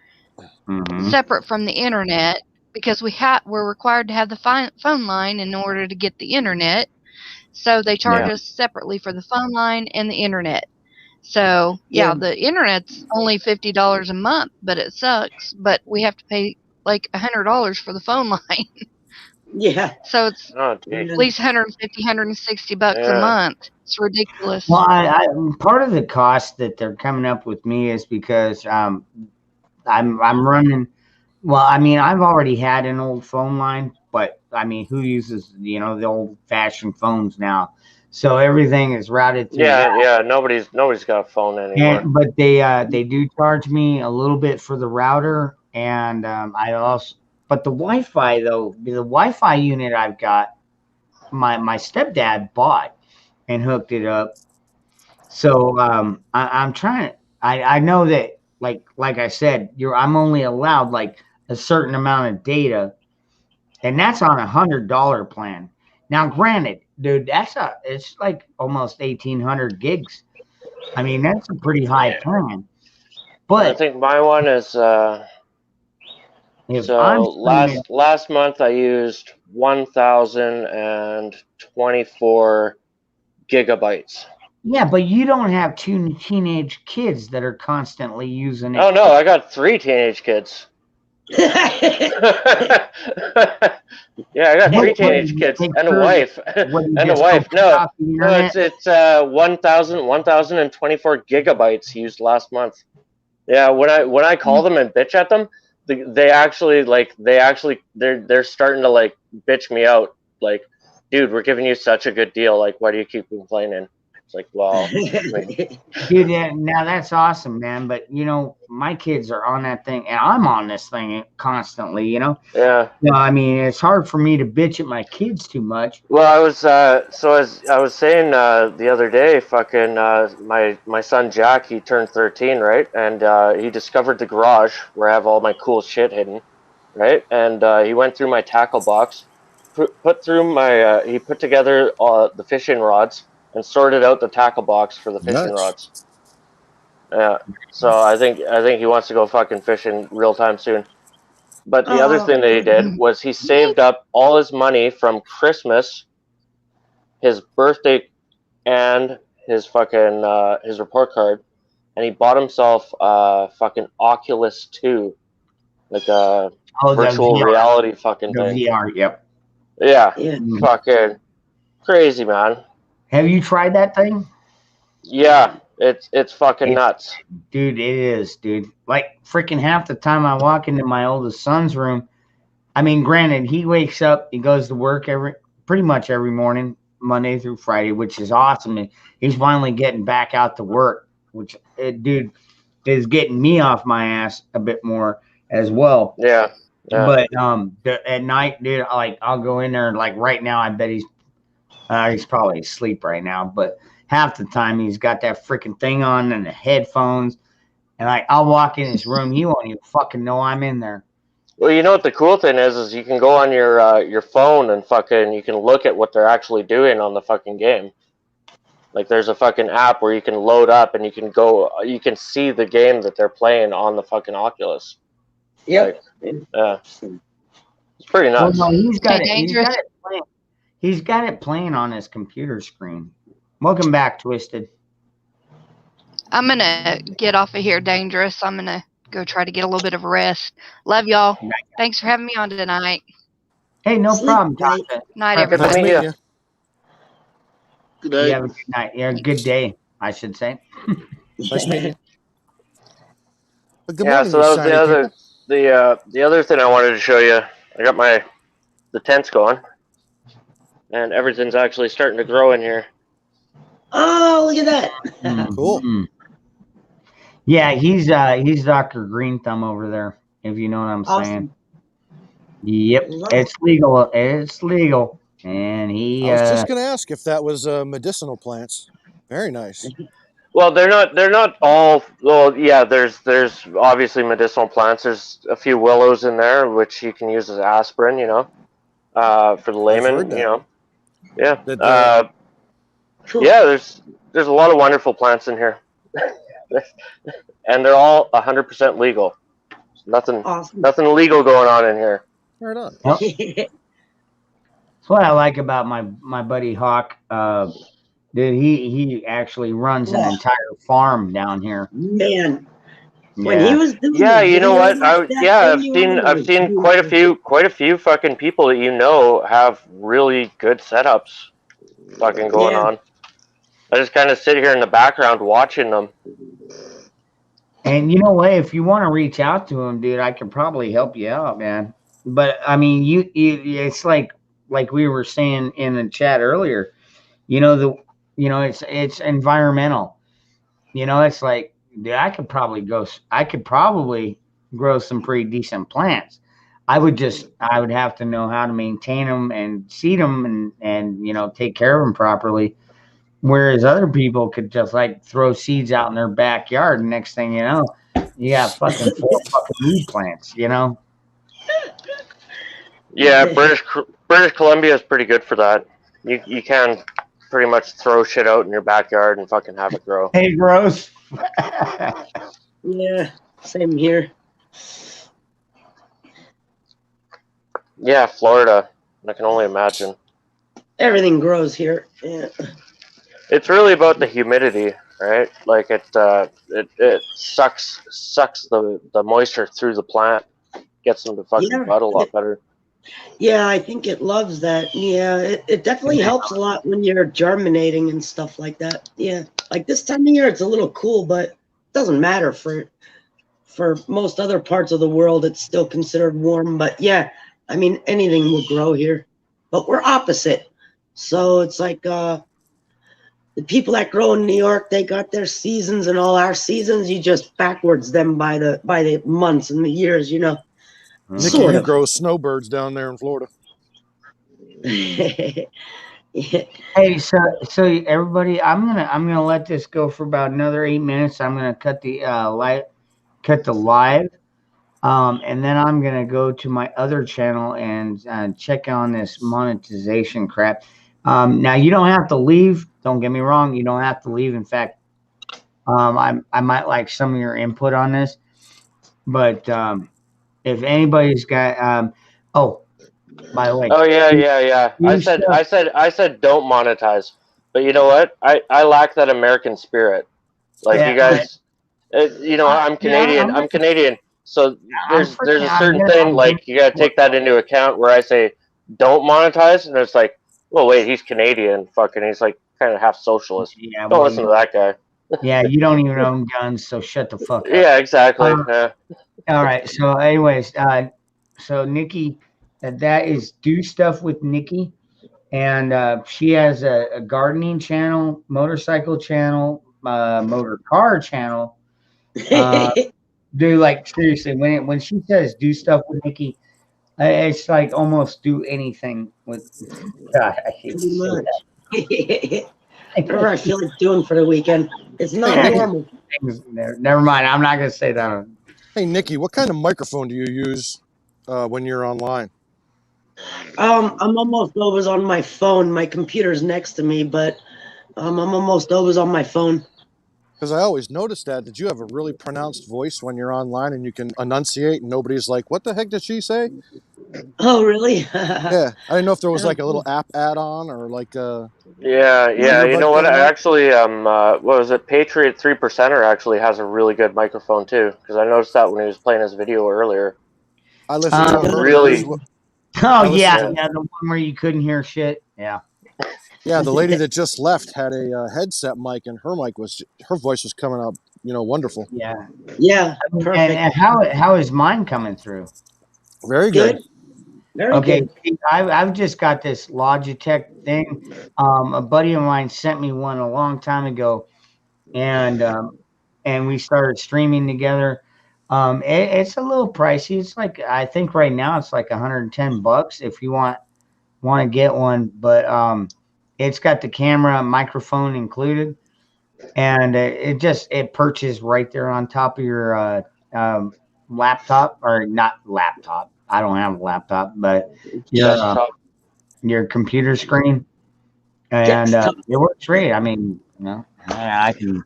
separate from the internet, because we're required to have the phone line in order to get the internet. So they charge us separately for the phone line and the internet. So the internet's only $50 a month, but it sucks. But we have to pay like $100 for the phone line. Yeah. So it's at least $150, $160 a month. It's ridiculous. Well, I part of the cost that they're coming up with me is because I'm running. Well, I mean, I've already had an old phone line, but I mean, who uses the old fashioned phones now? So everything is routed through. Yeah. Nobody's got a phone anymore. But they do charge me a little bit for the router, and I also. But the Wi-Fi though, the Wi-Fi unit I've got, my stepdad bought and hooked it up. So I'm trying. I know that like I said, I'm only allowed like a certain amount of data, and that's on $100 plan. Now, granted, dude, it's like almost 1,800 gigs. I mean, that's a pretty high plan. But I think my one is if so I'm last month I used 1,024 gigabytes. yeah, but you don't have two teenage kids that are constantly using it. Oh no, I got 3 teenage kids. Yeah, I got 3 teenage kids and a wife and a wife. No, it's 1,024 gigabytes used last month. Yeah, when I call them and bitch at them, they're starting to like bitch me out. Like, dude, we're giving you such a good deal. Like, why do you keep complaining? It's like, well, like, dude, now that's awesome, man. But you know, my kids are on that thing, and I'm on this thing constantly. You know. yeah. No, I mean it's hard for me to bitch at my kids too much. Well, I was as I was saying the other day, fucking my son Jack, he turned 13, right? And he discovered the garage where I have all my cool shit hidden, right? And he went through my tackle box, put together the fishing rods and sorted out the tackle box for the fishing Nice. rods. Yeah. So I think he wants to go fucking fishing real time soon. But the other thing that he did was he saved up all his money from Christmas, his birthday, and his fucking his report card, and he bought himself fucking Oculus 2, like a virtual reality fucking the thing. VR, yep. Yeah, fucking crazy, man. Have you tried that thing? Yeah, it's fucking nuts. Dude, it is, dude. Like freaking half the time I walk into my oldest son's room, I mean, granted, he wakes up, he goes to work pretty much every morning, Monday through Friday, which is awesome. He's finally getting back out to work, which, dude, is getting me off my ass a bit more as well. Yeah. But at night, dude, like I'll go in there, like right now, I bet he's probably asleep right now, but half the time he's got that freaking thing on and the headphones, and like I'll walk in his room, he won't even fucking know I'm in there. Well, you know what the cool thing is you can go on your phone and fucking you can look at what they're actually doing on the fucking game. Like there's a fucking app where you can load up and you can see the game that they're playing on the fucking Oculus. Yep. Like, yeah. It's pretty nuts. Well, no, he's got it playing on his computer screen. Welcome back, Twisted. I'm gonna get off of here, Dangerous. I'm gonna go try to get a little bit of rest. Love y'all. Thanks for having me on tonight. Hey, no problem, Tasha. Night, everybody. Nice you. Good You night. have a good night. Yeah, good day, I should say. Nice meeting you. Good Yeah, morning, so that was shiny the other thing I wanted to show you. I got the tents going, and everything's actually starting to grow in here. Oh, look at that! Cool. Mm-hmm. Yeah, he's Dr. Green Thumb over there, if you know what I'm saying. Yep, it's legal. It's legal, and he. I was just going to ask if that was medicinal plants. Very nice. Well, they're not all. Well, yeah, there's obviously medicinal plants. There's a few willows in there which you can use as aspirin. You know, for the layman. You know, yeah. Yeah, there's a lot of wonderful plants in here, and they're all 100% legal. Nothing illegal going on in here. Right on. Well, that's what I like about my buddy Hawk. Dude, he actually runs an entire farm down here. Man, when he was doing you know what? I've seen quite a few fucking people that you know have really good setups fucking going on. I just kind of sit here in the background watching them. And you know what? If you want to reach out to him, dude, I could probably help you out, man. But I mean, it's like we were saying in the chat earlier. It's environmental. It's like, dude, I could probably grow some pretty decent plants. I would have to know how to maintain them and seed them and take care of them properly. Whereas other people could just like throw seeds out in their backyard, and next thing you know, you got fucking 4 fucking weed plants. Yeah, British Columbia is pretty good for that. You can pretty much throw shit out in your backyard and fucking have it grow. Hey, gross. Yeah, same here. Yeah, Florida. I can only imagine. Everything grows here. Yeah. It's really about the humidity, right? Like it sucks the moisture through the plant, gets them to fucking bud a lot better. Yeah, I think it loves that. Yeah, it definitely helps a lot when you're germinating and stuff like that. Yeah, like this time of year, it's a little cool, but it doesn't matter for most other parts of the world. It's still considered warm. But yeah, I mean, anything will grow here. But we're opposite, so it's like the people that grow in New York, they got their seasons, and all our seasons, you just backwards them by the months and the years, you know. Nikki, Sort you of. grow snowbirds down there in Florida. Hey, so everybody, I'm gonna let this go for about another 8 minutes. I'm gonna cut the live, and then I'm gonna go to my other channel and check on this monetization crap. Now you don't have to leave. Don't get me wrong. You don't have to leave. In fact, I might like some of your input on this, but if anybody's got oh, by the way, Oh yeah. I said don't monetize. But you know what? I lack that American spirit. Like you yeah, guys, I'm Canadian. I'm Canadian. So there's a certain thing like you got to take that into account. Where I say don't monetize, and it's like, well, wait, he's Canadian, fucking, he's like kind of half socialist. Yeah, Don't well, listen to that guy. yeah, you don't even own guns, so shut the fuck up. Yeah, exactly. Yeah. All right. So, anyways, so Nikki, that is Do Stuff with Nikki, and she has a gardening channel, motorcycle channel, motor car channel. Do like seriously when she says Do Stuff with Nikki, it's like almost do anything with. God, I hate to Pretty say much. that. Whatever I feel like doing for the weekend. It's not normal. Never mind. I'm not gonna say that. Hey, Nikki, what kind of microphone do you use when you're online? I'm almost always on my phone. My computer's next to me, but I'm almost always on my phone. Because I always noticed that you have a really pronounced voice when you're online and you can enunciate and nobody's like, what the heck did she say? Oh, really? Yeah. I didn't know if there was like a little app add-on or like Yeah. You know earbud what? thing. I actually what was it? Patriot 3%er actually has a really good microphone too, because I noticed that when he was playing his video earlier. I listened to her really. Oh yeah, the one where you couldn't hear shit. Yeah. Yeah, the lady that just left had a headset mic, and her voice was coming out, wonderful. Yeah. Yeah. Perfect. And how is mine coming through? Very good. Very good. good. I've just got this Logitech thing. A buddy of mine sent me one a long time ago, and we started streaming together. It's a little pricey. It's like I think right now it's like $110 if you want to get one, but it's got the camera, microphone included, and it perches right there on top of your laptop, or not laptop. I don't have a laptop, but your computer screen, and it works great. I mean, I can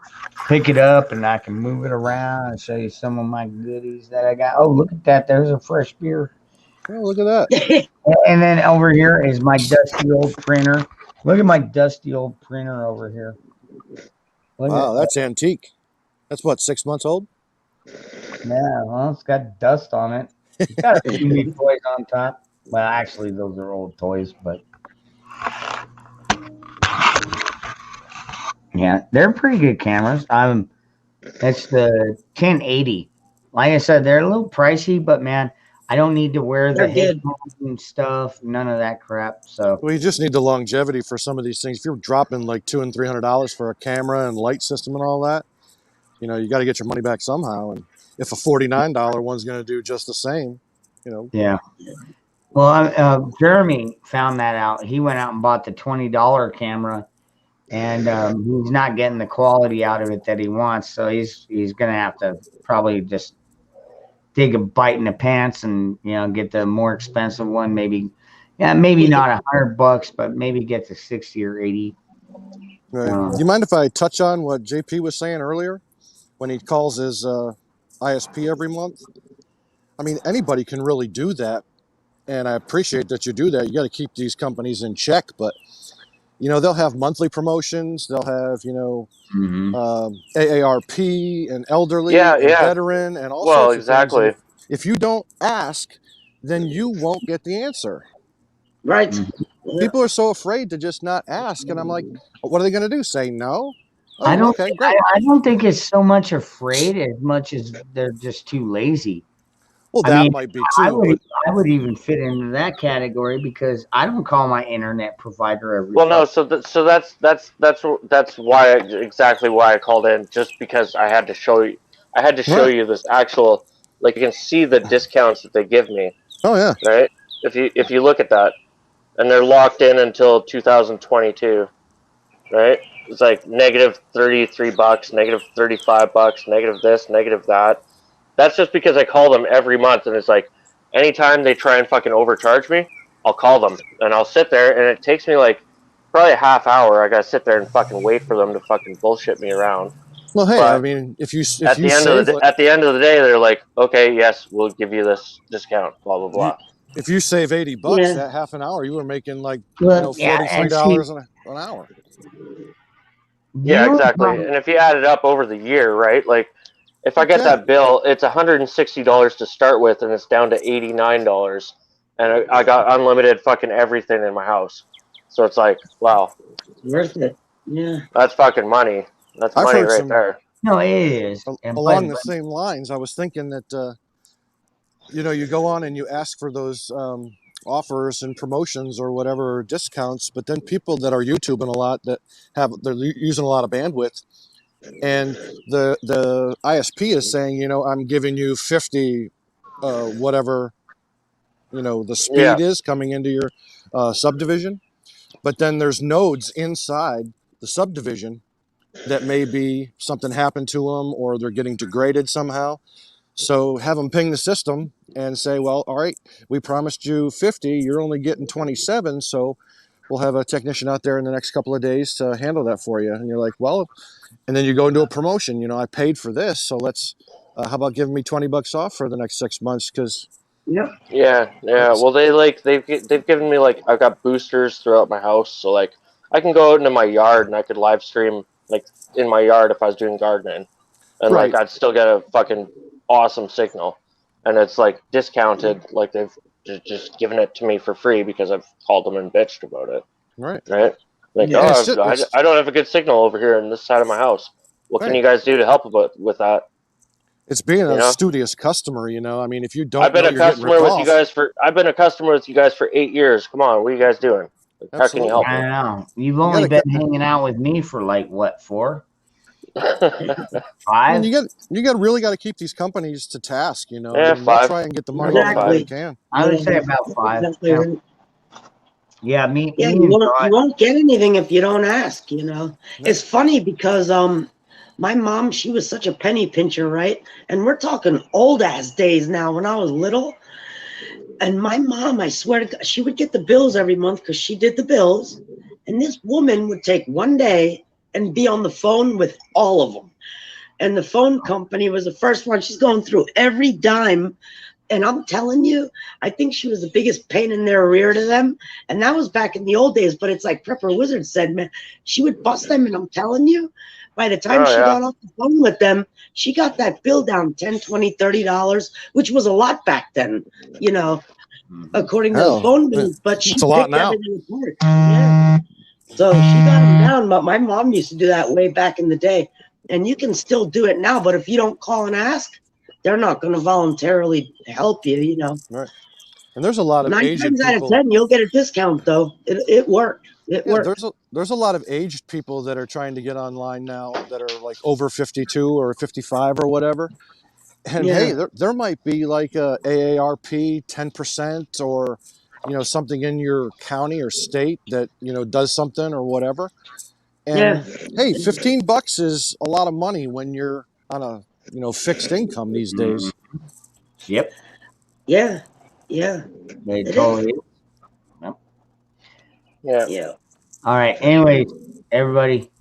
pick it up and I can move it around and show you some of my goodies that I got. Oh, look at that! There's a fresh beer. Oh, look at that. And then over here is my dusty old printer. Look at my dusty old printer over here. Wow, that's antique. That's what, 6 months old? Yeah, well, it's got dust on it. It's got a few new toys on top. Well, actually, those are old toys, but yeah, they're pretty good cameras. That's the 1080. Like I said, they're a little pricey, but man, I don't need to wear the headphones and stuff. None of that crap. So Well, you just need the longevity for some of these things. If you're dropping like $200 and $300 for a camera and light system and all that, you got to get your money back somehow. And if a $49 one's going to do just the same, Yeah. Well, Jeremy found that out. He went out and bought the $20 camera, and he's not getting the quality out of it that he wants. So he's gonna have to probably just take a bite in the pants and get the more expensive one. Maybe not $100, but maybe get to 60 or 80. Right. Do you mind if I touch on what JP was saying earlier when he calls his ISP every month. I mean, anybody can really do that, and I appreciate that you do that. You got to keep these companies in check, but they'll have monthly promotions. They'll have AARP and elderly Yeah, and yeah. veteran and all Well, sorts of things. And exactly. if you don't ask, then you won't get the answer. Right. People are so afraid to just not ask, and I'm like, what are they going to do? Say no? I Oh, don't. okay, great. I don't think it's so much afraid as much as they're just too lazy. Well, I that mean, might be too, but I would even fit into that category because I don't call my internet provider every. Well, no. So that's why exactly why I called in, just because I had to show you. I had to show Right. you this actual. Like, you can see the discounts that they give me. Oh yeah. Right. If you look at that, and they're locked in until 2022. Right. It's like negative $33, negative $35, negative this, negative that. That's just because I call them every month, and it's like anytime they try and fucking overcharge me, I'll call them and I'll sit there, and it takes me like probably a half hour. I gotta sit there and fucking wait for them to fucking bullshit me around. Well, hey, I But mean, if you at the end of save the at the end of the day, they're like, okay, yes, we'll give you this discount. Blah blah blah. if you save $80 Yeah. that half an hour, you were making like Well, yeah, and see, $43 an hour. Yeah, the only exactly. problem, And if you add it up over the year, right? Like, if I get Yeah. that bill, it's $160 to start with, and it's down to $89, and I got unlimited fucking everything in my house. So it's like, wow, Worth it. Yeah. that's fucking money. That's I've money heard right some there. no, it is, and along the same lines. I was thinking that you go on and you ask for those offers and promotions or whatever discounts, but then people that are YouTubing a lot that they're using a lot of bandwidth, and the ISP is saying, I'm giving you 50, whatever the Yeah, speed is coming into your subdivision, but then there's nodes inside the subdivision that maybe something happened to them or they're getting degraded somehow. So have them ping the system and say, well, all right, we promised you 50, you're only getting 27, so we'll have a technician out there in the next couple of days to handle that for you. And you're like, well, and then you go into a promotion. I paid for this, so let's. How about giving me $20 off for the next 6 months? Because Yep. yeah. Well, they've given me, like, I've got boosters throughout my house, so like I can go out into my yard and I could live stream like in my yard if I was doing gardening, and like right, I'd still get a fucking awesome signal, and it's like discounted, like they've just given it to me for free because I've called them and bitched about it. right, Right? Like, Yeah. and oh, I don't have a good signal over here on this side of my house. What can right. you guys do to help with that? It's being You a know, studious customer. I mean, if you I've don't been know a you're getting customer ripped with you off, guys for 8 years. Come on, what are you guys doing? Like, how can you absolutely, help I me? don't know. You've you only got been to. hanging out with me for like what, 4, I mean, 5? you really got to keep these companies to task. I Yeah, mean, they'll 5. try and get the How money about whenever 5? they Exactly. can. I would say Yeah. about 5. Exactly Yeah, right. yeah. Me Yeah, and you God. won't get anything if you don't ask. Yeah. It's funny because my mom, she was such a penny pincher, right? And we're talking old ass days now when I was little. And my mom, I swear to God, she would get the bills every month because she did the bills. And this woman would take one day and be on the phone with all of them. And the phone company was the first one. She's going through every dime. And I'm telling you, I think she was the biggest pain in their rear to them. And that was back in the old days. But it's like Prepper Wizard said, man, she would bust them. And I'm telling you, by the time Oh she yeah. got off the phone with them, she got that bill down $10, $20, $30, which was a lot back then, according to the Hell, phone bills. But it's she a lot picked now. everything apart. Yeah. So she got them down. But my mom used to do that way back in the day. And you can still do it now. But if you don't call and ask, they're not going to voluntarily help you, Right. And there's a lot of 9 aged times out of people. 10, you'll get a discount, though. It worked. It Yeah, worked. there's a lot of aged people that are trying to get online now that are like over 52 or 55 or whatever. And hey, Yeah. there might be like a AARP 10% or something in your county or state that does something or whatever. Yeah. And hey, $15 is a lot of money when you're on a fixed income these days. Yep. Yeah. Yeah. They It is. totally is. Yep. Yeah. Yeah. All right. Anyways, everybody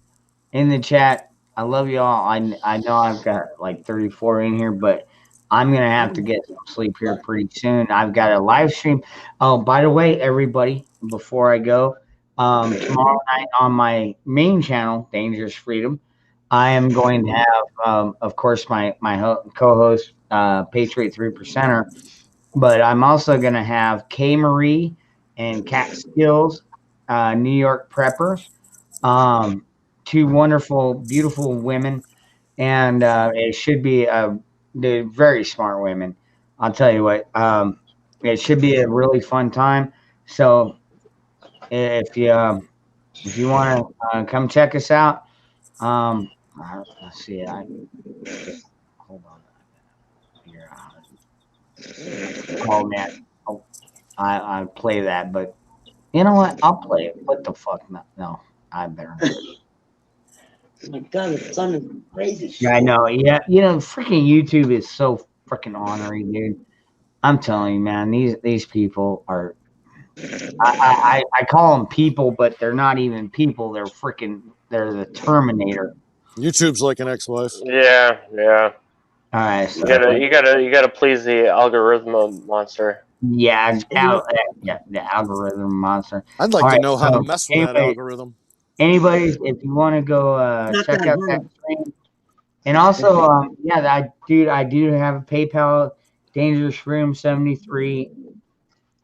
in the chat, I love you all. I know I've got like 34 in here, but I'm gonna have to get some sleep here pretty soon. I've got a live stream. Oh, by the way, everybody, before I go, tomorrow night on my main channel, Dangerous Freedom, I am going to have, of course, my co-host, Patriot 3%er, but I'm also gonna have Kay Marie and Cat Skills, New York Prepper, two wonderful, beautiful women, and it should be they're very smart women. I'll tell you what, it should be a really fun time. So if you want to come check us out, let's see, I just hold on, figure out how to. Oh man, oh, I play that, but you know what? I'll play it. What the fuck? No, I better. Oh my God, the sun is crazy. Yeah, I know. Yeah, you know, freaking YouTube is so freaking ornery, dude. I'm telling you, man. These people are. I call them people, but they're not even people. They're freaking. They're the Terminator. YouTube's like an ex-wife. Yeah, yeah. All right, so You gotta please the algorithm monster. yeah, the algorithm monster. I'd like All to right, know how to so mess with that anyway, algorithm. anybody, if you want to go Not check that out hard. that stream, and also, yeah, I do have a PayPal, Dangerous Room 73,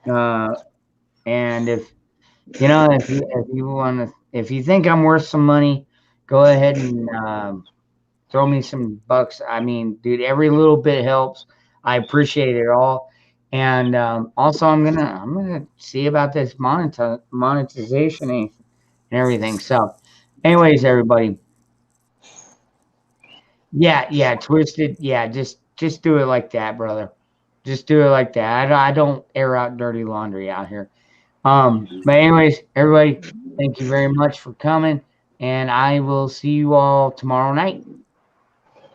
and if you know, if you want to, if you think I'm worth some money, go ahead and throw me some bucks. I mean, dude, every little bit helps. I appreciate it all. And also, I'm gonna see about this monetization and everything. So, anyways, everybody, yeah, twisted, yeah, just do it like that, brother. Just do it like that. I don't air out dirty laundry out here. But anyways, everybody, thank you very much for coming, and I will see you all tomorrow night.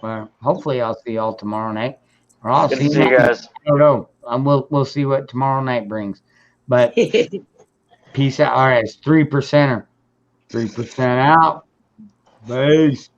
Well, hopefully I'll see y'all tomorrow night, or I'll Good see to you see you Monday. guys. I don't know. We'll see what tomorrow night brings. But peace out. All right, it's 3%er. 3% out. Base.